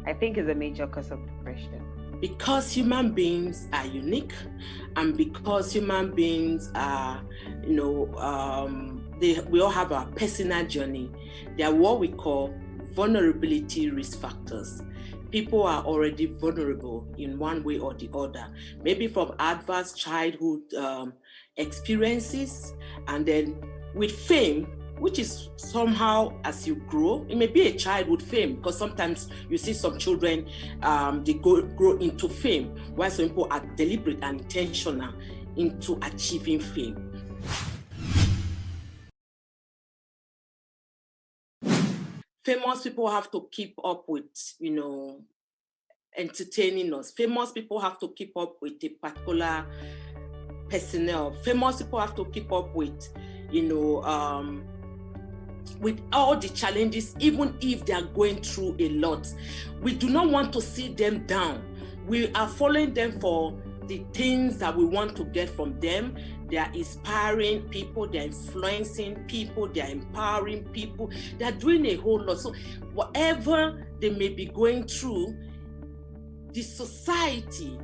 I think is a major cause of depression. Because human beings are unique, and because human beings are, we all have our personal journey. They are what we call vulnerability risk factors. People are already vulnerable in one way or the other, maybe from adverse childhood experiences, and then with fame, which is somehow as you grow, it may be a childhood fame, because sometimes you see some children, they grow into fame, while some people are deliberate and intentional into achieving fame. Famous people have to keep up with, entertaining us. Famous people have to keep up with a particular personnel. Famous people have to keep up with, with all the challenges, even if they are going through a lot. We do not want to see them down. We are following them for the things that we want to get from them. They are inspiring people, they're influencing people, they're empowering people, they're doing a whole lot. So whatever they may be going through, the society,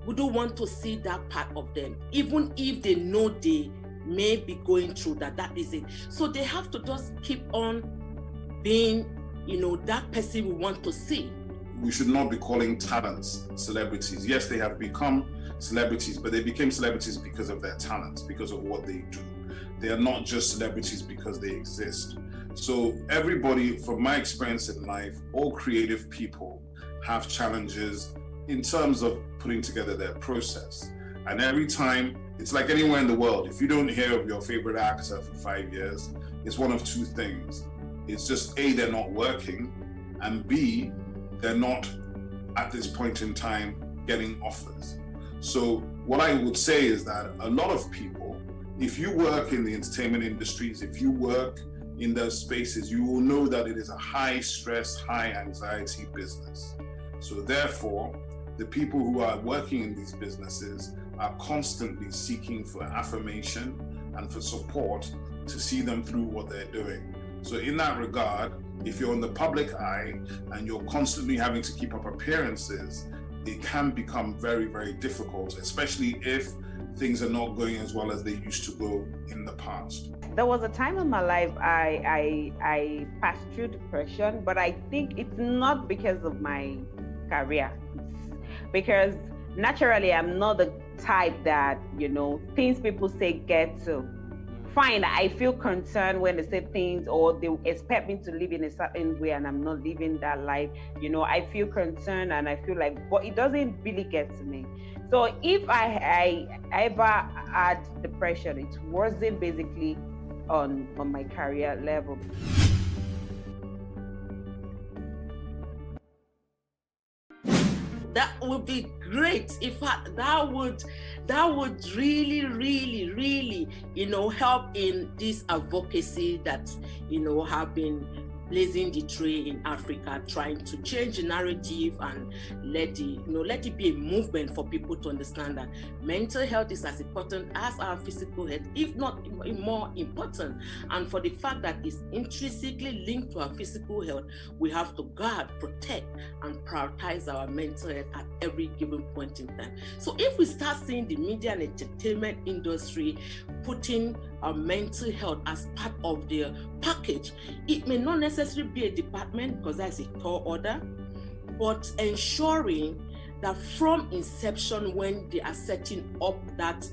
we don't want to see that part of them, even if they know they may be going through that is it. So they have to just keep on being, that person we want to see. We should not be calling talents celebrities. Yes, they have become celebrities, but they became celebrities because of their talents, because of what they do. They are not just celebrities because they exist. So everybody, from my experience in life, all creative people have challenges in terms of putting together their process. And every time, it's like anywhere in the world, if you don't hear of your favorite actor for 5 years, it's one of two things. It's just A, they're not working, and B, they're not at this point in time getting offers. So what I would say is that a lot of people, if you work in the entertainment industries, if you work in those spaces, you will know that it is a high stress, high anxiety business. So therefore, the people who are working in these businesses are constantly seeking for affirmation and for support to see them through what they're doing. So in that regard, if you're in the public eye and you're constantly having to keep up appearances, it can become very, very difficult, especially if things are not going as well as they used to go in the past. There was a time in my life I passed through depression, but I think it's not because of my career. It's because naturally I'm not the type that, things people say get to. Fine, I feel concerned when they say things or they expect me to live in a certain way and I'm not living that life. I feel concerned and I feel like, but it doesn't really get to me. So if I ever had depression, it wasn't basically on my career level. That would be great. In fact, that would really, really, really, help in this advocacy that, have been blazing the trail in Africa, trying to change the narrative and let it be a movement for people to understand that mental health is as important as our physical health, if not more important. And for the fact that it's intrinsically linked to our physical health, we have to guard, protect, and prioritize our mental health at every given point in time. So if we start seeing the media and entertainment industry putting our mental health as part of their package, it may not necessarily be a department because that's a tall order, but ensuring that from inception, when they are setting up that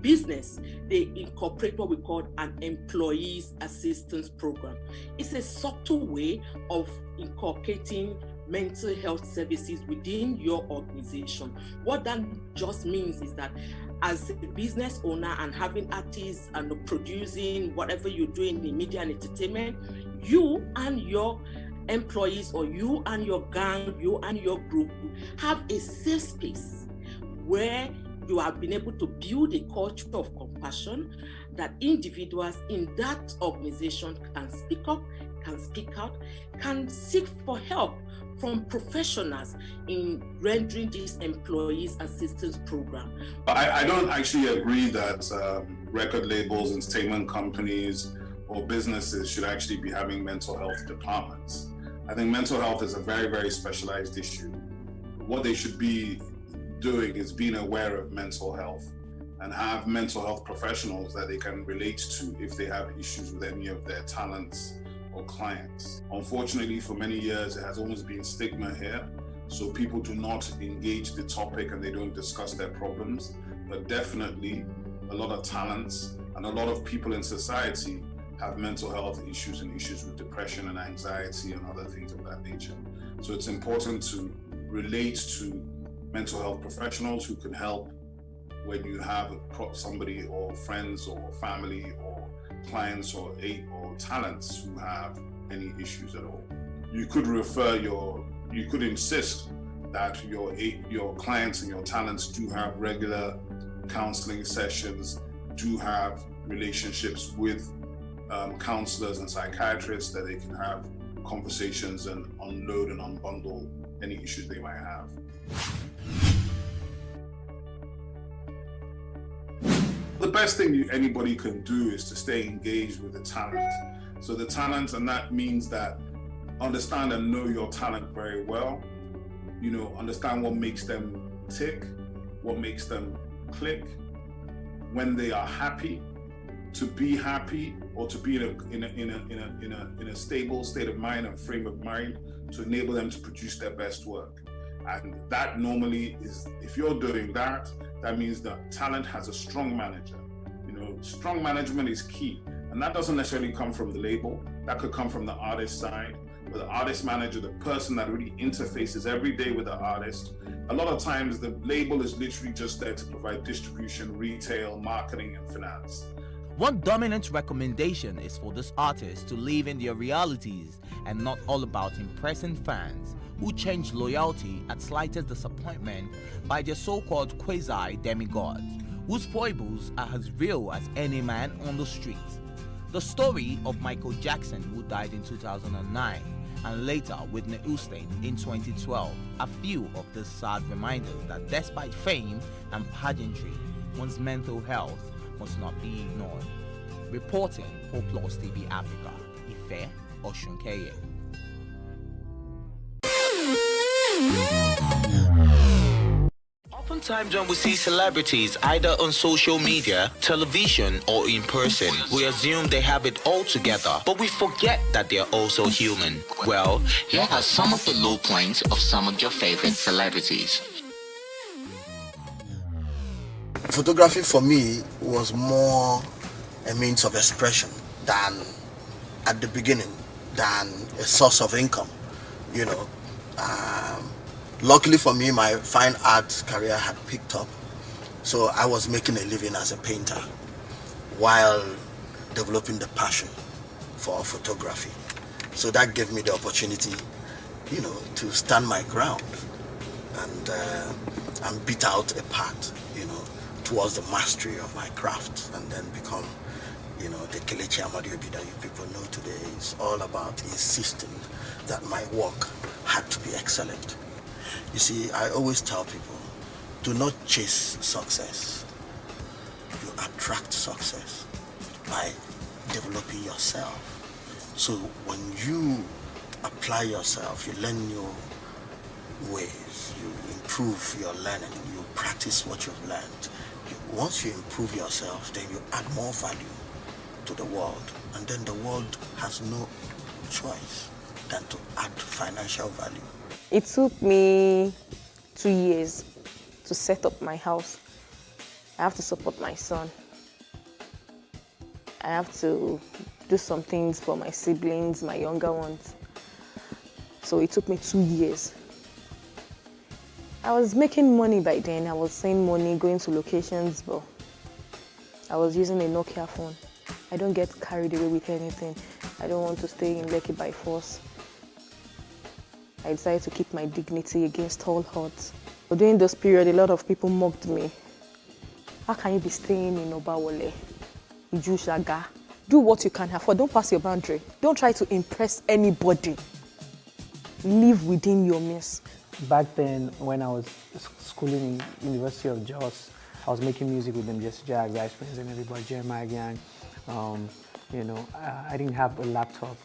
business, they incorporate what we call an employees assistance program. It's a subtle way of incorporating mental health services within your organization. What that just means is that as a business owner and having artists and producing whatever you're doing in media and entertainment, you and your employees, or you and your gang, you and your group have a safe space where you have been able to build a culture of compassion that individuals in that organization can speak up, can speak out, can seek for help from professionals in rendering this employees assistance program. I don't actually agree that record labels, entertainment companies, or businesses should actually be having mental health departments. I think mental health is a very, very specialized issue. What they should be doing is being aware of mental health and have mental health professionals that they can relate to if they have issues with any of their talents or clients. Unfortunately, for many years, it has always been stigma here. So people do not engage the topic and they don't discuss their problems. But definitely a lot of talents and a lot of people in society have mental health issues and issues with depression and anxiety and other things of that nature. So it's important to relate to mental health professionals who can help when you have somebody or friends or family or clients or talents who have any issues at all. You could you could insist that your clients and your talents do have regular counseling sessions, do have relationships with counselors and psychiatrists that they can have conversations and unload and unbundle any issues they might have. The best thing anybody can do is to stay engaged with the talent. So the talent, and that means that understand and know your talent very well. Understand what makes them tick, what makes them click, when they are happy, to be happy, or to be in a stable state of mind and frame of mind to enable them to produce their best work. And that normally is, if you're doing that, that means that talent has a strong manager. Strong management is key. And that doesn't necessarily come from the label. That could come from the artist side, but the artist manager, the person that really interfaces every day with the artist. A lot of times the label is literally just there to provide distribution, retail, marketing, and finance. One dominant recommendation is for this artist to live in their realities and not all about impressing fans who change loyalty at slightest disappointment by their so-called quasi-demigods, whose foibles are as real as any man on the street. The story of Michael Jackson, who died in 2009, and later Whitney Houston in 2012, are few of these sad reminders that despite fame and pageantry, one's mental health must not be ignored. Reporting for Plus TV Africa, Ife Oshunkeye. Oftentimes when we see celebrities either on social media, television, or in person, we assume they have it all together, but we forget that they are also human. Well, here are some of the low points of some of your favorite celebrities. Photography for me was more a means of expression than at the beginning, than a source of income, Luckily for me, my fine art career had picked up, so I was making a living as a painter while developing the passion for photography. So that gave me the opportunity, to stand my ground and beat out a path, towards the mastery of my craft, and then become, the Kelechi Amadiobi that you people know today is all about insisting that my work had to be excellent. You see, I always tell people, do not chase success. You attract success by developing yourself. So when you apply yourself, you learn new ways, you improve your learning, you practice what you've learned. Once you improve yourself, then you add more value to the world, and then the world has no choice than to add financial value. It took me 2 years to set up my house. I have to support my son. I have to do some things for my siblings, my younger ones. So it took me 2 years. I was making money by then. I was saving money, going to locations, but I was using a Nokia phone. I don't get carried away with anything. I don't want to stay in Lekki by force. I decided to keep my dignity against all odds. But during this period, a lot of people mocked me. How can you be staying in Obawole? Iju Shaga? Do what you can afford. Don't pass your boundary. Don't try to impress anybody. Live within your means. Back then, when I was schooling in University of Jos, I was making music with them, Just Jags, Ice Prince, and everybody, Jeremiah Gang. I didn't have a laptop.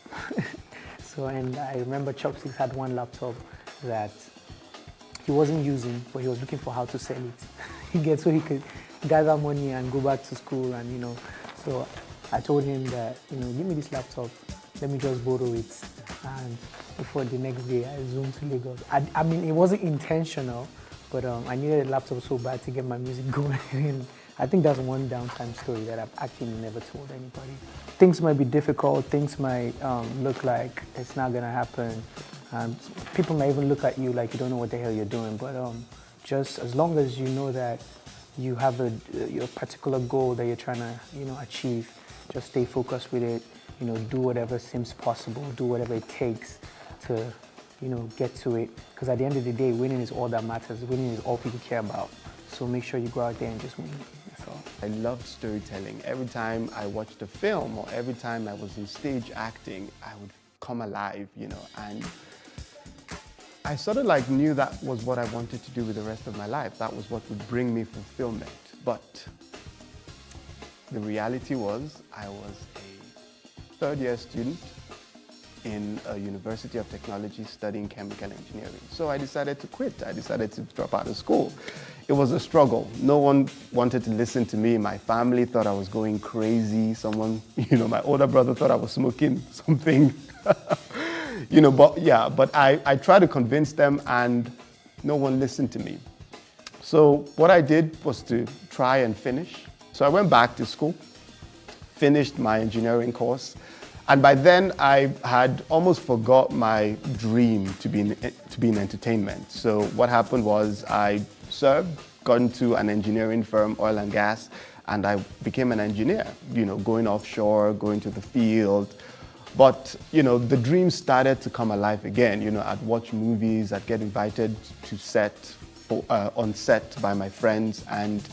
And I remember Chopsticks had one laptop that he wasn't using, but he was looking for how to sell it. So he could gather money and go back to school, and so I told him that, give me this laptop, let me just borrow it. And before the next day, I zoomed to Lagos. I mean, it wasn't intentional, but I needed a laptop so bad to get my music going. And I think that's one downtime story that I've actually never told anybody. Things might be difficult, things might look like it's not gonna happen. People might even look at you like you don't know what the hell you're doing, but just as long as you know that you have your particular goal that you're trying to achieve, just stay focused with it, do whatever seems possible, do whatever it takes to get to it. Because at the end of the day, winning is all that matters. Winning is all people care about. So make sure you go out there and just win. That's all. I loved storytelling. Every time I watched a film or every time I was in stage acting, I would come alive, and I sort of knew that was what I wanted to do with the rest of my life. That was what would bring me fulfillment. But the reality was I was a third-year student in a University of Technology studying chemical engineering. So I decided to quit. I decided to drop out of school. It was a struggle. No one wanted to listen to me. My family thought I was going crazy. My older brother thought I was smoking something. But I tried to convince them and no one listened to me. So what I did was to try and finish. So I went back to school, finished my engineering course, and by then I had almost forgot my dream to be in entertainment. So what happened was I served, got into an engineering firm, oil and gas, and I became an engineer, going offshore, going to the field. But, the dream started to come alive again. I'd watch movies, I'd get invited to on set by my friends, and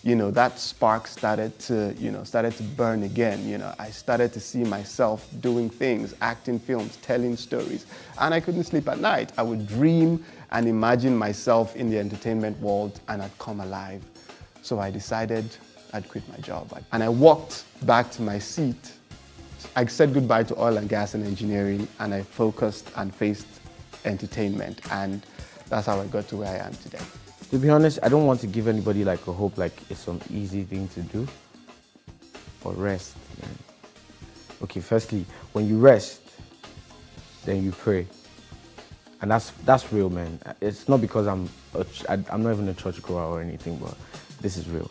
that spark started to burn again. I started to see myself doing things, acting films, telling stories, and I couldn't sleep at night. I would dream and imagine myself in the entertainment world, and I'd come alive. So I decided I'd quit my job. And I walked back to my seat. I said goodbye to oil and gas and engineering, and I focused and faced entertainment, and that's how I got to where I am today. To be honest, I don't want to give anybody a hope it's some easy thing to do. Or rest, man. Okay, firstly, when you rest, then you pray. And that's real, man. It's not because I'm not even a churchgoer or anything, but this is real.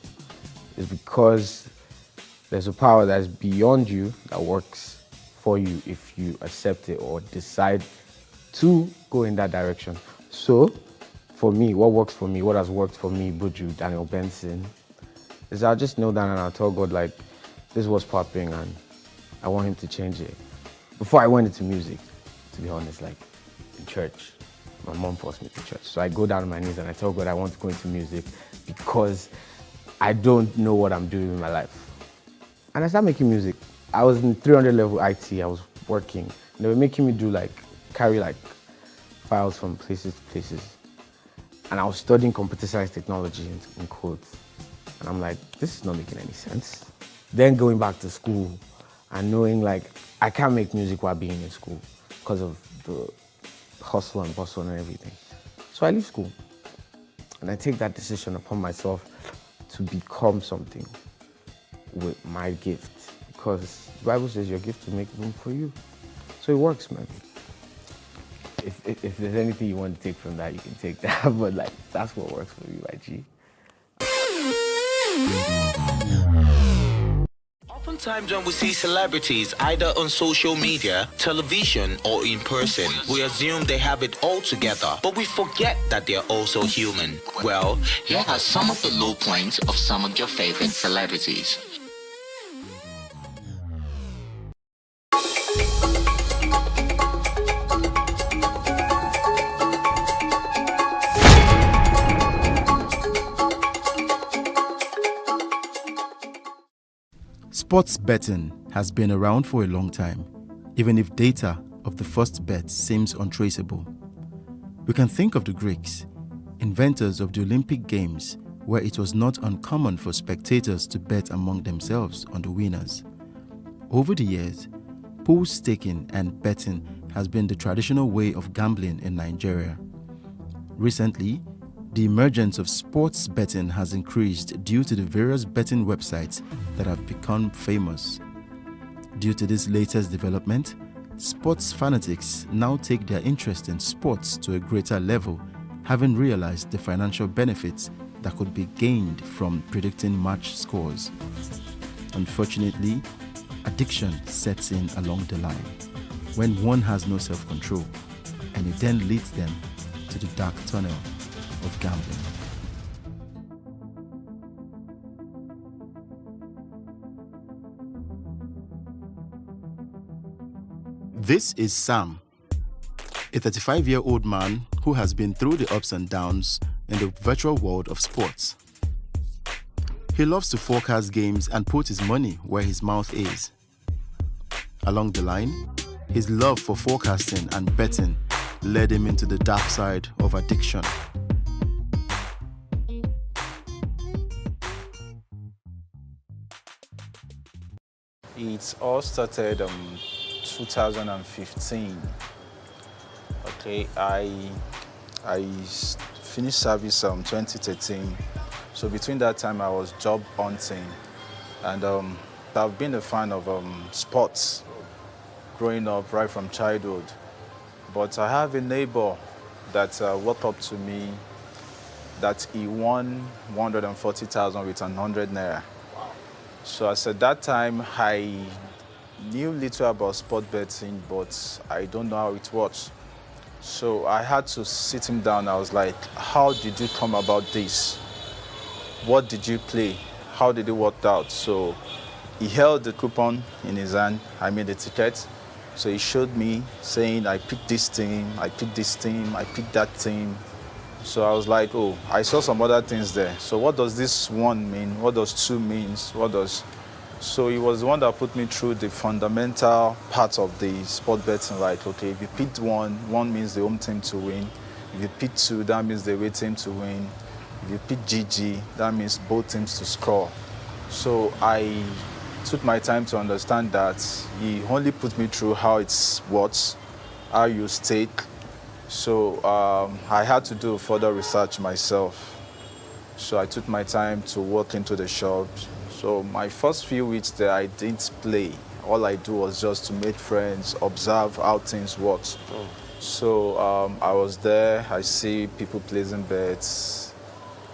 It's because there's a power that's beyond you that works for you if you accept it or decide to go in that direction. So, for me, what works for me, what has worked for me, Buju, Daniel Benson, is I'll just kneel down and I'll tell God, this is what's popping and I want him to change it. Before I went into music, to be honest, in church, my mom forced me to church. So I go down on my knees and I tell God I want to go into music because I don't know what I'm doing in my life. And I started making music. I was in 300 level IT, I was working. They were making me carry files from places to places. And I was studying computer science technology in quotes. And I'm like, this is not making any sense. Then going back to school and knowing I can't make music while being in school because of the hustle and bustle and everything. So I leave school and I take that decision upon myself to become something with my gift, because the Bible says your gift will make room for you. So it works, man. If there's anything you want to take from that, you can take that, but that's what works for me, my G. Oftentimes when we see celebrities either on social media, television, or in person, we assume they have it all together, but we forget that they're also human. Well, here are some of the low points of some of your favorite celebrities. Sports betting has been around for a long time, even if data of the first bet seems untraceable. We can think of the Greeks, inventors of the Olympic Games, where it was not uncommon for spectators to bet among themselves on the winners. Over the years, pool staking and betting has been the traditional way of gambling in Nigeria. Recently, the emergence of sports betting has increased due to the various betting websites that have become famous. Due to this latest development, sports fanatics now take their interest in sports to a greater level, having realized the financial benefits that could be gained from predicting match scores. Unfortunately, addiction sets in along the line when one has no self-control, and it then leads them to the dark tunnel of gambling. This is Sam, a 35-year-old man who has been through the ups and downs in the virtual world of sports. He loves to forecast games and put his money where his mouth is. Along the line, his love for forecasting and betting led him into the dark side of addiction. It all started 2015. Okay, I finished service 2013. So between that time, I was job hunting, and I've been a fan of sports growing up right from childhood. But I have a neighbor that walked up to me that he won 140,000 with 100 naira. So as at that time, I knew little about sport betting, but I don't know how it works. So I had to sit him down. I was like, how did you come about this? What did you play? How did it work out? So he held the coupon in his hand. I made the ticket. So he showed me saying, I picked this team, I picked this team, I picked that team. So I was like, oh, I saw some other things there. So what does this one mean? What does two means? So he was the one that put me through the fundamental parts of the sport betting. Like, okay, if you picked one means the home team to win. If you pick two, that means the away team to win. If you pick GG, that means both teams to score. So I took my time to understand that. He only put me through how it works, how you stake. So I had to do further research myself. So I took my time to walk into the shop. So my first few weeks there, I didn't play. All I do was just to make friends, observe how things work. So I was there, I see people placing bets.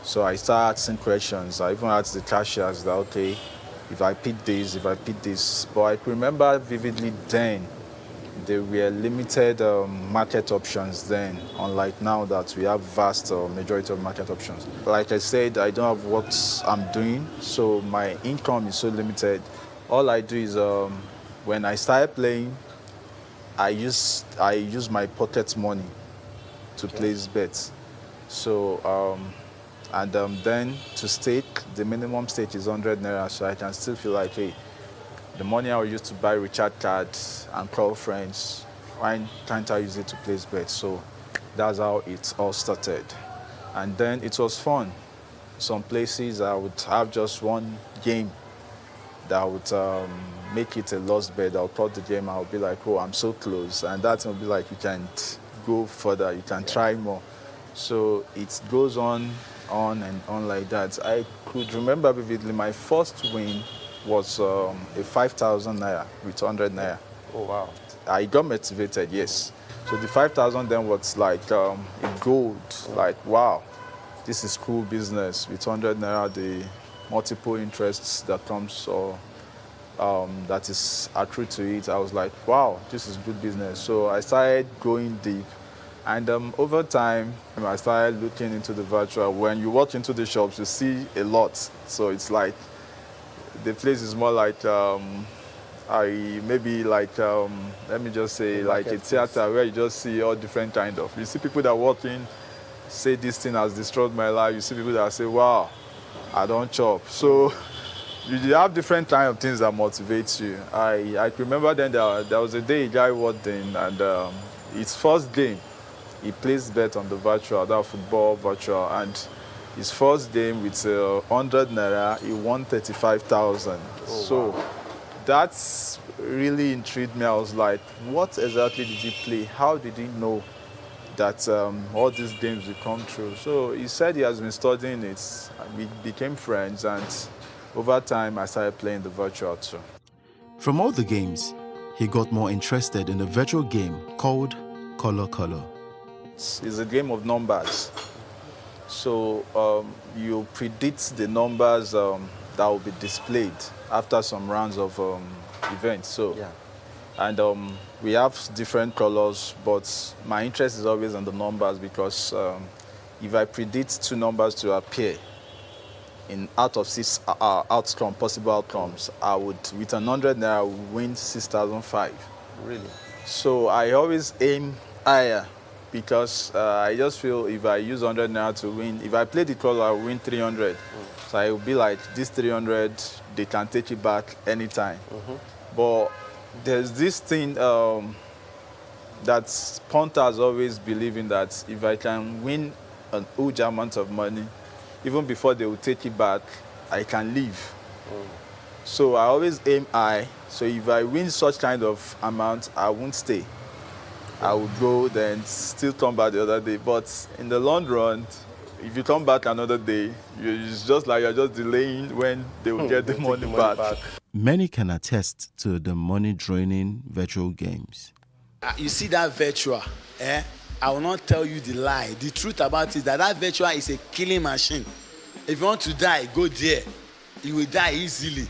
So I started asking questions. I even asked the cashiers that, okay, if I pick this. But I remember vividly then, there were limited market options then, unlike now that we have vast majority of market options. Like I said, I don't have what I'm doing, so my income is so limited. All I do is when I started playing, I use my pocket money to place bets. So then to stake, the minimum stake is 100 naira, so I can still feel like, hey, The money I would use to buy recharge cards and call friends, why can't I use it to place bets? So that's how it all started. And then it was fun. Some places I would have just one game that would make it a lost bet. I'll plot the game, I'll be like, oh, I'm so close. And that will be like, you can't go further, you can try more. So it goes on and on like that. I could remember vividly my first win was a 5,000 naira with 100 naira. Oh, wow. I got motivated, yes. So the 5,000 then was like a gold, like, wow, this is cool business. With 100 naira, the multiple interests that comes or that is accrued to it, I was like, wow, this is good business. So I started going deep. And over time, I started looking into the virtual. When you walk into the shops, you see a lot. So it's like, the place is more like, let me just say, like a theater where you just see all different kind of. You see people that walk in, say this thing has destroyed my life. You see people that say, wow, I don't chop. So you have different kind of things that motivate you. I remember then there was a day a guy walked in and his first game, he placed bet on the virtual, that football virtual, and his first game with 100 naira, he won 35,000. So wow. That's really intrigued me. I was like, what exactly did he play? How did he know that all these games will come true? So he said he has been studying it. We became friends, and over time, I started playing the virtual too. From all the games, he got more interested in a virtual game called Color Color. It's a game of numbers. So you predict the numbers that will be displayed after some rounds of events. So, yeah. And we have different colors, but my interest is always on the numbers because if I predict two numbers to appear out of 6 possible outcomes, I would, with 100 naira, win 6,005. Really? So I always aim higher. Because I just feel if I use 100 naira to win, if I play the color, I'll win 300. So I will be like, this 300, they can take it back anytime. But there's this thing that punters always believe in, that if I can win a huge amount of money, even before they will take it back, I can leave. So I always aim high. So if I win such kind of amount, I won't stay. I would go, then still come back the other day. But in the long run, if you come back another day, it's just like you're just delaying when they will get the money back. Many can attest to the money-draining virtual games. You see that virtual, I will not tell you the lie. The truth about it is that virtual is a killing machine. If you want to die, go there. You will die easily.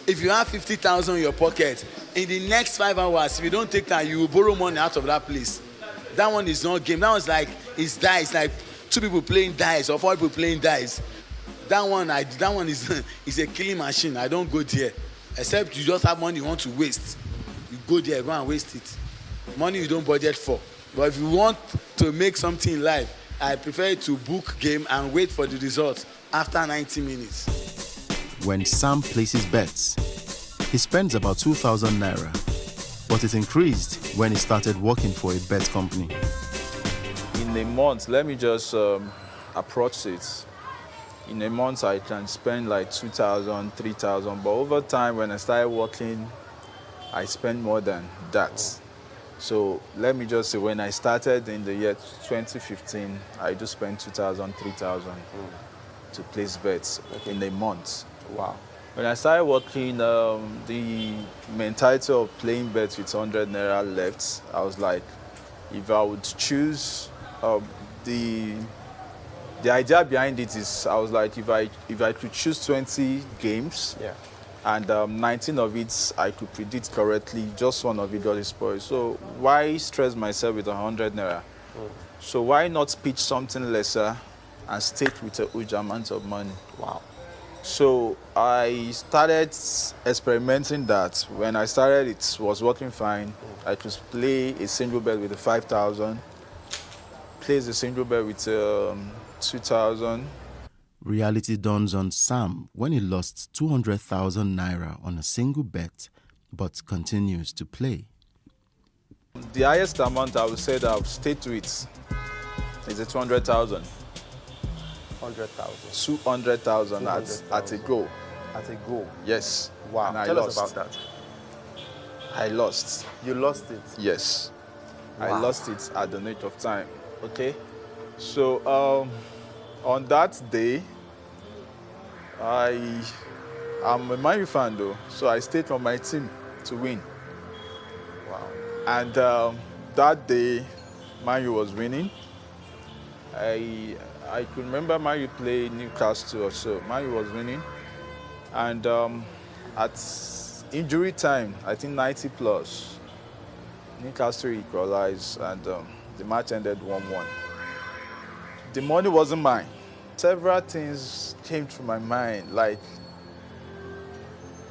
If you have 50,000 in your pocket, in the next 5 hours, if you don't take time, you will borrow money out of that place. That one is not game. That one's like, it's dice, like 2 people playing dice or 4 people playing dice. That one is a killing machine. I don't go there. Except you just have money you want to waste. You go there, go and waste it. Money you don't budget for. But if you want to make something in life, I prefer to book game and wait for the result after 90 minutes. When Sam places bets, he spends about 2,000 naira, but it increased when he started working for a bet company. In a month, let me just approach it. In a month, I can spend like 2,000, 3,000, but over time, when I started working, I spend more than that. So let me just say, when I started in the year 2015, I just spent 2,000, 3,000 to place bets in a month. Wow. When I started working, the mentality of playing bets with 100 naira left. I was like, if I would choose, the idea behind it is, I was like, if I could choose 20 games, and 19 of it I could predict correctly, just one of it got spoiled. So why stress myself with 100 naira? So why not pitch something lesser and stick with a huge amount of money? Wow. So I started experimenting that. When I started, it was working fine. I could play a single bet with 5,000, place a single bet with 2,000. Reality dawns on Sam when he lost 200,000 naira on a single bet, but continues to play. The highest amount I would say that I've stayed to it is a 200,000. 100,000. 200,000 at a go. At a go? Yes. Wow. And I Tell lost. us about that. I lost. You lost it? Yes. Wow. I lost it at the nick of time. Okay. So on that day, I'm a Man U fan though, so I stayed on my team to win. Wow. And that day, Man U was winning. I could remember Man U play Newcastle or so. Man U was winning. And at injury time, I think 90 plus, Newcastle equalized and the match ended 1-1. The money wasn't mine. Several things came to my mind. Like,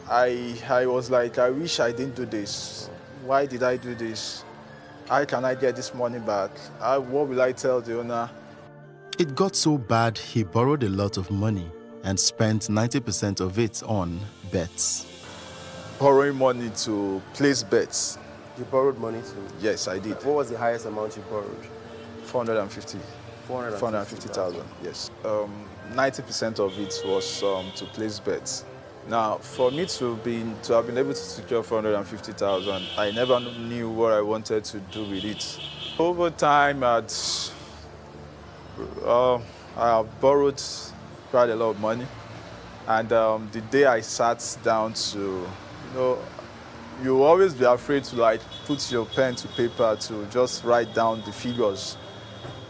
I was like, I wish I didn't do this. Why did I do this? How can I get this money back? What will I tell the owner? It got so bad he borrowed a lot of money and spent 90% of it on bets. Borrowing money to place bets. You borrowed money to? Yes, I did. What was the highest amount you borrowed? 450,000, yes. 90% of it was to place bets. Now, for me to have been able to secure 450,000, I never knew what I wanted to do with it. Over time, I borrowed quite a lot of money. And the day I sat down to, you always be afraid to like put your pen to paper to just write down the figures.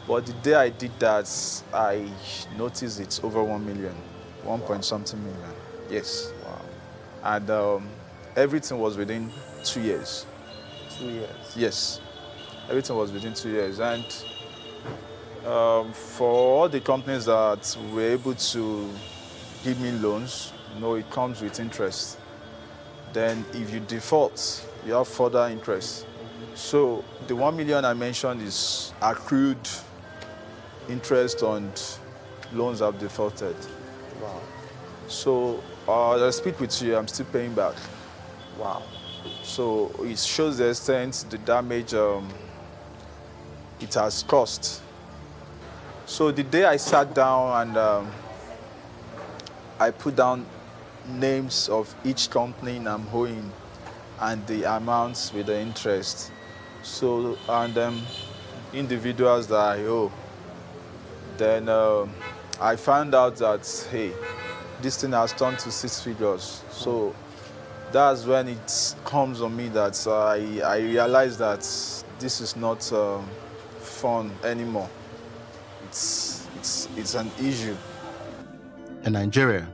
But the day I did that, I noticed it's over 1 million, 1 point something million. Yes. Wow. And everything was within 2 years. 2 years? Yes. Everything was within 2 years. And for all the companies that were able to give me loans, it comes with interest. Then if you default, you have further interest. So the 1 million I mentioned is accrued interest on loans I've defaulted. Wow. So I speak with you, I'm still paying back. Wow. So it shows the extent, the damage it has caused. So the day I sat down and I put down names of each company I'm owing and the amounts with the interest. So, and individuals that I owe. Then I found out that, hey, this thing has turned to 6 figures. So that's when it comes on me that I realize that this is not fun anymore. It's an issue. In Nigeria,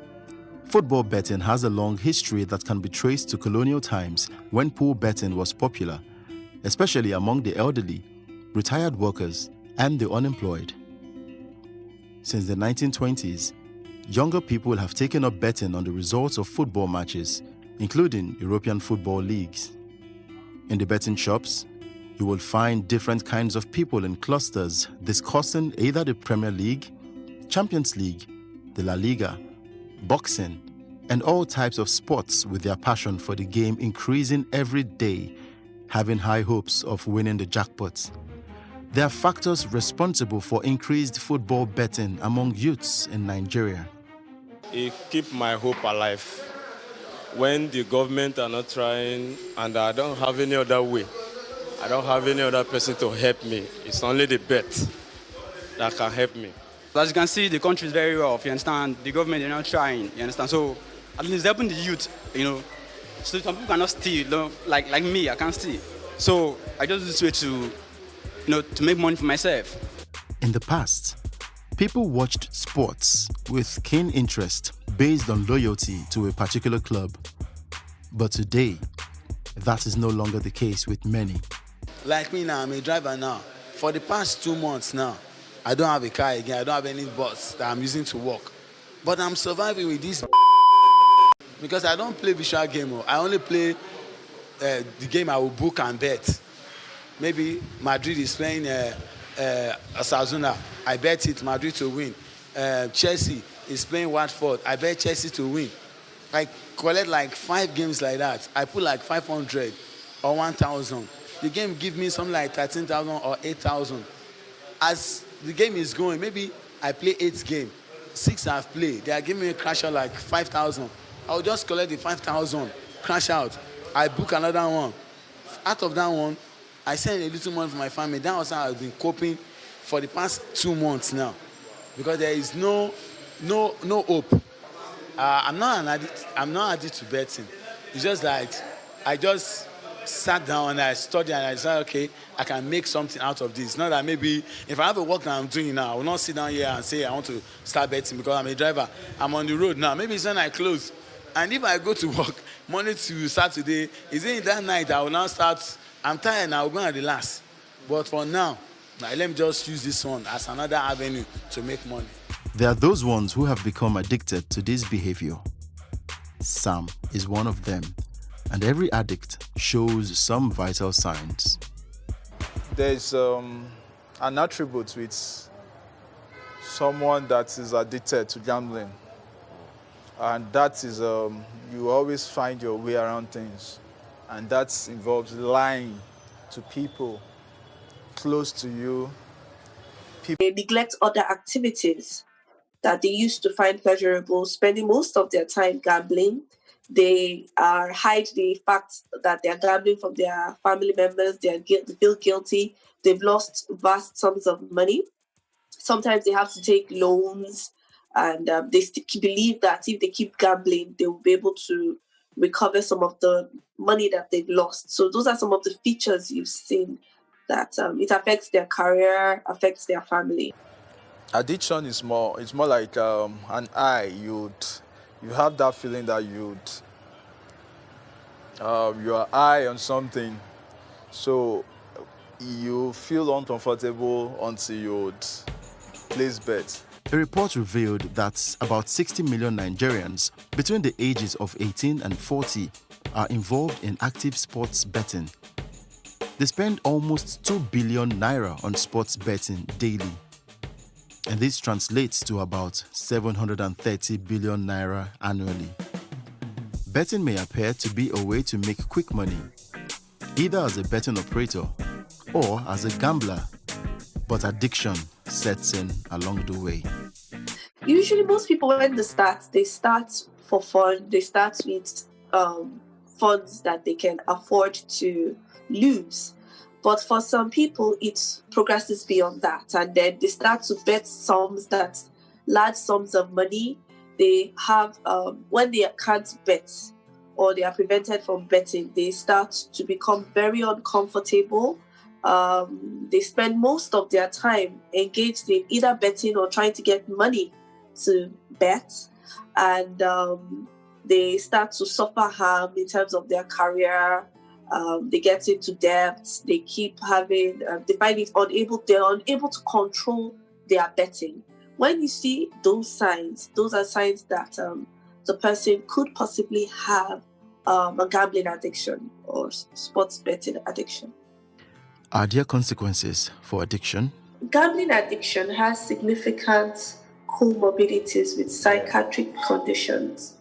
football betting has a long history that can be traced to colonial times when pool betting was popular, especially among the elderly, retired workers, and the unemployed. Since the 1920s, younger people have taken up betting on the results of football matches, including European football leagues. In the betting shops, you will find different kinds of people in clusters discussing either the Premier League, Champions League, the La Liga, boxing, and all types of sports, with their passion for the game increasing every day, having high hopes of winning the jackpots. There are factors responsible for increased football betting among youths in Nigeria. It keeps my hope alive. When the government are not trying and I don't have any other way, I don't have any other person to help me. It's only the bet that can help me. As you can see, the country is very rough, you understand? The government is not trying, you understand? So at least helping the youth, So some people cannot steal, like me, I can't steal. So I just do this way to make money for myself. In the past, people watched sports with keen interest based on loyalty to a particular club. But today, that is no longer the case with many. Like me now, I'm a driver now. For the past 2 months now, I don't have a car again. I don't have any bus that I'm using to work. But I'm surviving with this because I don't play visual game. I only play the game I will book and bet. Maybe Madrid is playing Osasuna. I bet it Madrid to win. Chelsea, is playing Watford. I bet Chelsea to win. I collect like 5 games like that. I put like 500 or 1,000. The game give me something like 13,000 or 8,000. As the game is going, maybe I play 8 games. 6 I've played. They are giving me a crash out like 5,000. I'll just collect the 5,000, crash out. I book another one. Out of that one, I send a little money for my family. That was how I've been coping for the past 2 months now, because there is no hope. I'm not an addict. I'm not addict to betting. It's just like I just sat down and I studied and I said, okay, I can make something out of this. Not that maybe if I have a work that I'm doing now, I will not sit down here and say I want to start betting because I'm a driver. I'm on the road now. Maybe it's when I close. And if I go to work Monday to Saturday, is it that night I will now start? I'm tired now, I'm going to relax. But for now, let me just use this one as another avenue to make money. There are those ones who have become addicted to this behavior. Sam is one of them, and every addict shows some vital signs. There's an attribute with someone that is addicted to gambling, and that is you always find your way around things, and that involves lying to people close to you. They neglect other activities that they used to find pleasurable, spending most of their time gambling. They hide the fact that they're gambling from their family members. They feel guilty. They've lost vast sums of money. Sometimes they have to take loans, and they believe that if they keep gambling, they will be able to recover some of the money that they've lost. So those are some of the features you've seen that it affects their career, affects their family. Addiction is more like an eye. You have that feeling that you are high on something, so you feel uncomfortable until you place bet. A report revealed that about 60 million Nigerians between the ages of 18 and 40 are involved in active sports betting. They spend almost 2 billion naira on sports betting daily. And this translates to about 730 billion naira annually. Betting may appear to be a way to make quick money, either as a betting operator or as a gambler, but addiction sets in along the way. Usually most people, when they start for fun. They start with funds that they can afford to lose. But for some people, it progresses beyond that. And then they start to bet large sums of money. They have, when they can't bet or they are prevented from betting, they start to become very uncomfortable. They spend most of their time engaged in either betting or trying to get money to bet. And they start to suffer harm in terms of their career. They get into debt. They keep having, they find it they're unable to control their betting. When you see those signs, those are signs that the person could possibly have a gambling addiction or sports betting addiction. Are there consequences for addiction? Gambling addiction has significant comorbidities with psychiatric conditions.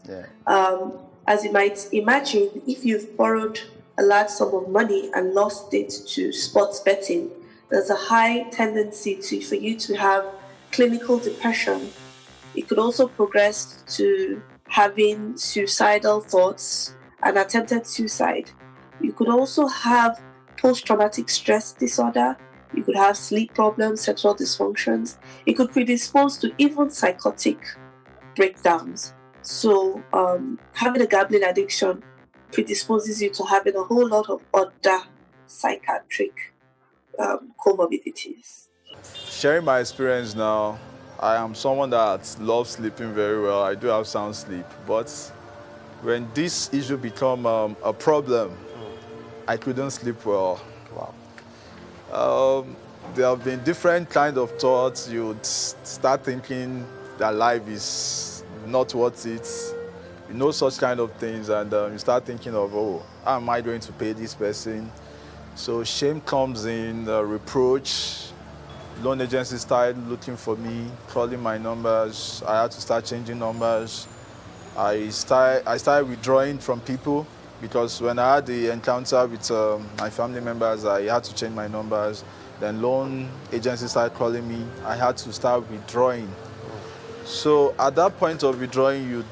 As you might imagine, if you've borrowed a large sum of money and lost it to sports betting, there's a high tendency for you to have clinical depression. It could also progress to having suicidal thoughts and attempted suicide. You could also have post-traumatic stress disorder. You could have sleep problems, sexual dysfunctions. It could predispose to even psychotic breakdowns. So having a gambling addiction predisposes you to having a whole lot of other psychiatric comorbidities. Sharing my experience now, I am someone that loves sleeping very well. I do have sound sleep, but when this issue become a problem, I couldn't sleep well. Wow. There have been different kinds of thoughts. You'd start thinking that life is not worth it. You know, such kind of things, and you start thinking of, oh, how am I going to pay this person? So shame comes in, reproach, loan agencies started looking for me, calling my numbers. I had to start changing numbers. I started withdrawing from people because when I had the encounter with my family members, I had to change my numbers. Then loan agencies started calling me. I had to start withdrawing. So at that point of withdrawing, you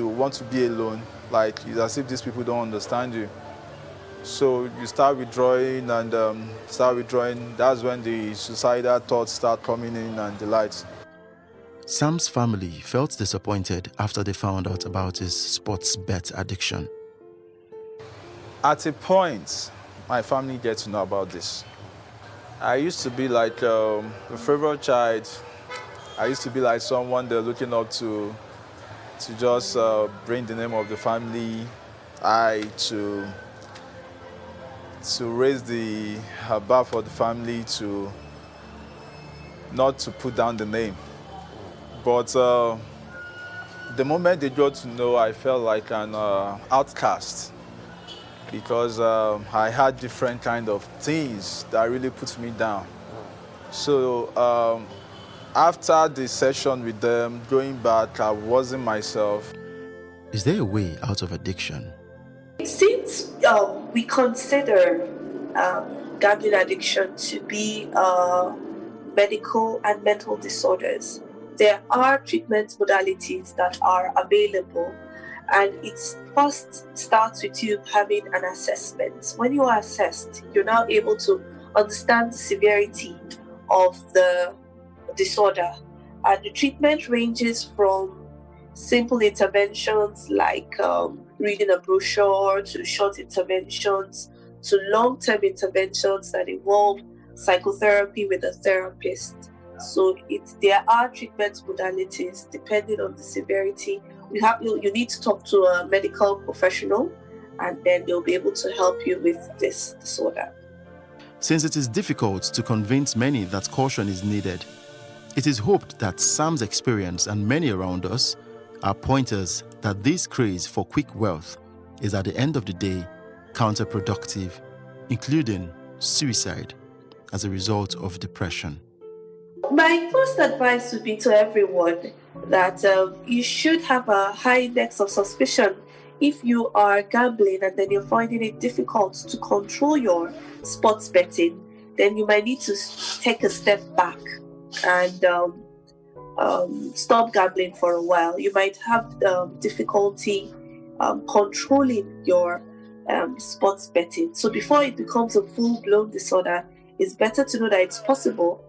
want to be alone. Like, it's as if these people don't understand you. So you start withdrawing and That's when the suicidal thoughts start coming in and the lights. Sam's family felt disappointed after they found out about his sports bet addiction. At a point, my family gets to know about this. I used to be like a favorite child. I used to be like someone they're looking up to just bring the name of the family, to raise the bar for the family, to not to put down the name. But the moment they got to know, I felt like an outcast because I had different kind of things that really put me down. So after the session with them, going back, I wasn't myself. Is there a way out of addiction? Since we consider gambling addiction to be medical and mental disorders, there are treatment modalities that are available, and it first starts with you having an assessment. When you are assessed, you're now able to understand the severity of the disorder, and the treatment ranges from simple interventions like reading a brochure, to short interventions, to long-term interventions that involve psychotherapy with a therapist. So there are treatment modalities depending on the severity. You need to talk to a medical professional, and then they'll be able to help you with this disorder. Since it is difficult to convince many that caution is needed, it is hoped that Sam's experience and many around us are pointers that this craze for quick wealth is at the end of the day counterproductive, including suicide as a result of depression. My first advice would be to everyone that you should have a high index of suspicion if you are gambling and then you're finding it difficult to control your sports betting. Then you might need to take a step back and stop gambling for a while. You might have difficulty controlling your sports betting. So before it becomes a full-blown disorder, it's better to know that it's possible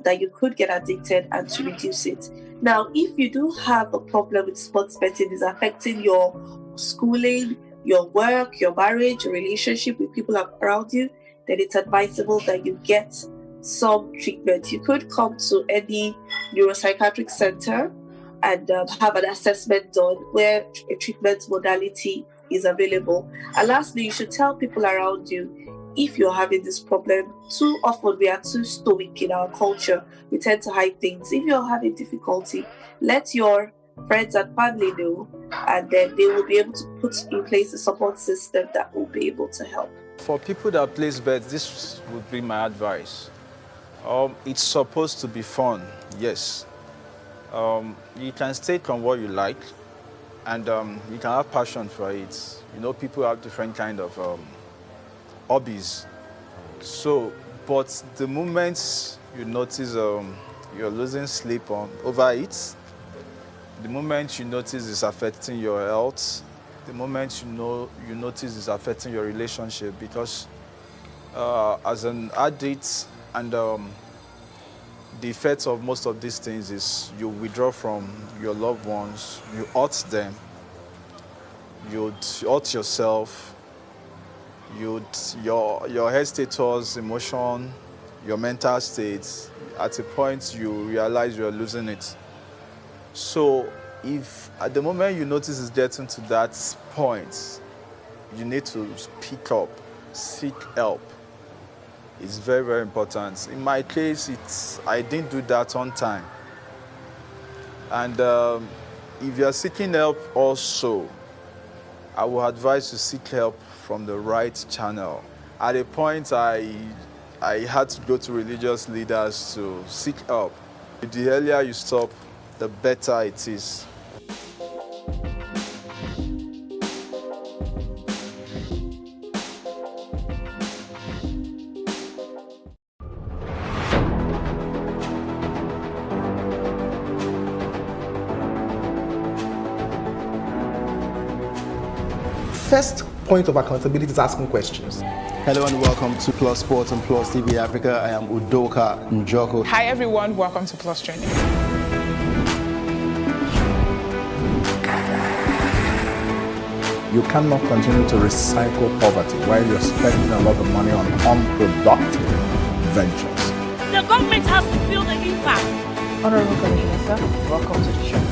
that you could get addicted and to reduce it. Now, if you do have a problem with sports betting, is affecting your schooling, your work, your marriage, your relationship with people around you, then it's advisable that you get some treatment. You could come to any neuropsychiatric center and have an assessment done where a treatment modality is available. And lastly, you should tell people around you if you're having this problem. Too often we are too stoic in our culture. We tend to hide things. If you're having difficulty, let your friends and family know, and then they will be able to put in place a support system that will be able to help. For people that place bets, this would be my advice. It's supposed to be fun, yes. You can state on what you like, and you can have passion for it. You know, people have different kind of hobbies. So, but the moment you notice you're losing sleep over it, the moment you notice it's affecting your health, the moment you notice it's affecting your relationship, because as an addict, and the effect of most of these things is you withdraw from your loved ones, you hurt them, you hurt yourself, your head status, emotion, your mental state, at a point you realize you're losing it. So if at the moment you notice it's getting to that point, you need to speak up, seek help. It's very, very important. In my case, I didn't do that on time. And if you're seeking help also, I would advise to seek help from the right channel. At a point, I I had to go to religious leaders to seek help. The earlier you stop, the better it is. First point of accountability is asking questions. Hello and welcome to Plus Sports and Plus TV Africa. I am Udoka Njoko. Hi everyone, welcome to Plus Training. You cannot continue to recycle poverty while you're spending a lot of money on unproductive ventures. The government has to feel the impact. Honorable Commissioner, sir, welcome to the show.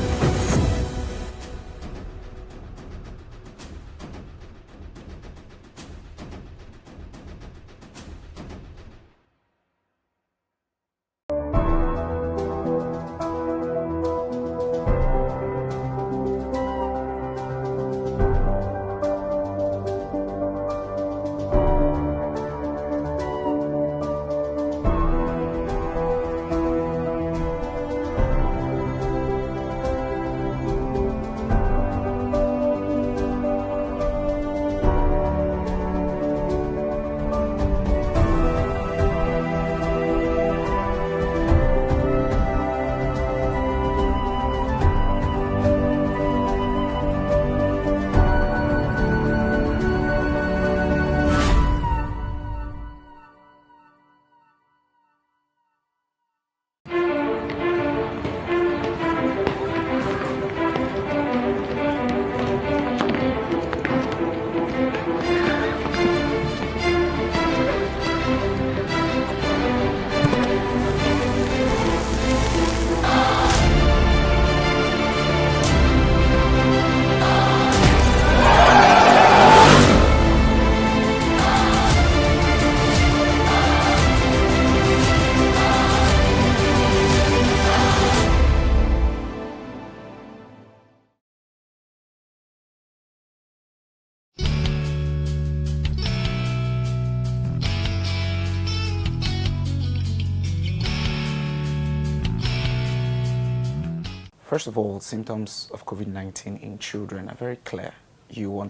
First of all, symptoms of COVID-19 in children are very clear. You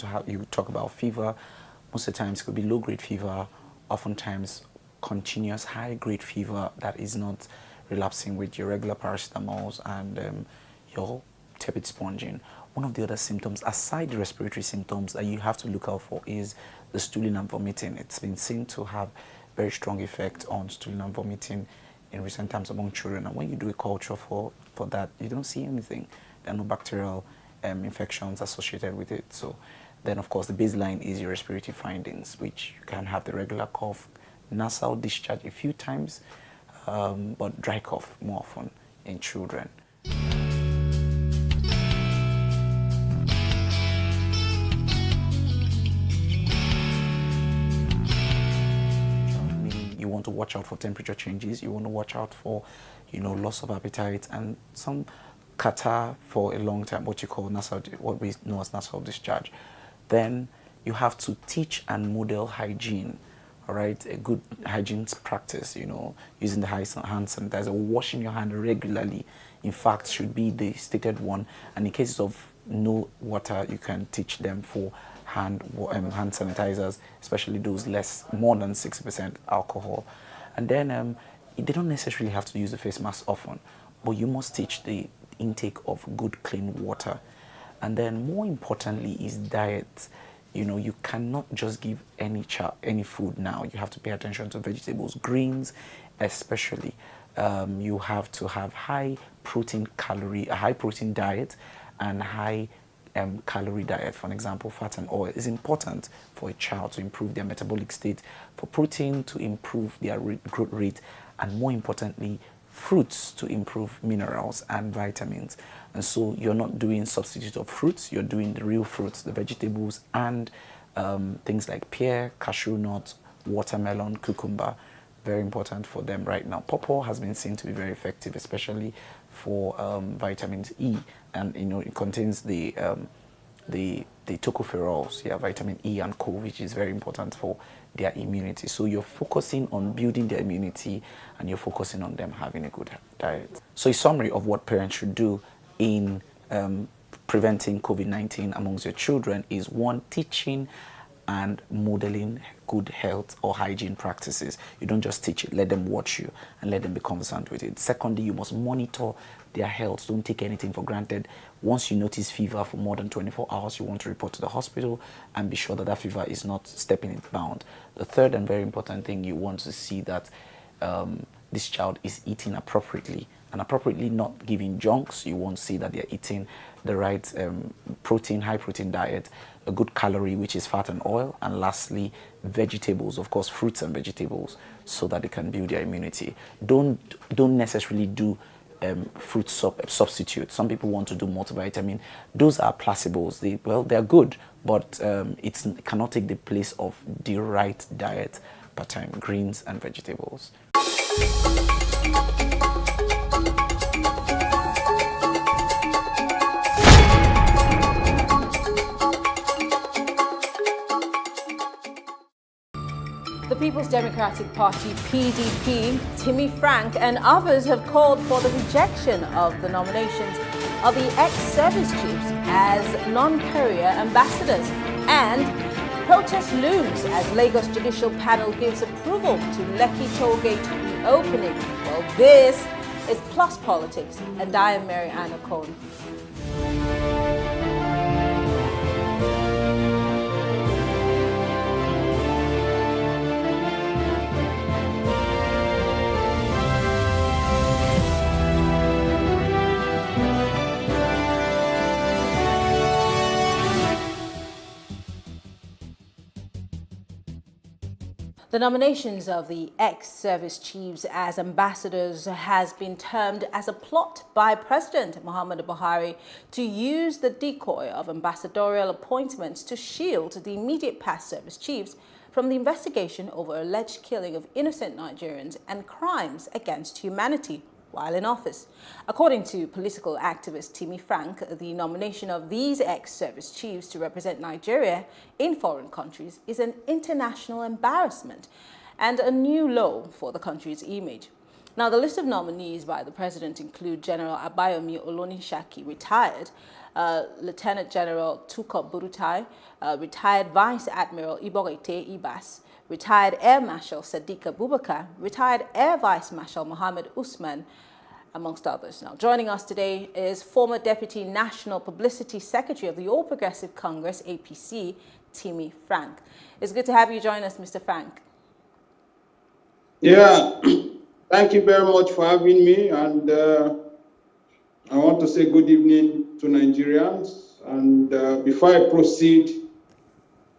talk about fever. Most of the times it could be low-grade fever, oftentimes continuous high-grade fever that is not relapsing with your regular paracetamols and your tepid sponging. One of the other symptoms, aside the respiratory symptoms that you have to look out for, is the stooling and vomiting. It's been seen to have very strong effect on stooling and vomiting in recent times among children. And when you do a culture for that, you don't see anything. There are no bacterial infections associated with it. So then, of course, the baseline is your respiratory findings, which you can have the regular cough, nasal discharge a few times, but dry cough more often in children. You want to watch out for temperature changes. You want to watch out for, loss of appetite and some catarrh for a long time, what we know as nasal discharge. Then you have to teach and model hygiene, all right? A good hygiene practice, using the hand sanitizer, washing your hand regularly, in fact, should be the stated one. And in cases of no water, you can teach them for hand sanitizers, especially those more than 60% alcohol. And then they don't necessarily have to use the face mask often, but you must teach the intake of good clean water. And then more importantly is diet. You cannot just give any food now. You have to pay attention to vegetables, greens especially. You have to have a high protein diet and high calorie diet. For example, fat and oil is important for a child to improve their metabolic state, for protein to improve their growth rate, and more importantly, fruits to improve minerals and vitamins. And so you're not doing substitute of fruits, you're doing the real fruits, the vegetables, and things like pear, cashew nuts, watermelon, cucumber. Very important for them right now. Pawpaw has been seen to be very effective, especially for vitamins E, and it contains the tocopherols, vitamin E and Co, which is very important for their immunity. So you're focusing on building their immunity and you're focusing on them having a good diet. So a summary of what parents should do in preventing COVID-19 amongst your children is: one, teaching and modeling good health or hygiene practices. You don't just teach it, let them watch you and let them be conversant with it. Secondly, you must monitor their health. Don't take anything for granted. Once you notice fever for more than 24 hours, you want to report to the hospital and be sure that that fever is not stepping its bound. The third and very important thing, you want to see that this child is eating appropriately, and appropriately not giving junks. You want to see that they're eating the right protein, high protein diet, a good calorie, which is fat and oil, and lastly, vegetables, of course, fruits and vegetables, so that they can build their immunity. Don't necessarily do fruit substitute. Some people want to do multivitamin. Those are placebos. They're good, but it cannot take the place of the right diet pattern, greens and vegetables. The People's Democratic Party, PDP, Timmy Frank and others have called for the rejection of the nominations of the ex-service chiefs as non-career ambassadors. And protest looms as Lagos Judicial Panel gives approval to Lekki Tollgate reopening. Well, this is Plus Politics, and I am Mary Anna Cohn. The nominations of the ex-service chiefs as ambassadors has been termed as a plot by President Muhammadu Buhari to use the decoy of ambassadorial appointments to shield the immediate past service chiefs from the investigation over alleged killing of innocent Nigerians and crimes against humanity while in office. According to political activist Timmy Frank, the nomination of these ex-service chiefs to represent Nigeria in foreign countries is an international embarrassment and a new low for the country's image. Now, the list of nominees by the president include General Abayomi Olonisaki, retired, Lieutenant General Tuko Burutai, retired Vice Admiral Iborete Ibas, retired Air Marshal Sadiq Abubakar, retired Air Vice Marshal Mohammed Usman, amongst others. Now, joining us today is former Deputy National Publicity Secretary of the All Progressive Congress, APC, Timmy Frank. It's good to have you join us, Mr. Frank. Yeah, thank you very much for having me. And I want to say good evening to Nigerians. And before I proceed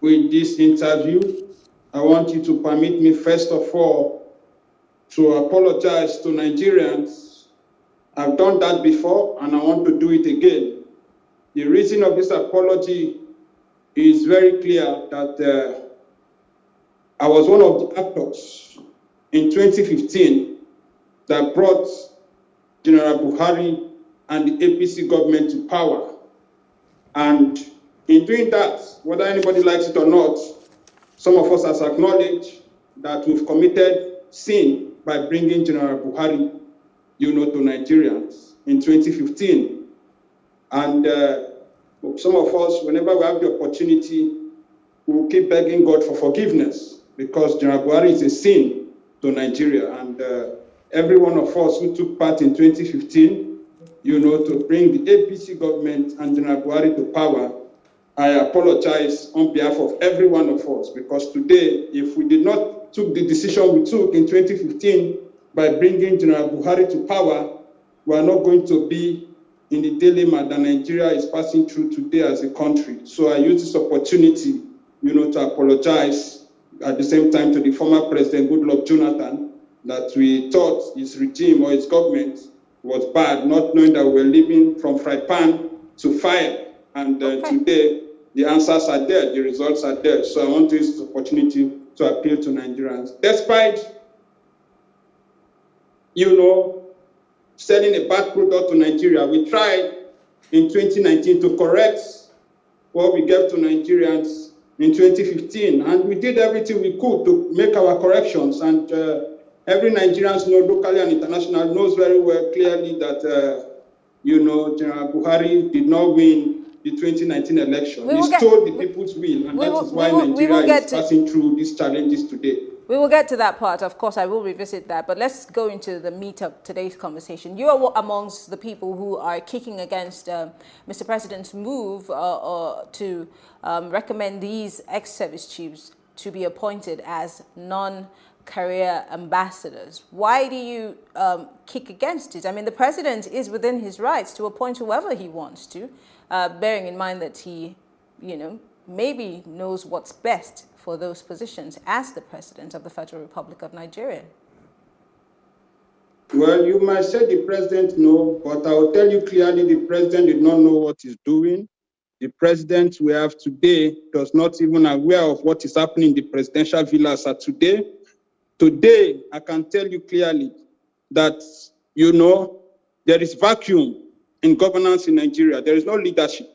with this interview, I want you to permit me, first of all, to apologize to Nigerians. I've done that before, and I want to do it again. The reason of this apology is very clear that I was one of the actors in 2015 that brought General Buhari and the APC government to power. And in doing that, whether anybody likes it or not, some of us has acknowledged that we've committed sin by bringing General Buhari, to Nigerians in 2015. And some of us, whenever we have the opportunity, we'll keep begging God for forgiveness, because General Buhari is a sin to Nigeria. And every one of us who took part in 2015, to bring the APC government and General Buhari to power, I apologize on behalf of every one of us, because today, if we did not took the decision we took in 2015 by bringing General Buhari to power, we are not going to be in the dilemma that Nigeria is passing through today as a country. So I use this opportunity, to apologize at the same time to the former President Goodluck Jonathan that we thought his regime or his government was bad, not knowing that we're living from fry pan to fire. And today, the answers are there, the results are there. So I want to use this opportunity to appeal to Nigerians. Despite, selling a bad product to Nigeria, we tried in 2019 to correct what we gave to Nigerians in 2015, and we did everything we could to make our corrections. And every Nigerian, locally and international, knows very well clearly that General Buhari did not win the 2019 election. He stole the people's will, and that is why Nigeria is passing through these challenges today. We will get to that part. Of course, I will revisit that. But let's go into the meat of today's conversation. You are amongst the people who are kicking against Mr. President's move to recommend these ex-service chiefs to be appointed as non-career ambassadors. Why do you kick against it? I mean, the president is within his rights to appoint whoever he wants to, bearing in mind that he, maybe knows what's best for those positions as the President of the Federal Republic of Nigeria. Well, you might say the president no, but I will tell you clearly the president did not know what he's doing. The president we have today does not even aware of what is happening in the presidential villas at today. Today, I can tell you clearly that, there is vacuum in governance in Nigeria. There is no leadership.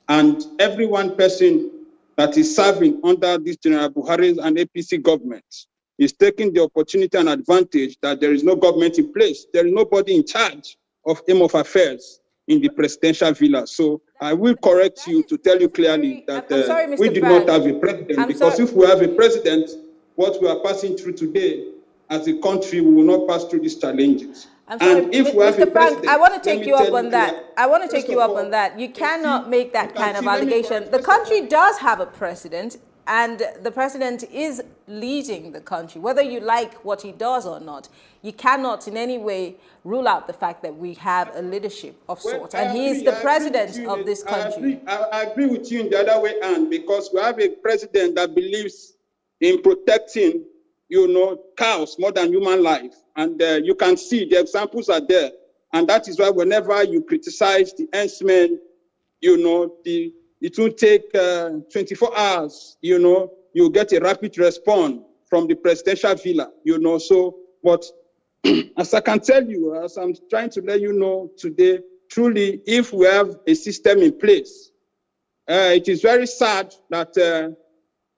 And every one person that is serving under this General Buhari and APC government is taking the opportunity and advantage that there is no government in place. There is nobody in charge of aim of affairs in the presidential villa. So I will correct you to tell you clearly that we did not have a president, because if we have a president, what we are passing through today as a country, we will not pass through these challenges. And if we have a president, I want to take you up on that. I want to take you up on that. You cannot make that kind of allegation. The country does have a president, and the president is leading the country, whether you like what he does or not. You cannot in any way rule out the fact that we have a leadership of sorts, and he is the president of this country. I agree with you in the other way, and because we have a president that believes in protecting, cows more than human life. And you can see the examples are there. And that is why whenever you criticize the herdsmen, it will take 24 hours, you get a rapid response from the presidential villa, So, but as I can tell you, as I'm trying to let you know today, truly, if we have a system in place, it is very sad that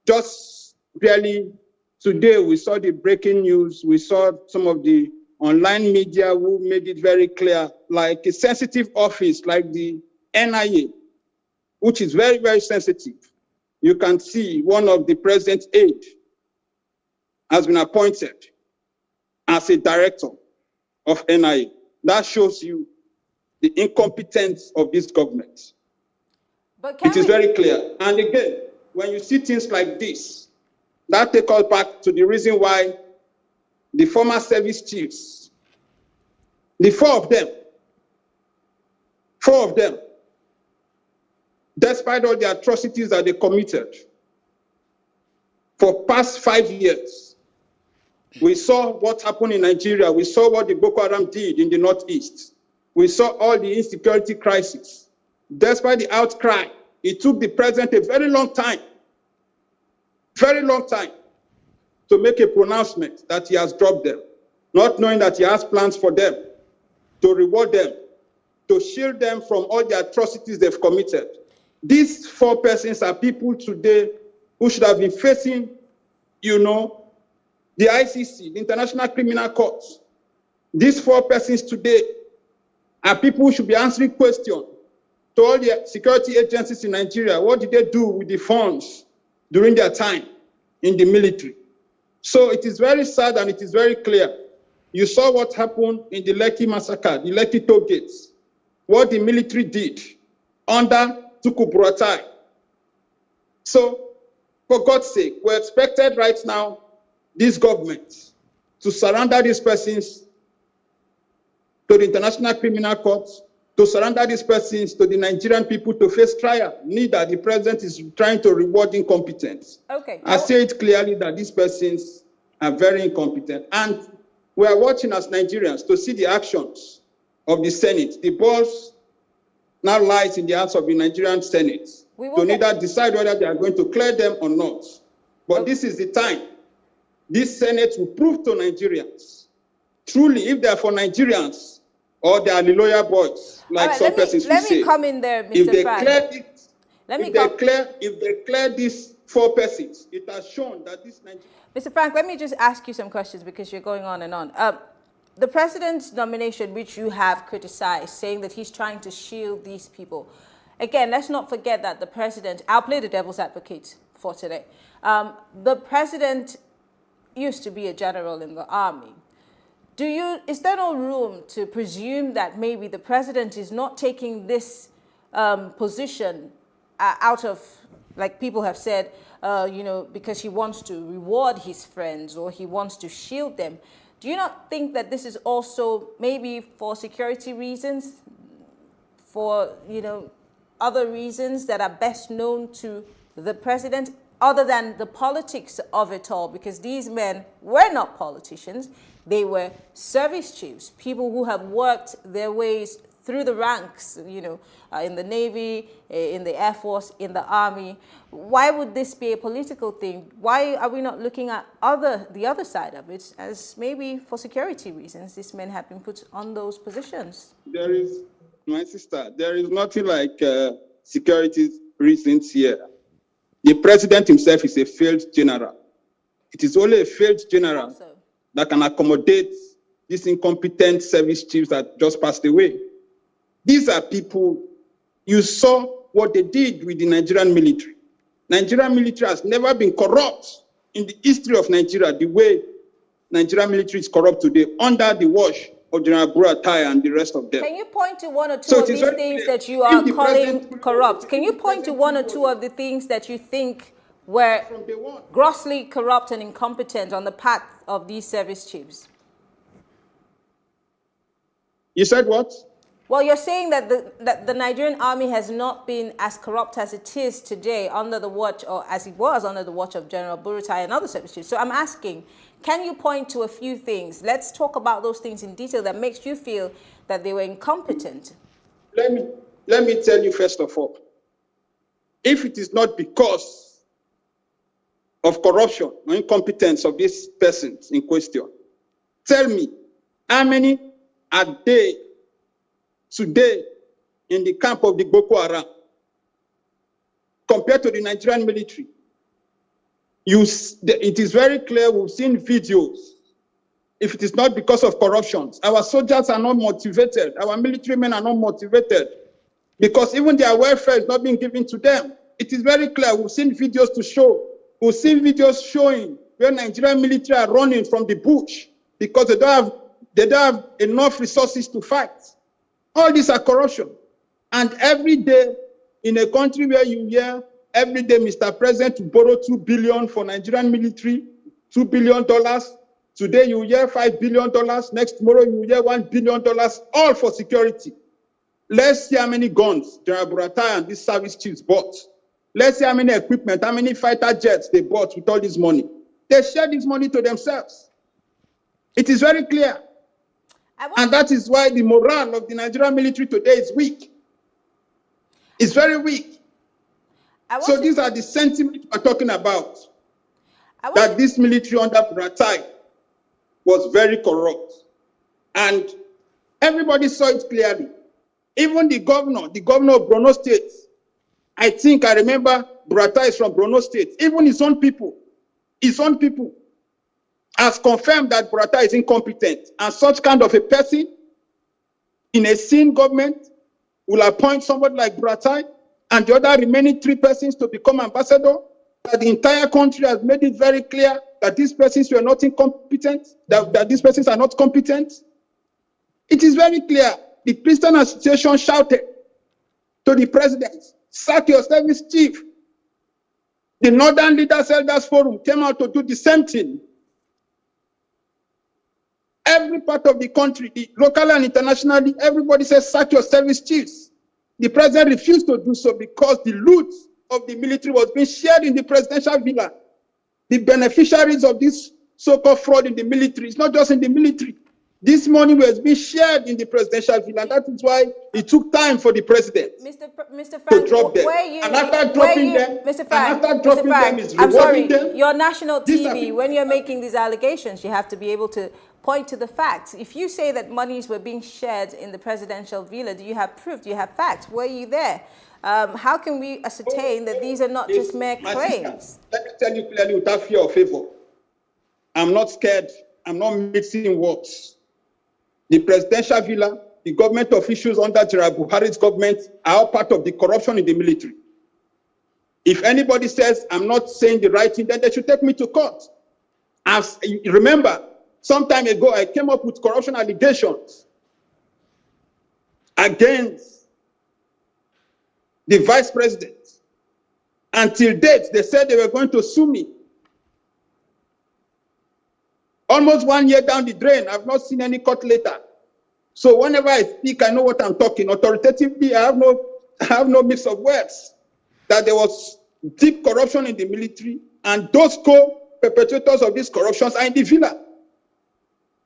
just barely today, we saw the breaking news. We saw some of the online media who made it very clear, like a sensitive office like the NIA, which is very, very sensitive. You can see one of the president's aides has been appointed as a director of NIA. That shows you the incompetence of this government. It is very clear. And again, when you see things like this, that takes us back to the reason why the former service chiefs, the four of them, despite all the atrocities that they committed, for past 5 years, we saw what happened in Nigeria. We saw what the Boko Haram did in the Northeast. We saw all the insecurity crisis. Despite the outcry, it took the president a very long time to make a pronouncement that he has dropped them, not knowing that he has plans for them, to reward them, to shield them from all the atrocities they've committed. These four persons are people today who should have been facing, the ICC, the International Criminal Court. These four persons today are people who should be answering questions to all the security agencies in Nigeria. What did they do with the funds during their time in the military? So it is very sad and it is very clear. You saw what happened in the Lekki massacre, the Lekki toll gates, what the military did under Tuku Buratai. So, for God's sake, we're expected right now, this government, to surrender these persons to the International Criminal Court, to surrender these persons to the Nigerian people to face trial. Neither the president is trying to reward incompetence. Okay. I say it clearly that these persons are very incompetent. And we are watching as Nigerians to see the actions of the Senate. The balls now lies in the hands of the Nigerian Senate to neither decide whether they are going to clear them or not. But this is the time. This Senate will prove to Nigerians, truly, if they are for Nigerians or they are the lawyer boys, like persons will say. Let me come in there, Mr. If they clear this 4 persons. It has shown that this Nigeria... Mr. Frank, let me just ask you some questions because you're going on and on. The president's nomination, which you have criticized, saying that he's trying to shield these people. Again, let's not forget that the president, I'll play the devil's advocate for today. The president used to be a general in the army. Is there no room to presume that maybe the president is not taking this position out of, like people have said, because he wants to reward his friends or he wants to shield them? Do you not think that this is also maybe for security reasons, for, other reasons that are best known to the president, other than the politics of it all? Because these men were not politicians. They were service chiefs, people who have worked their ways through the ranks, in the Navy, in the Air Force, in the Army. Why would this be a political thing? Why are we not looking at the other side of it, as maybe for security reasons, these men have been put on those positions? There is, my sister, there is nothing like security reasons here. The president himself is a failed general. It is only a failed general that can accommodate these incompetent service chiefs that just passed away. These are people, you saw what they did with the Nigerian military. Nigerian military has never been corrupt in the history of Nigeria the way Nigerian military is corrupt today, under the watch of General Buratai and the rest of them. Can you point to one or two of these things that you are calling corrupt? Can you point to one or two of the things that you think were grossly corrupt and incompetent on the part of these service chiefs? You said what? Well, you're saying that the Nigerian army has not been as corrupt as it is today under the watch, or as it was under the watch of General Buratai and other service chiefs. So I'm asking, can you point to a few things? Let's talk about those things in detail that makes you feel that they were incompetent. Let me tell you first of all, if it is not because of corruption or incompetence of these persons in question, tell me how many are they today in the camp of the Boko Haram compared to the Nigerian military? It is very clear, we've seen videos. If it is not because of corruption, our soldiers are not motivated, our military men are not motivated, because even their welfare is not being given to them. It is very clear, we've seen videos to show. We've seen videos showing where Nigerian military are running from the bush because they don't have enough resources to fight. All these are corruption. And every day, in a country where you hear, every day, Mr. President, to borrow $2 billion for Nigerian military, $2 billion. Today, you hear $5 billion. Next tomorrow, you hear $1 billion, all for security. Let's see how many guns General Buratai and these service chiefs bought. Let's see how many equipment, how many fighter jets they bought with all this money. They share this money to themselves. It is very clear. And that is why the morale of the Nigerian military today is weak. It's very weak. So these are the sentiments we're talking about. That this military under Buratai was very corrupt. And everybody saw it clearly. Even the governor of Borno State, I remember Buratai is from Borno State. Even his own people has confirmed that Buratai is incompetent, and such kind of a person in a sane government will appoint somebody like Buratai and the other remaining 3 persons to become ambassador. That the entire country has made it very clear that these persons were not incompetent, that these persons are not competent. It is very clear. The Christian Association shouted to the president, sack your service chief. The Northern Leaders Elders Forum came out to do the same thing. Every part of the country, the local and internationally, everybody says sack your service chiefs. The president refused to do so because the loot of the military was being shared in the presidential villa. The beneficiaries of this so-called fraud in the military, it's not just in the military. This money was being shared in the presidential villa, and that is why it took time for the president to drop them. And after dropping them, is rewarding them. Your national TV, when you're making these allegations, you have to be able to point to the facts. If you say that monies were being shared in the presidential villa, do you have proof? Do you have facts? Were you there? How can we ascertain that these are not just mere claims? Let me tell you clearly without fear or favor. I'm not scared. I'm not mixing words. The presidential villa, the government officials under General Buhari's government are all part of the corruption in the military. If anybody says I'm not saying the right thing, then they should take me to court. As remember, some time ago, I came up with corruption allegations against the vice president. Until date, they said they were going to sue me. Almost 1 year down the drain, I've not seen any court letter. So whenever I speak, I know what I'm talking. Authoritatively, I have no mix of words. That there was deep corruption in the military, and those co-perpetrators of these corruptions are in the villa.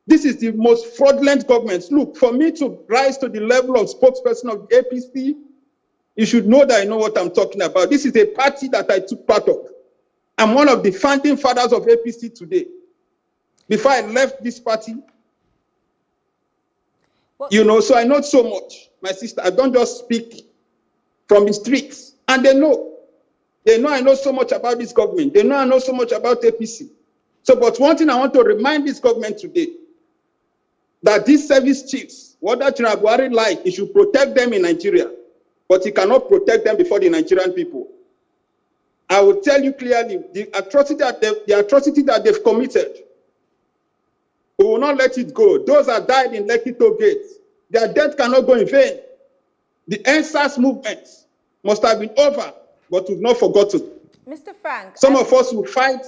This is the most fraudulent government. Look, for me to rise to the level of spokesperson of the APC, you should know that I know what I'm talking about. This is a party that I took part of. I'm one of the founding fathers of APC today. Before I left this party, so I know so much, my sister. I don't just speak from the streets. And they know. They know I know so much about this government. They know I know so much about APC. So, but one thing I want to remind this government today, that these service chiefs, whether General Buhari like, he should protect them in Nigeria, but he cannot protect them before the Nigerian people. I will tell you clearly, the atrocity that they've committed, we will not let it go. Those that died in Lekki Toll Gate, their death cannot go in vain. The NSAS movement must have been over, but we've not forgotten. Mr. Frank. Some of us will fight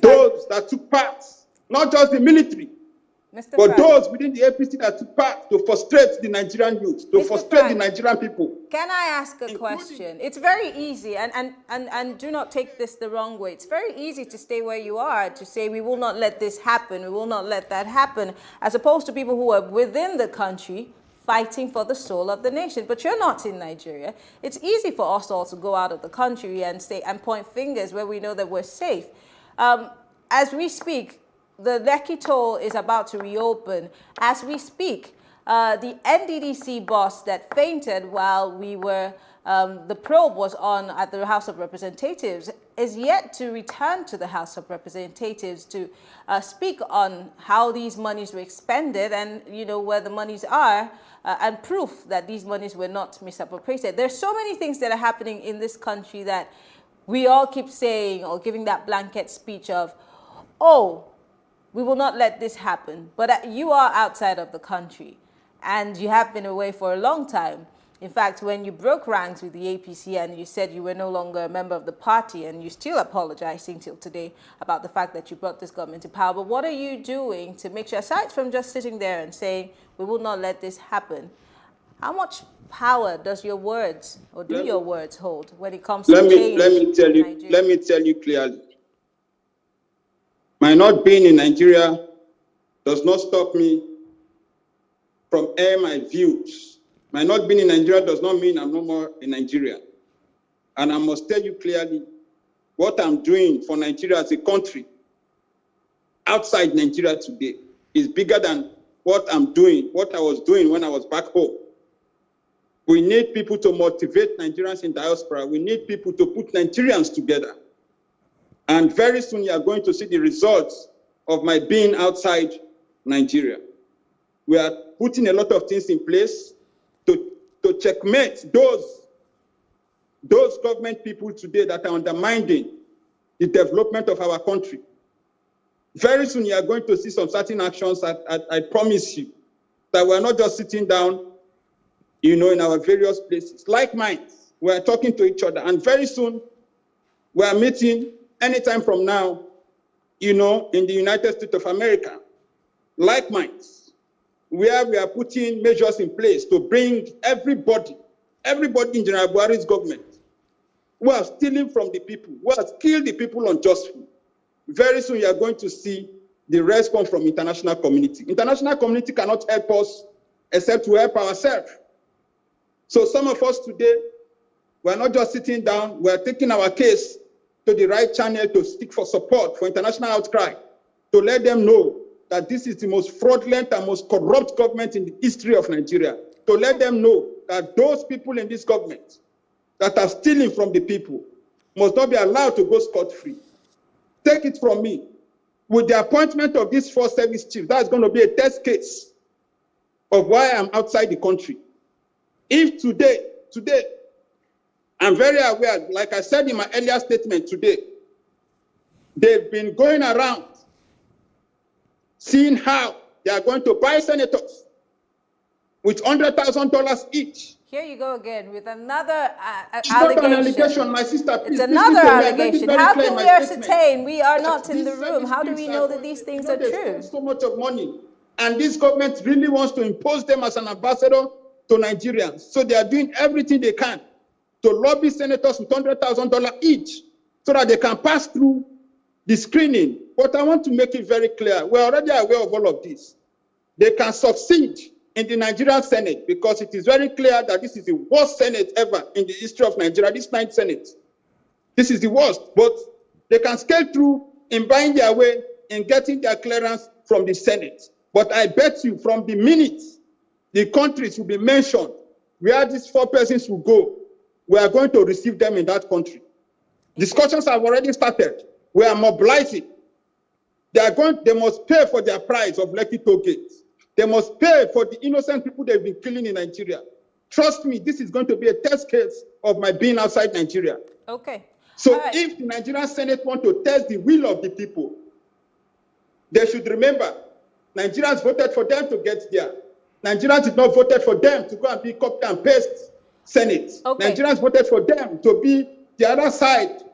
those that took part, not just the military, but those within the APC that took part to frustrate the Nigerian youth, to frustrate the Nigerian people. Can I ask a question? It's very easy, and do not take this the wrong way. It's very easy to stay where you are, to say we will not let this happen, we will not let that happen, as opposed to people who are within the country fighting for the soul of the nation. But you're not in Nigeria. It's easy for us all to go out of the country and say and point fingers where we know that we're safe. As we speak, the Lekki toll is about to reopen. As we speak, the NDDC boss that fainted while we were, the probe was on at the House of Representatives is yet to return to the House of Representatives to speak on how these monies were expended and, where the monies are and proof that these monies were not misappropriated. There's so many things that are happening in this country that we all keep saying or giving that blanket speech of, oh, we will not let this happen. But you are outside of the country and you have been away for a long time. In fact, when you broke ranks with the APC and you said you were no longer a member of the party and you're still apologizing till today about the fact that you brought this government to power. But what are you doing to make sure, aside from just sitting there and saying, we will not let this happen, how much power does your words or do your words hold when it comes to change? Let me tell you clearly. My not being in Nigeria does not stop me from airing my views. My not being in Nigeria does not mean I'm no more in Nigeria. And I must tell you clearly, what I'm doing for Nigeria as a country outside Nigeria today is bigger than what I'm doing, what I was doing when I was back home. We need people to motivate Nigerians in diaspora. We need people to put Nigerians together. And very soon you are going to see the results of my being outside Nigeria. We are putting a lot of things in place to checkmate those government people today that are undermining the development of our country. Very soon you are going to see some certain actions that I promise you that we're not just sitting down, in our various places. Like minds, we're talking to each other. And very soon we are meeting anytime from now, in the United States of America, like minds, where we are putting measures in place to bring everybody in General Buhari's government who are stealing from the people, who have killed the people unjustly. Very soon you are going to see the response from international community. International community cannot help us except to help ourselves. So some of us today, we're not just sitting down, we're taking our case to the right channel to seek for support for international outcry, to let them know that this is the most fraudulent and most corrupt government in the history of Nigeria, to let them know that those people in this government that are stealing from the people must not be allowed to go scot-free. Take it from me. With the appointment of this four service chief, that's going to be a test case of why I'm outside the country. If today, I'm very aware, like I said in my earlier statement today, they've been going around seeing how they are going to buy senators with $100,000 each. Here you go again with another It's allegation. not an allegation, my sister. It's another allegation. How can we ascertain? We are not in the room. How do we know that these things are true? So much of money, and this government really wants to impose them as an ambassador to Nigerians. So they are doing everything they can to lobby senators with $100,000 each, so that they can pass through the screening. But I want to make it very clear: we're already aware of all of this. They can succeed in the Nigerian Senate, because it is very clear that this is the worst Senate ever in the history of Nigeria, this 9th Senate. This is the worst, but they can scale through in buying their way in getting their clearance from the Senate. But I bet you from the minute the countries will be mentioned where these four persons will go, we are going to receive them in that country. Discussions have already started. We are mobilizing. They must pay for their price of Lekki toll gate. They must pay for the innocent people they've been killing in Nigeria. Trust me, this is going to be a test case of my being outside Nigeria. Okay. So if the Nigerian Senate want to test the will of the people, they should remember, Nigerians voted for them to get there. Nigerians did not vote for them to go and be copy and paste Senate. Okay. Nigerians voted for them to be the other side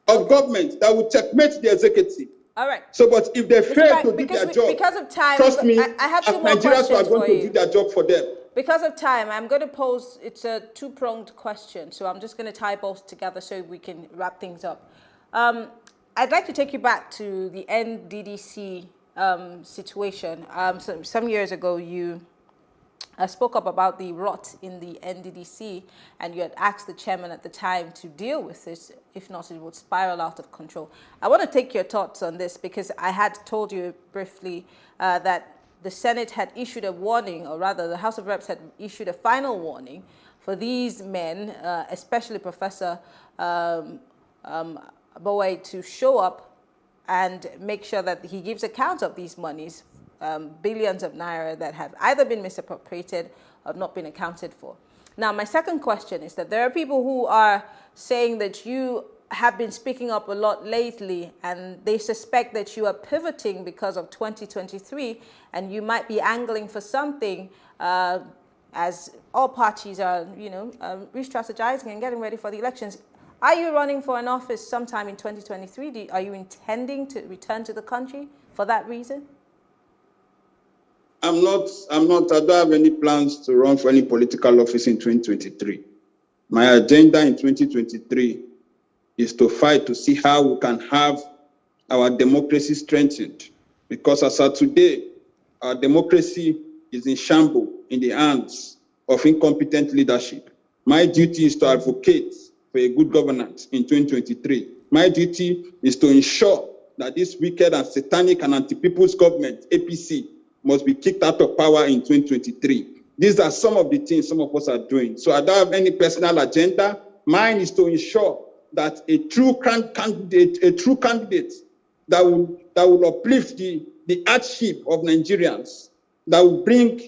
of government that would checkmate the executive. All right. So, but if they fail to do their job, because of time, trust me, I have two more Nigerians questions are going for to you. do their job for them. Because of time, I'm going to pose, it's a two-pronged question, so I'm just going to tie both together so we can wrap things up. I'd like to take you back to the NDDC situation. Some years ago, you spoke up about the rot in the NDDC, and you had asked the chairman at the time to deal with this. If not, it would spiral out of control. I want to take your thoughts on this, because I had told you briefly that the Senate had issued a warning, or rather the House of Reps had issued a final warning for these men, especially Professor Bowie, to show up and make sure that he gives account of these monies, billions of naira that have either been misappropriated or not been accounted for. Now, my second question is that there are people who are saying that you have been speaking up a lot lately, and they suspect that you are pivoting because of 2023, and you might be angling for something as all parties are, re-strategizing and getting ready for the elections. Are you running for an office sometime in 2023? Are you intending to return to the country for that reason? I don't have any plans to run for any political office in 2023. My agenda in 2023 is to fight to see how we can have our democracy strengthened. Because as of today, our democracy is in shambles in the hands of incompetent leadership. My duty is to advocate for a good governance in 2023. My duty is to ensure that this wicked and satanic and anti-people's government, APC, must be kicked out of power in 2023. These are some of the things some of us are doing. So I don't have any personal agenda. Mine is to ensure that a true candidate that will uplift the hardship of Nigerians, that will bring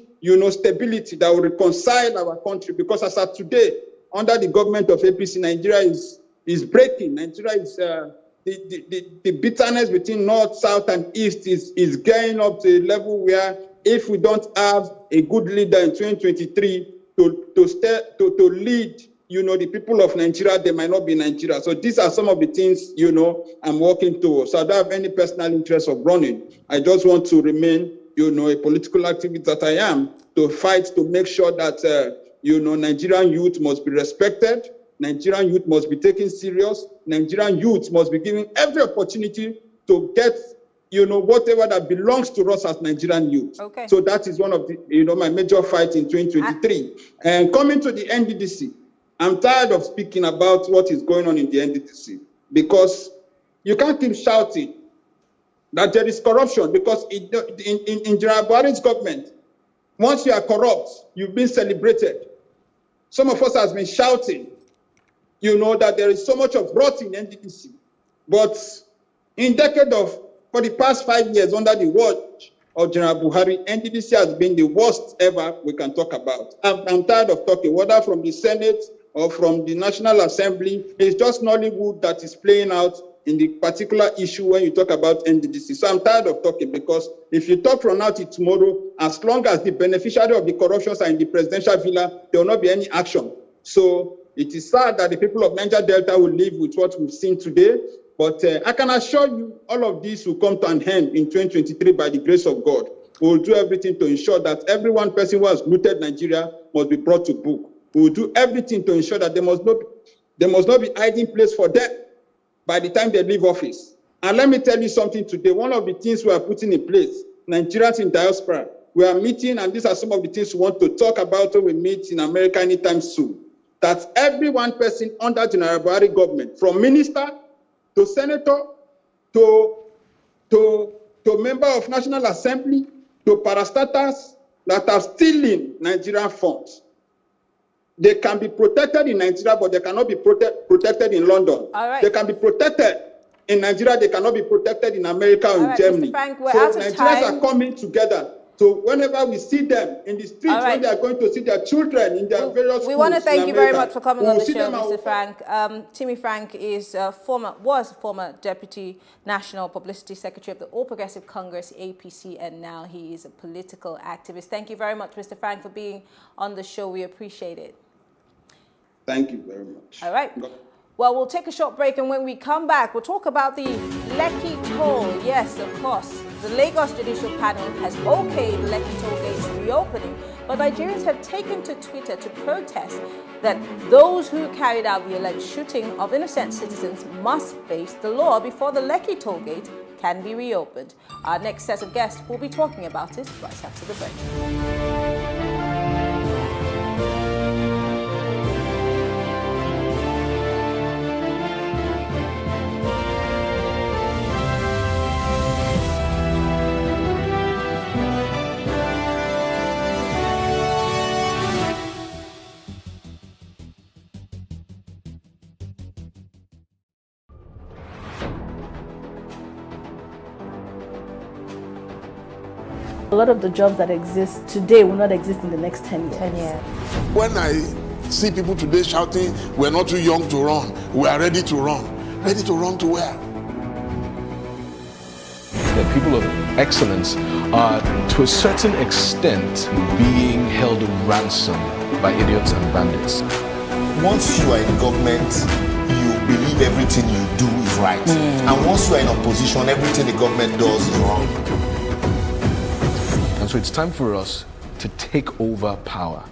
stability, that will reconcile our country. Because as of today, under the government of APC, Nigeria is breaking. Nigeria is the bitterness between North, South, and East is getting up to a level where if we don't have a good leader in 2023 to lead, the people of Nigeria, they might not be Nigeria. So these are some of the things, I'm working towards. So I don't have any personal interest of running. I just want to remain, a political activist that I am, to fight to make sure that, Nigerian youth must be respected. Nigerian youth must be taken serious. Nigerian youth must be given every opportunity to get, whatever that belongs to us as Nigerian youth. Okay. So that is one of the, my major fight in 2023. And coming to the NDDC, I'm tired of speaking about what is going on in the NDDC, because you can't keep shouting that there is corruption, because in General Buhari's government, once you are corrupt, you've been celebrated. Some of us has been shouting, you know, that there is so much of rot in NDDC. But for the past 5 years under the watch of General Buhari, NDDC has been the worst ever we can talk about. I'm tired of talking, whether from the Senate or from the National Assembly. It's just Nollywood that is playing out in the particular issue when you talk about NDDC. So I'm tired of talking, because if you talk from now till tomorrow, as long as the beneficiary of the corruptions are in the presidential villa, there will not be any action. So it is sad that the people of Niger Delta will live with what we've seen today. But I can assure you, all of this will come to an end in 2023 by the grace of God. We will do everything to ensure that every one person who has looted Nigeria must be brought to book. We will do everything to ensure that there must not be hiding place for them by the time they leave office. And let me tell you something today. One of the things we are putting in place, Nigerians in diaspora, we are meeting, and these are some of the things we want to talk about when we meet in America anytime soon. That every one person under General Buhari government, from minister to senator, to member of National Assembly, to parastatals that are stealing Nigerian funds, they can be protected in Nigeria, but they cannot be protected in London. All right. They can be protected in Nigeria, they cannot be protected in America or in Germany. Mr. Frank, we're so out of Nigerians time. are coming together. So whenever we see them in the streets, when they are going to see their children in their various schools, we want to thank you very much for coming on the see show, them Mr. Frank. Timmy Frank is was former Deputy National Publicity Secretary of the All Progressive Congress, APC, and now he is a political activist. Thank you very much, Mr. Frank, for being on the show. We appreciate it. Thank you very much. All right. Well, we'll take a short break, and when we come back, we'll talk about the Lekki toll. Yes, of course. The Lagos Judicial Panel has okayed Lekki toll gates reopening, but Nigerians have taken to Twitter to protest that those who carried out the alleged shooting of innocent citizens must face the law before the Lekki toll gate can be reopened. Our next set of guests will be talking about it right after the break. A lot of the jobs that exist today will not exist in the next 10 years. When I see people today shouting, we're not too young to run, we are ready to run. Ready to run to where? The people of excellence are, to a certain extent, being held ransom by idiots and bandits. Once you are in government, you believe everything you do is right. And once you are in opposition, everything the government does is wrong. And so it's time for us to take over power.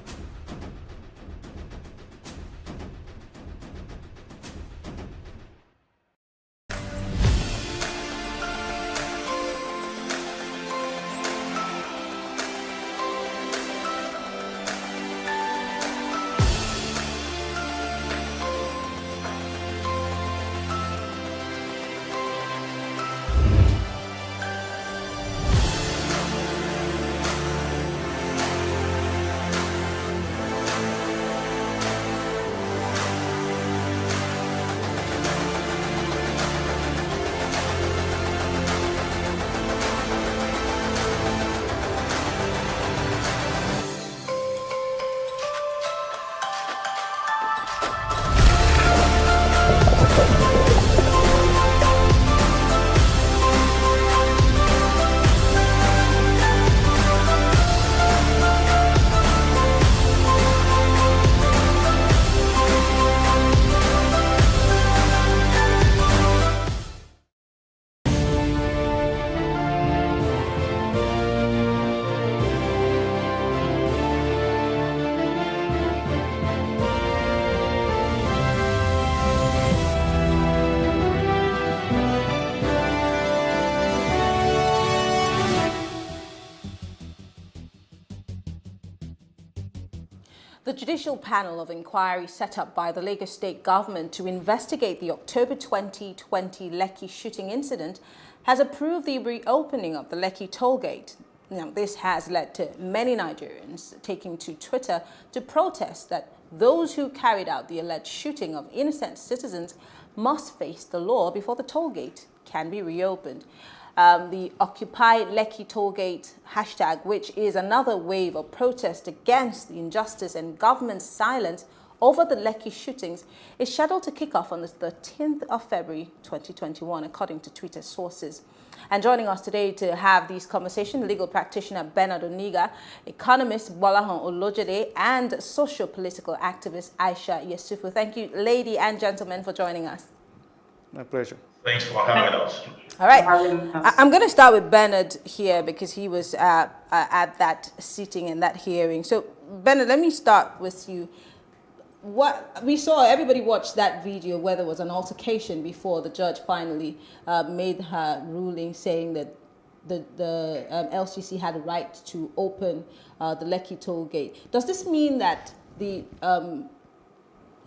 The Judicial Panel of Inquiry set up by the Lagos State Government to investigate the October 2020 Lekki shooting incident has approved the reopening of the Lekki tollgate. Now, this has led to many Nigerians taking to Twitter to protest that those who carried out the alleged shooting of innocent citizens must face the law before the tollgate can be reopened. The Occupy Lekki tollgate hashtag, which is another wave of protest against the injustice and government's silence over the Lekki shootings, is scheduled to kick off on the 13th of February 2021, according to Twitter sources. And joining us today to have these conversations, legal practitioner Bernard Oniga, economist Bolahan Olojede, and socio-political activist Aisha Yesufu. Thank you, lady and gentlemen, for joining us. My pleasure. Thanks for having us. All right. I'm going to start with Bernard here because he was at that sitting and that hearing. So, Bernard, let me start with you. What we saw, everybody watched that video where there was an altercation before the judge finally made her ruling saying that the LCC had a right to open the Lekki toll gate. Does this mean that the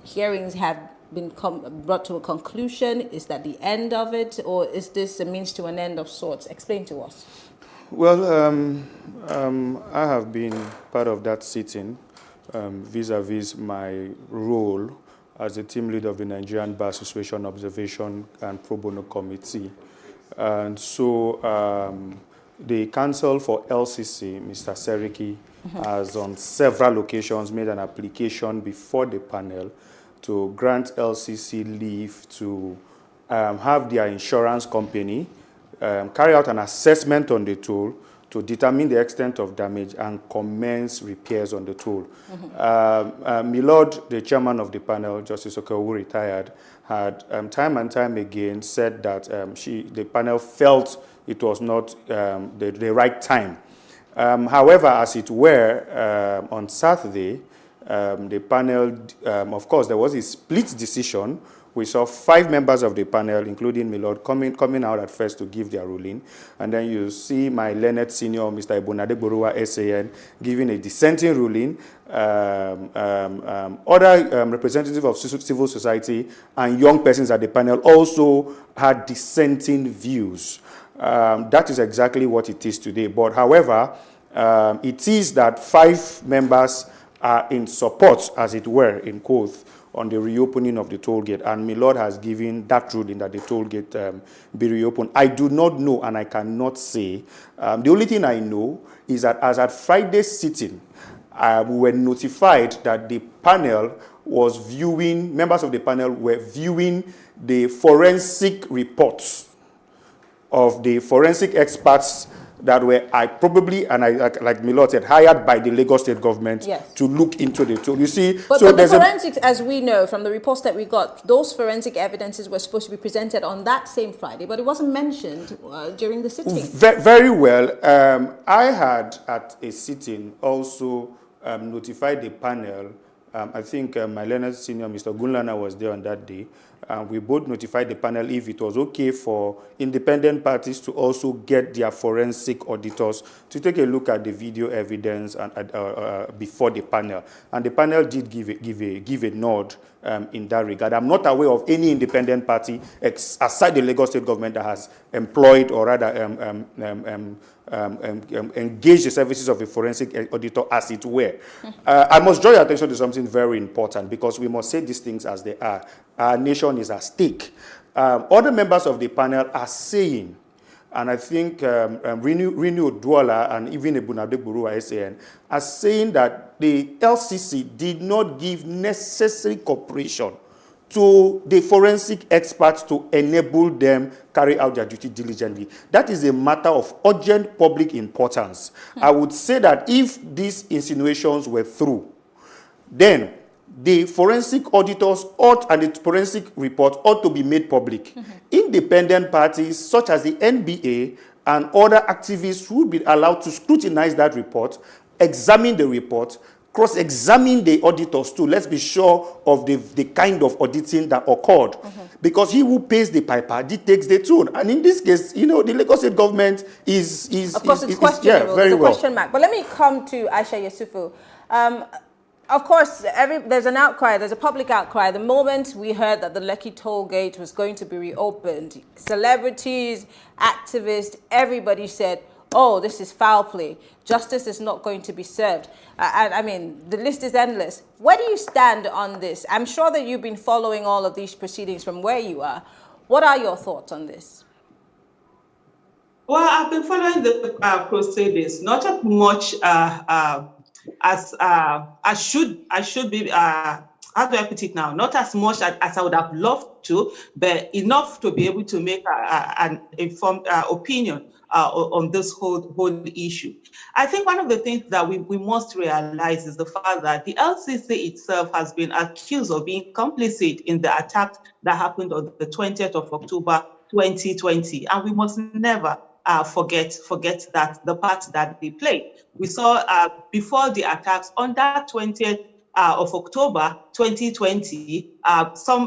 hearings have been brought to a conclusion? Is that the end of it, or is this a means to an end of sorts? Explain to us. Well, I have been part of that sitting vis-a-vis my role as the team leader of the Nigerian Bar Association Observation and Pro Bono Committee. And so the counsel for LCC, Mr. Seriki, has on several occasions made an application before the panel to grant LCC leave to have their insurance company carry out an assessment on the toll to determine the extent of damage and commence repairs on the toll. Milord, the chairman of the panel, Justice Okeowu, retired, had time and time again said that the panel felt it was not the right time. However, as it were, on Saturday, the panel, of course, there was a split decision. We saw 5 members of the panel, including Milord, coming out at first to give their ruling. And then you see my learned senior, Mr. Ibunade Boruwa, SAN, giving a dissenting ruling. Other representatives of civil society and young persons at the panel also had dissenting views. That is exactly what it is today. But however, it is that 5 members are in support, as it were, in quotes, on the reopening of the toll gate, and Milord has given that ruling that the toll gate be reopened. I do not know, and I cannot say. The only thing I know is that as at Friday's sitting, we were notified that the panel was viewing, members of the panel were viewing the forensic reports of the forensic experts that were like Milord said, hired by the Lagos State government to look into the toll. You see, but the forensics, as we know from the reports that we got, those forensic evidences were supposed to be presented on that same Friday, but it wasn't mentioned during the sitting. Very well. I had at a sitting also notified the panel. I think my learned senior, Mr. Gunlana, was there on that day. We both notified the panel if it was okay for independent parties to also get their forensic auditors to take a look at the video evidence and before the panel. And the panel did give a nod in that regard. I'm not aware of any independent party aside the Lagos State government that has employed or rather engaged the services of a forensic auditor, as it were. I must draw your attention to something very important, because we must say these things as they are. Our nation is at stake. Other members of the panel are saying, and I think Rini Oduola and even Ebunade Buruwa SAN are saying that the LCC did not give necessary cooperation to the forensic experts to enable them carry out their duty diligently. That is a matter of urgent public importance. I would say that if these insinuations were true, then the forensic auditors and the forensic report ought to be made public. Independent parties such as the NBA and other activists would be allowed to scrutinize that report, examine the report, cross-examine the auditors too. Let's be sure of the kind of auditing that occurred. Because he who pays the piper takes the tune. And in this case, you know, the Lagos State government is of course, it's questionable. Very it's a well. question mark. But let me come to Aisha Yesufu. Of course, there's an outcry, there's a public outcry. The moment we heard that the Lekki toll gate was going to be reopened, celebrities, activists, everybody said, oh, this is foul play. Justice is not going to be served. I mean, the list is endless. Where do you stand on this? I'm sure that you've been following all of these proceedings from where you are. What are your thoughts on this? Well, I've been following the proceedings, not as much as I should be. How do I put it now? Not as much as I would have loved to, but enough to be able to make an informed opinion on this whole issue. I think one of the things that we must realize is the fact that the LCC itself has been accused of being complicit in the attack that happened on the 20th of October 2020, and we must never forget that the part that they played. We saw before the attacks on that 20th of October 2020, some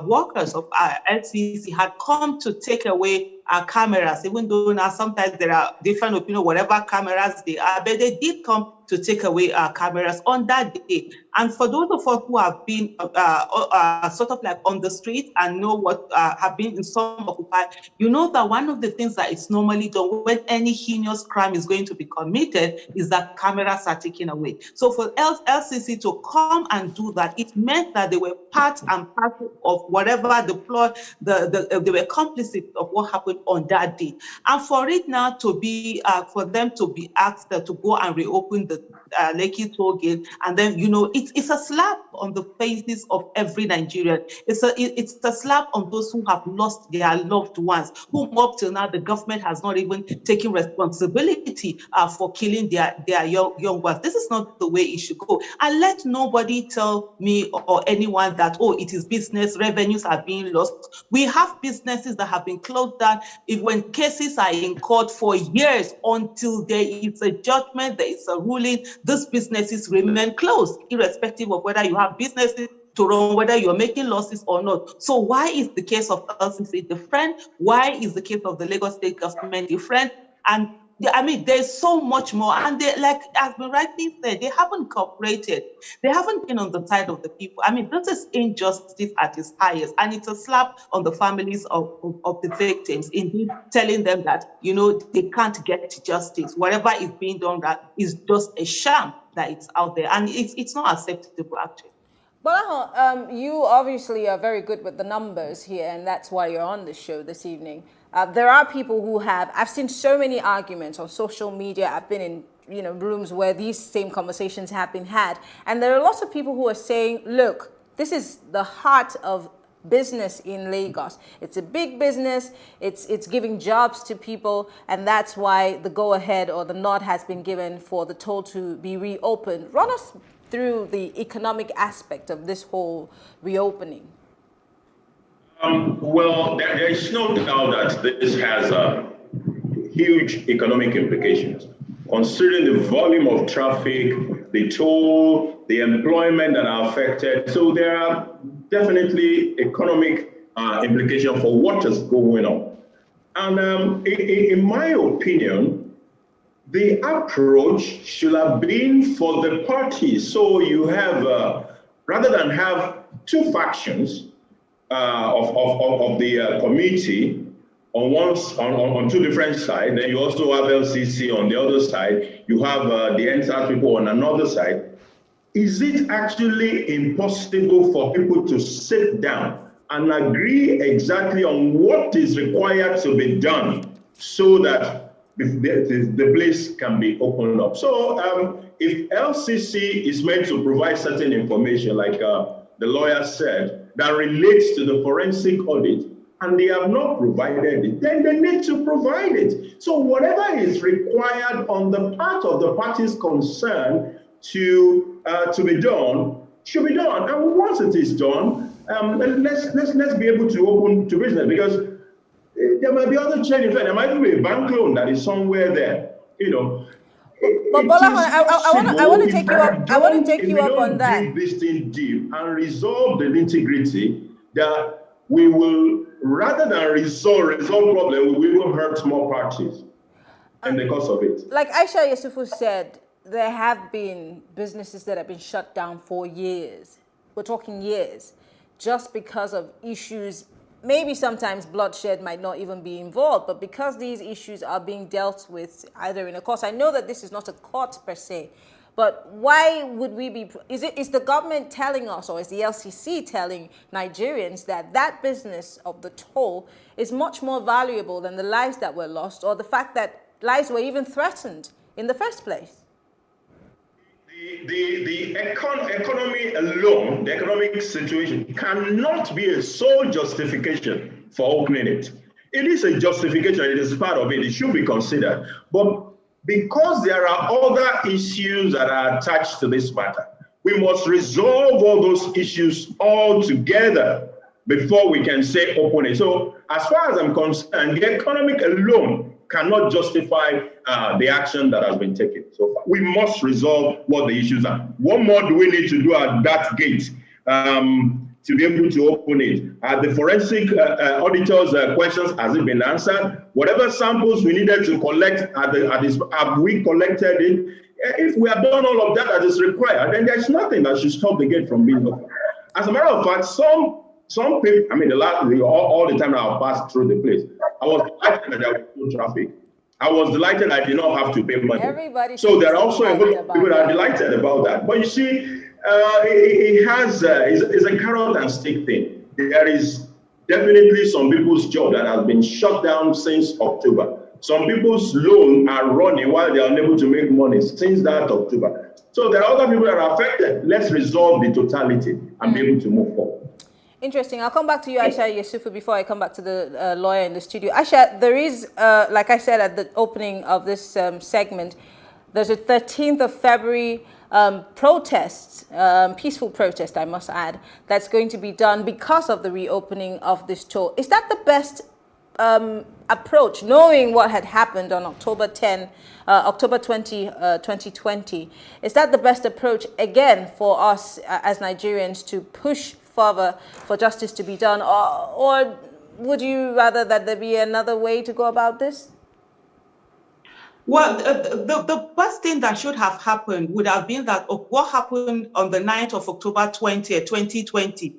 workers of LCC had come to take away cameras, even though now sometimes there are different opinions, whatever cameras they are, but they did come to take away cameras on that day. And for those of us who have been sort of like on the street and know what have been in some Occupy, you know that one of the things that is normally done when any heinous crime is going to be committed is that cameras are taken away. So for LCC to come and do that, it meant that they were part and parcel of whatever the plot, they were complicit of what happened on that day. And for it now to be, for them to be asked to go and reopen the Lekki toll gate, and then, you know, it's a slap on the faces of every Nigerian. It's a slap on those who have lost their loved ones, whom up till now the government has not even taken responsibility for killing their young ones. This is not the way it should go. And let nobody tell me or anyone that, oh, it is business, revenues are being lost. We have businesses that have been closed down when cases are in court for years until there is a judgment, there is a ruling. These businesses remain closed, irrespective of whether you have businesses to run, whether you're making losses or not. So why is the case of LCC different? Why is the case of the Lagos State government different? And I mean, there's so much more. And they, like, as been rightly said, they haven't cooperated. They haven't been on the side of the people. I mean, this is injustice at its highest. And it's a slap on the families of the victims, indeed telling them that, you know, they can't get justice. Whatever is being done, that is just a sham that it's out there. And it's not acceptable, actually. Well, you obviously are very good with the numbers here, and that's why you're on the show this evening. There are people who I've seen so many arguments on social media. I've been in, you know, rooms where these same conversations have been had. And there are lots of people who are saying, look, this is the heart of business in Lagos. It's a big business. It's giving jobs to people. And that's why the go-ahead or the nod has been given for the toll to be reopened. Run us through the economic aspect of this whole reopening. Well, there is no doubt that this has huge economic implications. Considering the volume of traffic, the toll, the employment that are affected, so there are definitely economic implications for what is going on. And in my opinion, the approach should have been for the parties. So you have, rather than have two factions of the committee on two different sides, then you also have LCC on the other side, you have the NSAS people on another side. Is it actually impossible for people to sit down and agree exactly on what is required to be done so that the place can be opened up? So if LCC is meant to provide certain information, like the lawyer said, that relates to the forensic audit, and they have not provided it, then they need to provide it. So whatever is required on the part of the parties concerned to be done should be done. And once it is done, let's be able to open to business, because there might be other chain events. There might be a bank loan that is somewhere there, you know. But Bola, I want to take you up. I want to take you up on that. Dig this thing deep and resolve the integrity, that we will, rather than resolve problem, we will hurt more parties in the course of it. Like Aisha Yusufu said, there have been businesses that have been shut down for years. We're talking years, just because of issues. Maybe sometimes bloodshed might not even be involved, but because these issues are being dealt with either in a court. I know that this is not a court per se, but why would we be, is the government telling us, or is the LCC telling Nigerians that that business of the toll is much more valuable than the lives that were lost, or the fact that lives were even threatened in the first place? The economy alone, the economic situation, cannot be a sole justification for opening it. It is a justification, it is part of it, it should be considered. But because there are other issues that are attached to this matter, we must resolve all those issues all together before we can say open it. So as far as I'm concerned, the economic alone cannot justify the action that has been taken so far. We must resolve what the issues are. What more do we need to do at that gate to be able to open it? The forensic auditors' questions, has it been answered? Whatever samples we needed to collect, have we collected it? If we have done all of that that is required, then there's nothing that should stop the gate from being open. As a matter of fact, some people, I mean, all the time I passed through the place, I was delighted that there was no traffic. I was delighted I did not have to pay money. So there are also a lot of people that are delighted about that. But you see, it's a carrot and stick thing. There is definitely some people's job that has been shut down since October. Some people's loans are running while they are unable to make money since that October. So there are other people that are affected. Let's resolve the totality and be able to move forward. Interesting. I'll come back to you, Aisha Yusufu, before I come back to the lawyer in the studio. Aisha, there is, like I said at the opening of this segment, there's a 13th of February protest, peaceful protest, I must add, that's going to be done because of the reopening of this toll. Is that the best approach, knowing what had happened on October 20, 2020? Is that the best approach, again, for us as Nigerians to push further for justice to be done, or would you rather that there be another way to go about this? Well, the first thing that should have happened would have been that what happened on the 9th of October 2020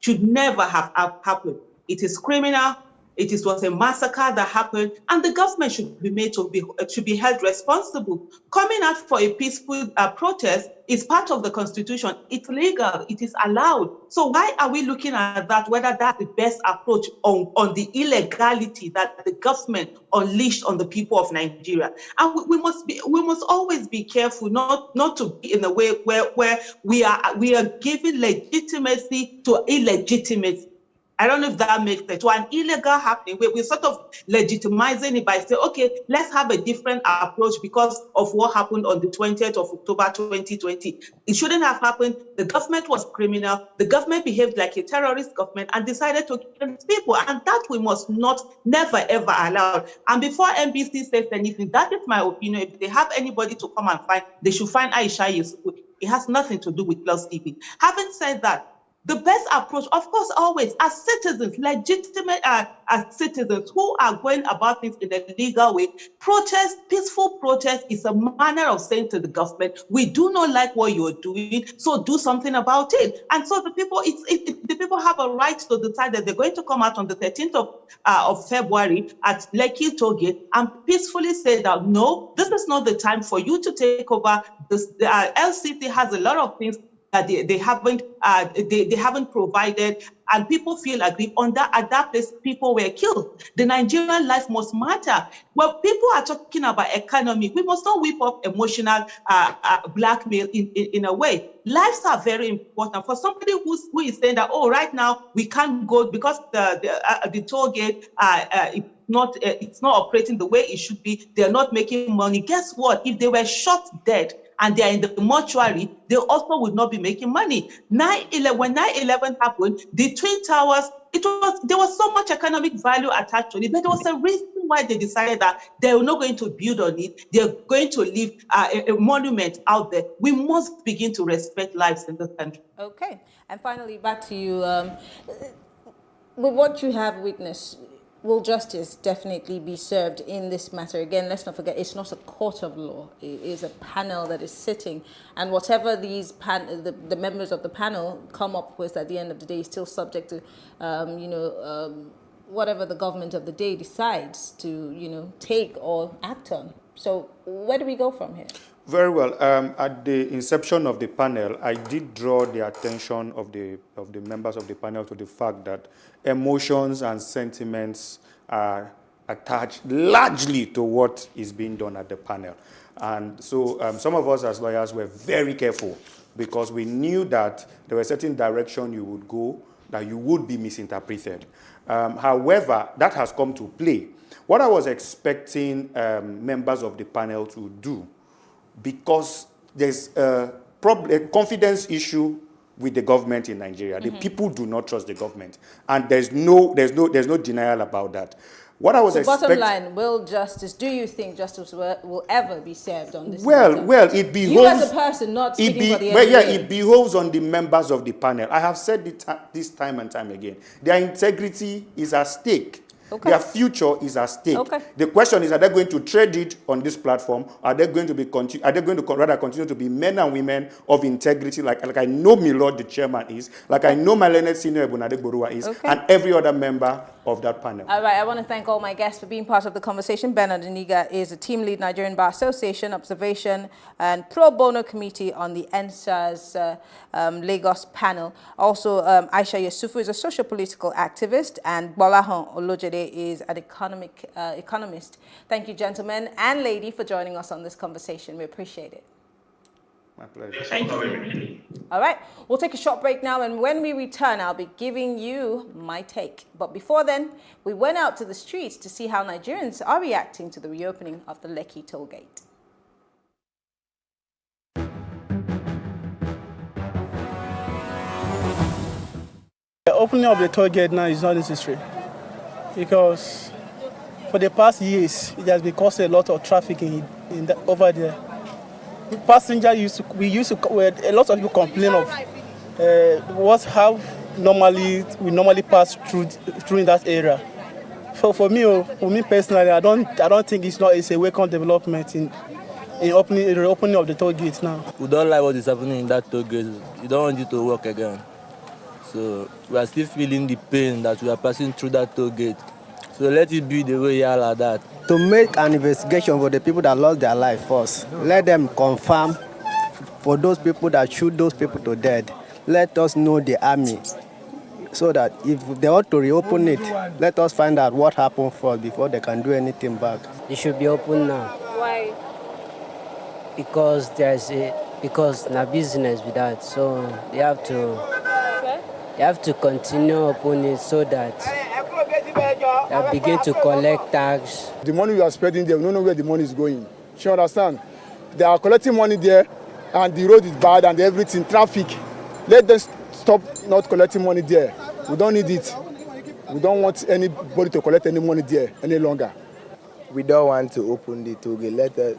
should never have happened. It is criminal. It was a massacre that happened, and the government should be made to be held responsible. Coming out for a peaceful protest is part of the Constitution. It's legal. It is allowed. So why are we looking at that? Whether that's the best approach on the illegality that the government unleashed on the people of Nigeria? And we must always be careful not to be in a way where we are giving legitimacy to illegitimacy. I don't know if that makes sense. To an illegal happening, we're sort of legitimizing it by saying, okay, let's have a different approach because of what happened on the 20th of October 2020. It shouldn't have happened. The government was criminal. The government behaved like a terrorist government and decided to kill people. And that we must never, ever allow. And before NBC says anything, that is my opinion. If they have anybody to come and find, they should find Aisha Yusufu. It has nothing to do with Plus TV. Having said that, the best approach, of course, always, as citizens, legitimate as citizens who are going about things in a legal way, peaceful protest is a manner of saying to the government, we do not like what you're doing, so do something about it. And so the people have a right to decide that they're going to come out on the 13th of February at Lekki Tollgate and peacefully say that, no, this is not the time for you to take over. The LCC has a lot of things that they haven't provided, and people feel aggrieved. At that place, people were killed. The Nigerian life must matter. Well, people are talking about economy. We must not whip up emotional blackmail in a way. Lives are very important. For somebody who is saying that, oh, right now we can't go because the toll gate it's not operating the way it should be. They're not making money. Guess what? If they were shot dead and they are in the mortuary, they also would not be making money. When 9/11 happened, the Twin Towers, there was so much economic value attached to it, but there was a reason why they decided that they were not going to build on it. They're going to leave a monument out there. We must begin to respect lives in this country. Okay. And finally, back to you. With what you have witnessed, will justice definitely be served in this matter? Again, let's not forget, it's not a court of law. It is a panel that is sitting, and whatever these the members of the panel come up with at the end of the day is still subject to, whatever the government of the day decides to, take or act on. So where do we go from here? Very well. At the inception of the panel, I did draw the attention of the members of the panel to the fact that emotions and sentiments are attached largely to what is being done at the panel. And so some of us as lawyers were very careful because we knew that there were certain direction you would go that you would be misinterpreted. However, that has come to play. What I was expecting members of the panel to do, because there's a confidence issue with the government in Nigeria. The people do not trust the government, and there's no denial about that. What I was bottom line, do you think justice will ever be served on this? Well, it behoves you as a person, not speaking for the NBA. It behoves on the members of the panel. I have said this time and time again. Their integrity is at stake. Okay. Their future is at stake. Okay. The question is, are they going to trade it on this platform? Are they going to rather continue to be men and women of integrity, like I know my Lord the chairman is, like I know my learned senior Ebunade Borua is, and every other member of that panel. All right, I want to thank all my guests for being part of the conversation. Bernard Aniga is a team lead, Nigerian Bar Association, Observation and Pro Bono Committee on the NSAS Lagos panel. Also, Aisha Yusufu is a social-political activist, and Bolahon Olojede is an economist. Thank you, gentlemen and lady, for joining us on this conversation. We appreciate it. My pleasure. Thank you. All right, we'll take a short break now, and when we return, I'll be giving you my take. But before then, we went out to the streets to see how Nigerians are reacting to the reopening of the Lekki toll gate. The opening of the toll gate now is not necessary because for the past years, it has been causing a lot of traffic over there. Passenger a lot of people complain of how we normally pass through in that area. So for me personally, I don't think it's a welcome development in the opening of the toll gates now. We don't like what is happening in that toll gate. We don't want it to work again. So we are still feeling the pain that we are passing through that toll gate. So let it be the way you are like that. To make an investigation for the people that lost their life first. Let them confirm for those people that shoot those people to death. Let us know the army so that if they want to reopen it, let us find out what happened first before they can do anything back. It should be open now. Why? Because because na business with that, so they have to continue open it so that they begin to collect tax. The money we are spending there, we don't know where the money is going. You understand? They are collecting money there, and the road is bad and everything, traffic. Let them stop not collecting money there. We don't need it. We don't want anybody to collect any money there any longer. We don't want to open the toll gate. Let the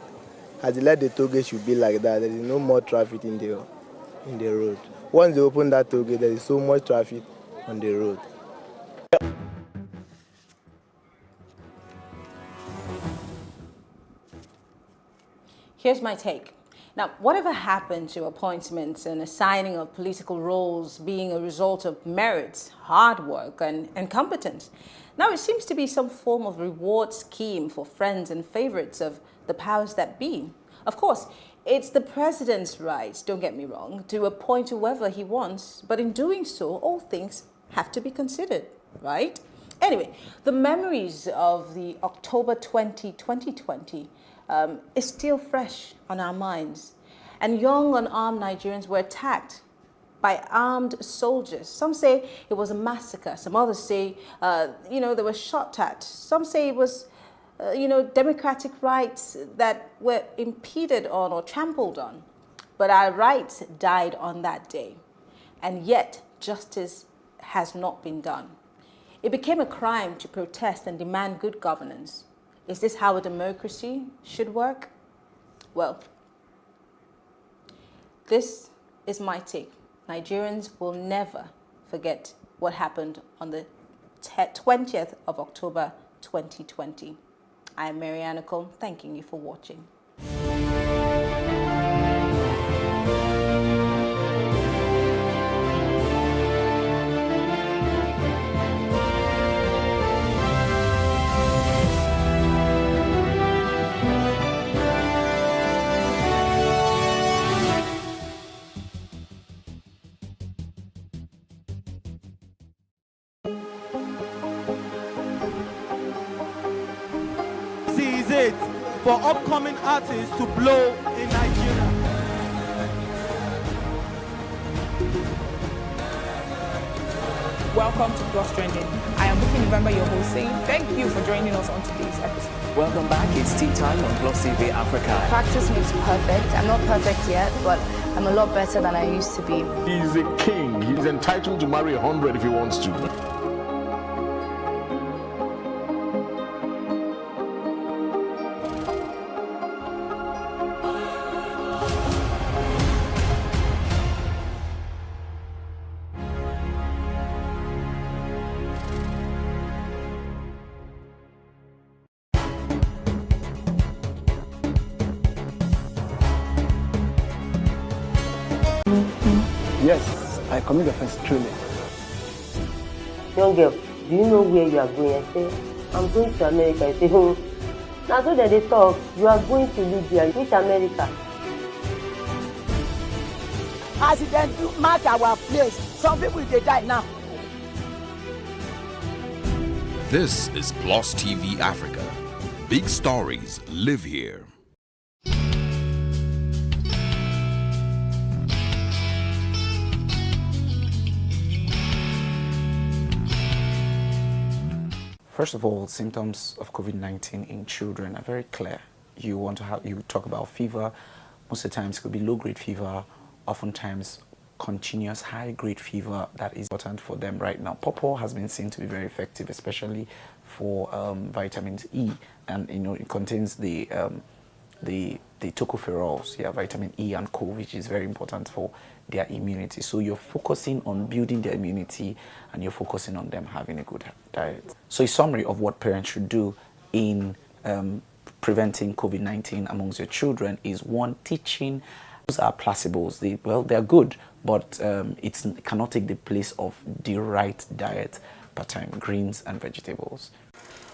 toll gate should be like that. There is no more traffic in the road. Once they open that toll gate, there is so much traffic on the road. Here's my take. Now, whatever happened to appointments and assigning of political roles being a result of merits, hard work, and competence? Now it seems to be some form of reward scheme for friends and favorites of the powers that be. Of course, it's the president's right, don't get me wrong, to appoint whoever he wants, but in doing so, all things have to be considered, right? Anyway, the memories of the October 2020 is still fresh on our minds. And young unarmed Nigerians were attacked by armed soldiers. Some say it was a massacre. Some others say, they were shot at. Some say it was, democratic rights that were impeded on or trampled on. But our rights died on that day. And yet, justice has not been done. It became a crime to protest and demand good governance. Is this how a democracy should work? Well, this is my take. Nigerians will never forget what happened on the 20th of October 2020. I am Mariana Cole, thanking you for watching. Is it for upcoming artists to blow in Nigeria. Welcome to Plus Trending. I am Booking November, your host, saying thank you for joining us on today's episode. Welcome back. It's tea time on Plus TV Africa. Practice makes perfect. I'm not perfect yet, but I'm a lot better than I used to be. He's a king. He's entitled to marry 100 if he wants to. Yes, I commit offense truly. Young girl, do you know where you are going? I say, I'm going to America. I say, oh, now so that they talk, you are going to Libya, which America? As it then mark our place, some people they die now. This is Plus TV Africa. Big stories live here. First of all, symptoms of COVID-19 in children are very clear. You talk about fever. Most of the times it could be low-grade fever, oftentimes continuous high-grade fever that is important for them right now. Pawpaw has been seen to be very effective, especially for vitamin E, and it contains the tocopherols, vitamin E and Co, which is very important for their immunity. So you're focusing on building their immunity and you're focusing on them having a good diet. So a summary of what parents should do in preventing COVID-19 amongst your children is one, teaching. Those are placebos. They're good, but it cannot take the place of the right diet pattern, greens and vegetables.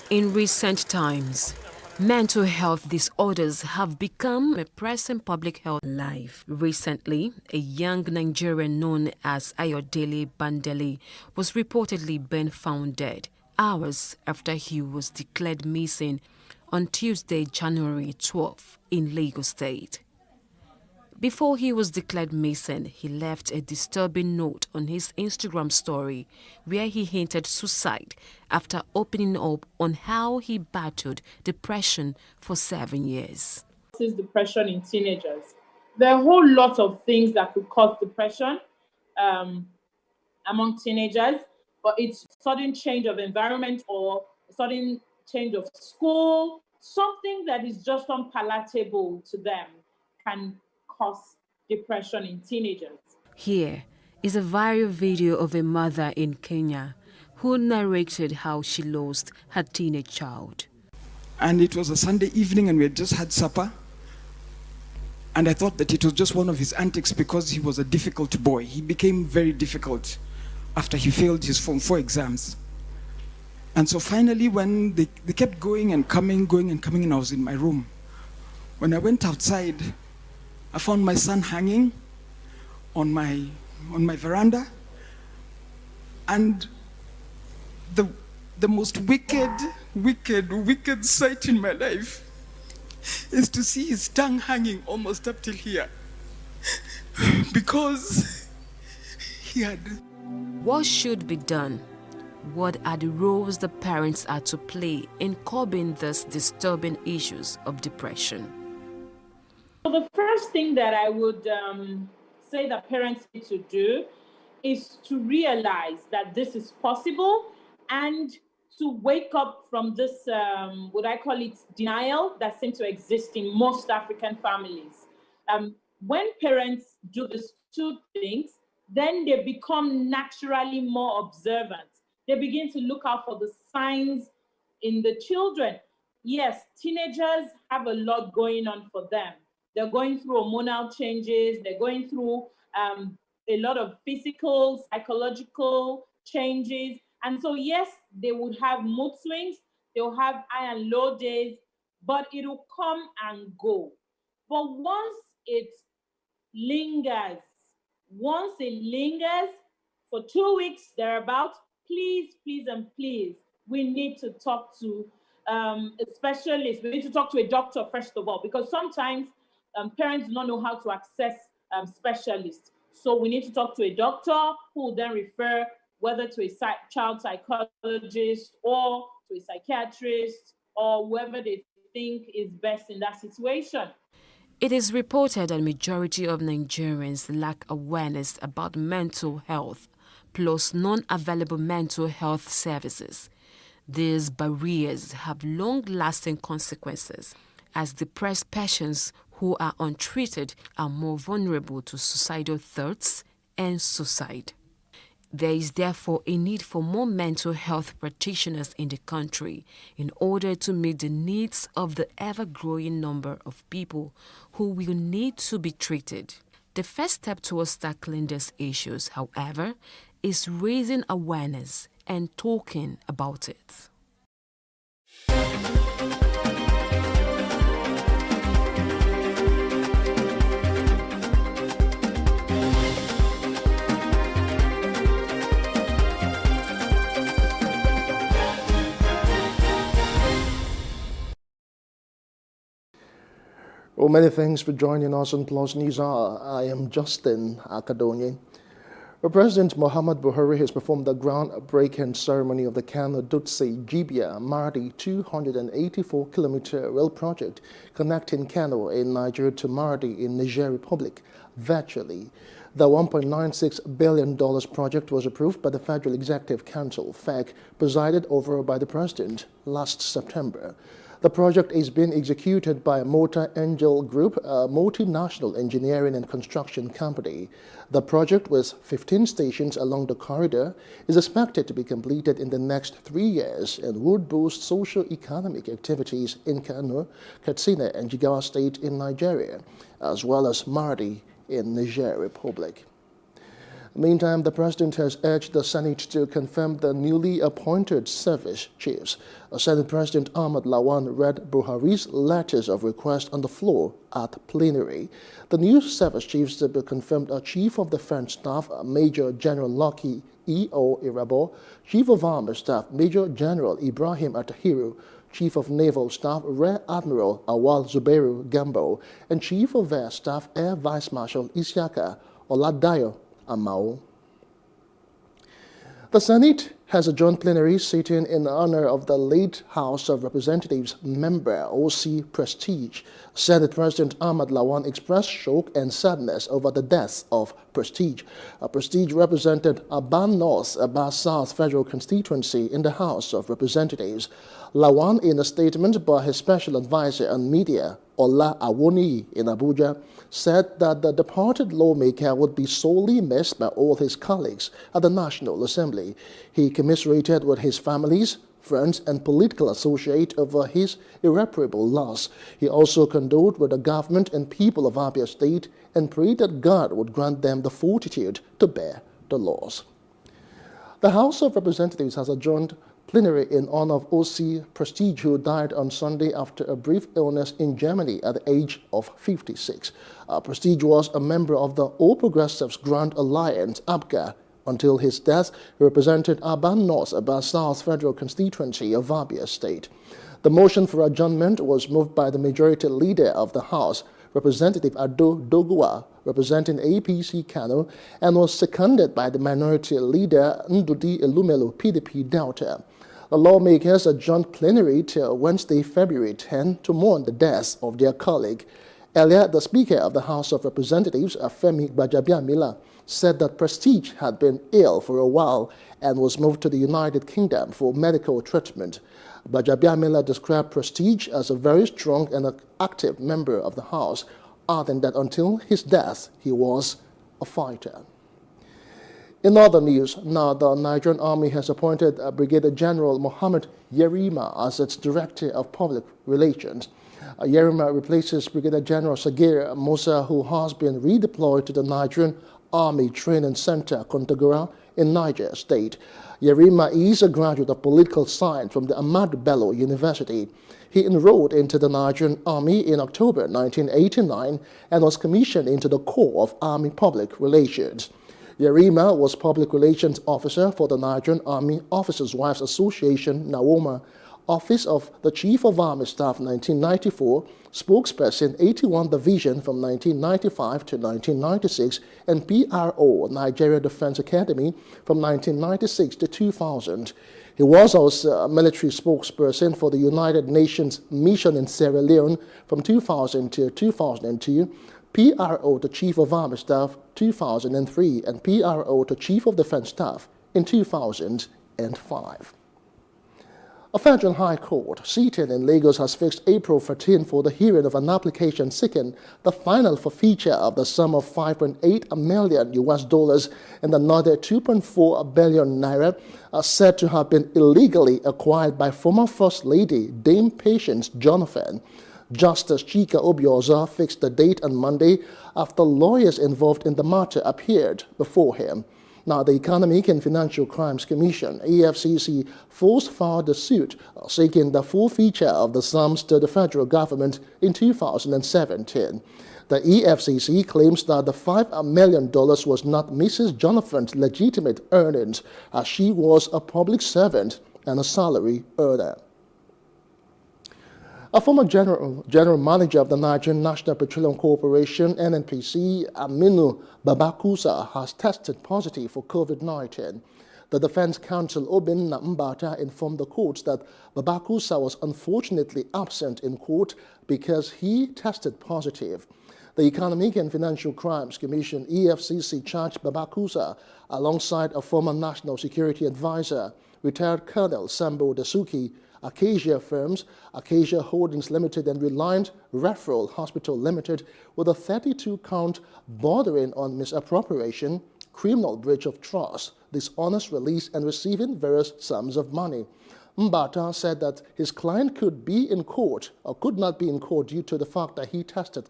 In recent times, mental health disorders have become a pressing public health life. Recently, a young Nigerian known as Ayodele Bandele was reportedly been found dead hours after he was declared missing on Tuesday, January 12th in Lagos State. Before he was declared missing, he left a disturbing note on his Instagram story where he hinted suicide after opening up on how he battled depression for 7 years. This is depression in teenagers. There are a whole lot of things that could cause depression among teenagers, but it's sudden change of environment or sudden change of school, something that is just unpalatable to them can cause depression in teenagers. Here is a viral video of a mother in Kenya who narrated how she lost her teenage child. And it was a Sunday evening and we had just had supper. And I thought that it was just one of his antics because he was a difficult boy. He became very difficult after he failed his Form 4 exams. And so finally when they kept going and coming, and I was in my room. When I went outside, I found my son hanging on my veranda, and the most wicked sight in my life is to see his tongue hanging almost up till here, because he had... What should be done? What are the roles the parents are to play in curbing these disturbing issues of depression? So the first thing that I would say that parents need to do is to realize that this is possible and to wake up from this, what I call it, denial that seems to exist in most African families. When parents do these two things, then they become naturally more observant. they begin to look out for the signs in the children. Yes, teenagers have a lot going on for them. They're going through hormonal changes, they're going through a lot of physical, psychological changes. And so, yes, they would have mood swings, they'll have high and low days, but it'll come and go. But once it lingers for 2 weeks, thereabout, please, and please, we need to talk to a specialist. We need to talk to a doctor, first of all, because sometimes parents do not know how to access specialists. So we need to talk to a doctor who will then refer whether to a child psychologist or to a psychiatrist or whoever they think is best in that situation. It is reported that majority of Nigerians lack awareness about mental health, plus non-available mental health services. These barriers have long-lasting consequences, as depressed patients who are untreated are more vulnerable to suicidal thoughts and suicide. There is therefore a need for more mental health practitioners in the country in order to meet the needs of the ever-growing number of people who will need to be treated. The first step towards tackling these issues, however, is raising awareness and talking about it. Well, many thanks for joining us on Plus News Hour. I am Justin Akadonye. President Muhammad Buhari has performed the groundbreaking ceremony of the Kano Dutse Jibia Mardi 284-kilometer rail project connecting Kano in Nigeria to Mardi in Niger Republic virtually. The $1.96 billion project was approved by the Federal Executive Council, FEC, presided over by the President last September. The project is being executed by Motor Angel Group, a multinational engineering and construction company. The project, with 15 stations along the corridor, is expected to be completed in the next 3 years and would boost socio-economic activities in Kano, Katsina, and Jigawa State in Nigeria, as well as Mardi in Niger Republic. Meantime, the President has urged the Senate to confirm the newly appointed service chiefs. Senate President Ahmad Lawan read Buhari's letters of request on the floor at plenary. The new service chiefs to be confirmed are Chief of Defense Staff Major General Lucky E.O. Irabo, Chief of Army Staff Major General Ibrahim Atahiru, Chief of Naval Staff Rear Admiral Awal Zubairu Gambo, and Chief of Air Staff Air Vice Marshal Isiaka Oladayo Amao. The Senate has adjourned plenary sitting in honor of the late House of Representatives member O.C. Prestige. Senate President Ahmad Lawan expressed shock and sadness over the death of Prestige. Prestige represented Aban North, Aban South Federal Constituency in the House of Representatives. Lawan, in a statement by his special advisor on media, Ola Awoni in Abuja, said that the departed lawmaker would be sorely missed by all his colleagues at the National Assembly. He commiserated with his families, friends, and political associates over his irreparable loss. He also condoled with the government and people of Abia State and prayed that God would grant them the fortitude to bear the loss. The House of Representatives has adjourned plenary in honor of O.C. Prestige, who died on Sunday after a brief illness in Germany at the age of 56. Prestige was a member of the All Progressives Grand Alliance, APGA. Until his death, he represented Aban North, Aban South Federal Constituency of Abia State. The motion for adjournment was moved by the majority leader of the House, Representative Ado Dogua, representing APC Kano, and was seconded by the minority leader Ndudi Elumelu, PDP Delta. The lawmakers adjourned plenary till Wednesday, February 10, to mourn the death of their colleague. Earlier, the Speaker of the House of Representatives, Femi Gbajabiamila, said that Prestige had been ill for a while and was moved to the United Kingdom for medical treatment. Gbajabiamila described Prestige as a very strong and active member of the House, adding that until his death, he was a fighter. In other news, now the Nigerian Army has appointed Brigadier General Mohammed Yerima as its Director of Public Relations. Yerima replaces Brigadier General Sagir Musa, who has been redeployed to the Nigerian Army Training Center, Kontagora, in Niger State. Yerima is a graduate of political science from the Ahmadu Bello University. He enrolled into the Nigerian Army in October 1989 and was commissioned into the Corps of Army Public Relations. Yerima was Public Relations Officer for the Nigerian Army Officers' Wives Association, NAWOMA, Office of the Chief of Army Staff 1994, Spokesperson 81 Division from 1995 to 1996, and PRO, Nigeria Defense Academy, from 1996 to 2000. He was also a military spokesperson for the United Nations Mission in Sierra Leone from 2000 to 2002, PRO to Chief of Army Staff 2003, and PRO to Chief of Defense Staff in 2005. A federal high court seated in Lagos has fixed April 13 for the hearing of an application seeking the final forfeiture of the sum of $5.8 million and another 2.4 billion naira said to have been illegally acquired by former First Lady Dame Patience Jonathan. Justice Chika Obioza fixed the date on Monday after lawyers involved in the matter appeared before him. Now, the Economic and Financial Crimes Commission, EFCC, filed the suit seeking the forfeiture of the sums to the federal government in 2017. The EFCC claims that the $5 million was not Mrs. Jonathan's legitimate earnings, as she was a public servant and a salary earner. A former general manager of the Nigerian National Petroleum Corporation, NNPC, Aminu Babakusa, has tested positive for COVID-19. The defense counsel Obin Mbata informed the court that Babakusa was unfortunately absent in court because he tested positive. The Economic and Financial Crimes Commission, EFCC, charged Babakusa alongside a former National Security Advisor, retired Colonel Sambo Dasuki, Acacia Firms, Acacia Holdings Limited, and Reliant Referral Hospital Limited with a 32-count bordering on misappropriation, criminal breach of trust, dishonest release, and receiving various sums of money. Mbata said that his client could be in court or could not be in court due to the fact that he tested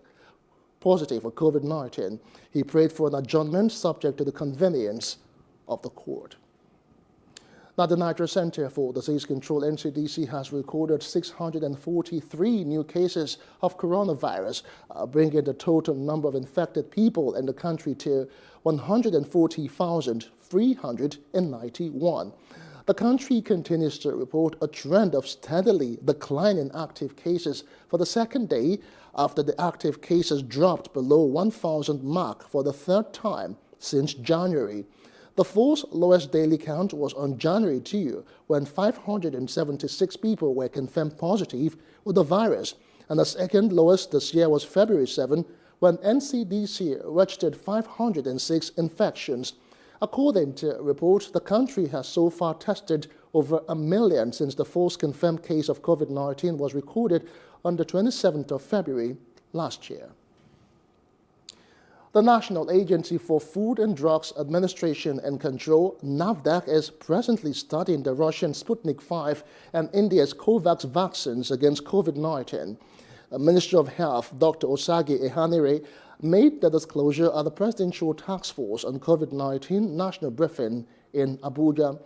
positive for COVID-19. He prayed for an adjournment subject to the convenience of the court. Now, the Nigeria Center for Disease Control, NCDC, has recorded 643 new cases of coronavirus, bringing the total number of infected people in the country to 140,391. The country continues to report a trend of steadily declining active cases for the second day after the active cases dropped below 1,000 mark for the third time since January. The fourth lowest daily count was on January 2, when 576 people were confirmed positive with the virus, and the second lowest this year was February 7, when NCDC registered 506 infections. According to reports, the country has so far tested over 1 million since the first confirmed case of COVID-19 was recorded on the 27th of February last year. The National Agency for Food and Drugs Administration and Control, NAFDAC, is presently studying the Russian Sputnik V and India's COVAX vaccines against COVID-19. Minister of Health, Dr. Osagi Ehanire, made the disclosure at the Presidential Task Force on COVID-19 national briefing in Abuja.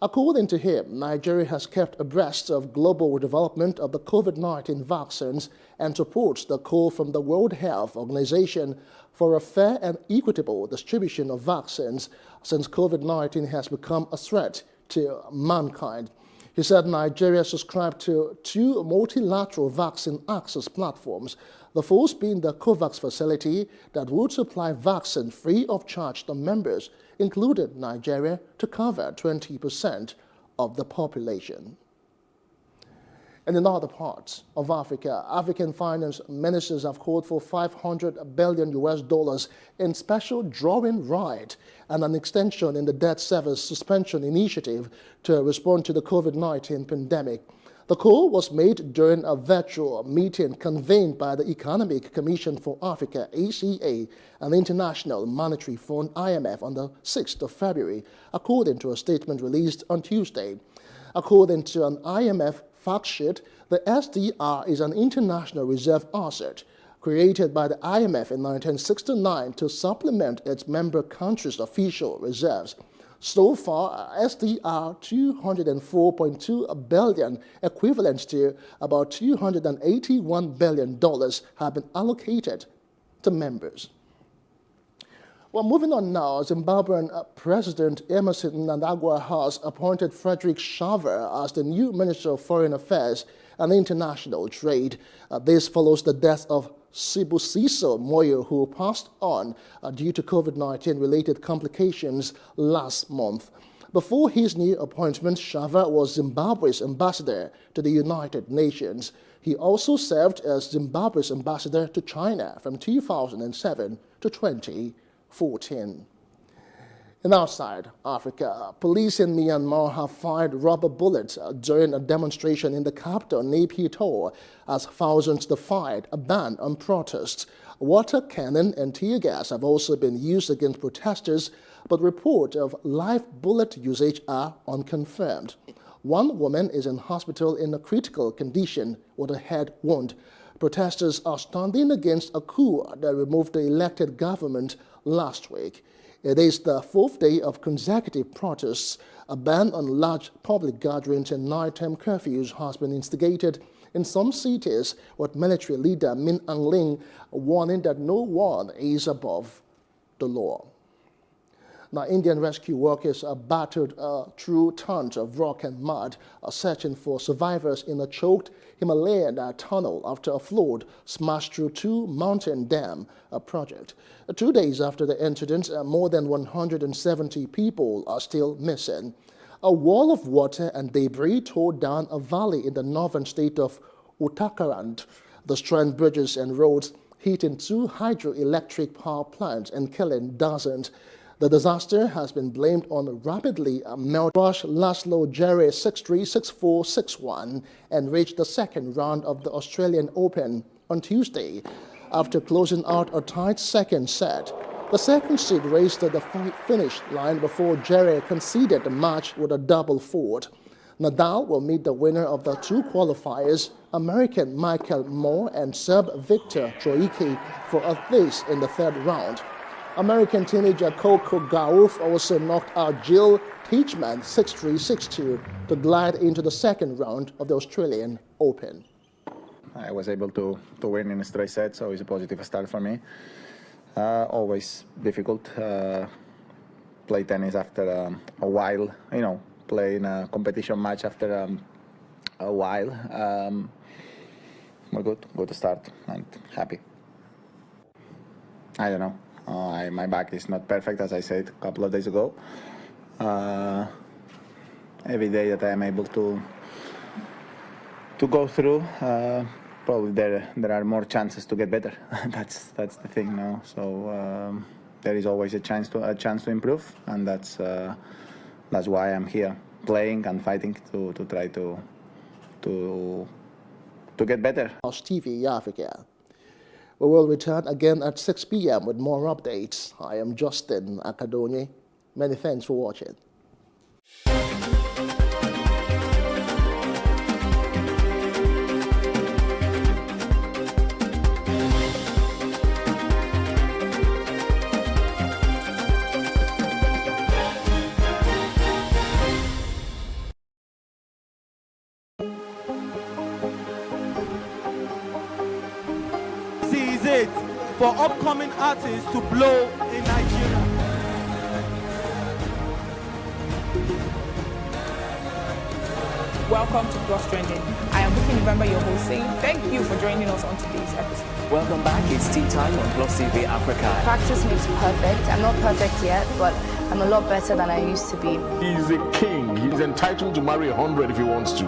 According to him, Nigeria has kept abreast of global development of the COVID-19 vaccines and supports the call from the World Health Organization for a fair and equitable distribution of vaccines since COVID-19 has become a threat to mankind. He said Nigeria subscribed to 2 multilateral vaccine access platforms, the first being the COVAX facility that would supply vaccine free of charge to members, including Nigeria, to cover 20% of the population. And in other parts of Africa, African finance ministers have called for $500 billion in special drawing right and an extension in the debt service suspension initiative to respond to the COVID-19 pandemic. The call was made during a virtual meeting convened by the Economic Commission for Africa, ACA, and the International Monetary Fund, IMF, on the 6th of February, according to a statement released on Tuesday. According to an IMF fact sheet, the SDR is an international reserve asset created by the IMF in 1969 to supplement its member countries' official reserves. So far, SDR 204.2 billion, equivalent to about $281 billion, have been allocated to members. Well, moving on now, Zimbabwean President Emmerson Mnangagwa has appointed Frederick Shaver as the new Minister of Foreign Affairs and International Trade. This follows the death of Sibusiso Moyo, who passed on due to COVID-19 related complications last month. Before his new appointment, Shaver was Zimbabwe's ambassador to the United Nations. He also served as Zimbabwe's ambassador to China from 2007 to 2014. And outside Africa, police in Myanmar have fired rubber bullets during a demonstration in the capital, Naypyidaw, as thousands defied a ban on protests. Water cannon and tear gas have also been used against protesters, but reports of live bullet usage are unconfirmed. One woman is in hospital in a critical condition with a head wound. Protesters are standing against a coup that removed the elected government last week. It is the fourth day of consecutive protests. A ban on large public gatherings and nighttime curfews has been instigated in some cities, with military leader Min Aung Hlaing warning that no one is above the law. Now, Indian rescue workers are battered through tons of rock and mud, searching for survivors in a choked Himalayan tunnel after a flood smashed through two mountain dam project. 2 days after the incident, more than 170 people are still missing. A wall of water and debris tore down a valley in the northern state of Uttarakhand. The strained bridges and roads hitting two hydroelectric power plants and killing dozens. The disaster has been blamed on rapidly melting Laszlo Djere 6-3, 6-4, 6-1 and reached the second round of the Australian Open on Tuesday. After closing out a tight second set, the second seed raced to the finish line before Djere conceded the match with a double fault. Nadal will meet the winner of the two qualifiers, American Michael Moore and Serb Viktor Troicki, for a place in the third round. American teenager Coco Gauff also knocked out Jill Teachman 6-3, 6-2 to glide into the second round of the Australian Open. I was able to win in a straight set, so it's a positive start for me. Always difficult. Play tennis after a while, playing a competition match after a while. We're good start and happy. I don't know. My back is not perfect, as I said a couple of days ago. Every day that I am able to go through, probably there are more chances to get better. that's the thing now. So there is always a chance to improve, and that's why I'm here, playing and fighting to try to get better. TV Africa. We will return again at 6 p.m. with more updates. I am Justin Akadonye. Many thanks for watching. It for upcoming artists to blow in Nigeria. Welcome to Plus Trending. I am Booking November, your host, saying thank you for joining us on today's episode. Welcome back. It's tea time on Plus TV Africa. Practice makes perfect. I'm not perfect yet, but I'm a lot better than I used to be. He's a king. He's entitled to marry 100 if he wants to.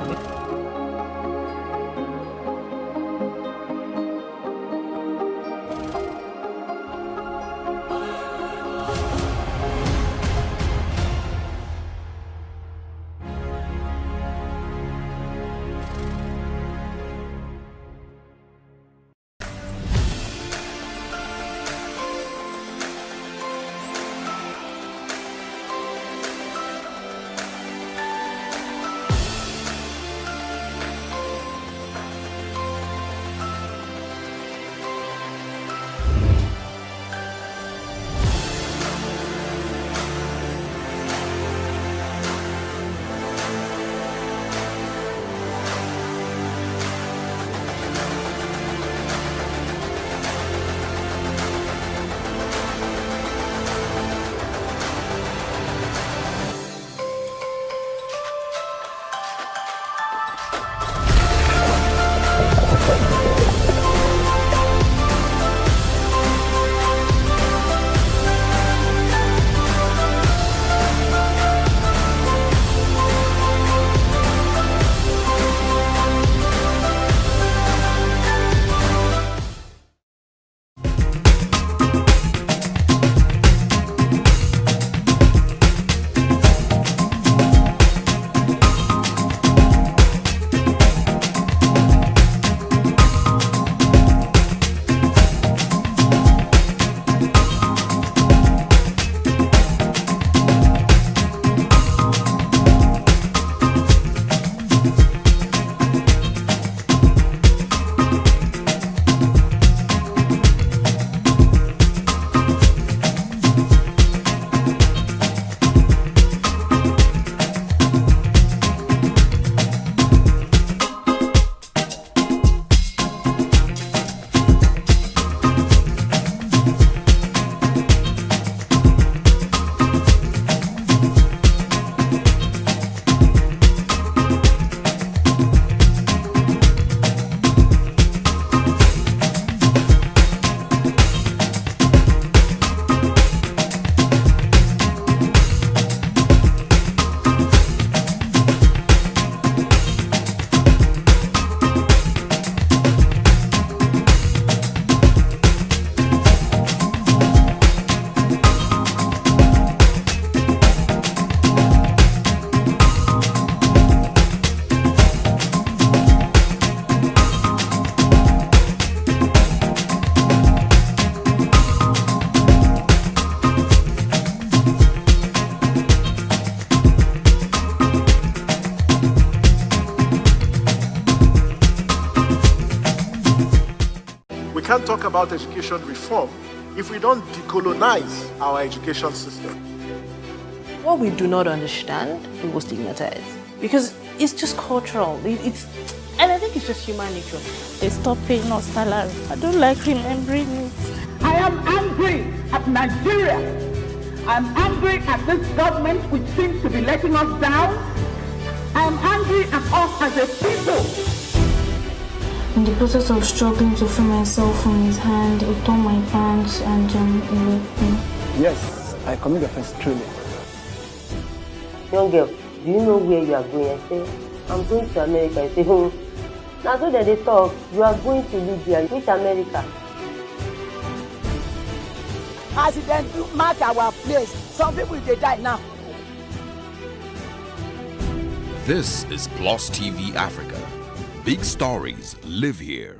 can't talk about education reform if we don't decolonize our education system. What we do not understand, we will stigmatize. Because it's just cultural. And I think it's just human nature. They stop paying us salary. I don't like remembering it. I am angry at Nigeria. I'm angry at this government which seems to be letting us down. I'm angry at us as a people. In the process of struggling to free myself from his hand, he tore my pants and he raped me. Yes, I commit offense truly. Young girl, do you know where you are going? I say, I'm going to America. I say, now so that they talk, you are going to Libya. Which America? Accident to mark our place. Some people they die now. This is Plus TV Africa. Big stories live here.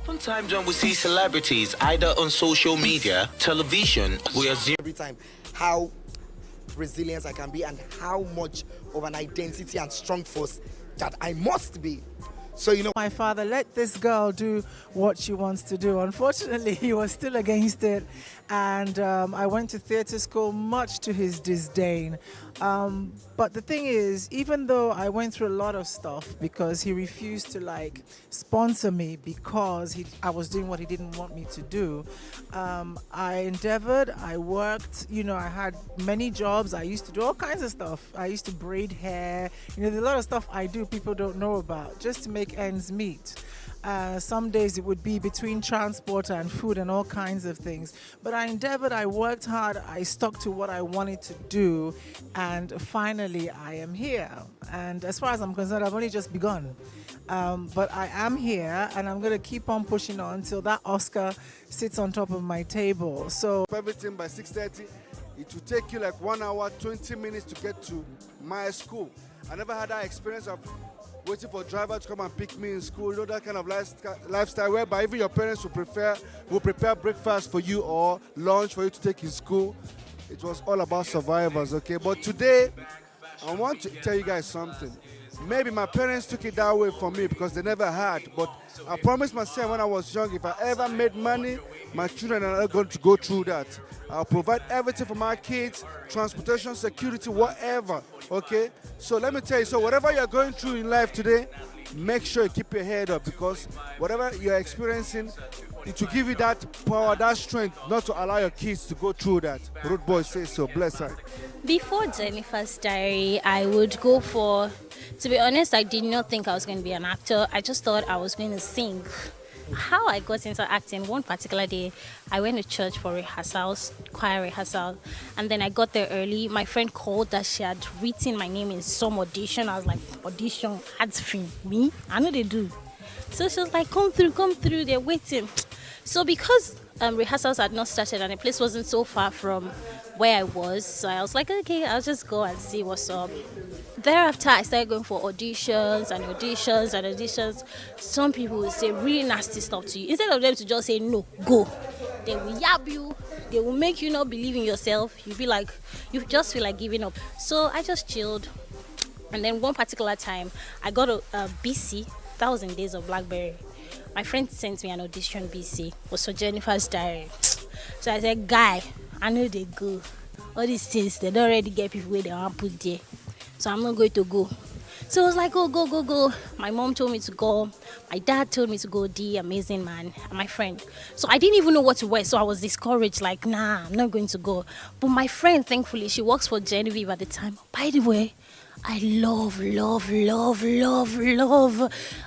Sometimes when we see celebrities either on social media, television, we assume every time how resilient I can be and how much of an identity and strong force that I must be. So, you know, my father let this girl do what she wants to do. Unfortunately, he was still against it. And I went to theater school, much to his disdain. But the thing is, even though I went through a lot of stuff because he refused to like sponsor me because I was doing what he didn't want me to do, I endeavored, I worked, you know, I had many jobs. I used to do all kinds of stuff. I used to braid hair. You know, there's a lot of stuff I do people don't know about just to make ends meet. Some days it would be between transport and food and all kinds of things. But I endeavored, I worked hard, I stuck to what I wanted to do, and finally I am here. And as far as I'm concerned, I've only just begun. But I am here, and I'm going to keep on pushing on until that Oscar sits on top of my table. So everything by 6:30, it will take you like 1 hour, 20 minutes to get to my school. I never had that experience of waiting for a driver to come and pick me in school, you know, that kind of lifestyle whereby even your parents will prepare breakfast for you or lunch for you to take in school. It was all about survivors, okay? But today, I want to tell you guys something. Maybe my parents took it that way for me because they never had, but I promised myself when I was young, if I ever made money, my children are not going to go through that. I'll provide everything for my kids, transportation, security, whatever, okay? So let me tell you, so whatever you're going through in life today, make sure you keep your head up because whatever you're experiencing, it will give you that power, that strength not to allow your kids to go through that. Rude boy says so, bless her. Before Jennifer's Diary, I would go for, to be honest, I did not think I was going to be an actor. I just thought I was going to sing. How I got into acting, one particular day, I went to church for rehearsals, choir rehearsal, and then I got there early. My friend called that she had written my name in some audition. I was like, audition, ads free, me? I know they do. So she was like, come through, they're waiting. So because rehearsals had not started and the place wasn't so far from where I was. So I was like, okay, I'll just go and see what's up. Thereafter, I started going for auditions and auditions and auditions. Some people will say really nasty stuff to you. Instead of them to just say, no, go. They will yab you. They will make you not believe in yourself. You just feel like giving up. So I just chilled. And then one particular time, I got a BC, 1,000 Days of Blackberry. My friend sent me an audition BC. It was for Jennifer's Diary. So I said, guy, I know they go. All these things, they don't already get people where they want to put there. So I'm not going to go. So I was like, go. My mom told me to go. My dad told me to go, the amazing man, and my friend. So I didn't even know what to wear. So I was discouraged, like, nah, I'm not going to go. But my friend, thankfully, she works for Genevieve at the time. By the way, I love.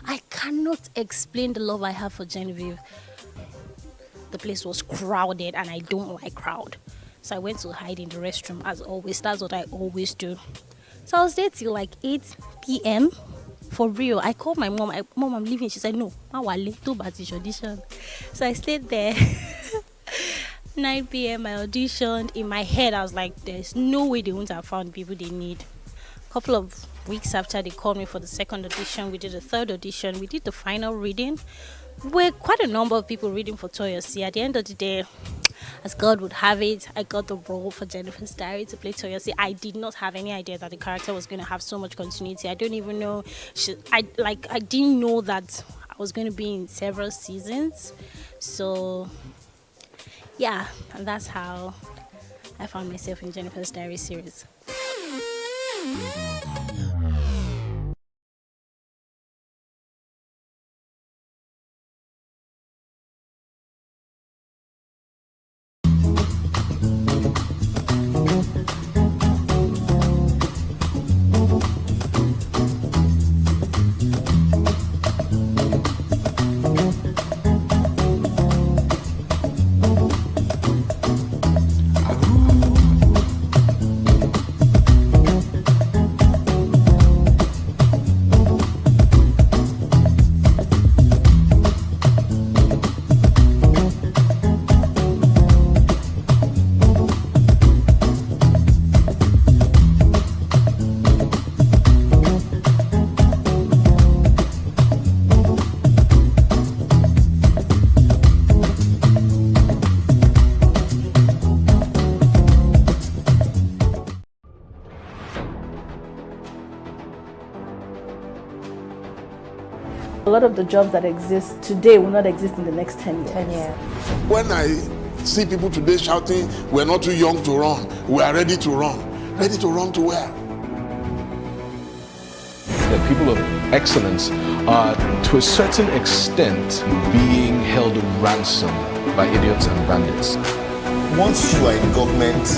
I cannot explain the love I have for Genevieve. The place was crowded and I don't like crowd. So I went to hide in the restroom as always. That's what I always do. So I was there till like 8 p.m. For real. I called my mom. Mom, I'm leaving. She said, no, too bad it's audition. So I stayed there. 9 p.m. I auditioned. In my head, I was like, there's no way they won't have found people they need. A couple of weeks after, they called me for the second audition. We did the third audition. We did the final reading. We're quite a number of people reading for Toyosi. At the end of the day, as God would have it, I got the role for Jennifer's Diary to play Toyosi. I did not have any idea that the character was going to have so much continuity. I don't even know. I didn't know that I was going to be in several seasons. So, yeah, and that's how I found myself in Jennifer's Diary series. A lot of the jobs that exist today will not exist in the next 10 years. When I see people today shouting, we're not too young to run, we are ready to run. Ready to run to where? The people of excellence are, to a certain extent, being held ransom by idiots and bandits. Once you are in government,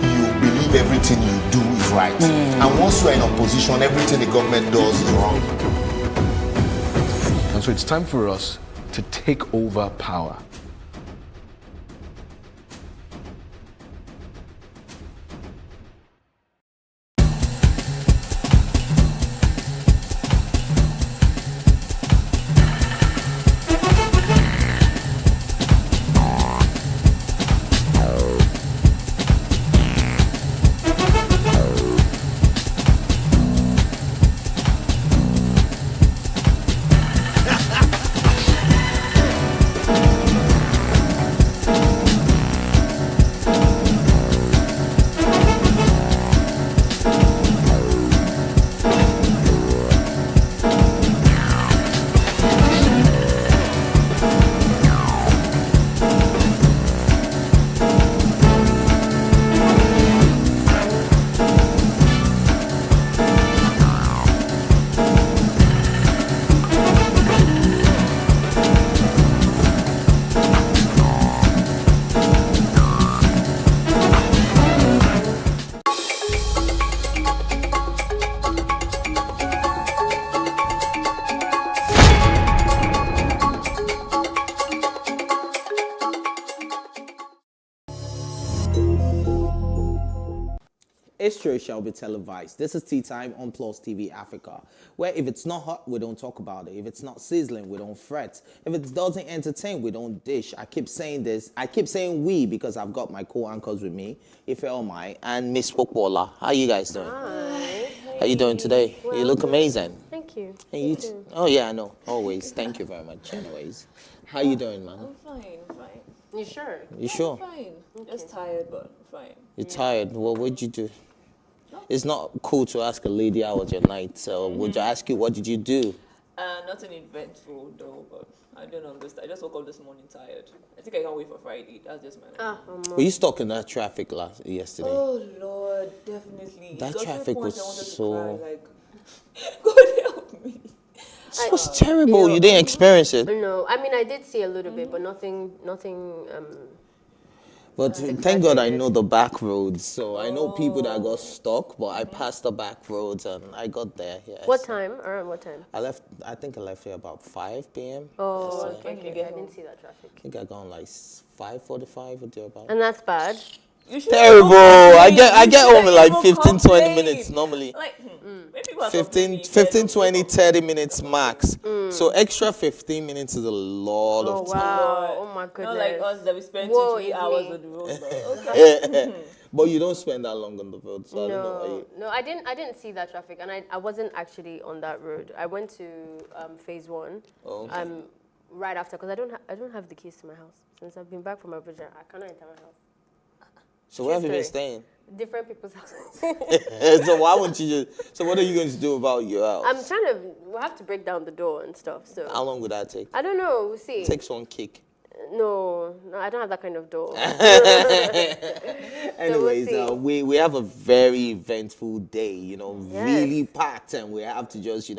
you believe everything you do is right. And once you are in opposition, everything the government does is wrong. And so it's time for us to take over power. Its show shall be televised. This is Tea Time on Plus TV Africa, where if it's not hot, we don't talk about it. If it's not sizzling, we don't fret. If it doesn't entertain, we don't dish. I keep saying this. I keep saying we because I've got my co-anchors with me, Ife Omai and Miss Footballer. How you guys doing? Hi. How you doing today? Well, you look amazing. Thank you. And you oh yeah, I know. Always. Thank you very much. Anyways, how you doing, man? I'm fine. You sure? You sure? I'm fine. Just tired, but fine. You're tired. Well, what'd you do? It's not cool to ask a lady how was your night. So would I ask you what did you do? Nothing eventful though, but I don't understand. I just woke up this morning tired. I think I can't wait for Friday. That's just my mind. Were you stuck in that traffic yesterday? Oh Lord, definitely. That It got to a traffic point was I wanted to so. cry, like, God help me. It was terrible. You didn't experience it. No, I mean I did see a little bit, but nothing. But thank God I know the back roads. So I know people that got stuck, but I passed the back roads and I got there. Yes. What time? Around what time? I think I left here about 5 p.m. Oh, Yes, okay. I didn't see that traffic. I think I got on like 5:45 or thereabout. And that's bad. Terrible. I get home in like 15, 20 minutes normally. Like, 15, 20, 30 minutes max. So extra 15 minutes is a lot of time. Wow. Oh my goodness. Not like us that we spend 2-3 hours on the road. But okay. But you don't spend that long on the road, so I don't know why you... No, I didn't see that traffic, and I wasn't actually on that road. I went to phase 1. Oh, okay. Right after, because I don't have the keys to my house. Since I've been back from Abuja, I cannot enter my house. So where have you been staying? Different people's houses. So why won't you just... So what are you going to do about your house? I'm trying to... We'll have to break down the door and stuff, so... How long would that take? I don't know, we'll see. It takes one kick. No, I don't have that kind of door. Anyways, we have a very eventful day, really packed, and we have to just,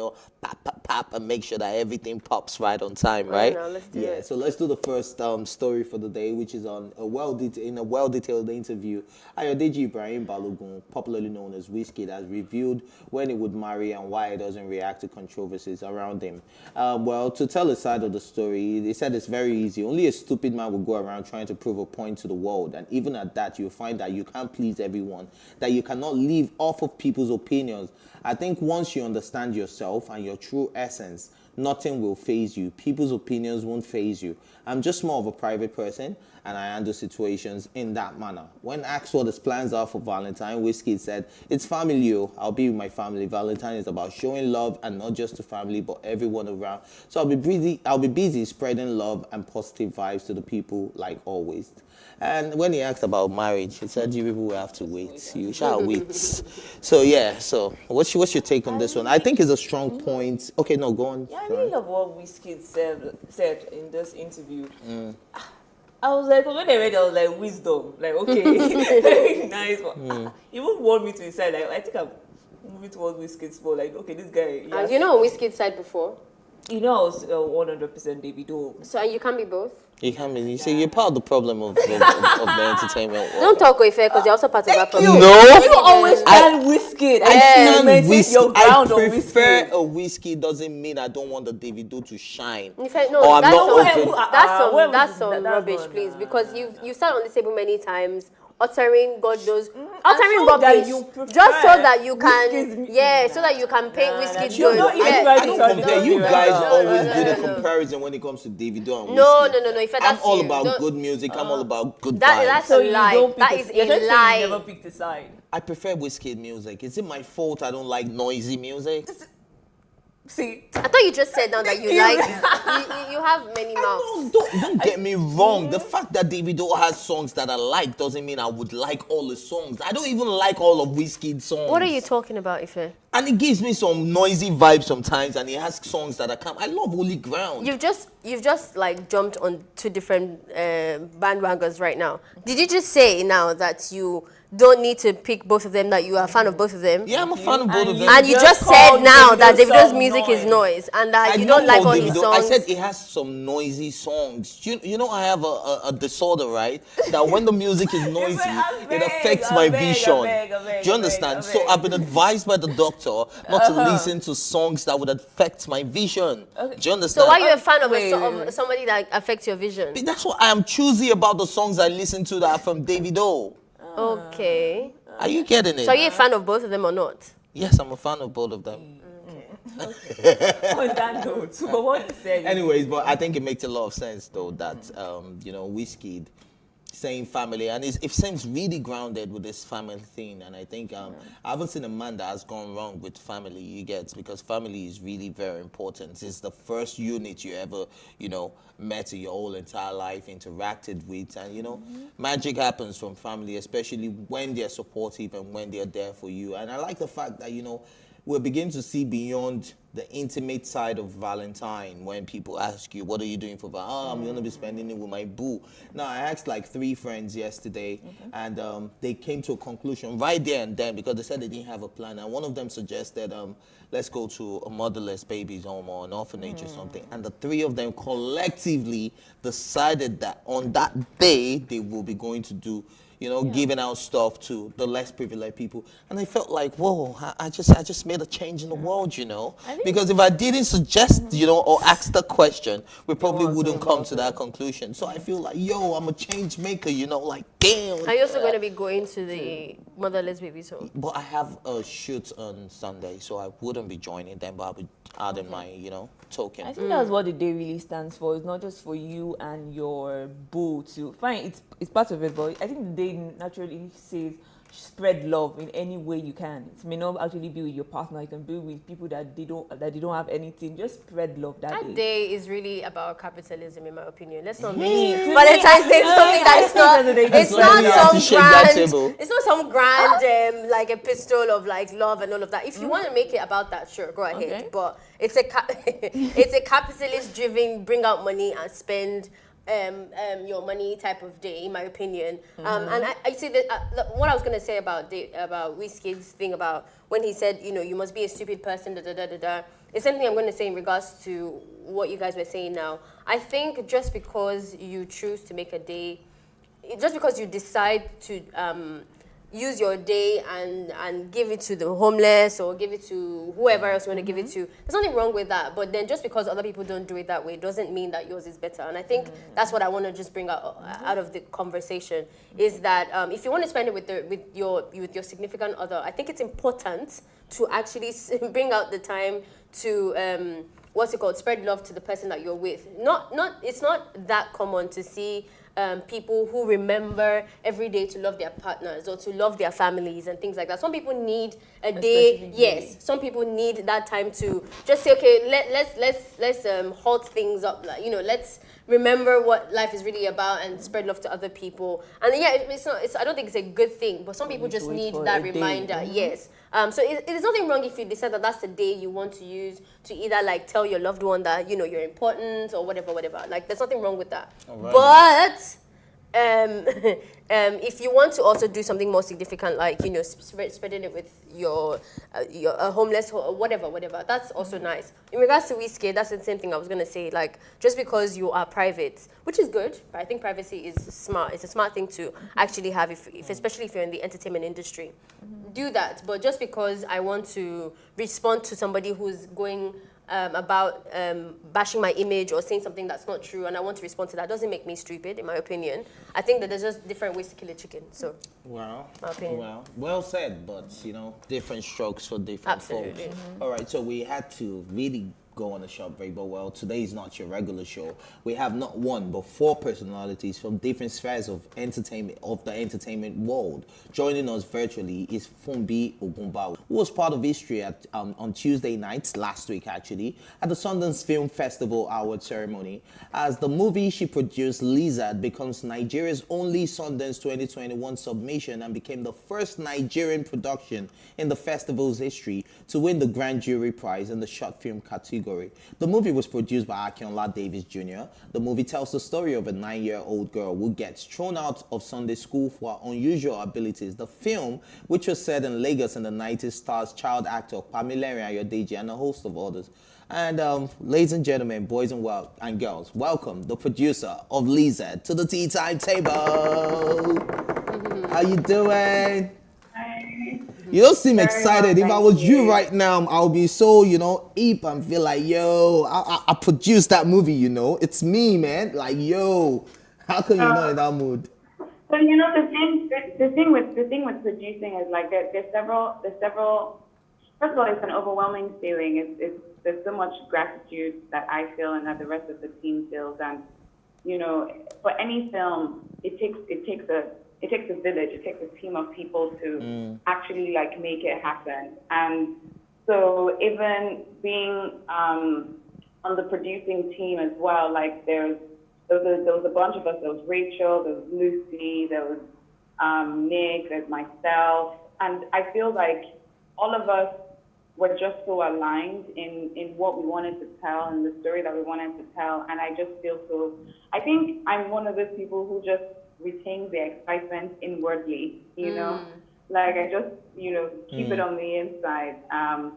pop, and make sure that everything pops right on time, right? No, let's do it. So let's do the first story for the day, which is on a well-detailed interview. Ayodeji Ibrahim Balogun, popularly known as Wizkid, has revealed when he would marry and why he doesn't react to controversies around him. To tell a side of the story, they said it's very easy. Only a stupid man will go around trying to prove a point to the world, and even at that, you'll find that you can't please everyone, that you cannot live off of people's opinions. I think once you understand yourself and your true essence, nothing will faze you. People's opinions won't faze you. I'm just more of a private person, and I handle situations in that manner. When asked what his plans are for Valentine, Wizkid said, "It's family, I'll be with my family. Valentine is about showing love, and not just to family, but everyone around. So I'll be busy spreading love and positive vibes to the people like always." And when he asked about marriage, he said, "You people will have to wait. You shall wait." So what's your take on this one? I think it's a strong point. Okay, no, go on. Yeah, I really love what Wizkid said in this interview. I was like, when I read it, I was like, wisdom. Like, okay, very nice one. He won't want me to decide. Like, I think I'm moving towards Wizkid's more. Like, okay, this guy. You know Wizkid said before? You know I was 100% Davido. So you can be both? You can be. You see, you're part of the problem of the entertainment world. Don't talk with fair because you're also part of that problem. No! You always stand Wizkid. I maintain your ground on Wizkid. I prefer a Wizkid doesn't mean I don't want the Davido to shine. In fact, no, that's some rubbish, please. Because you sat on this table many times uttering God knows, uttering rubbish, just so that you can, so that you can paint Wizkid good. I don't compare. You guys always do the comparison when it comes to Davido and Wizkid. No. In fact, I'm all about good music. I'm all about good vibes. That's a lie. That is a lie. You never picked a side. I prefer Wizkid music. Is it my fault I don't like noisy music? See, I thought you just said now that you like you have many mouths. Don't get me wrong. The fact that Davido has songs that I like doesn't mean I would like all the songs. I don't even like all of Wizkid's songs. What are you talking about, Ife? And it gives me some noisy vibes sometimes, and he has songs that I love Holy Ground. You've just like jumped on two different bandwagons right now. Did you just say now that you don't need to pick both of them, that you are a fan of both of them? Yeah, I'm a fan of both of them. And you just said now that Davido's music is noise, and that you don't like all his songs. I said he has some noisy songs. You know I have a disorder, right? That when the music is noisy, it affects my vision. Do you understand? So I've been advised by the doctor not to listen to songs that would affect my vision. Okay. Do you understand? So why are you a fan of somebody that affects your vision? That's why I am choosy about the songs I listen to that are from Davido. Okay. Are you getting it? So are you a fan of both of them or not? Yes, I'm a fan of both of them. On that note, but what you said. Anyways, but I think it makes a lot of sense though that Wizkid saying family, and it seems really grounded with this family thing. And I think I haven't seen a man that has gone wrong with family. You get, because family is really very important. It's the first unit you ever met in your whole entire life, interacted with, and magic happens from family, especially when they're supportive and when they're there for you. And I like the fact that we're beginning to see beyond the intimate side of Valentine when people ask you, what are you doing for Valentine? Oh, I'm going to be spending it with my boo. Now, I asked like 3 friends yesterday, and they came to a conclusion right there and then, because they said they didn't have a plan. And one of them suggested, let's go to a motherless baby's home or an orphanage or something. And the 3 of them collectively decided that on that day, they will be going to do giving out stuff to the less privileged people. And I felt like, whoa, I just made a change in the world, because if I didn't suggest, or ask the question, we probably wouldn't come to that conclusion. So I feel like, yo, I'm a change maker, like, damn. Are you also going to be going to the motherless babies home? But I have a shoot on Sunday, so I wouldn't be joining them, but I'll be adding my, token. I think that's what the day really stands for. It's not just for you and your boo to fine. It's part of it, but I think the day naturally says spread love in any way you can. It may not actually be with your partner. You can be with people that they don't have anything. Just spread love that day. Day is really about capitalism, in my opinion. Let's not make Valentine's Day something that is not. It's not some grand like epistle of like love and all of that. If you want to make it about that, sure, go ahead. Okay. But it's a capitalist-driven, bring out money and spend your money type of day, in my opinion. And I say that what I was going to say about Wizkid's thing about when he said, you must be a stupid person, it's something I'm going to say in regards to what you guys were saying now. I think just because you choose to make a day, just because you decide to use your day and give it to the homeless or give it to whoever else you want to give it to. There's nothing wrong with that. But then just because other people don't do it that way doesn't mean that yours is better. And I think that's what I want to just bring out of the conversation is that if you want to spend it with your significant other, I think it's important to actually bring out the time to spread love to the person that you're with. It's not that common to see people who remember every day to love their partners or to love their families and things like that. Some people need a day. Yes, some people need that time to just say, okay, let's halt things up. Like, let's remember what life is really about and spread love to other people. And yeah, I don't think it's a good thing, but some people just need that reminder. Yes. So there's nothing wrong if you decide that that's the day you want to use to either like tell your loved one that you're important or whatever. Like there's nothing wrong with that. Right. But if you want to also do something more significant, like spreading it with your homeless or whatever, that's also nice. In regards to Wizkid, that's the same thing I was gonna say. Like just because you are private, which is good, but I think privacy is smart. It's a smart thing to actually have, especially if you're in the entertainment industry. Do that, but just because I want to respond to somebody who's going about bashing my image or saying something that's not true, and I want to respond to that, doesn't make me stupid, in my opinion. I think that there's just different ways to kill a chicken. So, well, my opinion. Well said, but different strokes for different folks. All right, so we had to really go on a short break, but well, today is not your regular show. We have not one but 4 personalities from different spheres of the entertainment world. Joining us virtually is Funbi Ogunbawo, who was part of history on Tuesday night last week actually at the Sundance Film Festival award ceremony, as the movie she produced, Lizard, becomes Nigeria's only Sundance 2021 submission and became the first Nigerian production in the festival's history to win the Grand Jury Prize in the short film category. The movie was produced by Akinola Davis Jr. The movie tells the story of a 9-year-old girl who gets thrown out of Sunday school for her unusual abilities. The film, which was set in Lagos in the 90s, stars child actor Pamela Ayodeji and a host of others. And ladies and gentlemen, boys and girls, welcome the producer of Lizard to the Tea Time Table. How you doing? You don't seem excited. If I was you right now, I'll be so, hip and feel like, yo, I produced that movie, It's me, man. Like, yo, how come you're not in that mood? So you know the thing with producing is like there's several. First of all, it's an overwhelming feeling. There's so much gratitude that I feel and that the rest of the team feels, and you know, for any film, it takes a village. It takes a team of people to actually like make it happen. And so even being on the producing team as well, like there was a bunch of us. There was Rachel, there was Lucy, there was Nick, there's myself, and I feel like all of us were just so aligned in what we wanted to tell and the story that we wanted to tell. And I just feel so, I think I'm one of those people who just retains the excitement inwardly, you know? Like I just, you know, keep it on the inside.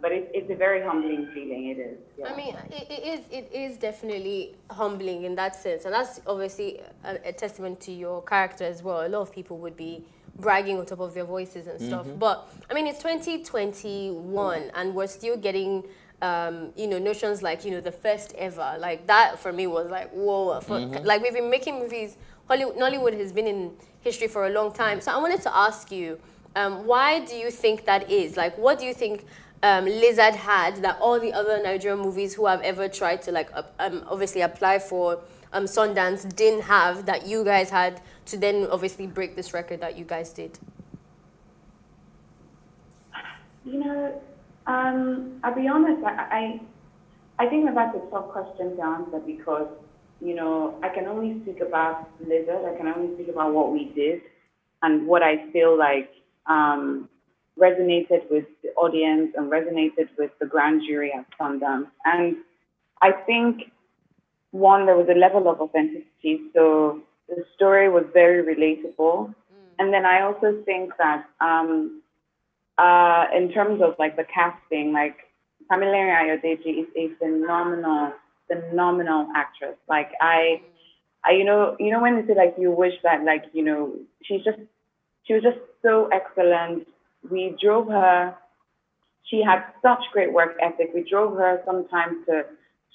But it's a very humbling feeling, it is. Yeah. I mean, it is definitely humbling in that sense. And that's obviously a testament to your character as well. A lot of people would be bragging on top of their voices and stuff. But, I mean, it's 2021 and we're still getting, you know, notions like, you know, the first ever. Like that for me was like, whoa. Like we've been making movies, Nollywood has been in history for a long time. So I wanted to ask you, why do you think that is? Like, what do you think Lizard had that all the other Nigerian movies who have ever tried to, like, obviously apply for Sundance didn't have, that you guys had to then obviously break this record that you guys did? You know, I'll be honest, I think that's a tough question to answer because, you know, I can only speak about Lizard, I can only speak about what we did and what I feel like resonated with the audience and resonated with the grand jury at Sundance. And I think, one, there was a level of authenticity, so the story was very relatable. And then I also think that in terms of like the casting, like Pamela Ayodeji is a phenomenal actress. Like I you know when they say like you wish that like, you know, she was just so excellent. We drove her, she had such great work ethic. We drove her sometimes to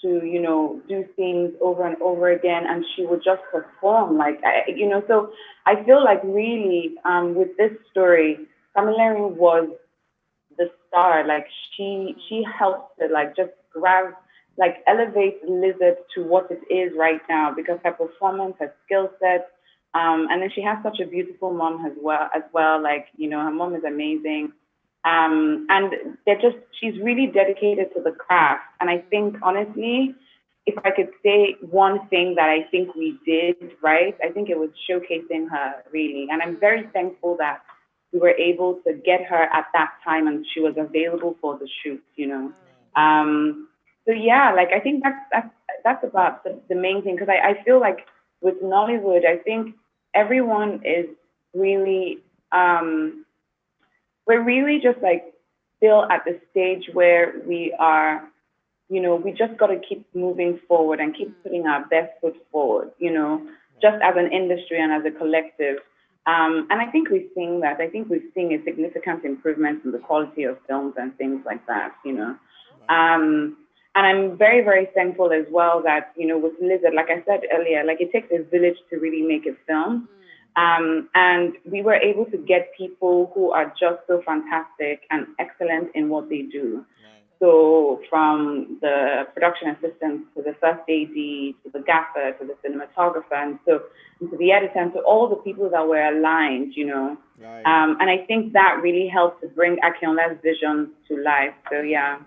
you know, do things over and over again, and she would just perform like, you know, so I feel like really with this story, Pamela was the star. Like she helped to like just grab, like elevate Lizard to what it is right now because her performance, her skill set, and then she has such a beautiful mom as well. Like, you know, her mom is amazing. And she's really dedicated to the craft. And I think, honestly, if I could say one thing that I think we did right, I think it was showcasing her, really. And I'm very thankful that we were able to get her at that time and she was available for the shoot, you know. So yeah, like I think that's about the main thing, because I feel like with Nollywood, I think everyone is really, we're really just like still at the stage where we are, you know, we just got to keep moving forward and keep putting our best foot forward, you know, just as an industry and as a collective. And I think we've seen that. I think we've seen a significant improvement in the quality of films and things like that, you know. And I'm very, very thankful as well that, you know, with Lizard, like I said earlier, like it takes a village to really make a film. And we were able to get people who are just so fantastic and excellent in what they do. So from the production assistant to the first AD to the gaffer to the cinematographer and to the editor and to all the people that were aligned, you know. Right. And I think that really helped to bring Akionla's vision to life. So yeah.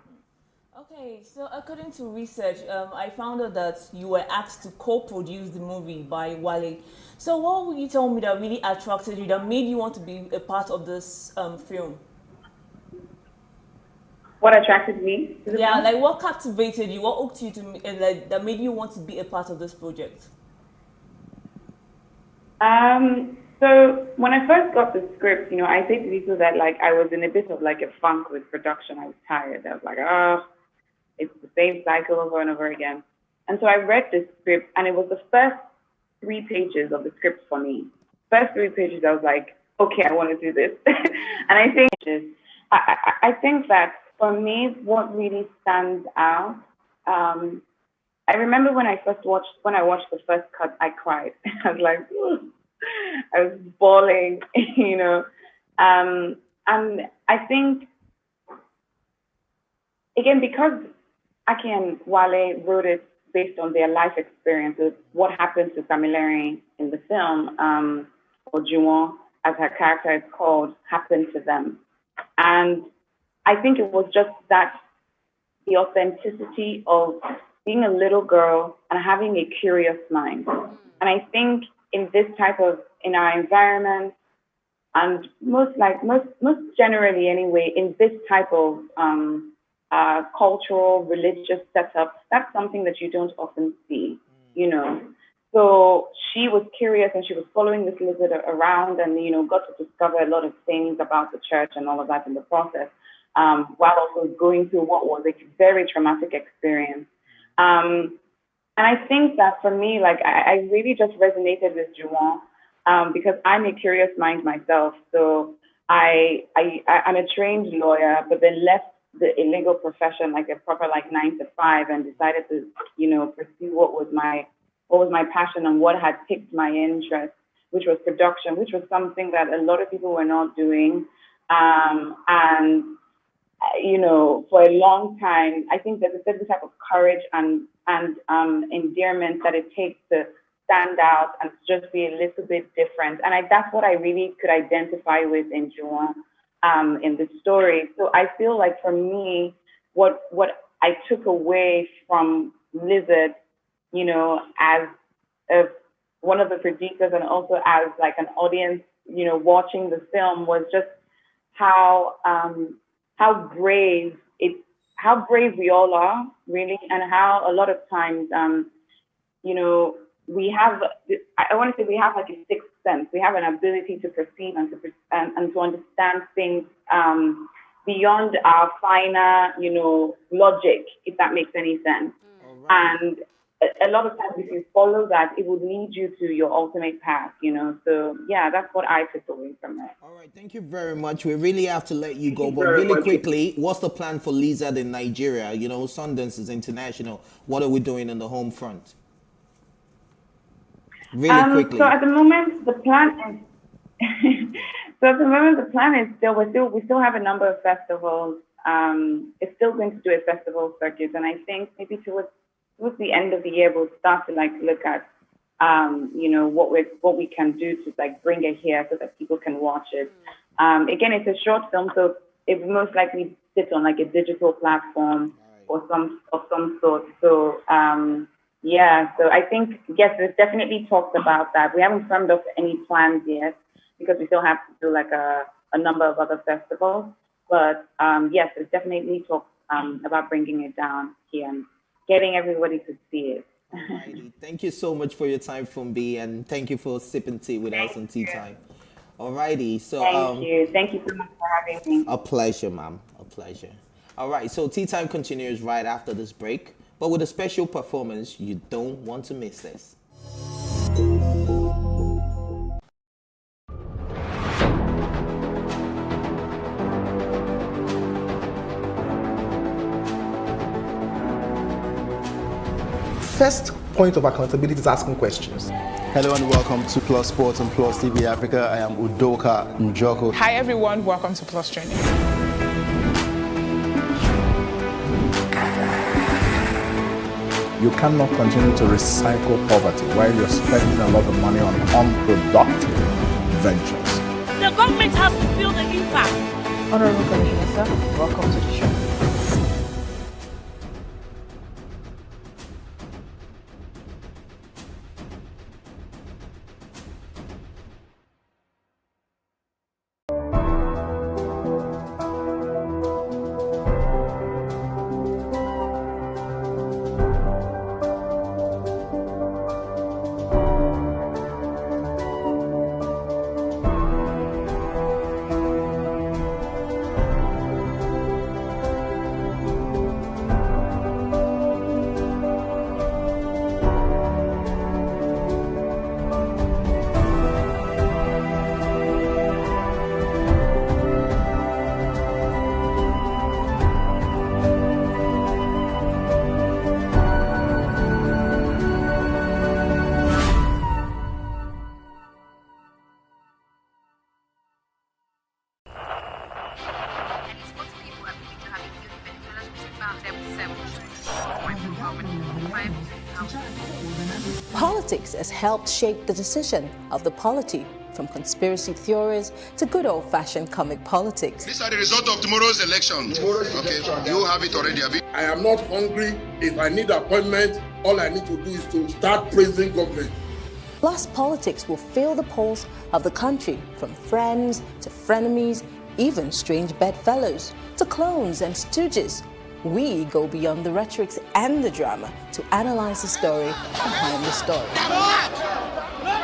Okay, so according to research, I found out that you were asked to co-produce the movie by Wale. So what would you tell me that really attracted you, that made you want to be a part of this film? What attracted me to the film? Like what captivated you, what hooked you to, like, that made you want to be a part of this project? So when I first got the script, you know, I said to people that like I was in a bit of like a funk with production. I was tired. I was like, it's the same cycle over and over again. And so I read the script, and it was the first 3 pages of the script for me. First 3 pages, I was like, okay, I want to do this. And I think that for me, what really stands out, I remember when I watched the first cut, I cried. I was like, ooh. I was bawling, you know. And I think, again, because Aki and Wale wrote it based on their life experiences, what happened to Kamilari in the film, or Juwon, as her character is called, happened to them. And I think it was just that, the authenticity of being a little girl and having a curious mind. And I think in our environment, and most generally anyway, in this type of cultural, religious setup, that's something that you don't often see, you know. So she was curious and she was following this lizard around and, you know, got to discover a lot of things about the church and all of that in the process, while also going through what was a very traumatic experience. And I think that for me, like, I really just resonated with Juwon, because I'm a curious mind myself. So I'm a trained lawyer, but then left the illegal profession, like a proper 9 to 5, and decided to, you know, pursue what was my passion and what had piqued my interest, which was production, which was something that a lot of people were not doing. And, you know, for a long time, I think there's a certain type of courage and endearment that it takes to stand out and just be a little bit different. And that's what I really could identify with in Juwon, in the story. So I feel like for me, what I took away from Lizard, you know, as one of the producers and also as like an audience, you know, watching the film, was just how brave we all are, really, and how a lot of times, you know, we have like a sixth sense. We have an ability to perceive and to understand things beyond our finer, you know, logic, if that makes any sense. Right. And a lot of times, if you follow that, it would lead you to your ultimate path, you know. So yeah, that's what I took away from it. All right, thank you very much. We really have to let you go, but really quickly, what's the plan for Lizard in Nigeria? You know, Sundance is international. What are we doing in the home front? Really quickly. So at the moment, the plan is we still have a number of festivals. It's still going to do a festival circuit, and I think maybe towards the end of the year we'll start to like look at you know, what we can do to like bring it here so that people can watch it. Again, it's a short film, so it will most likely sit on like a digital platform or some sort. So yeah, so I think, yes, there's definitely talks about that. We haven't firmed up any plans yet because we still have to do like a number of other festivals. But yes, there's definitely talks about bringing it down here and getting everybody to see it. Alrighty. Thank you so much for your time, Fumbi, and thank you for sipping tea with us on Tea Time. Alrighty, so thank you so much for having me. A pleasure, ma'am. A pleasure. All right, so Tea Time continues right after this break, but with a special performance. You don't want to miss this. First point of accountability is asking questions. Hello and welcome to Plus Sports and Plus TV Africa. I am Udoka Njoko. Hi everyone, welcome to Plus Training. You cannot continue to recycle poverty while you're spending a lot of money on unproductive ventures. The government has to feel the impact. Honorable Commissioner, sir, welcome to the show. Politics has helped shape the decision of the polity, from conspiracy theories to good old-fashioned comic politics. These are the results of tomorrow's election. Okay, you have it already, have you? I am not hungry. If I need appointment, all I need to do is to start praising government. Plus, politics will fill the polls of the country, from friends to frenemies, even strange bedfellows, to clones and stooges. We go beyond the rhetorics and the drama to analyze the story behind the story.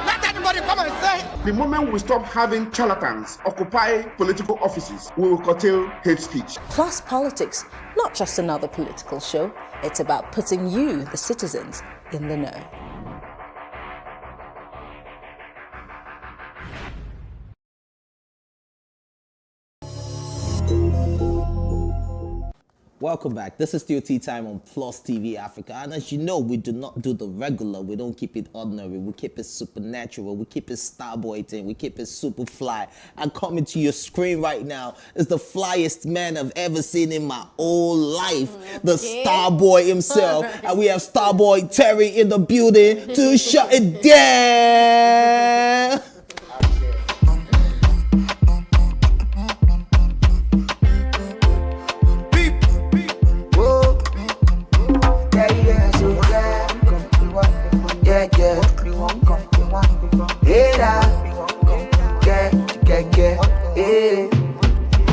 Let everybody come and say. The moment we stop having charlatans occupy political offices, we will curtail hate speech. Plus Politics, not just another political show. It's about putting you, the citizens, in the know. Welcome back. This is still Tea Time on Plus TV Africa. And as you know, we do not do the regular. We don't keep it ordinary. We keep it supernatural. We keep it starboy thing. We keep it super fly. And coming to your screen right now is the flyest man I've ever seen in my whole life. The Starboy himself. And we have Starboy Terry in the building to shut it down.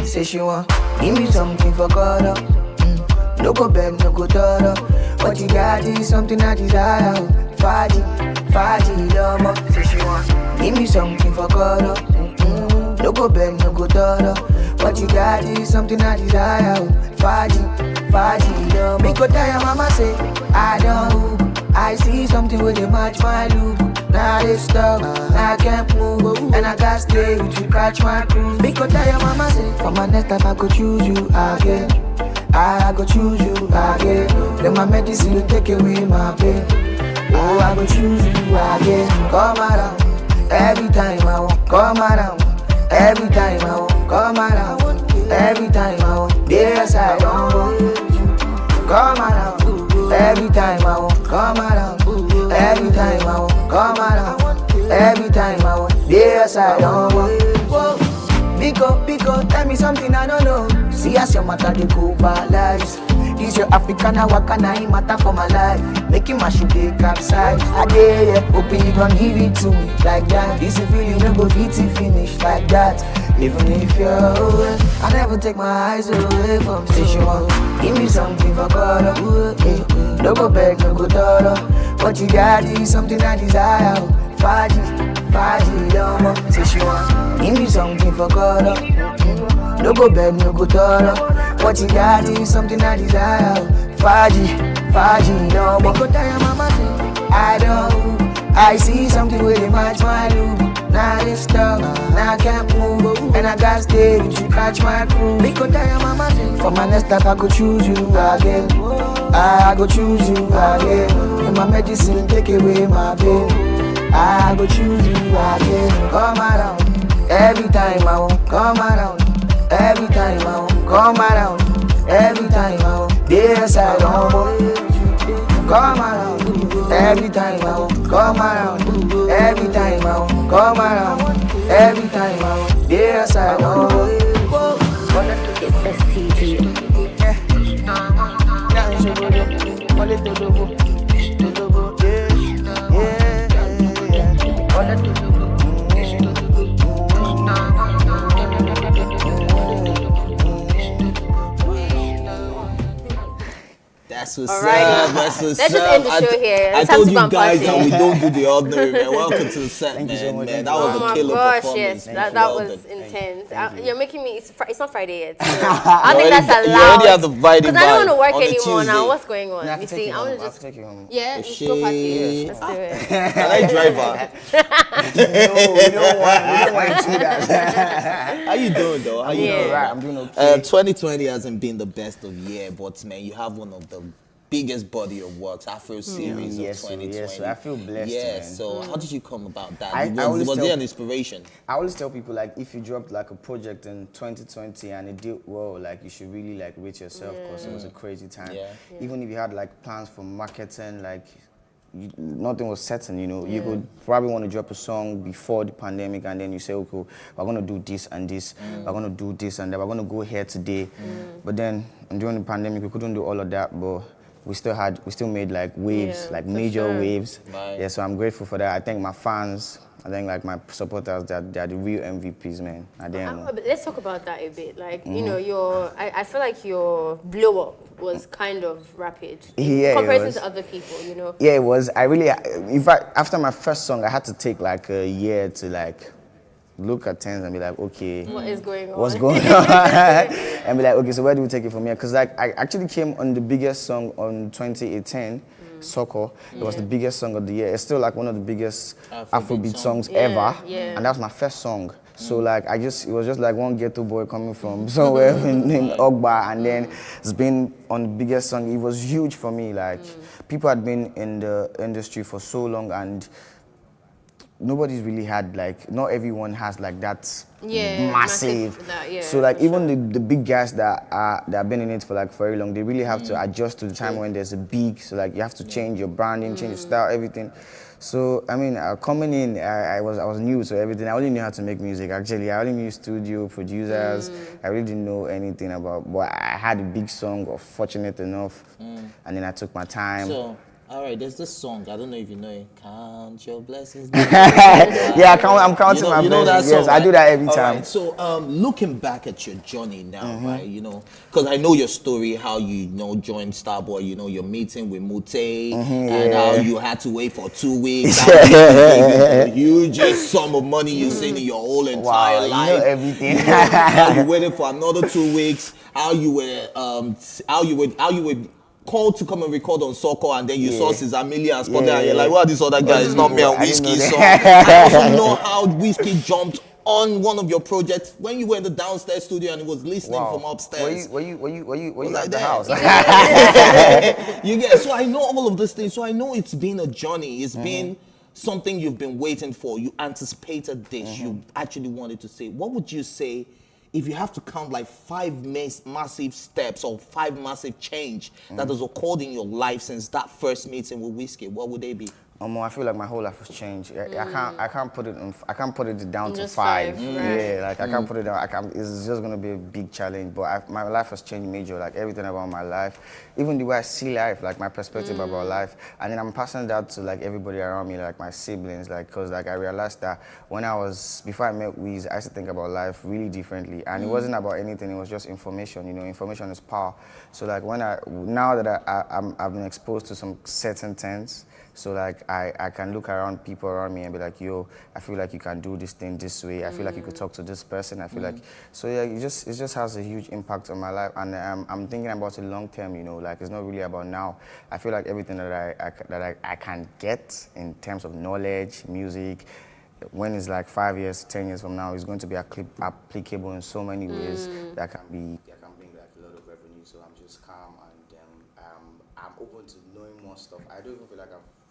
Say she want give me something for God up. No go beg, no go thorough. What you got is something I desire. Faji, lama. Say she want give me something for God up. No go beg, no go thorough. What you got is something I desire. Faji, lama. Me go tell your mama say I don't. I see something with a match my look. Now they stuck, now I can't move. And I gotta stay with you, catch my cruise. Because tell your mama say, for my next time I could choose you again. I go choose you again. Then my medicine will take away my pain. Oh, I go choose you again. Come around, every time I want. Come around, every time I want. Come around, every time I want. Yes, I don't want you. Come around, every time I want. Come around, every time I want. Come around, every time I want. Yes, I don't want. Whoa. Pico, tell me something I don't know. See as your matter they go balance. This your African, I walk and I matter for my life. Making my ship they capsize. I dare hoping you don't give it to me like that. This is feeling no go fit to finish like that. Even if you're away, I never take my eyes away from station one. Give me something for God. No go beg, no go thorough. What you got is something I desire. Faji, lama. Say she want give me something for God. No go beg, no go thorough. What you got is something I desire. Faji, lama. Me go tell your mama say I don't. I see something with a match my look. Now it's stuck, now I can't move. And I gotta stay with you, catch my crew. Me go tell your mama say for my next life I could choose you again. I go choose you again. And my medicine take away my pain. I go choose you again. Come around, every time I want. Come around, every time I want. Come around, every time I want. Yes, I don't want you. Come around, every time I want. Come around, every time I want. Come around, every time I want. Yes, I don't want you. It's STG. That's what's Alrighty. up. That's what's Let's up. just end the show here. I It's time told to you go and guys party. that we don't do the ordinary, man. Welcome to the set, Thank you so man. much. Man, that Thank was you. a killer Gosh, performance. yes, that Well was done. intense. You're making me. It's not Friday yet. So I You don't think already- that's allowed. you already have the Friday Because I don't want to vibe work on a anymore now. Tuesday. What's going on? Yeah, I You can see, take I you want home. to I just. can take you home. Yeah, Oh, let's go party. shit. Let's do it. Can I drive her? We don't want to do that. How you doing, though? How you doing doing? alright. I'm doing okay. 2020 hasn't been the best of year, but man, you have one of the biggest body of works, Afro series of 2020. Yes, so I feel blessed. Yeah, man. so how did you come about that? Was there an inspiration? I always tell people, like, if you dropped like a project in 2020 and it did well, like, you should really like rate yourself, because it was a crazy time. Even if you had like plans for marketing, like, nothing was certain, you know. You could probably want to drop a song before the pandemic, and then you say, okay, we're going to do this and this, we're going to do this and that, we're going to go here today. But then during the pandemic, we couldn't do all of that, but we still made like waves, like major waves. Yeah, so I'm grateful for that. I thank my fans. I think like my supporters, they're the real MVPs, man. Let's talk about that a bit. Like, you know, I feel like your blow up was kind of rapid in comparison to other people, you know? Yeah, it was. In fact, after my first song, I had to take like a year to like look at things and be like, okay, what is going on? What's going on? And be like, okay, so where do we take it from here? Because like I actually came on the biggest song on 2018. Soccer. It was the biggest song of the year. It's still like one of the biggest Afrobeat songs ever. And that was my first song. So like it was just like one ghetto boy coming from somewhere named Ogba, and then it's been on the biggest song. It was huge for me. Like people had been in the industry for so long, and nobody's really had like, not everyone has like that massive. So like even the big guys that have been in it for like very long, they really have to adjust to the time when there's a big. So like you have to change your branding, change your style, everything. So I mean, coming in, I was new to everything. I only knew how to make music. Actually, I only knew studio producers. I really didn't know anything about. But I had a big song, or fortunate enough, and then I took my time. So, all right, there's this song. I don't know if you know it. Count your blessings. Yeah, I'm counting my blessings. That song, yes, right? I do that every time. Right, so, looking back at your journey now, right? You know, because I know your story, how you joined Starboy. You know, your meeting with Mute, and how you had to wait for 2 weeks. The hugest sum of money you've seen in your whole entire life. You know everything. How you waited for another 2 weeks. How you were called to come and record on Soccer, and then you saw Cesar Millie and Spotted, and you're like, well, this other guy is not me and Whiskey. So I also know how Whiskey jumped on one of your projects when you were in the downstairs studio and he was listening from upstairs. Were you at the house? You get, so I know all of these things. So I know it's been a journey. It's been something you've been waiting for. You anticipated this. You actually wanted to say. What would you say if you have to count like 5 massive steps or 5 massive change that has occurred in your life since that first meeting with Whiskey? What would they be? I feel like my whole life has changed. I can't put it down to Just 5. right. Yeah, like I can't put it down. It's just gonna be a big challenge. But my life has changed major. Like everything about my life, even the way I see life, like my perspective about life, and then I'm passing that to like everybody around me, like my siblings, like because like I realized that before I met Wiz, I used to think about life really differently, and it wasn't about anything. It was just information. You know, information is power. So like now that I've been exposed to some certain things. So like I can look around people around me and be like, yo, I feel like you can do this thing this way. I feel like you could talk to this person. I feel like, so yeah, it just has a huge impact on my life. And I'm thinking about it long term, you know, like it's not really about now. I feel like everything that I can get in terms of knowledge, music, when it's like 5 years, 10 years from now, is going to be applicable in so many ways that can bring like a lot of revenue. So I'm just calm and I'm open to knowing more stuff. I don't even feel like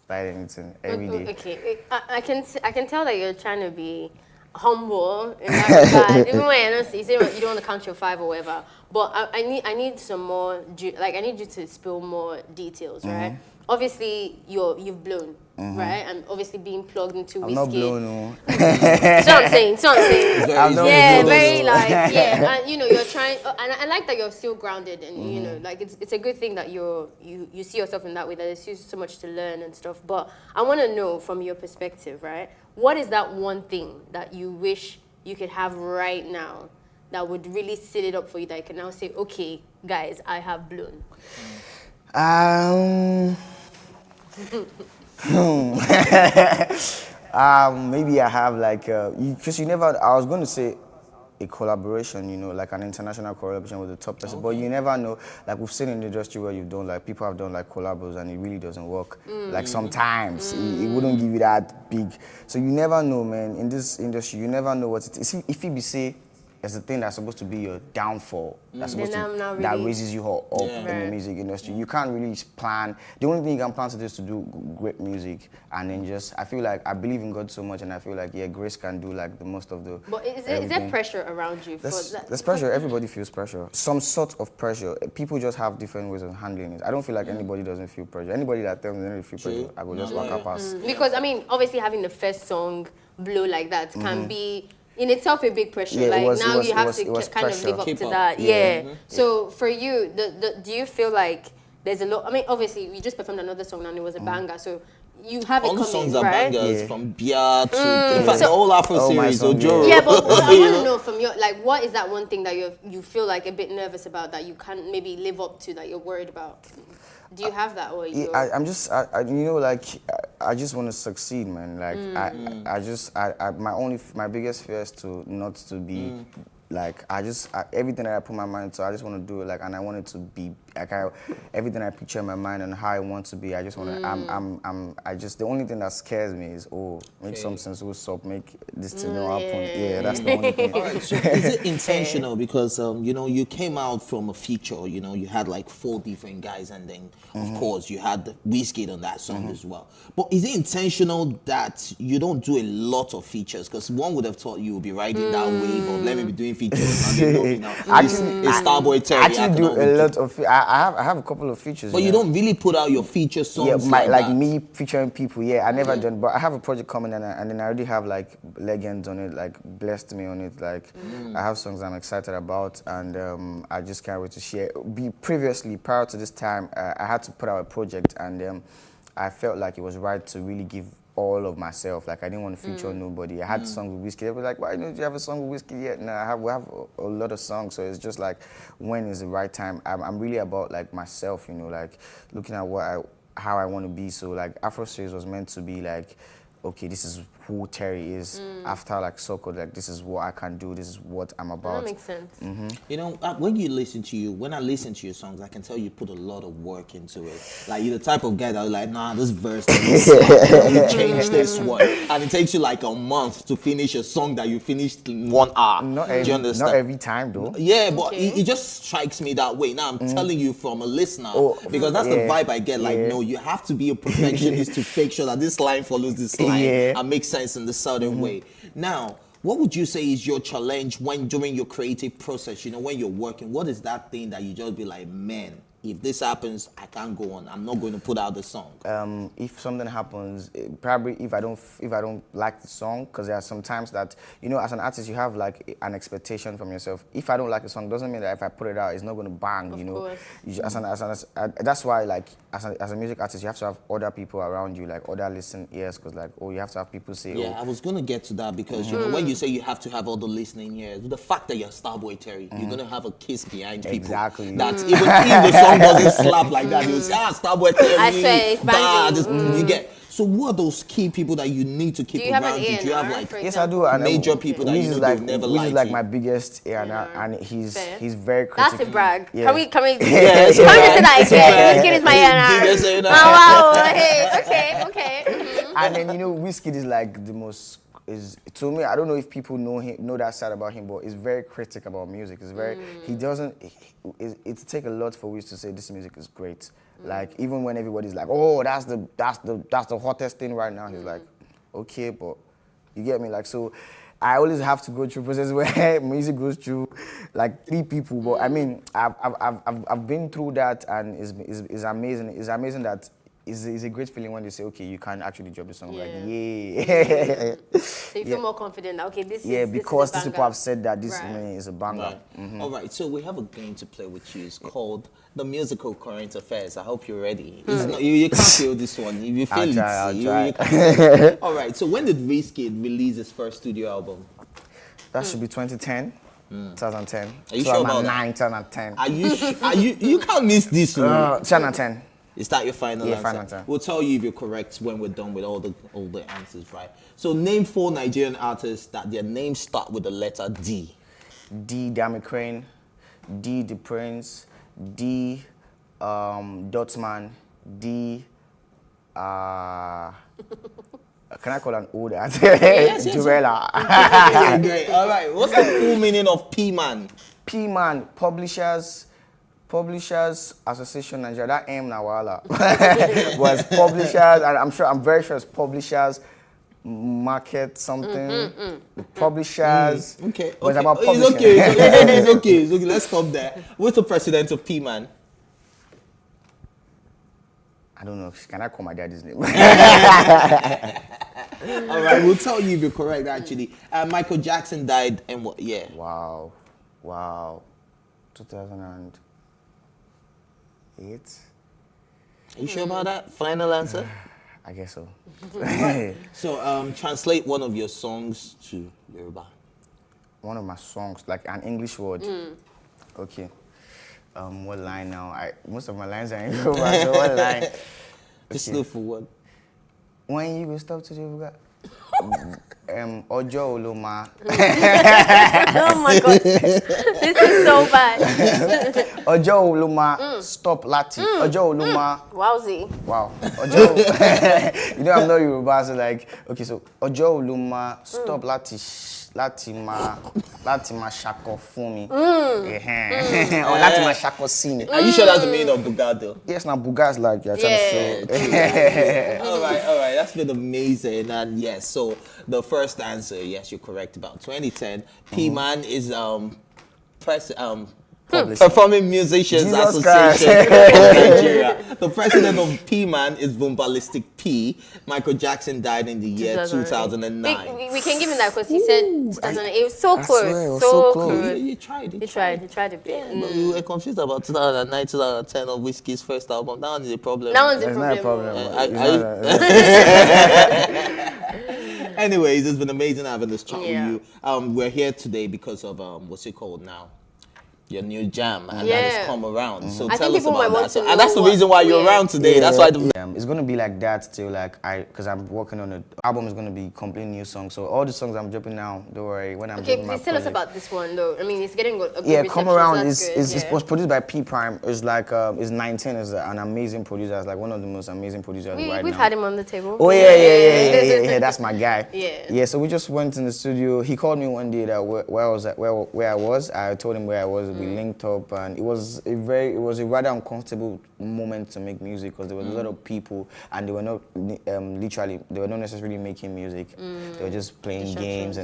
anything every day. Okay, I can tell that you're trying to be humble in that regard. Even when you say you don't want to count your 5 or whatever, but I need some more. Like I need you to spill more details, right? Obviously, you've blown, right? And obviously being plugged into Whiskey. I'm not blown, no. So I'm saying. Very like, and you know, you're trying, and I like that you're still grounded, and you know, like it's a good thing that you see yourself in that way, that there's so much to learn and stuff. But I want to know from your perspective, right? What is that one thing that you wish you could have right now that would really set it up for you, that you can now say, okay, guys, I have blown? Maybe I have like, because I was going to say a collaboration, you know, like an international collaboration with the top person, but you never know. Like we've seen in the industry where you've done, like people have done like collabos and it really doesn't work. Like sometimes it wouldn't give you that big. So you never know, man. In this industry, you never know what it is. If you be say there's a thing that's supposed to be your downfall. That's supposed Then to that raises you up in the music industry. You can't really plan. The only thing you can plan to do is to do great music, and then just I feel like I believe in God so much, and I feel like grace can do like the most of the. But is there pressure around you? There's pressure. Everybody feels pressure. Some sort of pressure. People just have different ways of handling it. I don't feel like anybody doesn't feel pressure. Anybody that tells me they don't feel pressure, I will just walk up past. Because I mean, obviously having the first song blow like that can be in itself a big pressure. Yeah, you have to kind of live up to that. Yeah. So for you, do you feel like there's a lot? I mean, obviously we just performed another song and it was a banger. So you have it all the coming, songs are right? bangers from Bia to in fact the whole Afro series. Ojoro. Yeah, but I want to know from your what is that one thing that you feel like a bit nervous about that you can't maybe live up to that you're worried about? Do you have that, or you? I'm just, I I just want to succeed, man. Like, my biggest fear is not to be, like, everything that I put my mind to, I just want to do it, like, and I want it to be, like, everything I picture in my mind and how I want to be, I just want to, the only thing that scares me is, make some sense, what's up, make this thing happen. Yeah, that's the only thing. All right, so is it intentional? Because, you came out from a feature, you had like 4 different guys, and then, of course, you had Wizkid on that song as well. But is it intentional that you don't do a lot of features? Because one would have thought you would be riding that wave of, let me be doing features. Actually, it's Starboy Terry. I actually do a lot of I have a couple of features. But you don't really put out your feature songs like me featuring people. Yeah, I never done. But I have a project coming, and then I already have like legends on it, like Blessed Me on it. Like I have songs I'm excited about, and I just can't wait to share. Previously, prior to this time, I had to put out a project, and I felt like it was right to really give all of myself. Like, I didn't want to feature nobody. I had songs with Wizkid. They were like, why don't you have a song with Wizkid yet? No, we have a lot of songs, so it's just like, when is the right time? I'm really about like myself, like looking at how I want to be. So like Afro Series was meant to be like, okay, this is who Terry is. After like so-called, like, this is what I can do, this is what I'm about. That makes sense. When I listen to your songs, I can tell you put a lot of work into it. Like, you're the type of guy that like, nah, this verse, you change this one. And it takes you like a month to finish a song that you finished in 1 hour. Do you understand? Not every time though. Yeah, but it just strikes me that way. Now I'm telling you from a listener, because that's the vibe I get. Like, no, you have to be a perfectionist to make sure that this line follows this line and makes sense in the certain way. Now, what would you say is your challenge during your creative process? When you're working, what is that thing that you just be like, man, if this happens, I can't go on. I'm not going to put out the song. If something happens, probably if I don't like the song, because there are some times that, as an artist, you have like an expectation from yourself. If I don't like the song, doesn't mean that if I put it out, it's not going to bang. That's why, like, as a music artist, you have to have other people around you, like other listening ears, because like, you have to have people say. Yeah, I was going to get to that, because when you say you have to have other listening ears, the fact that you're Starboy Terry, you're going to have a kiss behind people. Exactly. That even if the song doesn't slap like that, you'll say, Starboy Terry. I swear, it's banging. You get. So who are those key people that you need to keep around you? Do you have like yes, I do. And major people that you know never liked? He's like my biggest and he's very critical. That's a brag. Yeah. Can we say that again? Wizkid is my A&R. Oh wow. Hey, okay. And then Wizkid is like the most. To me, I don't know if people know that side about him, but he's very critical about music. It's very it takes a lot for Wiz to say this music is great. Like, even when everybody's like, oh, that's the hottest thing right now, he's like, okay, but you get me? Like, so I always have to go through a process where music goes through like 3 people. But I mean, I've been through that, and it's amazing. It's amazing that it's a great feeling when they say, okay, you can actually drop the song. Like, yeah. So you feel more confident that, okay, this is because these people have said that this is a banger. Right. All right, so we have a game to play with you. It's called The Musical Current Affairs. I hope you're ready. You can't feel this one. If you feel I'll try. All right, so when did Wizkid release his first studio album? That should be 2010. 2010. Are you sure about that? 2010. Are you you can't miss this one. 2010. Is that your final answer? Final answer. We'll tell you if you're correct when we're done with all the answers, right? So name 4 Nigerian artists that their names start with the letter D. D. Dami Crane, D. The Prince, D. Dotsman, D. Can I call an old auntie? Yes. Durella. Okay, great. All right. What's the full meaning of P-Man? P-Man, Publishers Association Nigeria. That M Nawala was publishers, and I'm very sure it's publishers. Market something. The publishers. Okay. Was about It's publishing. okay. It's okay. Let's stop there. What's the president of P-Man? I don't know. Can I call my daddy's name? All right, we'll tell you if you're correct. Actually, Michael Jackson died in what year? Wow. 2008. Are you sure about that? Final answer? I guess so. So, translate one of your songs to Yoruba. One of my songs, like an English word. Okay. What line now? Most of my lines are in Yoruba, so what line? Just look for one. When you will stop to Yoruba. Ojo Oloma. Oh my God. This is so bad. Ojo Oloma, stop Lati. Ojo Oloma. Wowzy. Wow. Ojo. You know I'm not Yoruba, so like, okay, so Ojo Oloma, stop Lati ma shako fún mi. Or Lati ma shako sí mi. Are you sure that's the meaning of Bugado? Yes, now Buga's like you're trying to say. All right, that's been amazing. And yes, so the first answer, yes, you're correct. About 2010, P-Man is Performing Musicians Association of Nigeria. The president of P-Man is Bombalistic P. Michael Jackson died in the year 2009. We can give him that because he said 2008. It was so close. So close. You tried. He tried a bit. Yeah, but we were confused about 2009, 2010 of Whiskey's first album. That one is a problem. That one's a problem. Anyways, it's been amazing having this chat with you. We're here today because of what's it called now? Your new jam, and that has come around. So tell us about that. So, and that's the reason why you're around today. That's why it's gonna be like that till like because I'm working on an album. Is gonna be completely new songs. So all the songs I'm dropping now, don't worry. When I'm dropping my please tell us about this one though. I mean, it's getting a good reception, Come Around so it was produced by P Prime. It's like it's 19. Is an amazing producer. It's like one of the most amazing producers right now. We've had him on the table. Oh yeah. That's my guy. Yeah. So we just went in the studio. He called me one day that where I was. I told him where I was. We linked up. And it was a rather uncomfortable moment to make music because there was a lot of people and they were not they were not necessarily making music. They were just playing games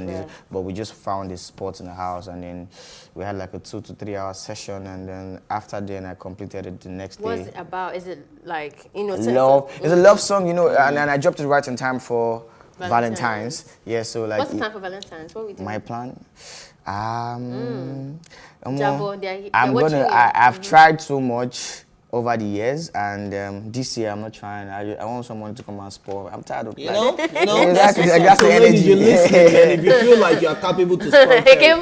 but we just found this spot in the house and then we had like a 2 to 3 hour session and then after then I completed it the next day. What's it about? Is it like love? It's a love song, and I dropped it right in time for Valentine's. Yeah, so like what's the plan for Valentine's? What are we doing? My plan? I've tried so much over the years, and this year I'm not trying. I want someone to come and spoil. I'm tired of that's the energy. You're listening, and if you feel like you're capable to spoil, slide in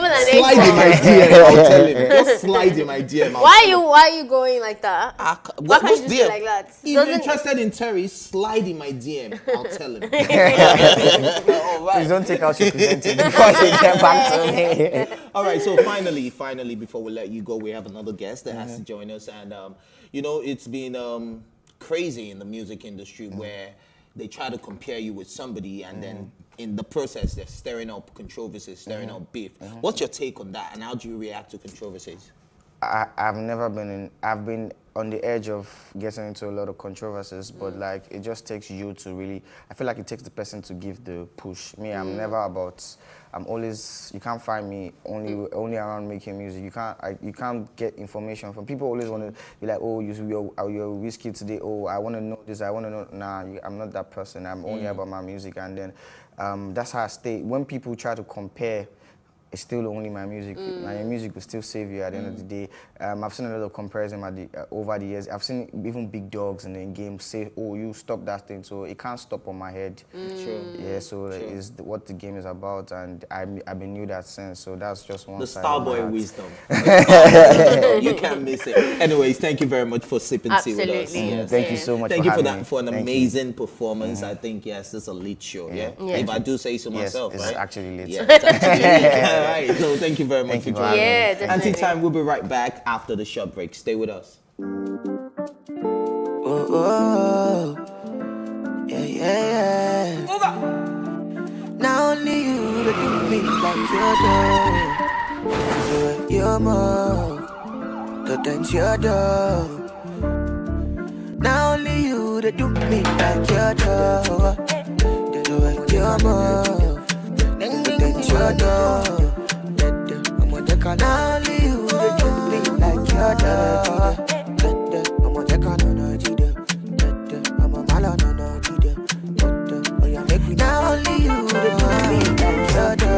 my DM. I'll tell him. Just slide in my DM. Why are you going like that? Why can't you just be like that? If you're interested in Terry, slide in my DM. I'll tell him. Please don't take out your presenting before you get back to me. All right, so finally, before we let you go, we have another guest that has to join us, and it's been crazy in the music industry where they try to compare you with somebody and then in the process they're stirring up controversies, stirring up beef. What's your take on that and how do you react to controversies? I've been on the edge of getting into a lot of controversies, but like it just takes you to really, I feel like it takes the person to give the push. I'm never about, you can't find me only around making music. You can't get information from people. Always want to be like, oh, you're Whiskey today. Oh, I want to know this. I want to know. Nah, I'm not that person. I'm only about my music, and then that's how I stay. When people try to compare, it's still only my music. My music will still save you at the end of the day. I've seen a lot of comparison over the years. I've seen even big dogs in the game say, oh, you stop that thing. So it can't stop on my head. Yeah, so it's what the game is about. And I've been new that sense. So that's just one side. The Starboy wisdom. You can't miss it. Anyways, thank you very much for sipping tea with us. Yes. Thank you so much for having me. For an amazing performance. I think, yes, this is a lit show. Yeah. If I do say so myself, it's actually lit. Yeah, it's actually lit. All right. So thank you very much for joining. Yeah, definitely. Anti-Time, we'll be right back after the short break. Stay with us. Yeah. like you do. The way you move, the things you do. Not only you that do me like you do. The way you move, the things you do. Not only you that do me like you do. I'm gonna take on Not only you that do me like you do.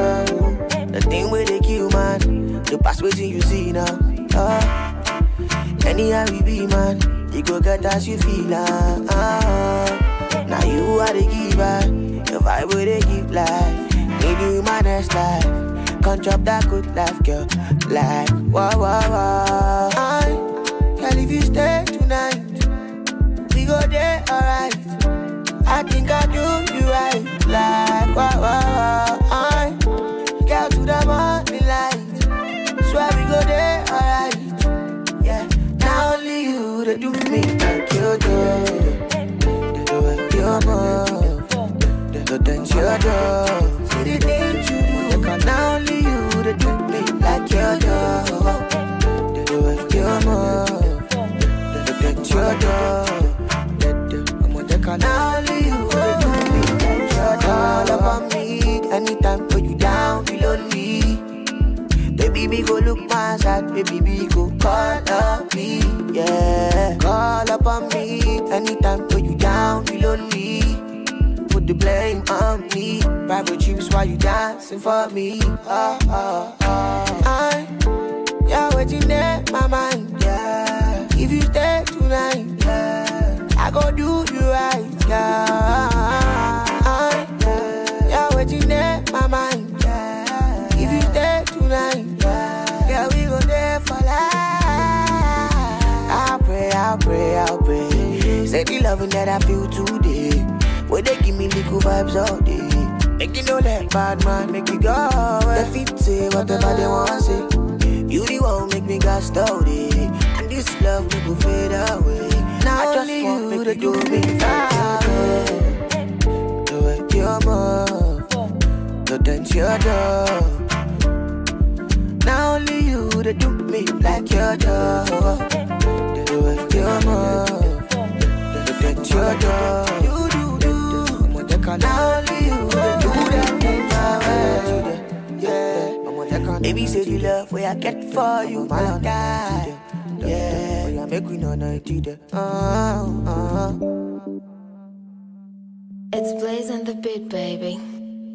The thing where they kill man, the past waiting you see now. Anyhow we be man, you go get as you feel now you are the giver, the vibe where they give life. Need you in my next life. Can't drop that good life, girl. Like, wow. Girl, if you stay tonight, we go there, alright. I think I do you right. Like, wow. Girl, to the morning light. Swear we go there, alright. Yeah, not only you that do me like you do. The way you move, the things you do. See the things you do. Not only you that do me like you do. The way you move, the things you do. Not only you that do me like you do. All about me, anytime when you down, you lonely. Baby, me go look my side, baby, me go call up me, yeah. Call up on me, anytime when you down, you lonely. Put the blame on me, private trips while you dancing for me, yeah, waiting there, my mind, yeah. If you stay tonight, yeah, I go do you right, yeah, waiting there, my mind, yeah. If you stay tonight, yeah, we go there for life. I'll pray. Say the loving that I feel today, where they give me little vibes all day. Make you know that bad man, make you go away. The feet say whatever they want to say. You the one make me got started, and this love will fade away. Now I just want you to do me fine. The way you move, the things you do. Not only you that do me like you do. The way you move, the things you do. Not only you that do that, yeah. Baby say the love where I get for you, my die. Yeah, make we know no today. It's Blaze and the Beat, baby.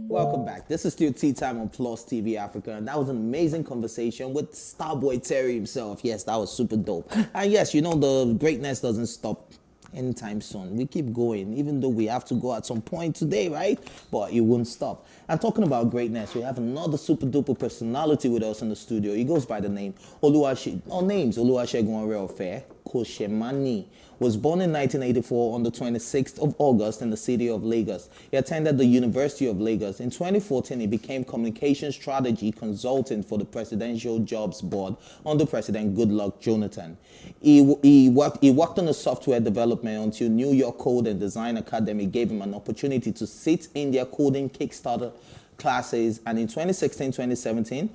Welcome back. This is still Tea Time on Plus TV Africa, and that was an amazing conversation with Starboy Terry himself. Yes, that was super dope. And yes, you know the greatness doesn't stop anytime soon. We keep going, even though we have to go at some point today, right? But it won't stop. And talking about greatness, we have another super duper personality with us in the studio. He goes by the name Oluwasegun Oreofe Koshemani. Was born in 1984 on the 26th of August in the city of Lagos. He attended the University of Lagos. In 2014, he became communication strategy consultant for the Presidential Jobs Board under President Goodluck Jonathan. He worked on a software development until New York Code and Design Academy gave him an opportunity to sit in their coding Kickstarter classes, and in 2016-2017,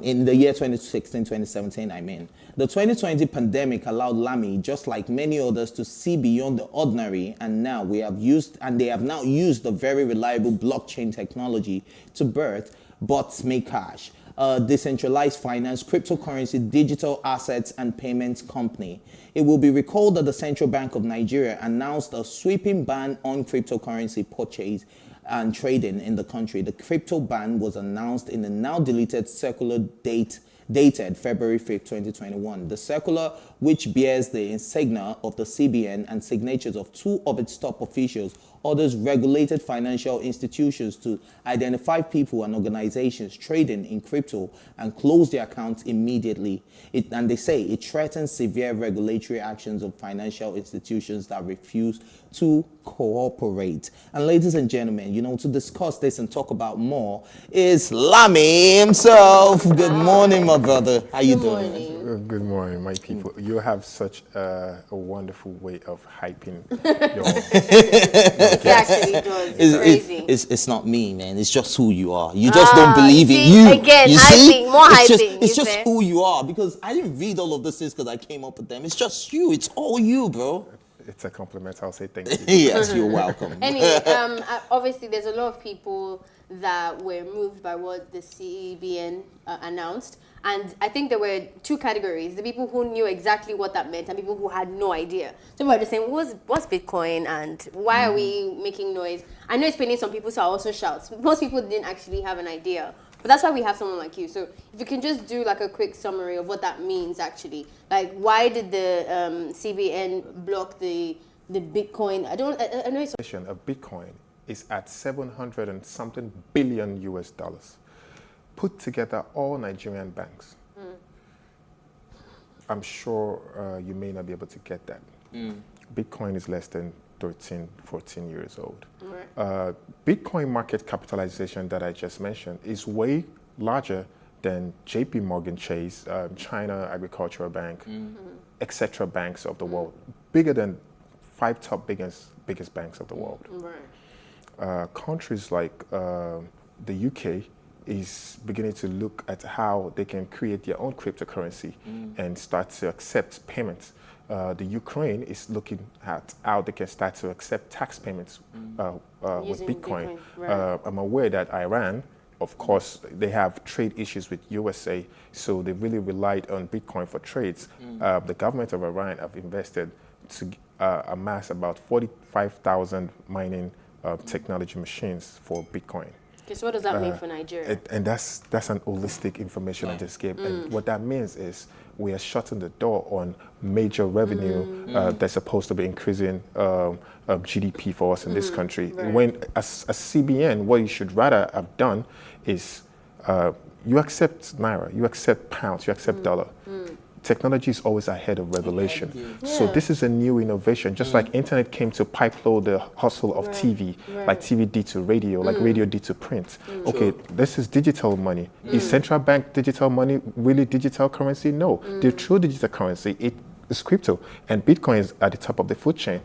in the year 2016-2017, the 2020 pandemic allowed Lami, just like many others, to see beyond the ordinary, and they have now used the very reliable blockchain technology to birth Bots Make Cash, a decentralized finance, cryptocurrency, digital assets, and payments company. It will be recalled that the Central Bank of Nigeria announced a sweeping ban on cryptocurrency purchase and trading in the country. The crypto ban was announced in the now deleted circular dated February 5th, 2021. The circular, which bears the insignia of the CBN and signatures of two of its top officials, orders regulated financial institutions to identify people and organizations trading in crypto and close their accounts immediately. And they say it threatens severe regulatory actions of financial institutions that refuse to cooperate. And ladies and gentlemen, to discuss this and talk about more is Lami himself. Good morning, my brother. How you doing? Good morning, my people. You have such a wonderful way of hyping your He actually does. It's crazy. It's not me, man. It's just who you are. You just don't believe in you. Again, you hyping, more hyping. It's just who you are, because I didn't read all of these things because I came up with them. It's just you. It's all you, bro. It's a compliment. I'll say thank you. Yes, you're welcome. Anyway, obviously there's a lot of people that were moved by what the CBN announced. And I think there were two categories: the people who knew exactly what that meant and people who had no idea. So people were just saying, what's Bitcoin and why are we making noise? I know it's paining some people, so I also shout. Most people didn't actually have an idea. But that's why we have someone like you. So if you can just do like a quick summary of what that means actually. Like, why did the CBN block the Bitcoin? I know it's... Of Bitcoin is at 700 and something billion US dollars. Put together all Nigerian banks. I'm sure you may not be able to get that. Bitcoin is less than 13, 14 years old. Right. Bitcoin market capitalization that I just mentioned is way larger than JP Morgan Chase, China Agricultural Bank, etc. banks of the world. Bigger than 5 top biggest banks of the world. Right. Countries like the UK is beginning to look at how they can create their own cryptocurrency and start to accept payments. The Ukraine is looking at how they can start to accept tax payments with Bitcoin. Right. I'm aware that Iran, of course, they have trade issues with USA, so they really relied on Bitcoin for trades. The government of Iran have invested to amass about 45,000 mining technology machines for Bitcoin. Okay, so what does that mean for Nigeria? And that's an holistic information I just gave. And what that means is we are shutting the door on major revenue that's supposed to be increasing GDP for us in this country. Right. When as CBN, what you should rather have done is you accept Naira, you accept pounds, you accept dollar. Technology is always ahead of regulation. So this is a new innovation. Just like internet came to pipeload the hustle of TV, like TV did to radio, like radio did to print. Okay, this is digital money. Is central bank digital money really digital currency? No. The true digital currency is crypto, and Bitcoin is at the top of the food chain.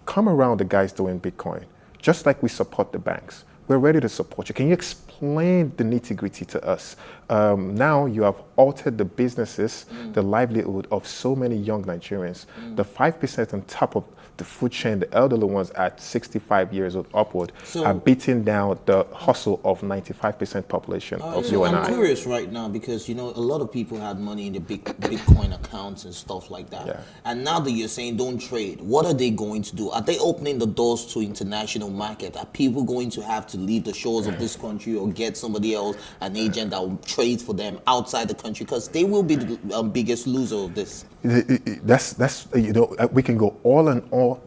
Come around the guys doing Bitcoin. Just like we support the banks, we're ready to support you. Can you explain the nitty-gritty to us? Now you have altered the businesses, the livelihood of so many young Nigerians. The 5% on top of the food chain, the elderly ones at 65 years old upward, are beating down the hustle of 95% population of you and I. I'm curious right now because, you know, a lot of people had money in the Bitcoin accounts and stuff like that. Yeah. And now that you're saying don't trade, what are they going to do? Are they opening the doors to international market? Are people going to have to leave the shores of this country or get somebody else, an agent that will trade for them outside the country? Because they will be the biggest loser of this. That's you know, we can go all and all,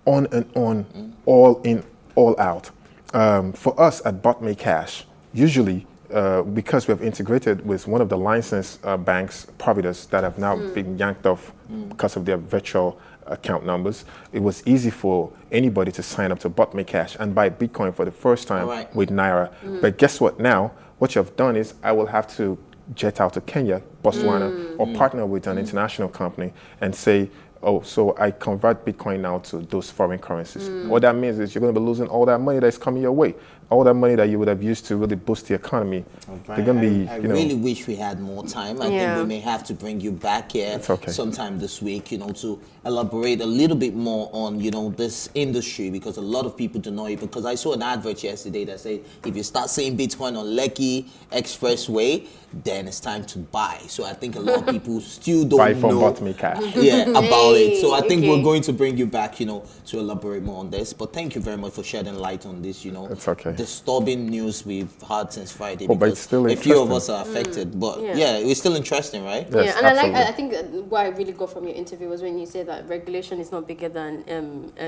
on and on, all in, all out. For us at Bot Make Cash, usually because we have integrated with one of the licensed banks, Providus, that have now been yanked off because of their virtual account numbers, it was easy for anybody to sign up to Bot Make Cash and buy Bitcoin for the first time with Naira. But guess what now? What you have done is I will have to jet out to Kenya, Botswana, or partner with an international company and say, oh, so I convert Bitcoin now to those foreign currencies. What that means is you're going to be losing all that money that's coming your way. All that money that you would have used to really boost the economy. They're going to be, I really wish we had more time. I think we may have to bring you back here sometime this week, you know, to elaborate a little bit more on, you know, this industry, because a lot of people don't know it. Because I saw an advert yesterday that said if you start seeing Bitcoin on Lekki Expressway, then it's time to buy. So I think a lot of people still don't buy from know Bot Make Cash. About it. So I think we're going to bring you back, you know, to elaborate more on this. But thank you very much for shedding light on this, you know. It's okay. Disturbing news we've had since Friday, but it's still a few of us are affected, but it's still interesting, right? Yes, and I think what I really got from your interview was when you said that regulation is not bigger than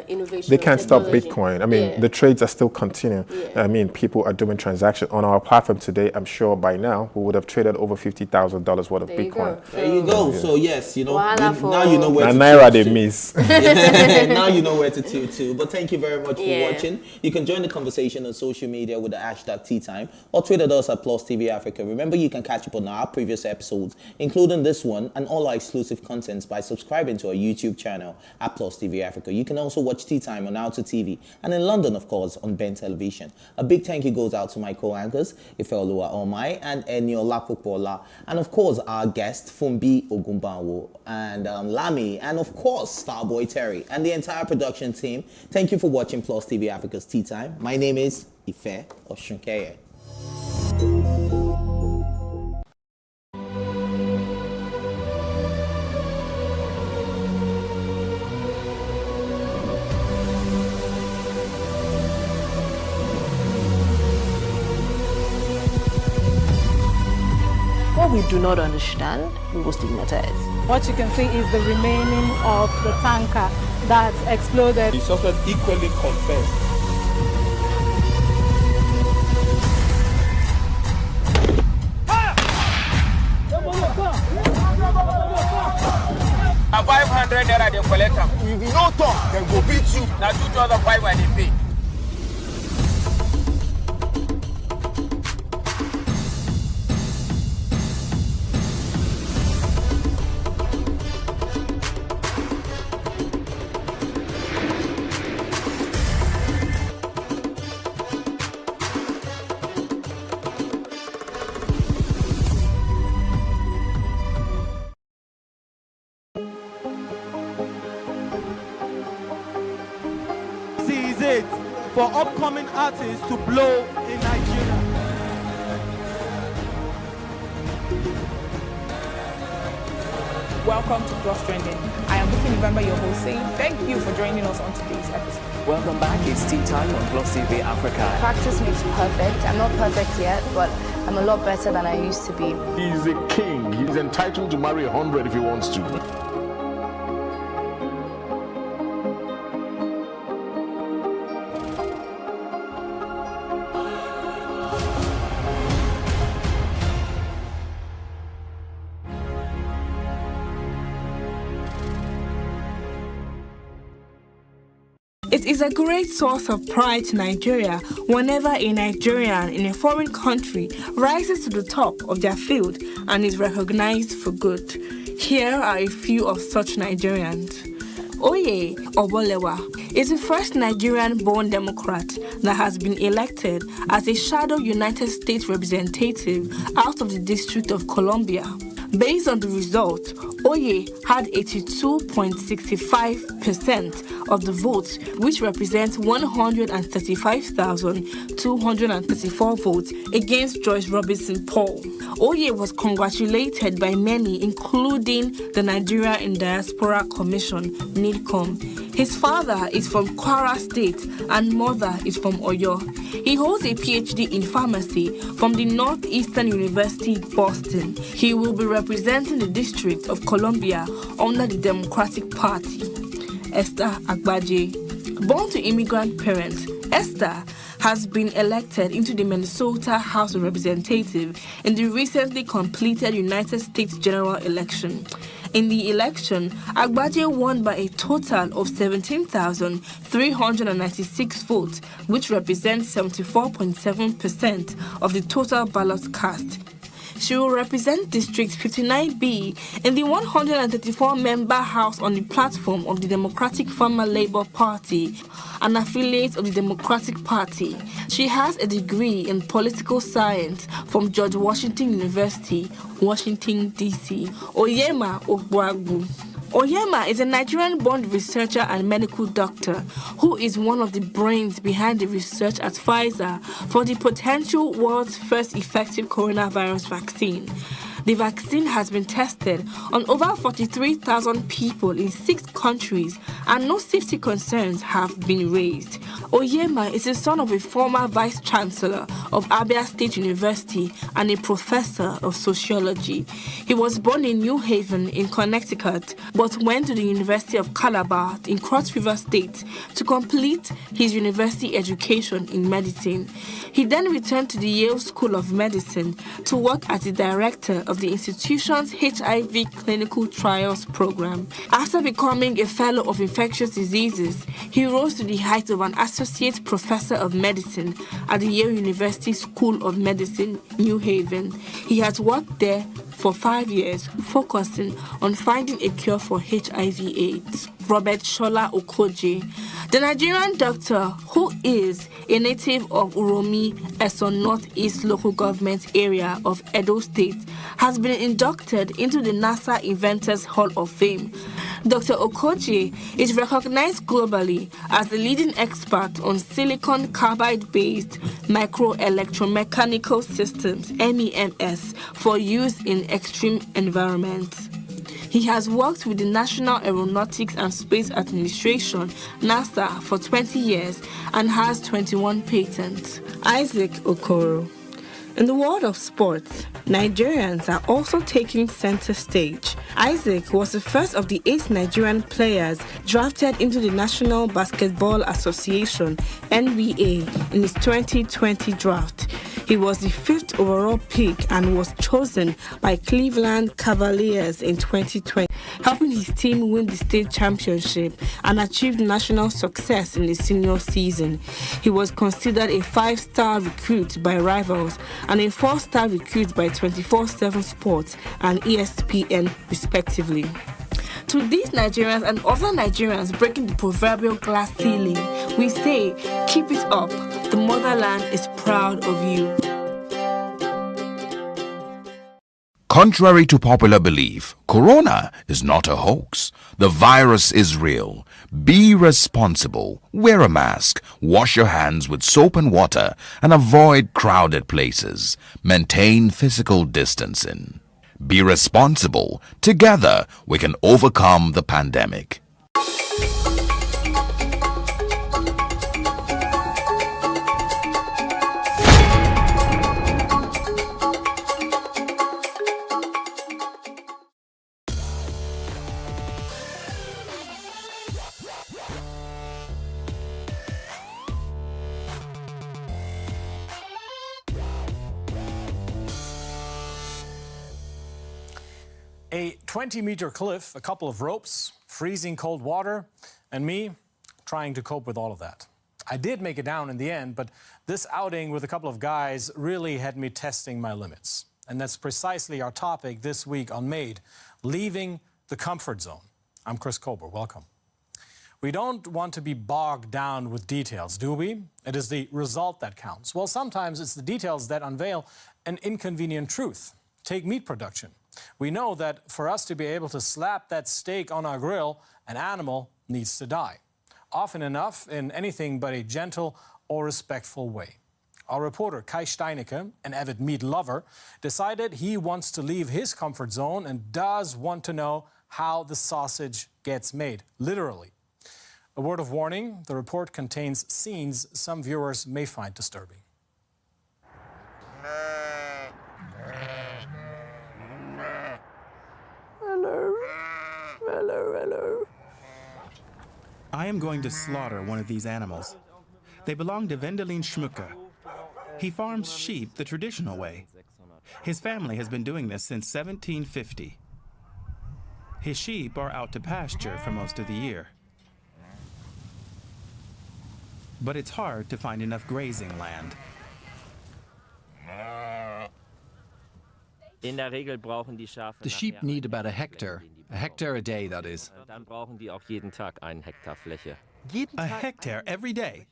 innovation. They can't stop Bitcoin. I mean, the trades are still continuing. I mean, people are doing transactions on our platform today. I'm sure by now we would have traded over $50,000 worth of Bitcoin. There you go. So yes, you know, now you know where to Naira they miss. Now you know where to tilt to. But thank you very much for watching. You can join the conversation on social media with the hashtag #TeaTime or tweet at us at Plus TV Africa. Remember, you can catch up on our previous episodes, including this one and all our exclusive contents by subscribing to our YouTube channel at Plus TV Africa. You can also watch Tea Time on Alto TV and in London, of course, on Ben Television. A big thank you goes out to my co-anchors, Ifeoluwa Omai and Enio Lapopola, and of course our guest Fumbi Ogumbanwo and Lami, and of course Starboy Terry and the entire production team. Thank you for watching Plus TV Africa's Tea Time. My name is Ife Oshunkeye. What we do not understand, we will stigmatize. What you can see is the remaining of the tanker that exploded. The suspect equally confessed. A 500 naira they collect them. If you don't talk, they go beat you. Now 2,500 they pay. For upcoming artists to blow in Nigeria. Welcome to Plus Trending. I am Vicky November, your host, saying thank you for joining us on today's episode. Welcome back. It's Tea Time on Plus TV Africa. Practice makes perfect. I'm not perfect yet, but I'm a lot better than I used to be. He's a king. He's entitled to marry 100 if he wants to. It is a great source of pride to Nigeria whenever a Nigerian in a foreign country rises to the top of their field and is recognized for good. Here are a few of such Nigerians. Oye Obolewa is the first Nigerian-born Democrat that has been elected as a shadow United States representative out of the District of Columbia. Based on the result, Oye had 82.65% of the votes, which represents 135,234 votes against Joyce Robinson Paul. Oye was congratulated by many, including the Nigeria in Diaspora Commission, NIDCOM. His father is from Kwara State and mother is from Oyo. He holds a PhD in pharmacy from the Northeastern University, Boston. He will be representing the District of Columbia under the Democratic Party. Esther Agbaje. Born to immigrant parents, Esther has been elected into the Minnesota House of Representatives in the recently completed United States general election. In the election, Agbaje won by a total of 17,396 votes, which represents 74.7% of the total ballots cast. She will represent District 59B in the 134-member House on the platform of the Democratic Farmer Labour Party, an affiliate of the Democratic Party. She has a degree in political science from George Washington University, Washington, D.C. Oyema Ogbuagbu. Oyema is a Nigerian-born researcher and medical doctor who is one of the brains behind the research at Pfizer for the potential world's first effective coronavirus vaccine. The vaccine has been tested on over 43,000 people in 6 countries and no safety concerns have been raised. Oyema is the son of a former vice-chancellor of Abia State University and a professor of sociology. He was born in New Haven in Connecticut, but went to the University of Calabar in Cross River State to complete his university education in medicine. He then returned to the Yale School of Medicine to work as the director of the institution's HIV clinical trials program. After becoming a fellow of infectious diseases, he rose to the height of an associate professor of medicine at the Yale University School of Medicine, New Haven. He has worked there for 5 years, focusing on finding a cure for HIV/AIDS. Robert Shola Okoje, the Nigerian doctor who is a native of Uromi, Eson Northeast local government area of Edo State, has been inducted into the NASA Inventors Hall of Fame. Dr. Okoje is recognized globally as the leading expert on silicon carbide-based microelectromechanical systems, MEMS, for use in extreme environments. He has worked with the National Aeronautics and Space Administration, NASA, for 20 years and has 21 patents. Isaac Okoro. In the world of sports, Nigerians are also taking center stage. Isaac was the first of the 8 Nigerian players drafted into the National Basketball Association, NBA, in its 2020 draft. He was the 5th overall pick and was chosen by Cleveland Cavaliers in 2020, helping his team win the state championship and achieve national success in his senior season. He was considered a 5-star recruit by Rivals and a 4-star recruit by 24/7 Sports and ESPN, respectively. To these Nigerians and other Nigerians breaking the proverbial glass ceiling, we say, keep it up. The motherland is proud of you. Contrary to popular belief, Corona is not a hoax. The virus is real. Be responsible. Wear a mask. Wash your hands with soap and water and avoid crowded places. Maintain physical distancing. Be responsible. Together, we can overcome the pandemic. A 20-meter cliff, a couple of ropes, freezing cold water, and me trying to cope with all of that. I did make it down in the end, but this outing with a couple of guys really had me testing my limits. And that's precisely our topic this week on Made, leaving the comfort zone. I'm Chris Kober, welcome. We don't want to be bogged down with details, do we? It is the result that counts. Well, sometimes it's the details that unveil an inconvenient truth. Take meat production. We know that for us to be able to slap that steak on our grill, an animal needs to die. Often enough in anything but a gentle or respectful way. Our reporter Kai Steinecke, an avid meat lover, decided he wants to leave his comfort zone and does want to know how the sausage gets made, literally. A word of warning, the report contains scenes some viewers may find disturbing. Hello. I am going to slaughter one of these animals. They belong to Wendelin Schmucke. He farms sheep the traditional way. His family has been doing this since 1750. His sheep are out to pasture for most of the year. But it's hard to find enough grazing land. The sheep need about a hectare a day, that is. A hectare every day?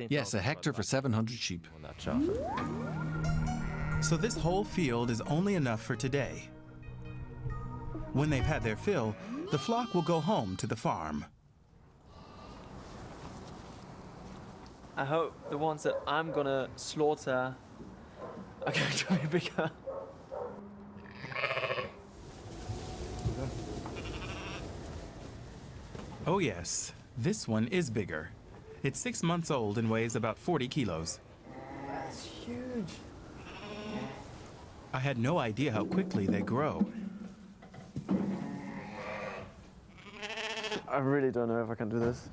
Yes, a hectare for 700 sheep. So this whole field is only enough for today. When they've had their fill, the flock will go home to the farm. I hope the ones that I'm gonna slaughter are going to be bigger. Oh yes, this one is bigger. It's 6 months old and weighs about 40 kilos. That's huge. I had no idea how quickly they grow. I really don't know if I can do this.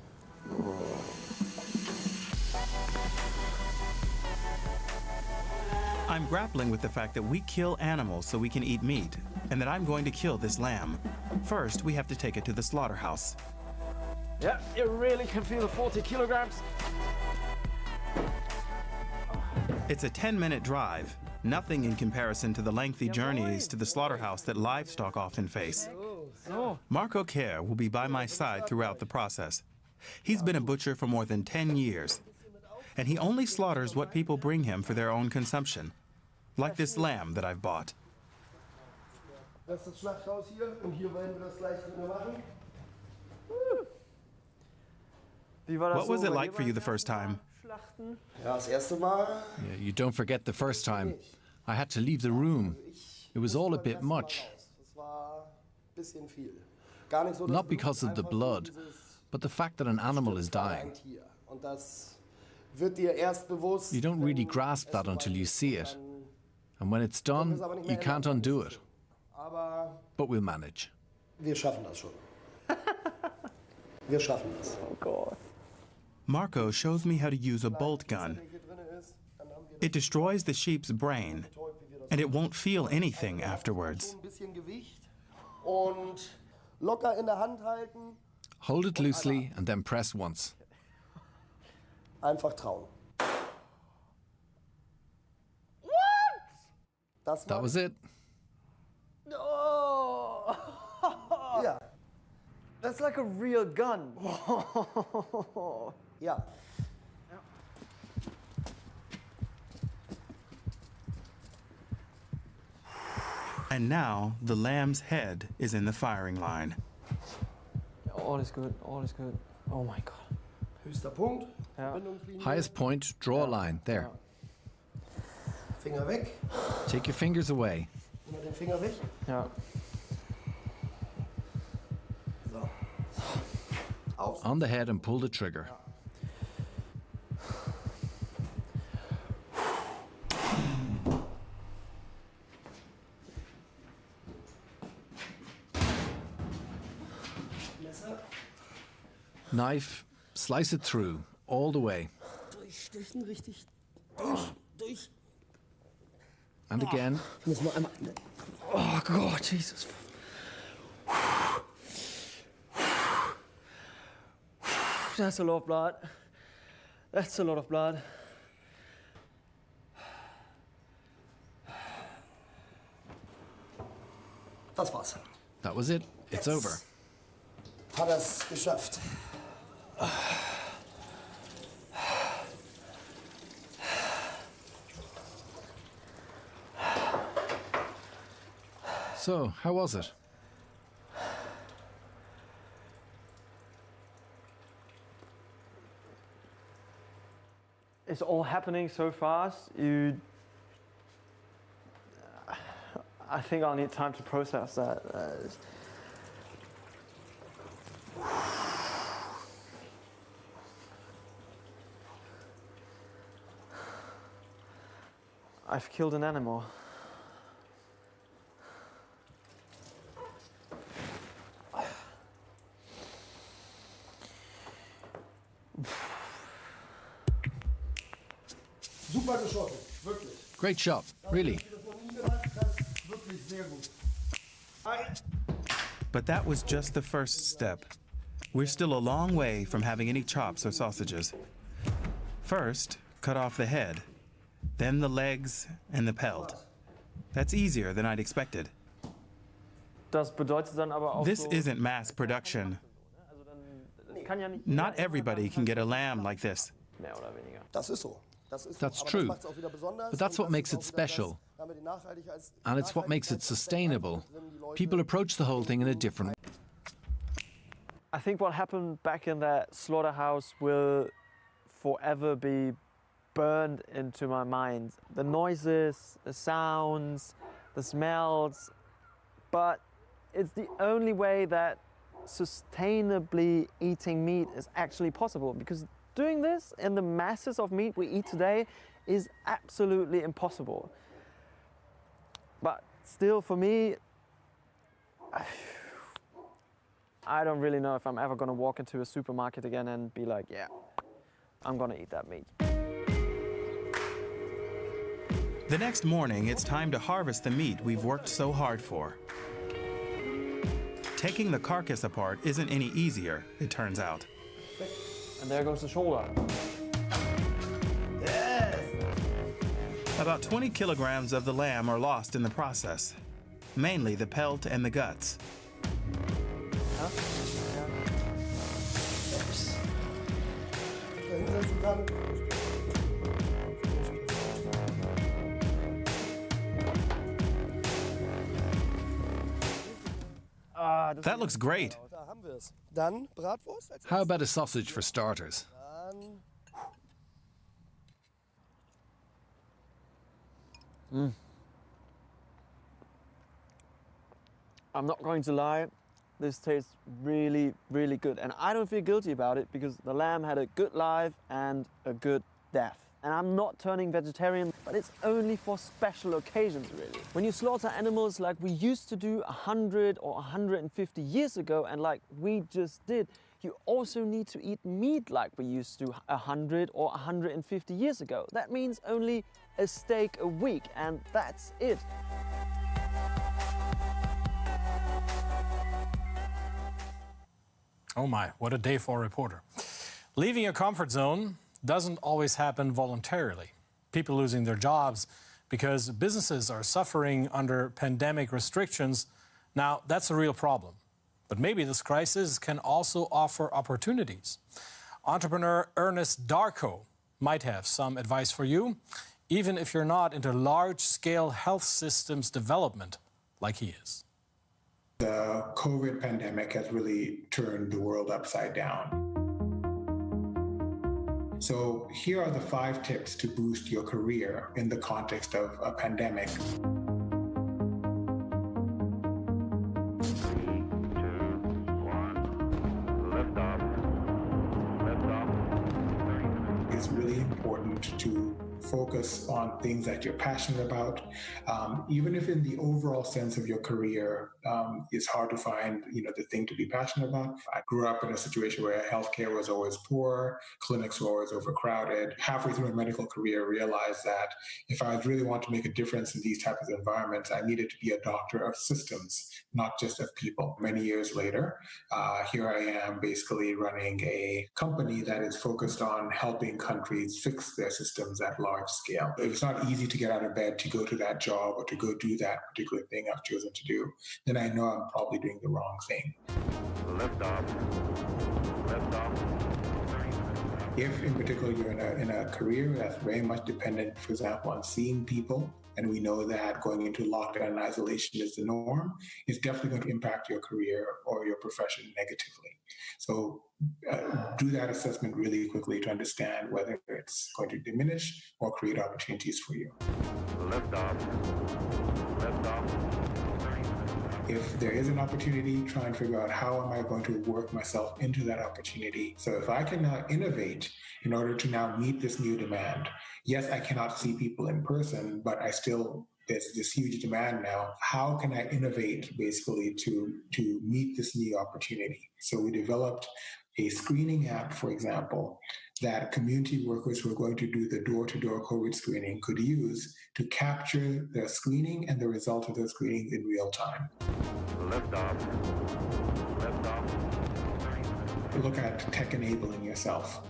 I'm grappling with the fact that we kill animals so we can eat meat, and that I'm going to kill this lamb. First, we have to take it to the slaughterhouse. Yeah, you really can feel the 40 kilograms. It's a 10-minute drive, nothing in comparison to the lengthy journeys to the slaughterhouse that livestock often face. Marco Kerr will be by my side throughout the process. He's been a butcher for more than 10 years, and he only slaughters what people bring him for their own consumption, like this lamb that I've bought. Das ist das Schlachthaus hier und hier wollen wir das gleich machen. What was it like for you the first time? Ja, das erste Mal. Yeah, you don't forget the first time. I had to leave the room. It was all a bit much. Das war ein bisschen viel. Gar nicht so, dass Not because of the blood, but the fact that an animal is dying. Und das wird dir erst bewusst. You don't really grasp that until you see it. And when it's done, you can't undo it. But we'll manage. Wir schaffen das schon. Wir schaffen das. Oh God. Marco shows me how to use a bolt gun. It destroys the sheep's brain, and it won't feel anything afterwards. Ein bisschen Gewicht und locker in der Hand halten. Hold it loosely and then press once. Einfach trauen. What? That was it. Oh! Ja. That's like a real gun. Ja. And now the lamb's head is in the firing line. All is good, all is good. Oh my God. Höchster Punkt. Ja. Highest point, draw a line. There. Finger weg. Take your fingers away. Immer den Finger weg. Ja. So. Auf. On the head and pull the trigger. Messer. Knife, slice it through, all the way. Durchstechen, richtig. Durch. And again. Müssen wir einmal. Oh God, Jesus. That's a lot of blood. That's a lot of blood. Das war's. That was it. It's over. Hat es geschafft. So, how was it? It's all happening so fast. I think I'll need time to process that. I've killed an animal. Super geschossen, wirklich. Great shot, really. Wirklich sehr gut. But that was just the first step. We're still a long way from having any chops or sausages. First, cut off the head, then the legs and the pelt. That's easier than I'd expected. Das bedeutet dann aber auch This so, isn't mass production. Not everybody can get a lamb like this. mehr oder weniger. Das ist so. Das ist That's so. Aber true. das macht's auch wieder besonders. But that's Und what das makes ist it auch wieder das, special. damit die Nachhaltigkeit- And it's what makes it sustainable. People approach the whole thing in a different way. I think what happened back in that slaughterhouse will forever be burned into my mind. The noises, the sounds, the smells, but it's the only way that sustainably eating meat is actually possible, because Doing this in the masses of meat we eat today is absolutely impossible. But still, for me, I don't really know if I'm ever gonna walk into a supermarket again and be like, yeah, I'm gonna eat that meat. The next morning, it's time to harvest the meat we've worked so hard for. Taking the carcass apart isn't any easier, it turns out. And there goes the shoulder. Yes! About 20 kilograms of the lamb are lost in the process, mainly the pelt and the guts. Huh? That looks great. How about a sausage for starters? I'm not going to lie, this tastes really, really good. And I don't feel guilty about it because the lamb had a good life and a good death. And I'm not turning vegetarian, but it's only for special occasions, really. When you slaughter animals like we used to do 100 or 150 years ago, and like we just did, you also need to eat meat like we used to 100 or 150 years ago. That means only a steak a week, and that's it. Oh my, what a day for a reporter. Leaving your comfort zone doesn't always happen voluntarily. People losing their jobs because businesses are suffering under pandemic restrictions. Now, that's a real problem. But maybe this crisis can also offer opportunities. Entrepreneur Ernest Darko might have some advice for you, even if you're not into large-scale health systems development like he is. The COVID pandemic has really turned the world upside down. So here are the 5 tips to boost your career in the context of a pandemic. It's really important to focus on things that you're passionate about. Even if in the overall sense of your career, it's hard to find, the thing to be passionate about. I grew up in a situation where healthcare was always poor, clinics were always overcrowded. Halfway through my medical career, I realized that if I really want to make a difference in these types of environments, I needed to be a doctor of systems, not just of people. Many years later, here I am basically running a company that is focused on helping countries fix their systems at large scale. If it's not easy to get out of bed to go to that job or to go do that particular thing I've chosen to do, then I know I'm probably doing the wrong thing. Lift off. If in particular you're in a career that's very much dependent, for example, on seeing people, and we know that going into lockdown and isolation is the norm, it's definitely going to impact your career or your profession negatively. So do that assessment really quickly to understand whether it's going to diminish or create opportunities for you. Lift off. If there is an opportunity, try and figure out how am I going to work myself into that opportunity. So if I can now innovate in order to now meet this new demand, yes, I cannot see people in person, but there's this huge demand now. How can I innovate basically to meet this new opportunity? So we developed a screening app, for example, that community workers who are going to do the door-to-door COVID screening could use to capture the screening and the result of the screening in real time. Lift off. Look at tech enabling yourself.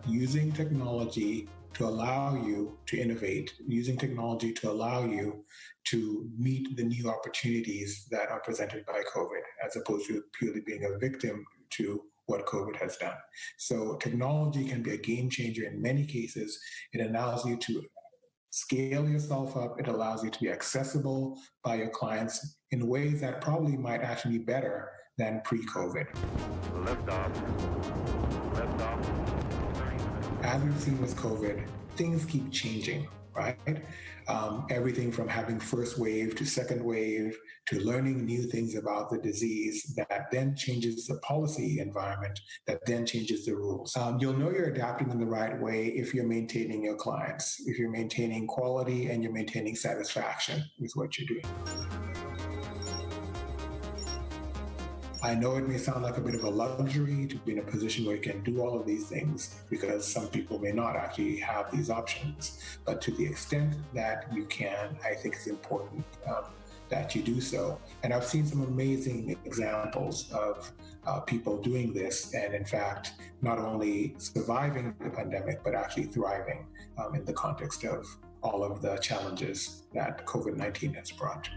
Using technology to allow you to innovate, using technology to allow you to meet the new opportunities that are presented by COVID, as opposed to purely being a victim to what COVID has done. So technology can be a game changer in many cases. It allows you to scale yourself up. It allows you to be accessible by your clients in ways that probably might actually be better than pre-COVID. Lift off. As we've seen with COVID, things keep changing. right? Everything from having first wave to second wave to learning new things about the disease that then changes the policy environment, that then changes the rules. You'll know you're adapting in the right way if you're maintaining your clients, if you're maintaining quality and you're maintaining satisfaction with what you're doing. I know it may sound like a bit of a luxury to be in a position where you can do all of these things because some people may not actually have these options. But to the extent that you can, I think it's important that you do so. And I've seen some amazing examples of people doing this and, in fact, not only surviving the pandemic, but actually thriving in the context of all of the challenges that COVID-19 has brought.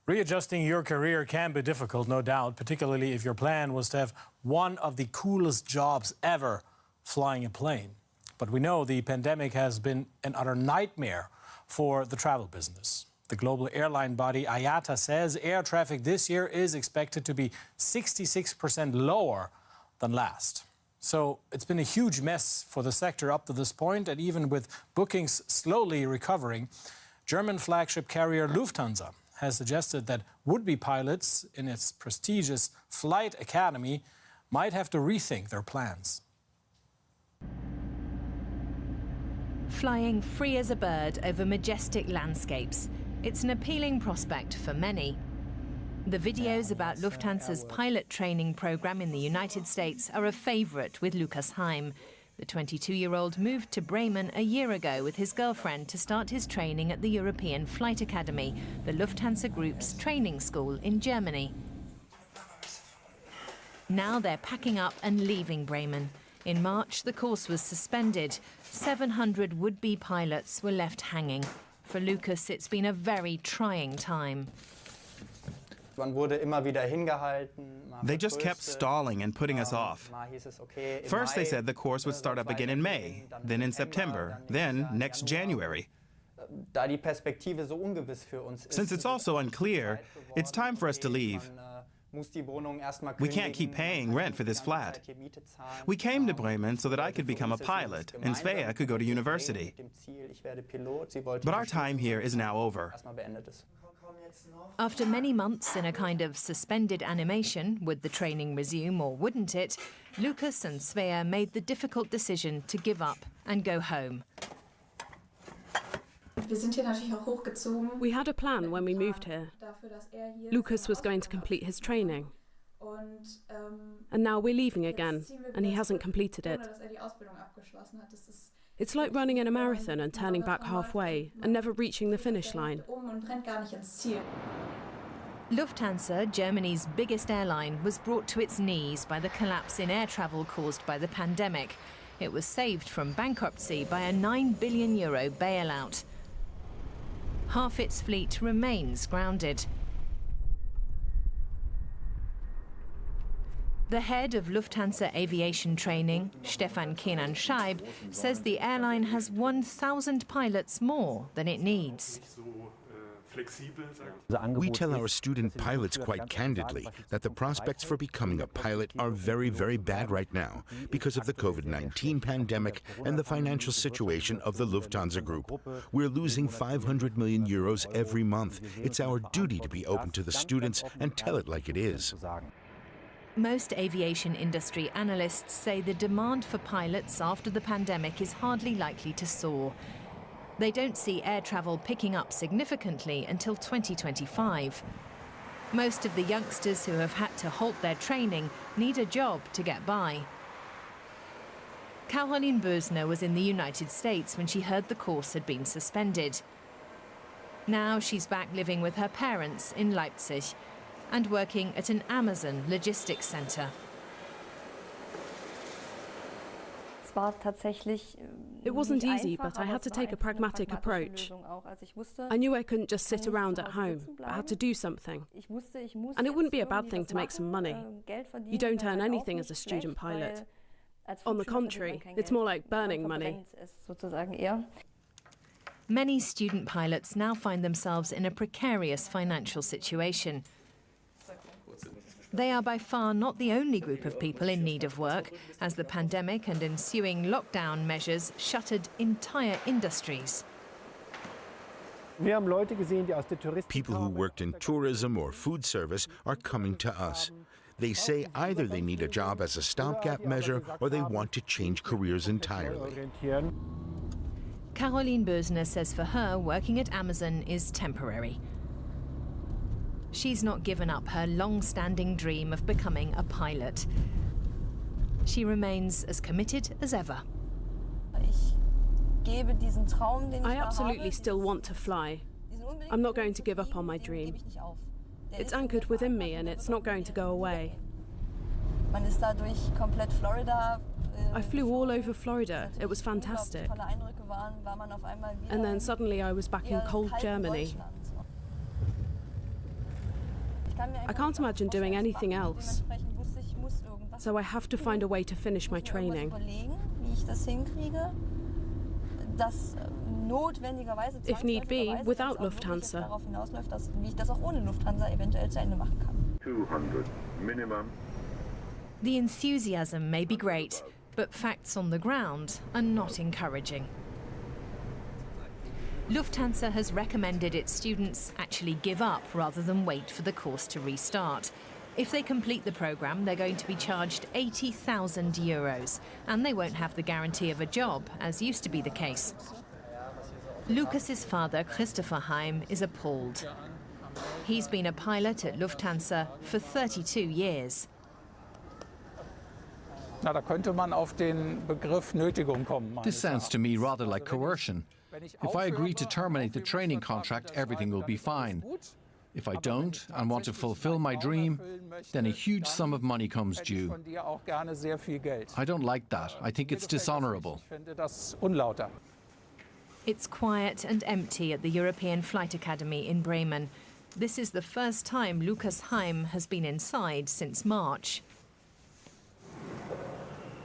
Readjusting your career can be difficult, no doubt, particularly if your plan was to have one of the coolest jobs ever, flying a plane. But we know the pandemic has been an utter nightmare for the travel business. The global airline body IATA says air traffic this year is expected to be 66% lower than last. So it's been a huge mess for the sector up to this point, and even with bookings slowly recovering, German flagship carrier Lufthansa has suggested that would-be pilots in its prestigious flight academy might have to rethink their plans. Flying free as a bird over majestic landscapes, it's an appealing prospect for many. The videos about Lufthansa's pilot training program in the United States are a favorite with Lukas Heim. The 22-year-old moved to Bremen a year ago with his girlfriend to start his training at the European Flight Academy, the Lufthansa Group's training school in Germany. Now they're packing up and leaving Bremen. In March, the course was suspended. 700 would-be pilots were left hanging. For Lukas, it's been a very trying time. They just kept stalling and putting us off. First they said the course would start up again in May, then in September, then next January. Since it's also unclear, it's time for us to leave. We can't keep paying rent for this flat. We came to Bremen so that I could become a pilot and Svea could go to university. But our time here is now over. After many months in a kind of suspended animation, would the training resume or wouldn't it, Lukas and Svea made the difficult decision to give up and go home. We had a plan when we moved here. Lukas was going to complete his training. And now we're leaving again, and he hasn't completed it. It's like running in a marathon and turning back halfway and never reaching the finish line. Lufthansa, Germany's biggest airline, was brought to its knees by the collapse in air travel caused by the pandemic. It was saved from bankruptcy by a €9 billion bailout. Half its fleet remains grounded. The head of Lufthansa Aviation Training, Stefan Kenan-Scheib, says the airline has 1,000 pilots more than it needs. We tell our student pilots quite candidly that the prospects for becoming a pilot are very, very bad right now because of the COVID-19 pandemic and the financial situation of the Lufthansa Group. We're losing €500 million every month. It's our duty to be open to the students and tell it like it is. Most aviation industry analysts say the demand for pilots after the pandemic is hardly likely to soar. They don't see air travel picking up significantly until 2025. Most of the youngsters who have had to halt their training need a job to get by. Caroline Bösner was in the United States when she heard the course had been suspended. Now she's back living with her parents in Leipzig and working at an Amazon logistics center. It wasn't easy, but I had to take a pragmatic approach. I knew I couldn't just sit around at home, but had to do something. And it wouldn't be a bad thing to make some money. You don't earn anything as a student pilot. On the contrary, it's more like burning money. Many student pilots now find themselves in a precarious financial situation. They are by far not the only group of people in need of work, as the pandemic and ensuing lockdown measures shuttered entire industries. People who worked in tourism or food service are coming to us. They say either they need a job as a stopgap measure or they want to change careers entirely. Caroline Bösner says for her, working at Amazon is temporary. She's not given up her long-standing dream of becoming a pilot. She remains as committed as ever. I absolutely still want to fly. I'm not going to give up on my dream. It's anchored within me and it's not going to go away. I flew all over Florida. It was fantastic. And then suddenly I was back in cold Germany. I can't imagine doing anything else. So I have to find a way to finish my training. If need be, without Lufthansa. 200 minimum. The enthusiasm may be great, but facts on the ground are not encouraging. Lufthansa has recommended its students actually give up rather than wait for the course to restart. If they complete the programme, they're going to be charged €80,000, and they won't have the guarantee of a job, as used to be the case. Lucas's father, Christopher Heim, is appalled. He's been a pilot at Lufthansa for 32 years. This sounds to me rather like coercion. If I agree to terminate the training contract, everything will be fine. If I don't and want to fulfill my dream, then a huge sum of money comes due. I don't like that. I think it's dishonorable. It's quiet and empty at the European Flight Academy in Bremen. This is the first time Lukas Heim has been inside since March.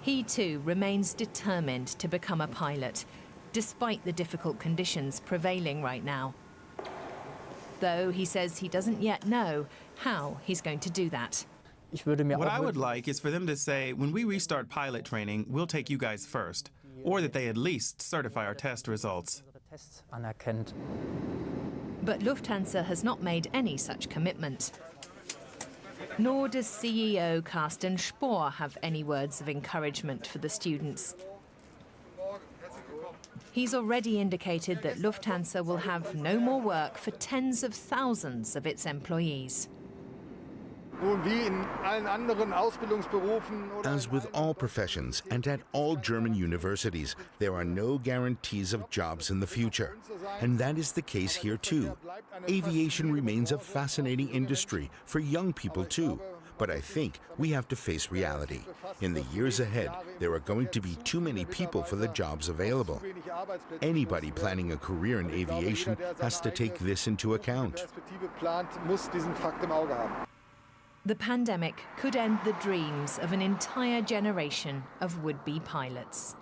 He too remains determined to become a pilot, despite the difficult conditions prevailing right now. Though he says he doesn't yet know how he's going to do that. What I would like is for them to say, when we restart pilot training, we'll take you guys first. Or that they at least certify our test results. But Lufthansa has not made any such commitment. Nor does CEO Carsten Spohr have any words of encouragement for the students. He's already indicated that Lufthansa will have no more work for tens of thousands of its employees. As with all professions and at all German universities, there are no guarantees of jobs in the future. And that is the case here too. Aviation remains a fascinating industry for young people too. But I think we have to face reality. In the years ahead, there are going to be too many people for the jobs available. Anybody planning a career in aviation has to take this into account. The pandemic could end the dreams of an entire generation of would-be pilots.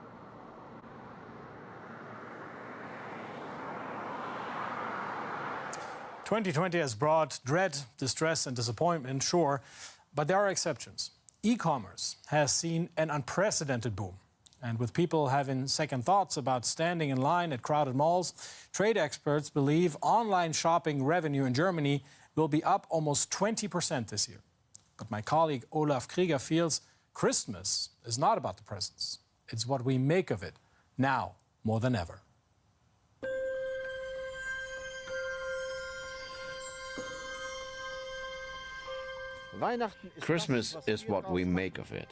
"2020 has brought dread, distress and disappointment, sure, but there are exceptions. E-commerce has seen an unprecedented boom. And with people having second thoughts about standing in line at crowded malls, trade experts believe online shopping revenue in Germany will be up almost 20% this year. But my colleague Olaf Krieger feels Christmas is not about the presents. It's what we make of it, now more than ever. Christmas is what we make of it.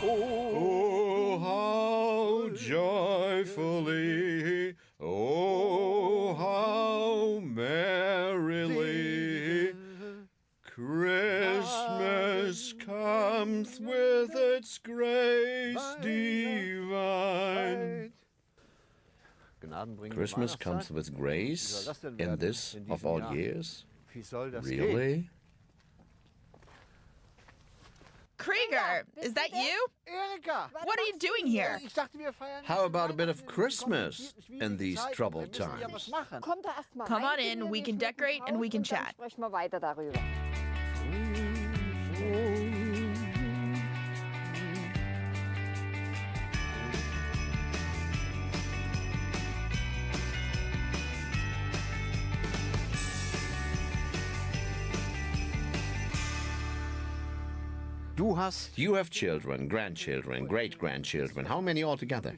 Oh, how joyfully, oh, how merrily, Christmas cometh with its grace divine. Christmas comes with grace in this of all years? Really? Krieger, is that you? What are you doing here? How about a bit of Christmas in these troubled times? Come on in, we can decorate and we can chat. You have children, grandchildren, great-grandchildren. How many altogether?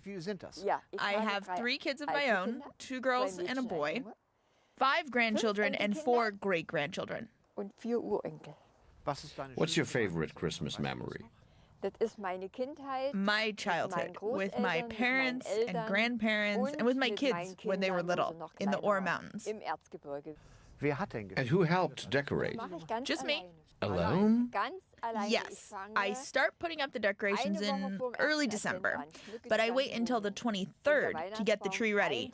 I have 3 kids of my own, 2 girls and a boy, 5 grandchildren and 4 great-grandchildren. What's your favorite Christmas memory? My childhood, with my parents and grandparents and with my kids when they were little, in the Ore Mountains. And who helped decorate? Just me. Alone? Yes, I start putting up the decorations in early December, but I wait until the 23rd to get the tree ready.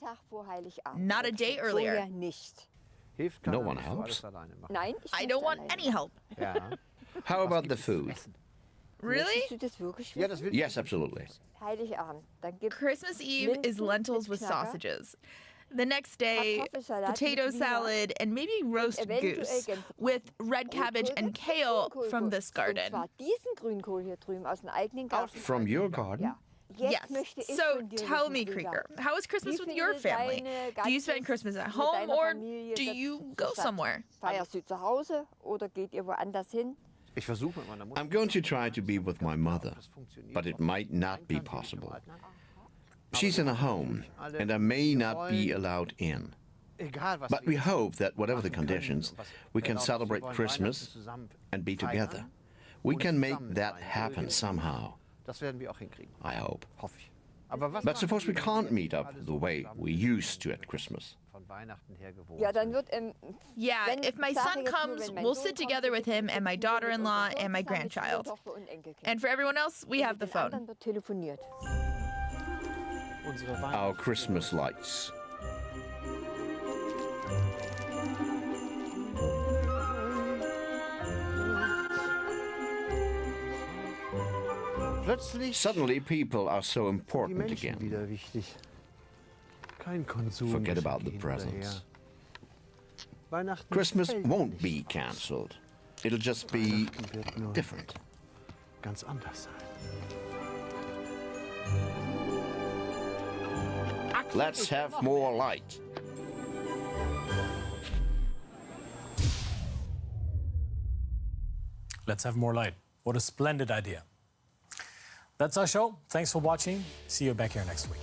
Not a day earlier. No one helps? I don't want any help. How about the food? Really? Yes, absolutely. Christmas Eve is lentils with sausages. The next day, potato salad and maybe roast goose with red cabbage and kale from this garden. From your garden? Yes. So tell me, Krieger, how is Christmas with your family? Do you spend Christmas at home or do you go somewhere? I'm going to try to be with my mother, but it might not be possible. She's in a home, and I may not be allowed in. But we hope that whatever the conditions, we can celebrate Christmas and be together. We can make that happen somehow. I hope. But suppose we can't meet up the way we used to at Christmas. Yeah, if my son comes, we'll sit together with him and my daughter-in-law and my grandchild. And for everyone else, we have the phone. Our Christmas lights. Suddenly people are so important again. Forget about the presents. Christmas won't be cancelled. It'll just be different. Let's have more light. Let's have more light. What a splendid idea. That's our show. Thanks for watching. See you back here next week.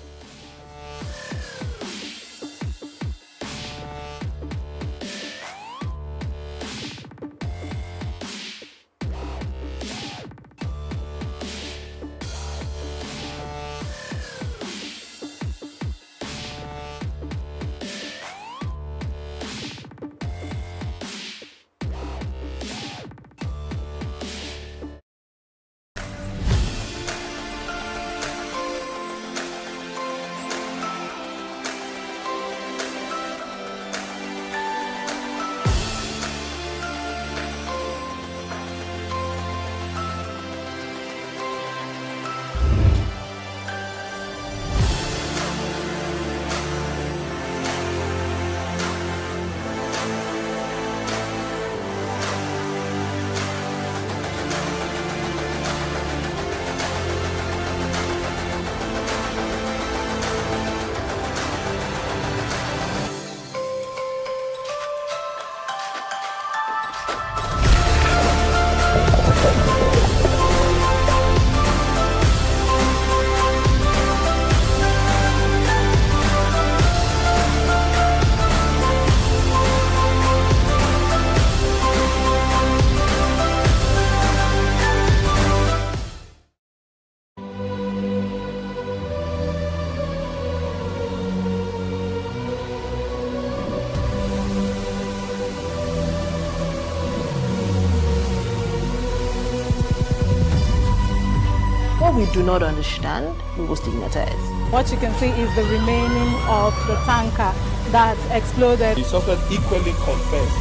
What we do not understand, we will stigmatize. What you can see is the remaining of the tanker that exploded. The suspect equally confessed.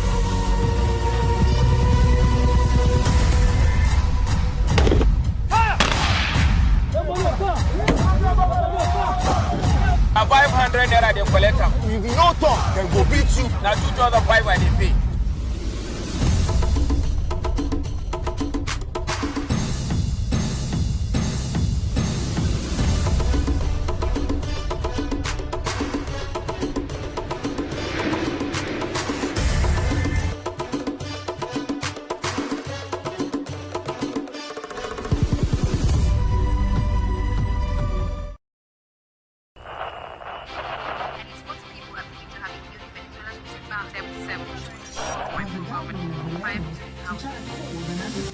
200 naira they collect am. If you no talk, dem go beat you. Na 2,500 I dey pay.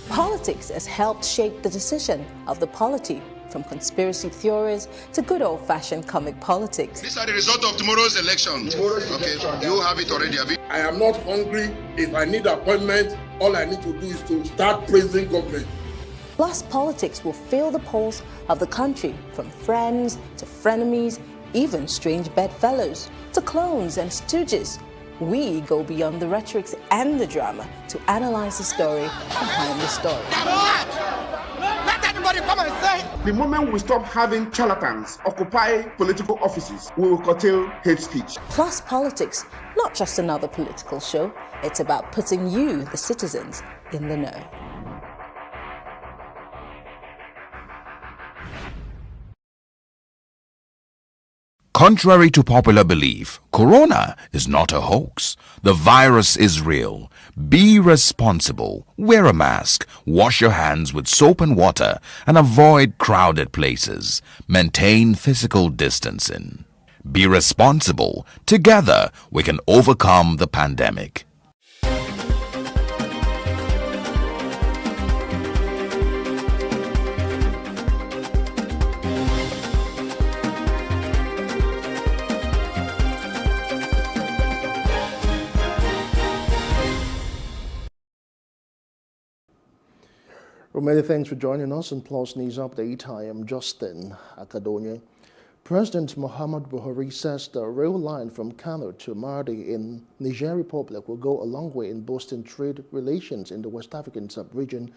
Politics has helped shape the decision of the polity, from conspiracy theories to good old-fashioned comic politics. These are the result of tomorrow's elections. Okay, you have it already, have you? I am not hungry. If I need appointment, all I need to do is to start praising government. Plus, politics will fill the polls of the country, from friends to frenemies, even strange bedfellows, to clones and stooges. We go beyond the rhetorics and the drama to analyze the story behind the story. Let anybody come and say. The moment we stop having charlatans occupy political offices, we will curtail hate speech. Plus politics, not just another political show. It's about putting you, the citizens, in the know. Contrary to popular belief, Corona is not a hoax. The virus is real. Be responsible. Wear a mask. Wash your hands with soap and water and avoid crowded places. Maintain physical distancing. Be responsible. Together, we can overcome the pandemic. Well, many thanks for joining us in Plus News Update. I am Justin Akadonia. President Muhammad Buhari says the rail line from Kano to Maradi in Niger Republic will go a long way in boosting trade relations in the West African sub-region.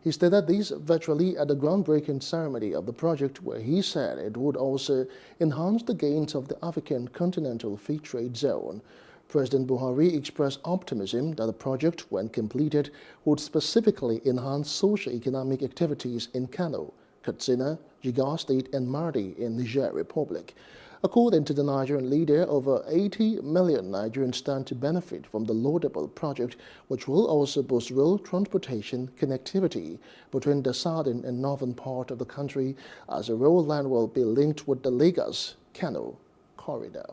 He stated this virtually at the groundbreaking ceremony of the project, where he said it would also enhance the gains of the African Continental Free Trade Zone. President Buhari expressed optimism that the project, when completed, would specifically enhance socio-economic activities in Kano, Katsina, Jigawa State, and Maradi in Niger Republic. According to the Nigerian leader, over 80 million Nigerians stand to benefit from the laudable project, which will also boost rail transportation connectivity between the southern and northern part of the country, as the rail line will be linked with the Lagos-Kano corridor.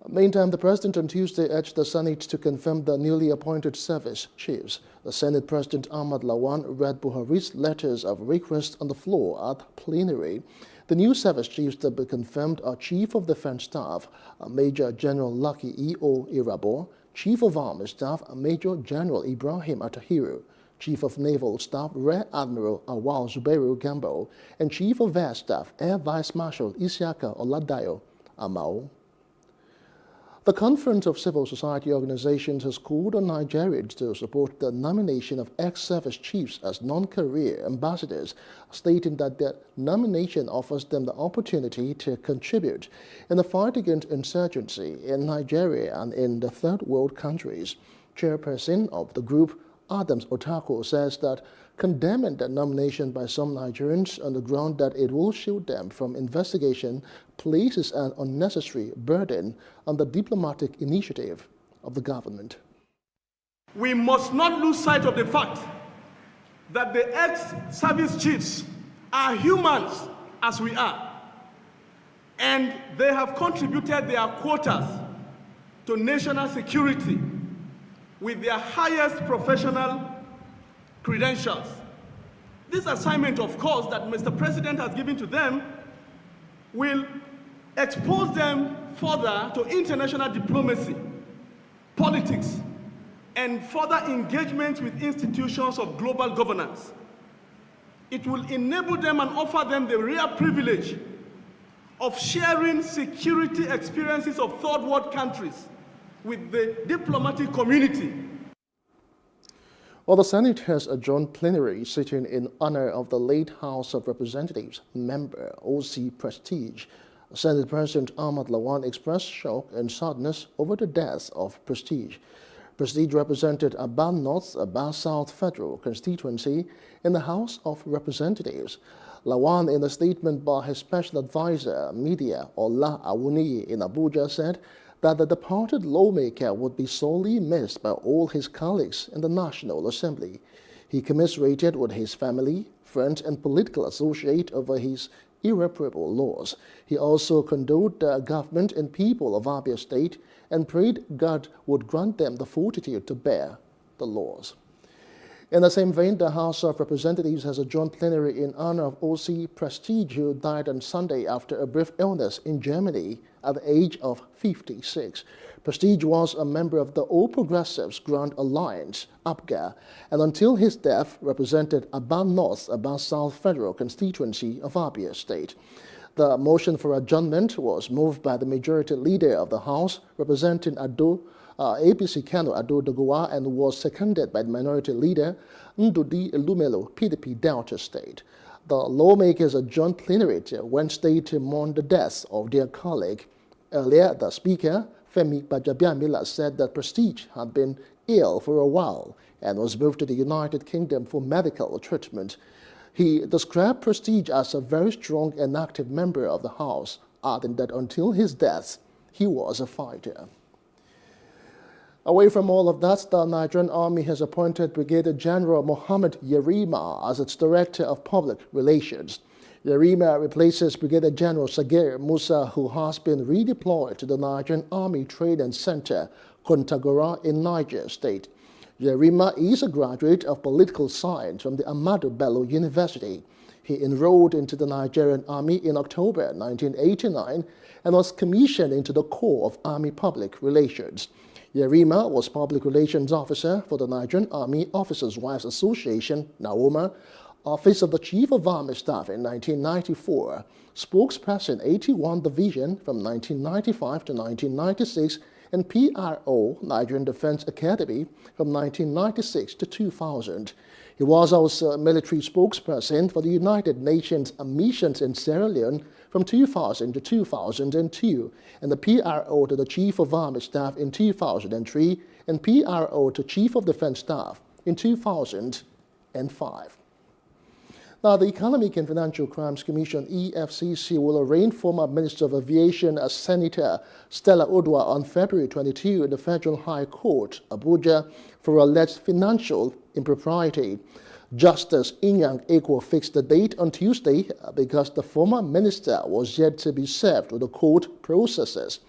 Meantime, the President on Tuesday urged the Senate to confirm the newly appointed service chiefs. The Senate President Ahmad Lawan read Buhari's letters of request on the floor at plenary. The new service chiefs that be confirmed are Chief of Defense Staff, Major General Lucky E.O. Irabo, Chief of Army Staff, Major General Ibrahim Atahiru, Chief of Naval Staff, Rear Admiral Awal Zubairu Gambo, and Chief of Air Staff, Air Vice Marshal Isiaka Oladayo Amao. The Conference of Civil Society Organizations has called on Nigerians to support the nomination of ex-service chiefs as non-career ambassadors, stating that their nomination offers them the opportunity to contribute in the fight against insurgency in Nigeria and in the third world countries. Chairperson of the group, Adams Otako, says that condemning the nomination by some Nigerians on the ground that it will shield them from investigation places an unnecessary burden on the diplomatic initiative of the government. We must not lose sight of the fact that the ex-service chiefs are humans as we are, and they have contributed their quotas to national security with their highest professional credentials. This assignment, of course, that Mr. President has given to them will expose them further to international diplomacy, politics, and further engagement with institutions of global governance. It will enable them and offer them the rare privilege of sharing security experiences of third world countries with the diplomatic community. Well, the Senate has adjourned plenary sitting in honor of the late House of Representatives member O.C. Prestige. Senate President Ahmad Lawan expressed shock and sadness over the death of Prestige. Prestige represented Aba North, Aba South Federal constituency in the House of Representatives. Lawan, in a statement by his special advisor, Media, Ola Awuniyi in Abuja, said that the departed lawmaker would be sorely missed by all his colleagues in the National Assembly. He commiserated with his family, friends, and political associates over his irreparable loss. He also condoled the government and people of Abia State and prayed God would grant them the fortitude to bear the loss. In the same vein, the House of Representatives has adjourned plenary in honor of O.C. Prestige, who died on Sunday after a brief illness in Germany at the age of 56. Prestige was a member of the All Progressives Grand Alliance, APGA, and until his death represented Aba North, Aba South Federal constituency of Abia State. The motion for adjournment was moved by the majority leader of the House, representing APC Kano Ado Dogowa, and was seconded by the minority leader Ndudi Elumelo, PDP Delta State. The lawmakers adjourned plenary till Wednesday to mourn the death of their colleague. Earlier, the Speaker, Femi Gbajabiamila, said that Prestige had been ill for a while and was moved to the United Kingdom for medical treatment. He described Prestige as a very strong and active member of the House, adding that until his death, he was a fighter. Away from all of that, the Nigerian Army has appointed Brigadier General Mohammed Yerima as its Director of Public Relations. Yerima replaces Brigadier General Sagir Musa, who has been redeployed to the Nigerian Army Training Center, Kontagora in Niger State. Yerima is a graduate of political science from the Ahmadu Bello University. He enrolled into the Nigerian Army in October 1989 and was commissioned into the Corps of Army Public Relations. Yerima was Public Relations Officer for the Nigerian Army Officers' Wives Association, NAOMA, Office of the Chief of Army Staff in 1994, spokesperson 81 Division from 1995 to 1996, and PRO, Nigerian Defense Academy, from 1996 to 2000. He was also military spokesperson for the United Nations missions in Sierra Leone from 2000 to 2002, and the PRO to the Chief of Army Staff in 2003, and PRO to Chief of Defense Staff in 2005. Now, the Economic and Financial Crimes Commission, EFCC, will arraign former Minister of Aviation Senator Stella Odua on February 22 in the Federal High Court, Abuja, for alleged financial impropriety. Justice Inyang Ekwo fixed the date on Tuesday because the former minister was yet to be served with the court processes.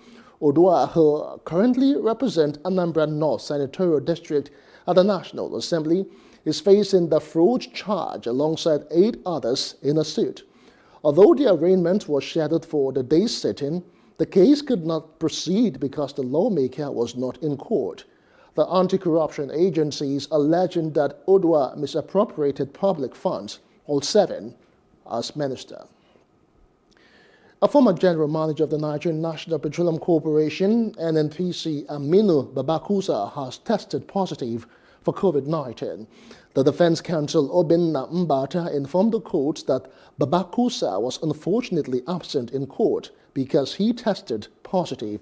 Odua, who currently represents Anambra North Senatorial District at the National Assembly, is facing the fraud charge alongside 8 others in a suit. Although the arraignment was scheduled for the day's sitting, the case could not proceed because the lawmaker was not in court. The anti-corruption agency is alleging that Odua misappropriated public funds, all 7, as minister. A former general manager of the Nigerian National Petroleum Corporation, NNPC, Aminu Babakusa, has tested positive for COVID-19. The defense counsel Obinna Mbata informed the court that Babakusa was unfortunately absent in court because he tested positive.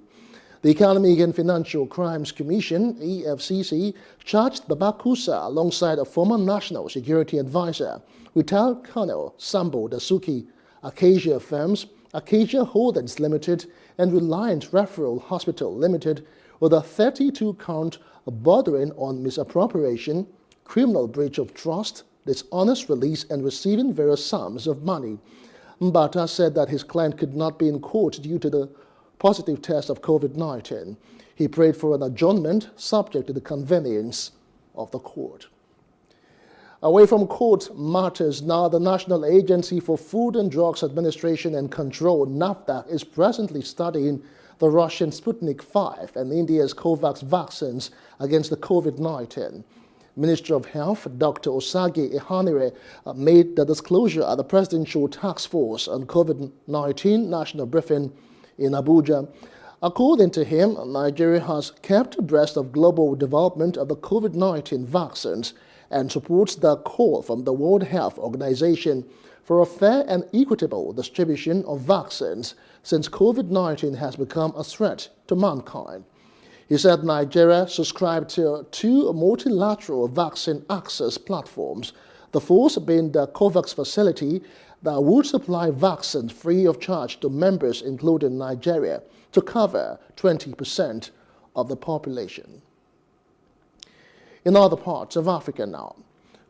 The Economic and Financial Crimes Commission, EFCC, charged Babakusa alongside a former National Security Advisor, retired Colonel Sambo Dasuki, Acacia Firms, Acacia Holdings Limited, and Reliant Referral Hospital Limited, with a 32-count bordering on misappropriation, criminal breach of trust, dishonest release, and receiving various sums of money. Mbata said that his client could not be in court due to the positive test of COVID-19. He prayed for an adjournment subject to the convenience of the court. Away from court matters now, the National Agency for Food and Drugs Administration and Control, NAFDAC, is presently studying the Russian Sputnik V and India's Covax vaccines against the COVID-19. Minister of Health, Dr. Osage Ehanire, made the disclosure at the Presidential Task Force on COVID-19 national briefing in Abuja. According to him, Nigeria has kept abreast of global development of the COVID-19 vaccines and supports the call from the World Health Organization for a fair and equitable distribution of vaccines since COVID-19 has become a threat to mankind. He said Nigeria subscribed to 2 multilateral vaccine access platforms, the fourth being the COVAX facility that would supply vaccines free of charge to members including Nigeria to cover 20% of the population. In other parts of Africa now,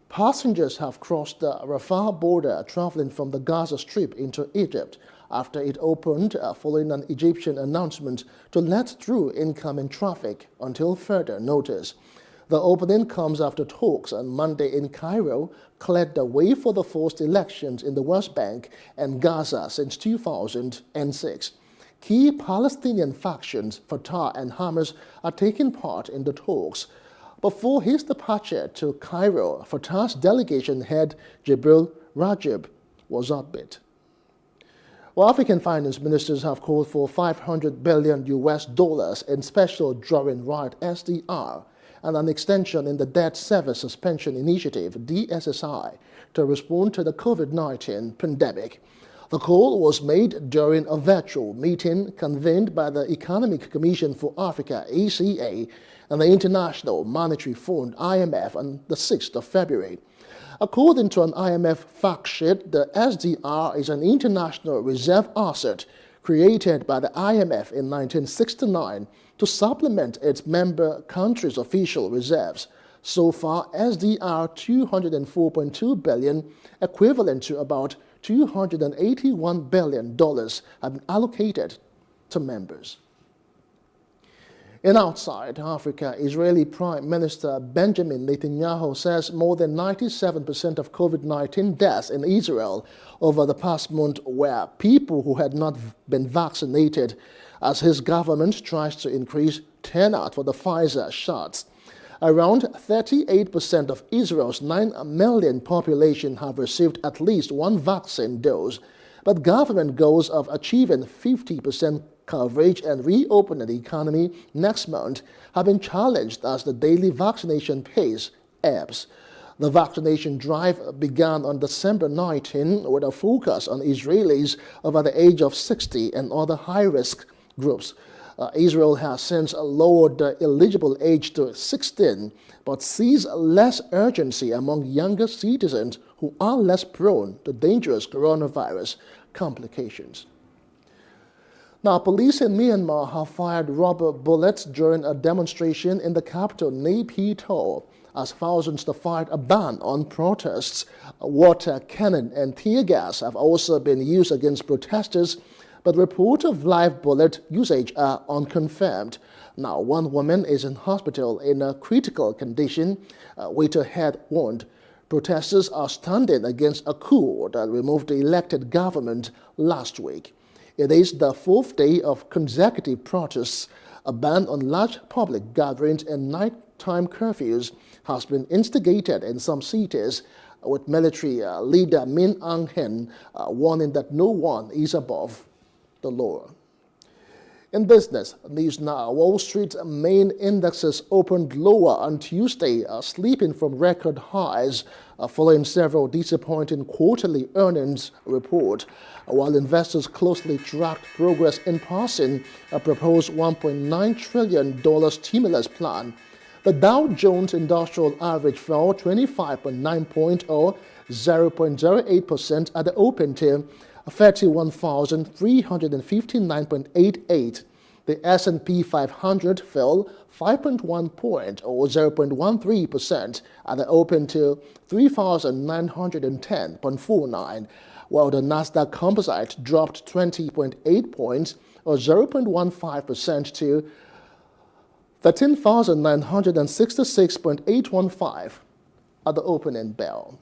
passengers have crossed the Rafah border traveling from the Gaza Strip into Egypt after it opened following an Egyptian announcement to let through incoming traffic until further notice. The opening comes after talks on Monday in Cairo cleared the way for the forced elections in the West Bank and Gaza since 2006. Key Palestinian factions, Fatah and Hamas, are taking part in the talks. Before his departure to Cairo, Fatah's delegation head Jibril Rajab was upbeat. Well, African finance ministers have called for $500 billion in special drawing right SDR and an extension in the Debt Service Suspension Initiative DSSI to respond to the COVID-19 pandemic. The call was made during a virtual meeting convened by the Economic Commission for Africa ECA and the International Monetary Fund IMF on the 6th of February. According to an IMF fact sheet, the SDR is an international reserve asset created by the IMF in 1969 to supplement its member countries' official reserves. So far, SDR $204.2 billion, equivalent to about $281 billion, have been allocated to members. And outside Africa, Israeli Prime Minister Benjamin Netanyahu says more than 97% of COVID-19 deaths in Israel over the past month were people who had not been vaccinated, as his government tries to increase turnout for the Pfizer shots. Around 38% of Israel's 9 million population have received at least one vaccine dose, but government goals of achieving 50% coverage and reopening the economy next month have been challenged as the daily vaccination pace ebbs. The vaccination drive began on December 19 with a focus on Israelis over the age of 60 and other high-risk groups. Israel has since lowered the eligible age to 16, but sees less urgency among younger citizens who are less prone to dangerous coronavirus complications. Now, police in Myanmar have fired rubber bullets during a demonstration in the capital, Naypyidaw, as thousands defied a ban on protests. Water cannon and tear gas have also been used against protesters, but reports of live bullet usage are unconfirmed. Now, one woman is in hospital in a critical condition with her head wound. Protesters are standing against a coup that removed the elected government last week. It is the 4th day of consecutive protests. A ban on large public gatherings and nighttime curfews has been instigated in some cities, with military leader Min Aung Hlaing warning that no one is above the law. In business news now, Wall Street's main indexes opened lower on Tuesday, slipping from record highs following several disappointing quarterly earnings reports, while investors closely tracked progress in passing a proposed $1.9 trillion stimulus plan. The Dow Jones Industrial Average fell 25.9 points or 0.08% at the open to 31,359.88. The S&P 500 fell 5.1 points or 0.13% at the open to 3,910.49, while the Nasdaq Composite dropped 20.8 points or 0.15% to 13,966.815 at the opening bell.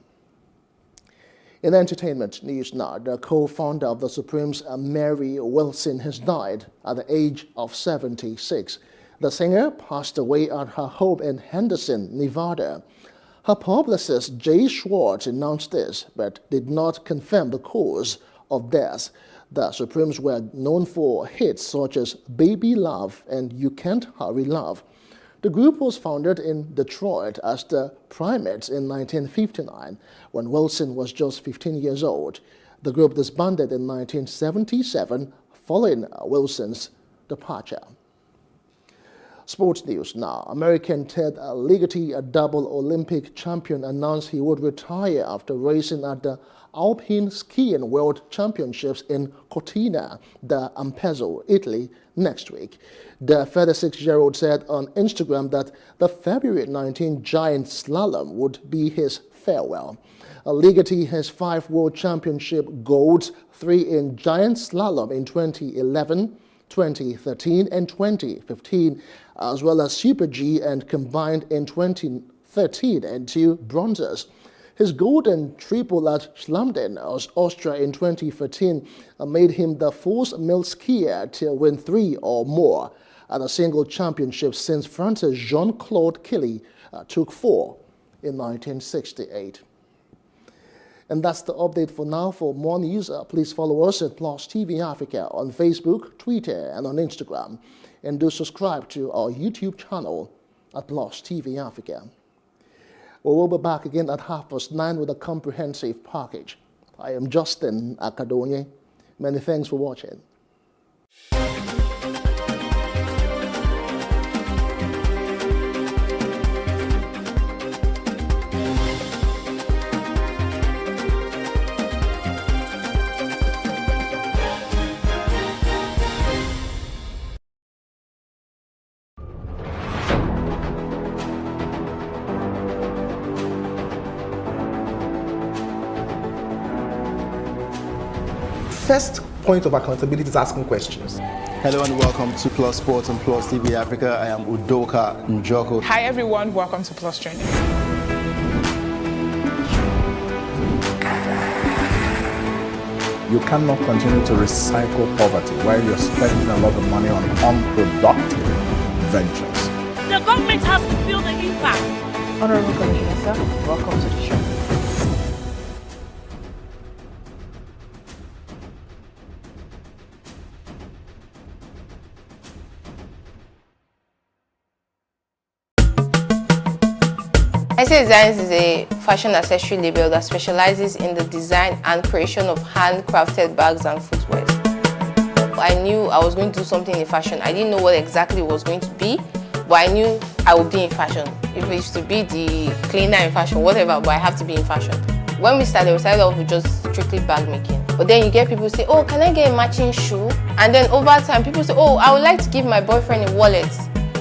In entertainment news now, the co-founder of the Supremes, Mary Wilson, has died at the age of 76. The singer passed away at her home in Henderson, Nevada. Her publicist, Jay Schwartz, announced this, but did not confirm the cause of death. The Supremes were known for hits such as Baby Love and You Can't Hurry Love. The group was founded in Detroit as the Primates in 1959, when Wilson was just 15 years old. The group disbanded in 1977 following Wilson's departure. Sports news now. American Ted Ligety, a double Olympic champion, announced he would retire after racing at the Alpine Skiing World Championships in Cortina d'Ampezzo, Italy, next week. The 36-year-old said on Instagram that the February 19 giant slalom would be his farewell. Ligety has 5 World Championship golds, 3 in giant slalom in 2011, 2013 and 2015, as well as Super G and combined in 2013 and 2 bronzes. His golden triple at Schlamden, Austria in 2013 made him the first male skier to win 3 or more at a single championship since France's Jean-Claude Killy took 4 in 1968. And that's the update for now. For more news, please follow us at Plus TV Africa on Facebook, Twitter, and on Instagram. And do subscribe to our YouTube channel at Plus TV Africa. We will be back again at 9:30 with a comprehensive package. I am Justin Akadonye. Many thanks for watching. First point of accountability is asking questions. Hello and welcome to Plus Sports and Plus TV Africa. I am Udoka Njoko. Hi everyone, welcome to Plus Training. You cannot continue to recycle poverty while you're spending a lot of money on unproductive ventures. The government has to feel the impact. Honorable Commissioner, welcome to the show. Tyson Designs is a fashion accessory label that specializes in the design and creation of handcrafted bags and footwear. I knew I was going to do something in fashion. I didn't know what exactly it was going to be, but I knew I would be in fashion. If it used to be the cleaner in fashion, whatever, but I have to be in fashion. When we started off with just strictly bag making. But then you get people say, oh, can I get a matching shoe? And then over time, people say, oh, I would like to give my boyfriend a wallet,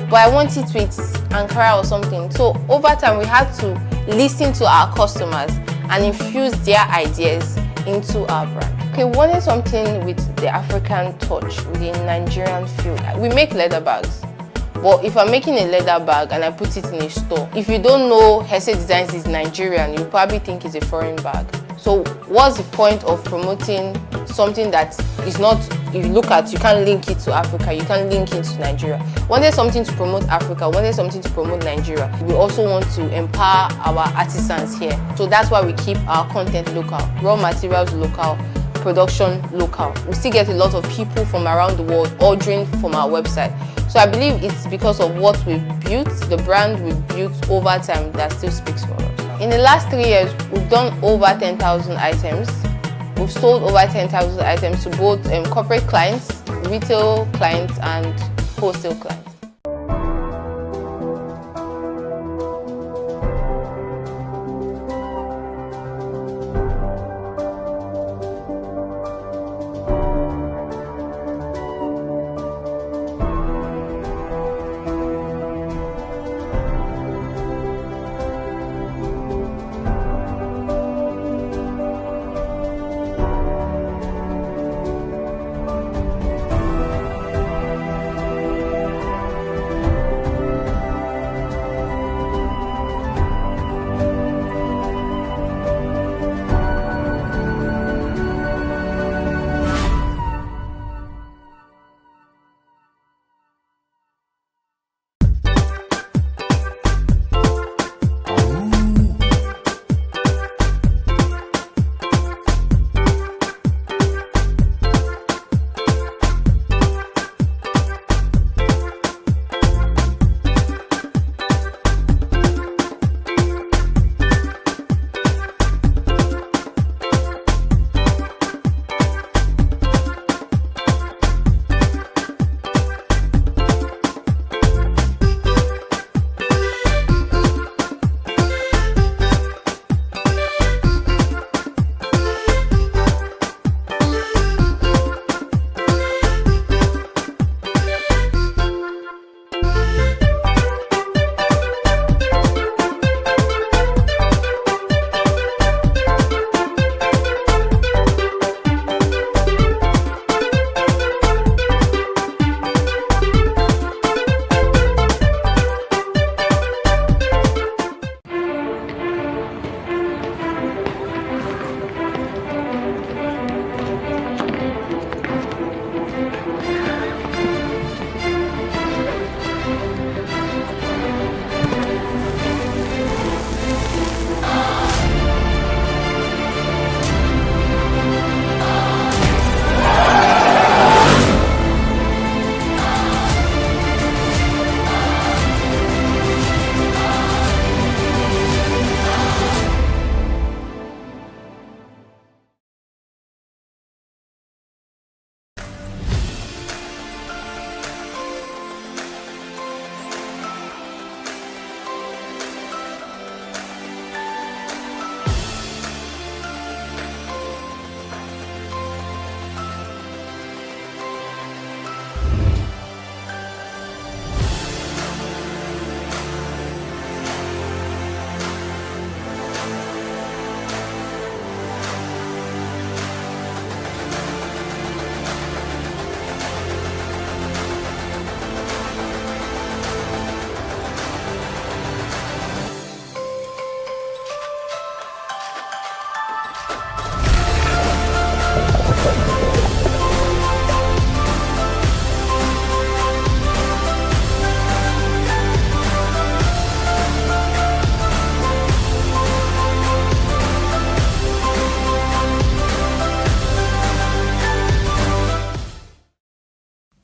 but I want it with Ankara or something. So over time, we had to listen to our customers and infuse their ideas into our brand. Okay, we wanted something with the African touch, with the Nigerian feel. We make leather bags. But if I'm making a leather bag and I put it in a store, if you don't know Hesse Designs is Nigerian, you probably think it's a foreign bag. So what's the point of promoting something that is not, if you look at, you can't link it to Africa, you can't link it to Nigeria. Wanted something to promote Africa, wanted something to promote Nigeria. We also want to empower our artisans here. So that's why we keep our content local, raw materials local, production local. We still get a lot of people from around the world ordering from our website. So I believe it's because of what we've built, the brand we've built over time that still speaks for us. In the last 3 years, we've done over 10,000 items. We've sold over 10,000 items to both corporate clients, retail clients, and wholesale clients.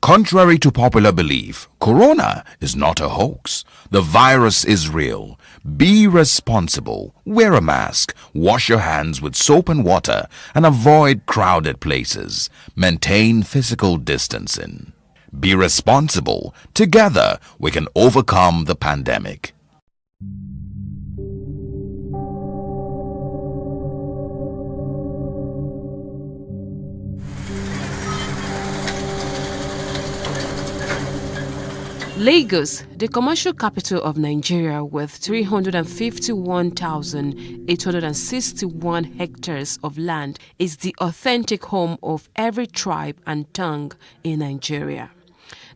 Contrary to popular belief, corona is not a hoax. The virus is real. Be responsible. Wear a mask. Wash your hands with soap and water and avoid crowded places. Maintain physical distancing. Be responsible. Together, we can overcome the pandemic. Lagos, the commercial capital of Nigeria with 351,861 hectares of land, is the authentic home of every tribe and tongue in Nigeria.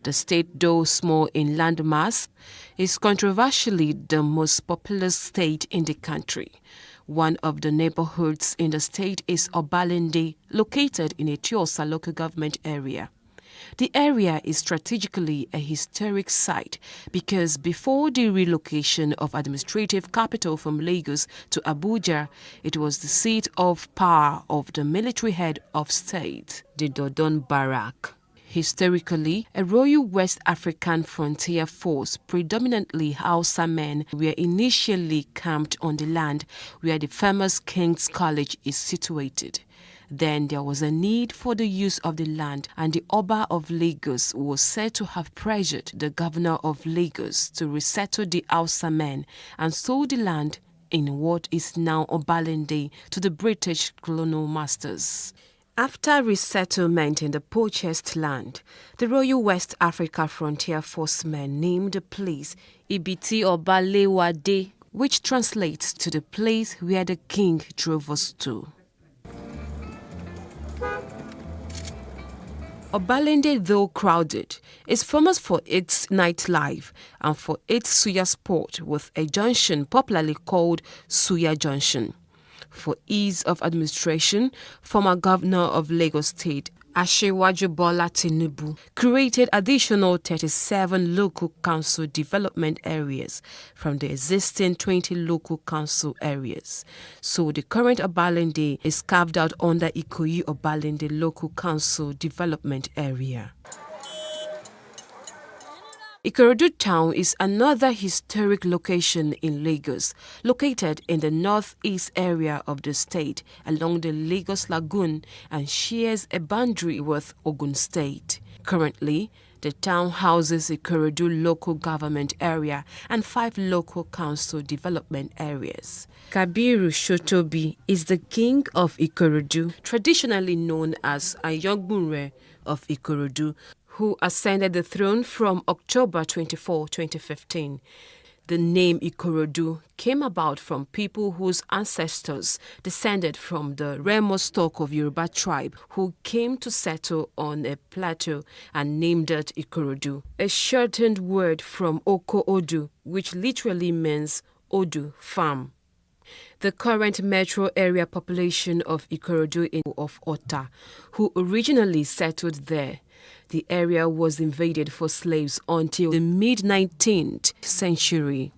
The state, though small in landmass, is controversially the most populous state in the country. One of the neighborhoods in the state is Obalende, located in a Tiosa local government area. The area is strategically a historic site because before the relocation of administrative capital from Lagos to Abuja, it was the seat of power of the military head of state, the Dodon Barrack. Historically, a Royal West African Frontier Force, predominantly Hausa men, were initially camped on the land where the famous King's College is situated. Then there was a need for the use of the land, and the Oba of Lagos was said to have pressured the governor of Lagos to resettle the Hausa men and sold the land in what is now Obalende to the British colonial masters. After resettlement in the purchased land, the Royal West Africa Frontier Force men named the place Ibiti Obalewade, which translates to the place where the king drove us to. Obalende, though crowded, is famous for its nightlife and for its suya sport, with a junction popularly called Suya Junction. For ease of administration, former governor of Lagos State, Asewaju Bola Tinubu, created additional 37 local council development areas from the existing 20 local council areas. So the current Obalende is carved out under Ikoyi Obalende Local Council Development Area. Ikorodu town is another historic location in Lagos, located in the northeast area of the state along the Lagos Lagoon and shares a boundary with Ogun State. Currently, the town houses Ikorodu local government area and 5 local council development areas. Kabiru Shotobi is the king of Ikorodu, traditionally known as Ayogbunre of Ikorodu, who ascended the throne from October 24, 2015. The name Ikorodu came about from people whose ancestors descended from the Remo stock of Yoruba tribe who came to settle on a plateau and named it Ikorodu, a shortened word from Oko Odu, which literally means Odu, farm. The current metro area population of Ikorodu is of Ota, who originally settled there. The area was invaded for slaves until the mid-19th century.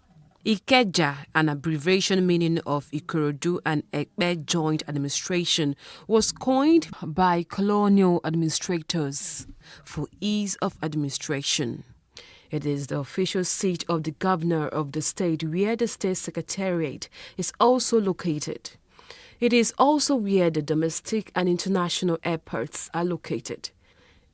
Ikeja, an abbreviation meaning of Ikorodu and Ekpe joint administration, was coined by colonial administrators for ease of administration. It is the official seat of the governor of the state, where the state secretariat is also located. It is also where the domestic and international airports are located.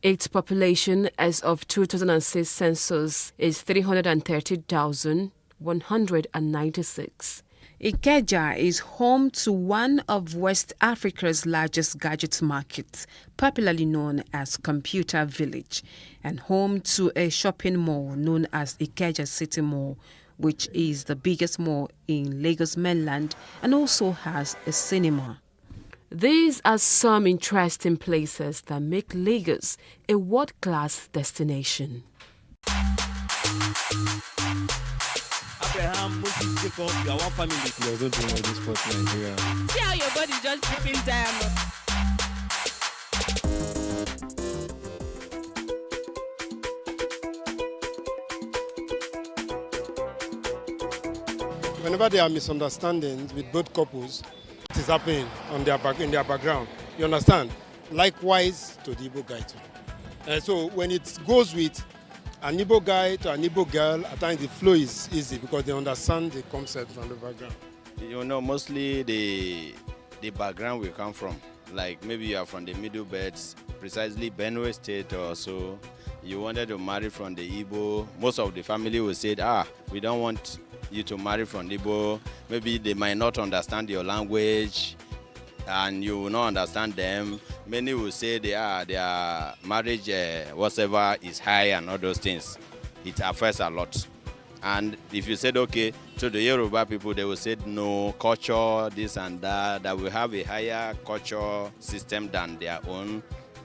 Its population as of 2006 census is 330,196. Ikeja is home to one of West Africa's largest gadget markets, popularly known as Computer Village, and home to a shopping mall known as Ikeja City Mall, which is the biggest mall in Lagos mainland and also has a cinema. These are some interesting places that make Lagos a world-class destination. Abraham, Moses, Jacob, you are one family. There's no doing all this sport in Nigeria. See how your body just dripping diamond. Whenever there are misunderstandings with both couples, it is happening on in their background. You understand? Likewise to the Igbo guy too. So when it goes with an Igbo guy to an Igbo girl, at times the flow is easy because they understand the concept from the background. You know, mostly the background we come from. Like maybe you are from the Middle Belt, precisely Benue State or so. You wanted to marry from the Igbo. Most of the family will say, we don't want you to marry from Igbo. Maybe they might not understand your language and you will not understand them. Many will say their marriage, whatever, is high and all those things. It affects a lot. And if you said, okay, to the Yoruba people, they will say, no, culture, this and that will have a higher culture system than their own.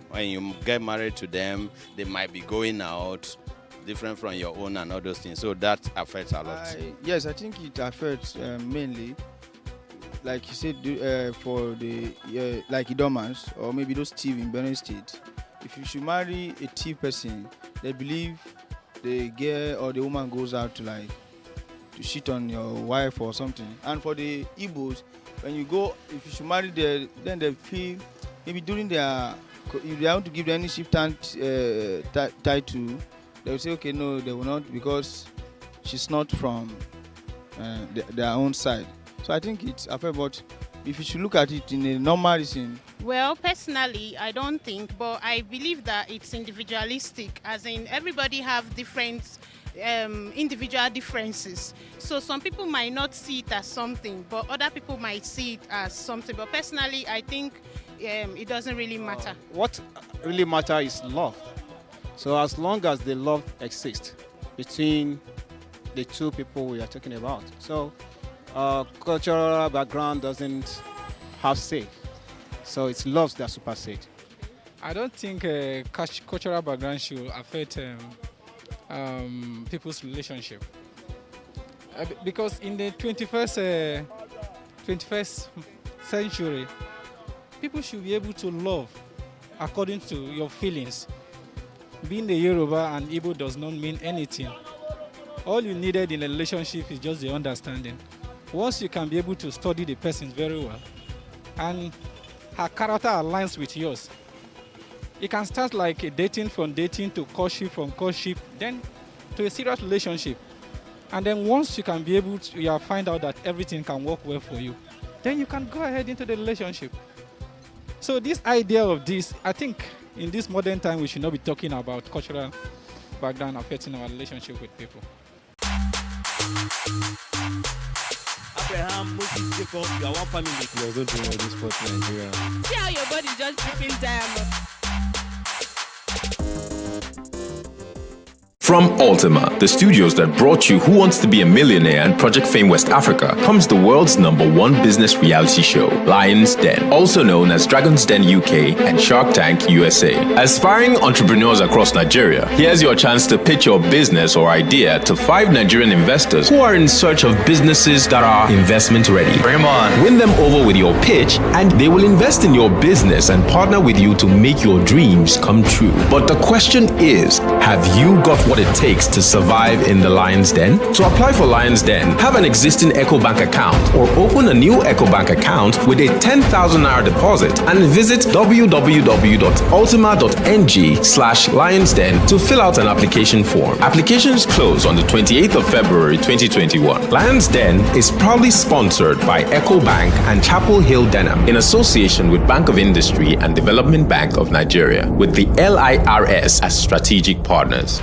When you get married to them, they might be going out different from your own and all those things. So that affects a lot. Yes, I think it affects mainly, like you said, for the like Idomans or maybe those thieves in Benue State. If you should marry a thief person, they believe the girl or the woman goes out to shit on your wife or something. And for the Igbos, when you go, if you should marry there, then they feel maybe during their, if they want to give them any chieftain title, they will say, okay, no, they will not because she's not from their own side. So I think it's affair, but if you should look at it in a normal reason. Well, personally, I don't think, but I believe that it's individualistic, as in everybody have different individual differences. So some people might not see it as something, but other people might see it as something. But personally, I think it doesn't really matter. What really matters is love. So as long as the love exists between the two people we are talking about. So cultural background doesn't have say. So it's love that supersedes. I don't think cultural background should affect people's relationship. Because in the 21st century, people should be able to love according to your feelings. Being the Yoruba and Igbo does not mean anything. All you needed in a relationship is just the understanding. Once you can be able to study the person very well, and her character aligns with yours, it can start like a dating, from dating to courtship, from courtship, then to a serious relationship. And then once you can be able to find out that everything can work well for you, then you can go ahead into the relationship. So this idea of this, I think in this modern time, we should not be talking about cultural background affecting our relationship with people. Abraham, Moses, Jacob, you are one family. You are going to this sport Nigeria. See how your body just dripping diamond. From Ultima, the studios that brought you Who Wants to Be a Millionaire and Project Fame West Africa, comes the world's #1 business reality show, Lion's Den, also known as Dragon's Den UK and Shark Tank USA. Aspiring entrepreneurs across Nigeria, here's your chance to pitch your business or idea to 5 Nigerian investors who are in search of businesses that are investment ready. Bring 'em on. Win them over with your pitch, and they will invest in your business and partner with you to make your dreams come true. But the question is, have you got what it takes to survive in the Lion's Den? To apply for Lion's Den, have an existing EcoBank account or open a new EcoBank account with a 10,000 naira deposit and visit www.ultima.ng/lionsden to fill out an application form. Applications close on the 28th of February 2021. Lion's Den is proudly sponsored by EcoBank and Chapel Hill Denham in association with Bank of Industry and Development Bank of Nigeria, with the LIRS as strategic partners.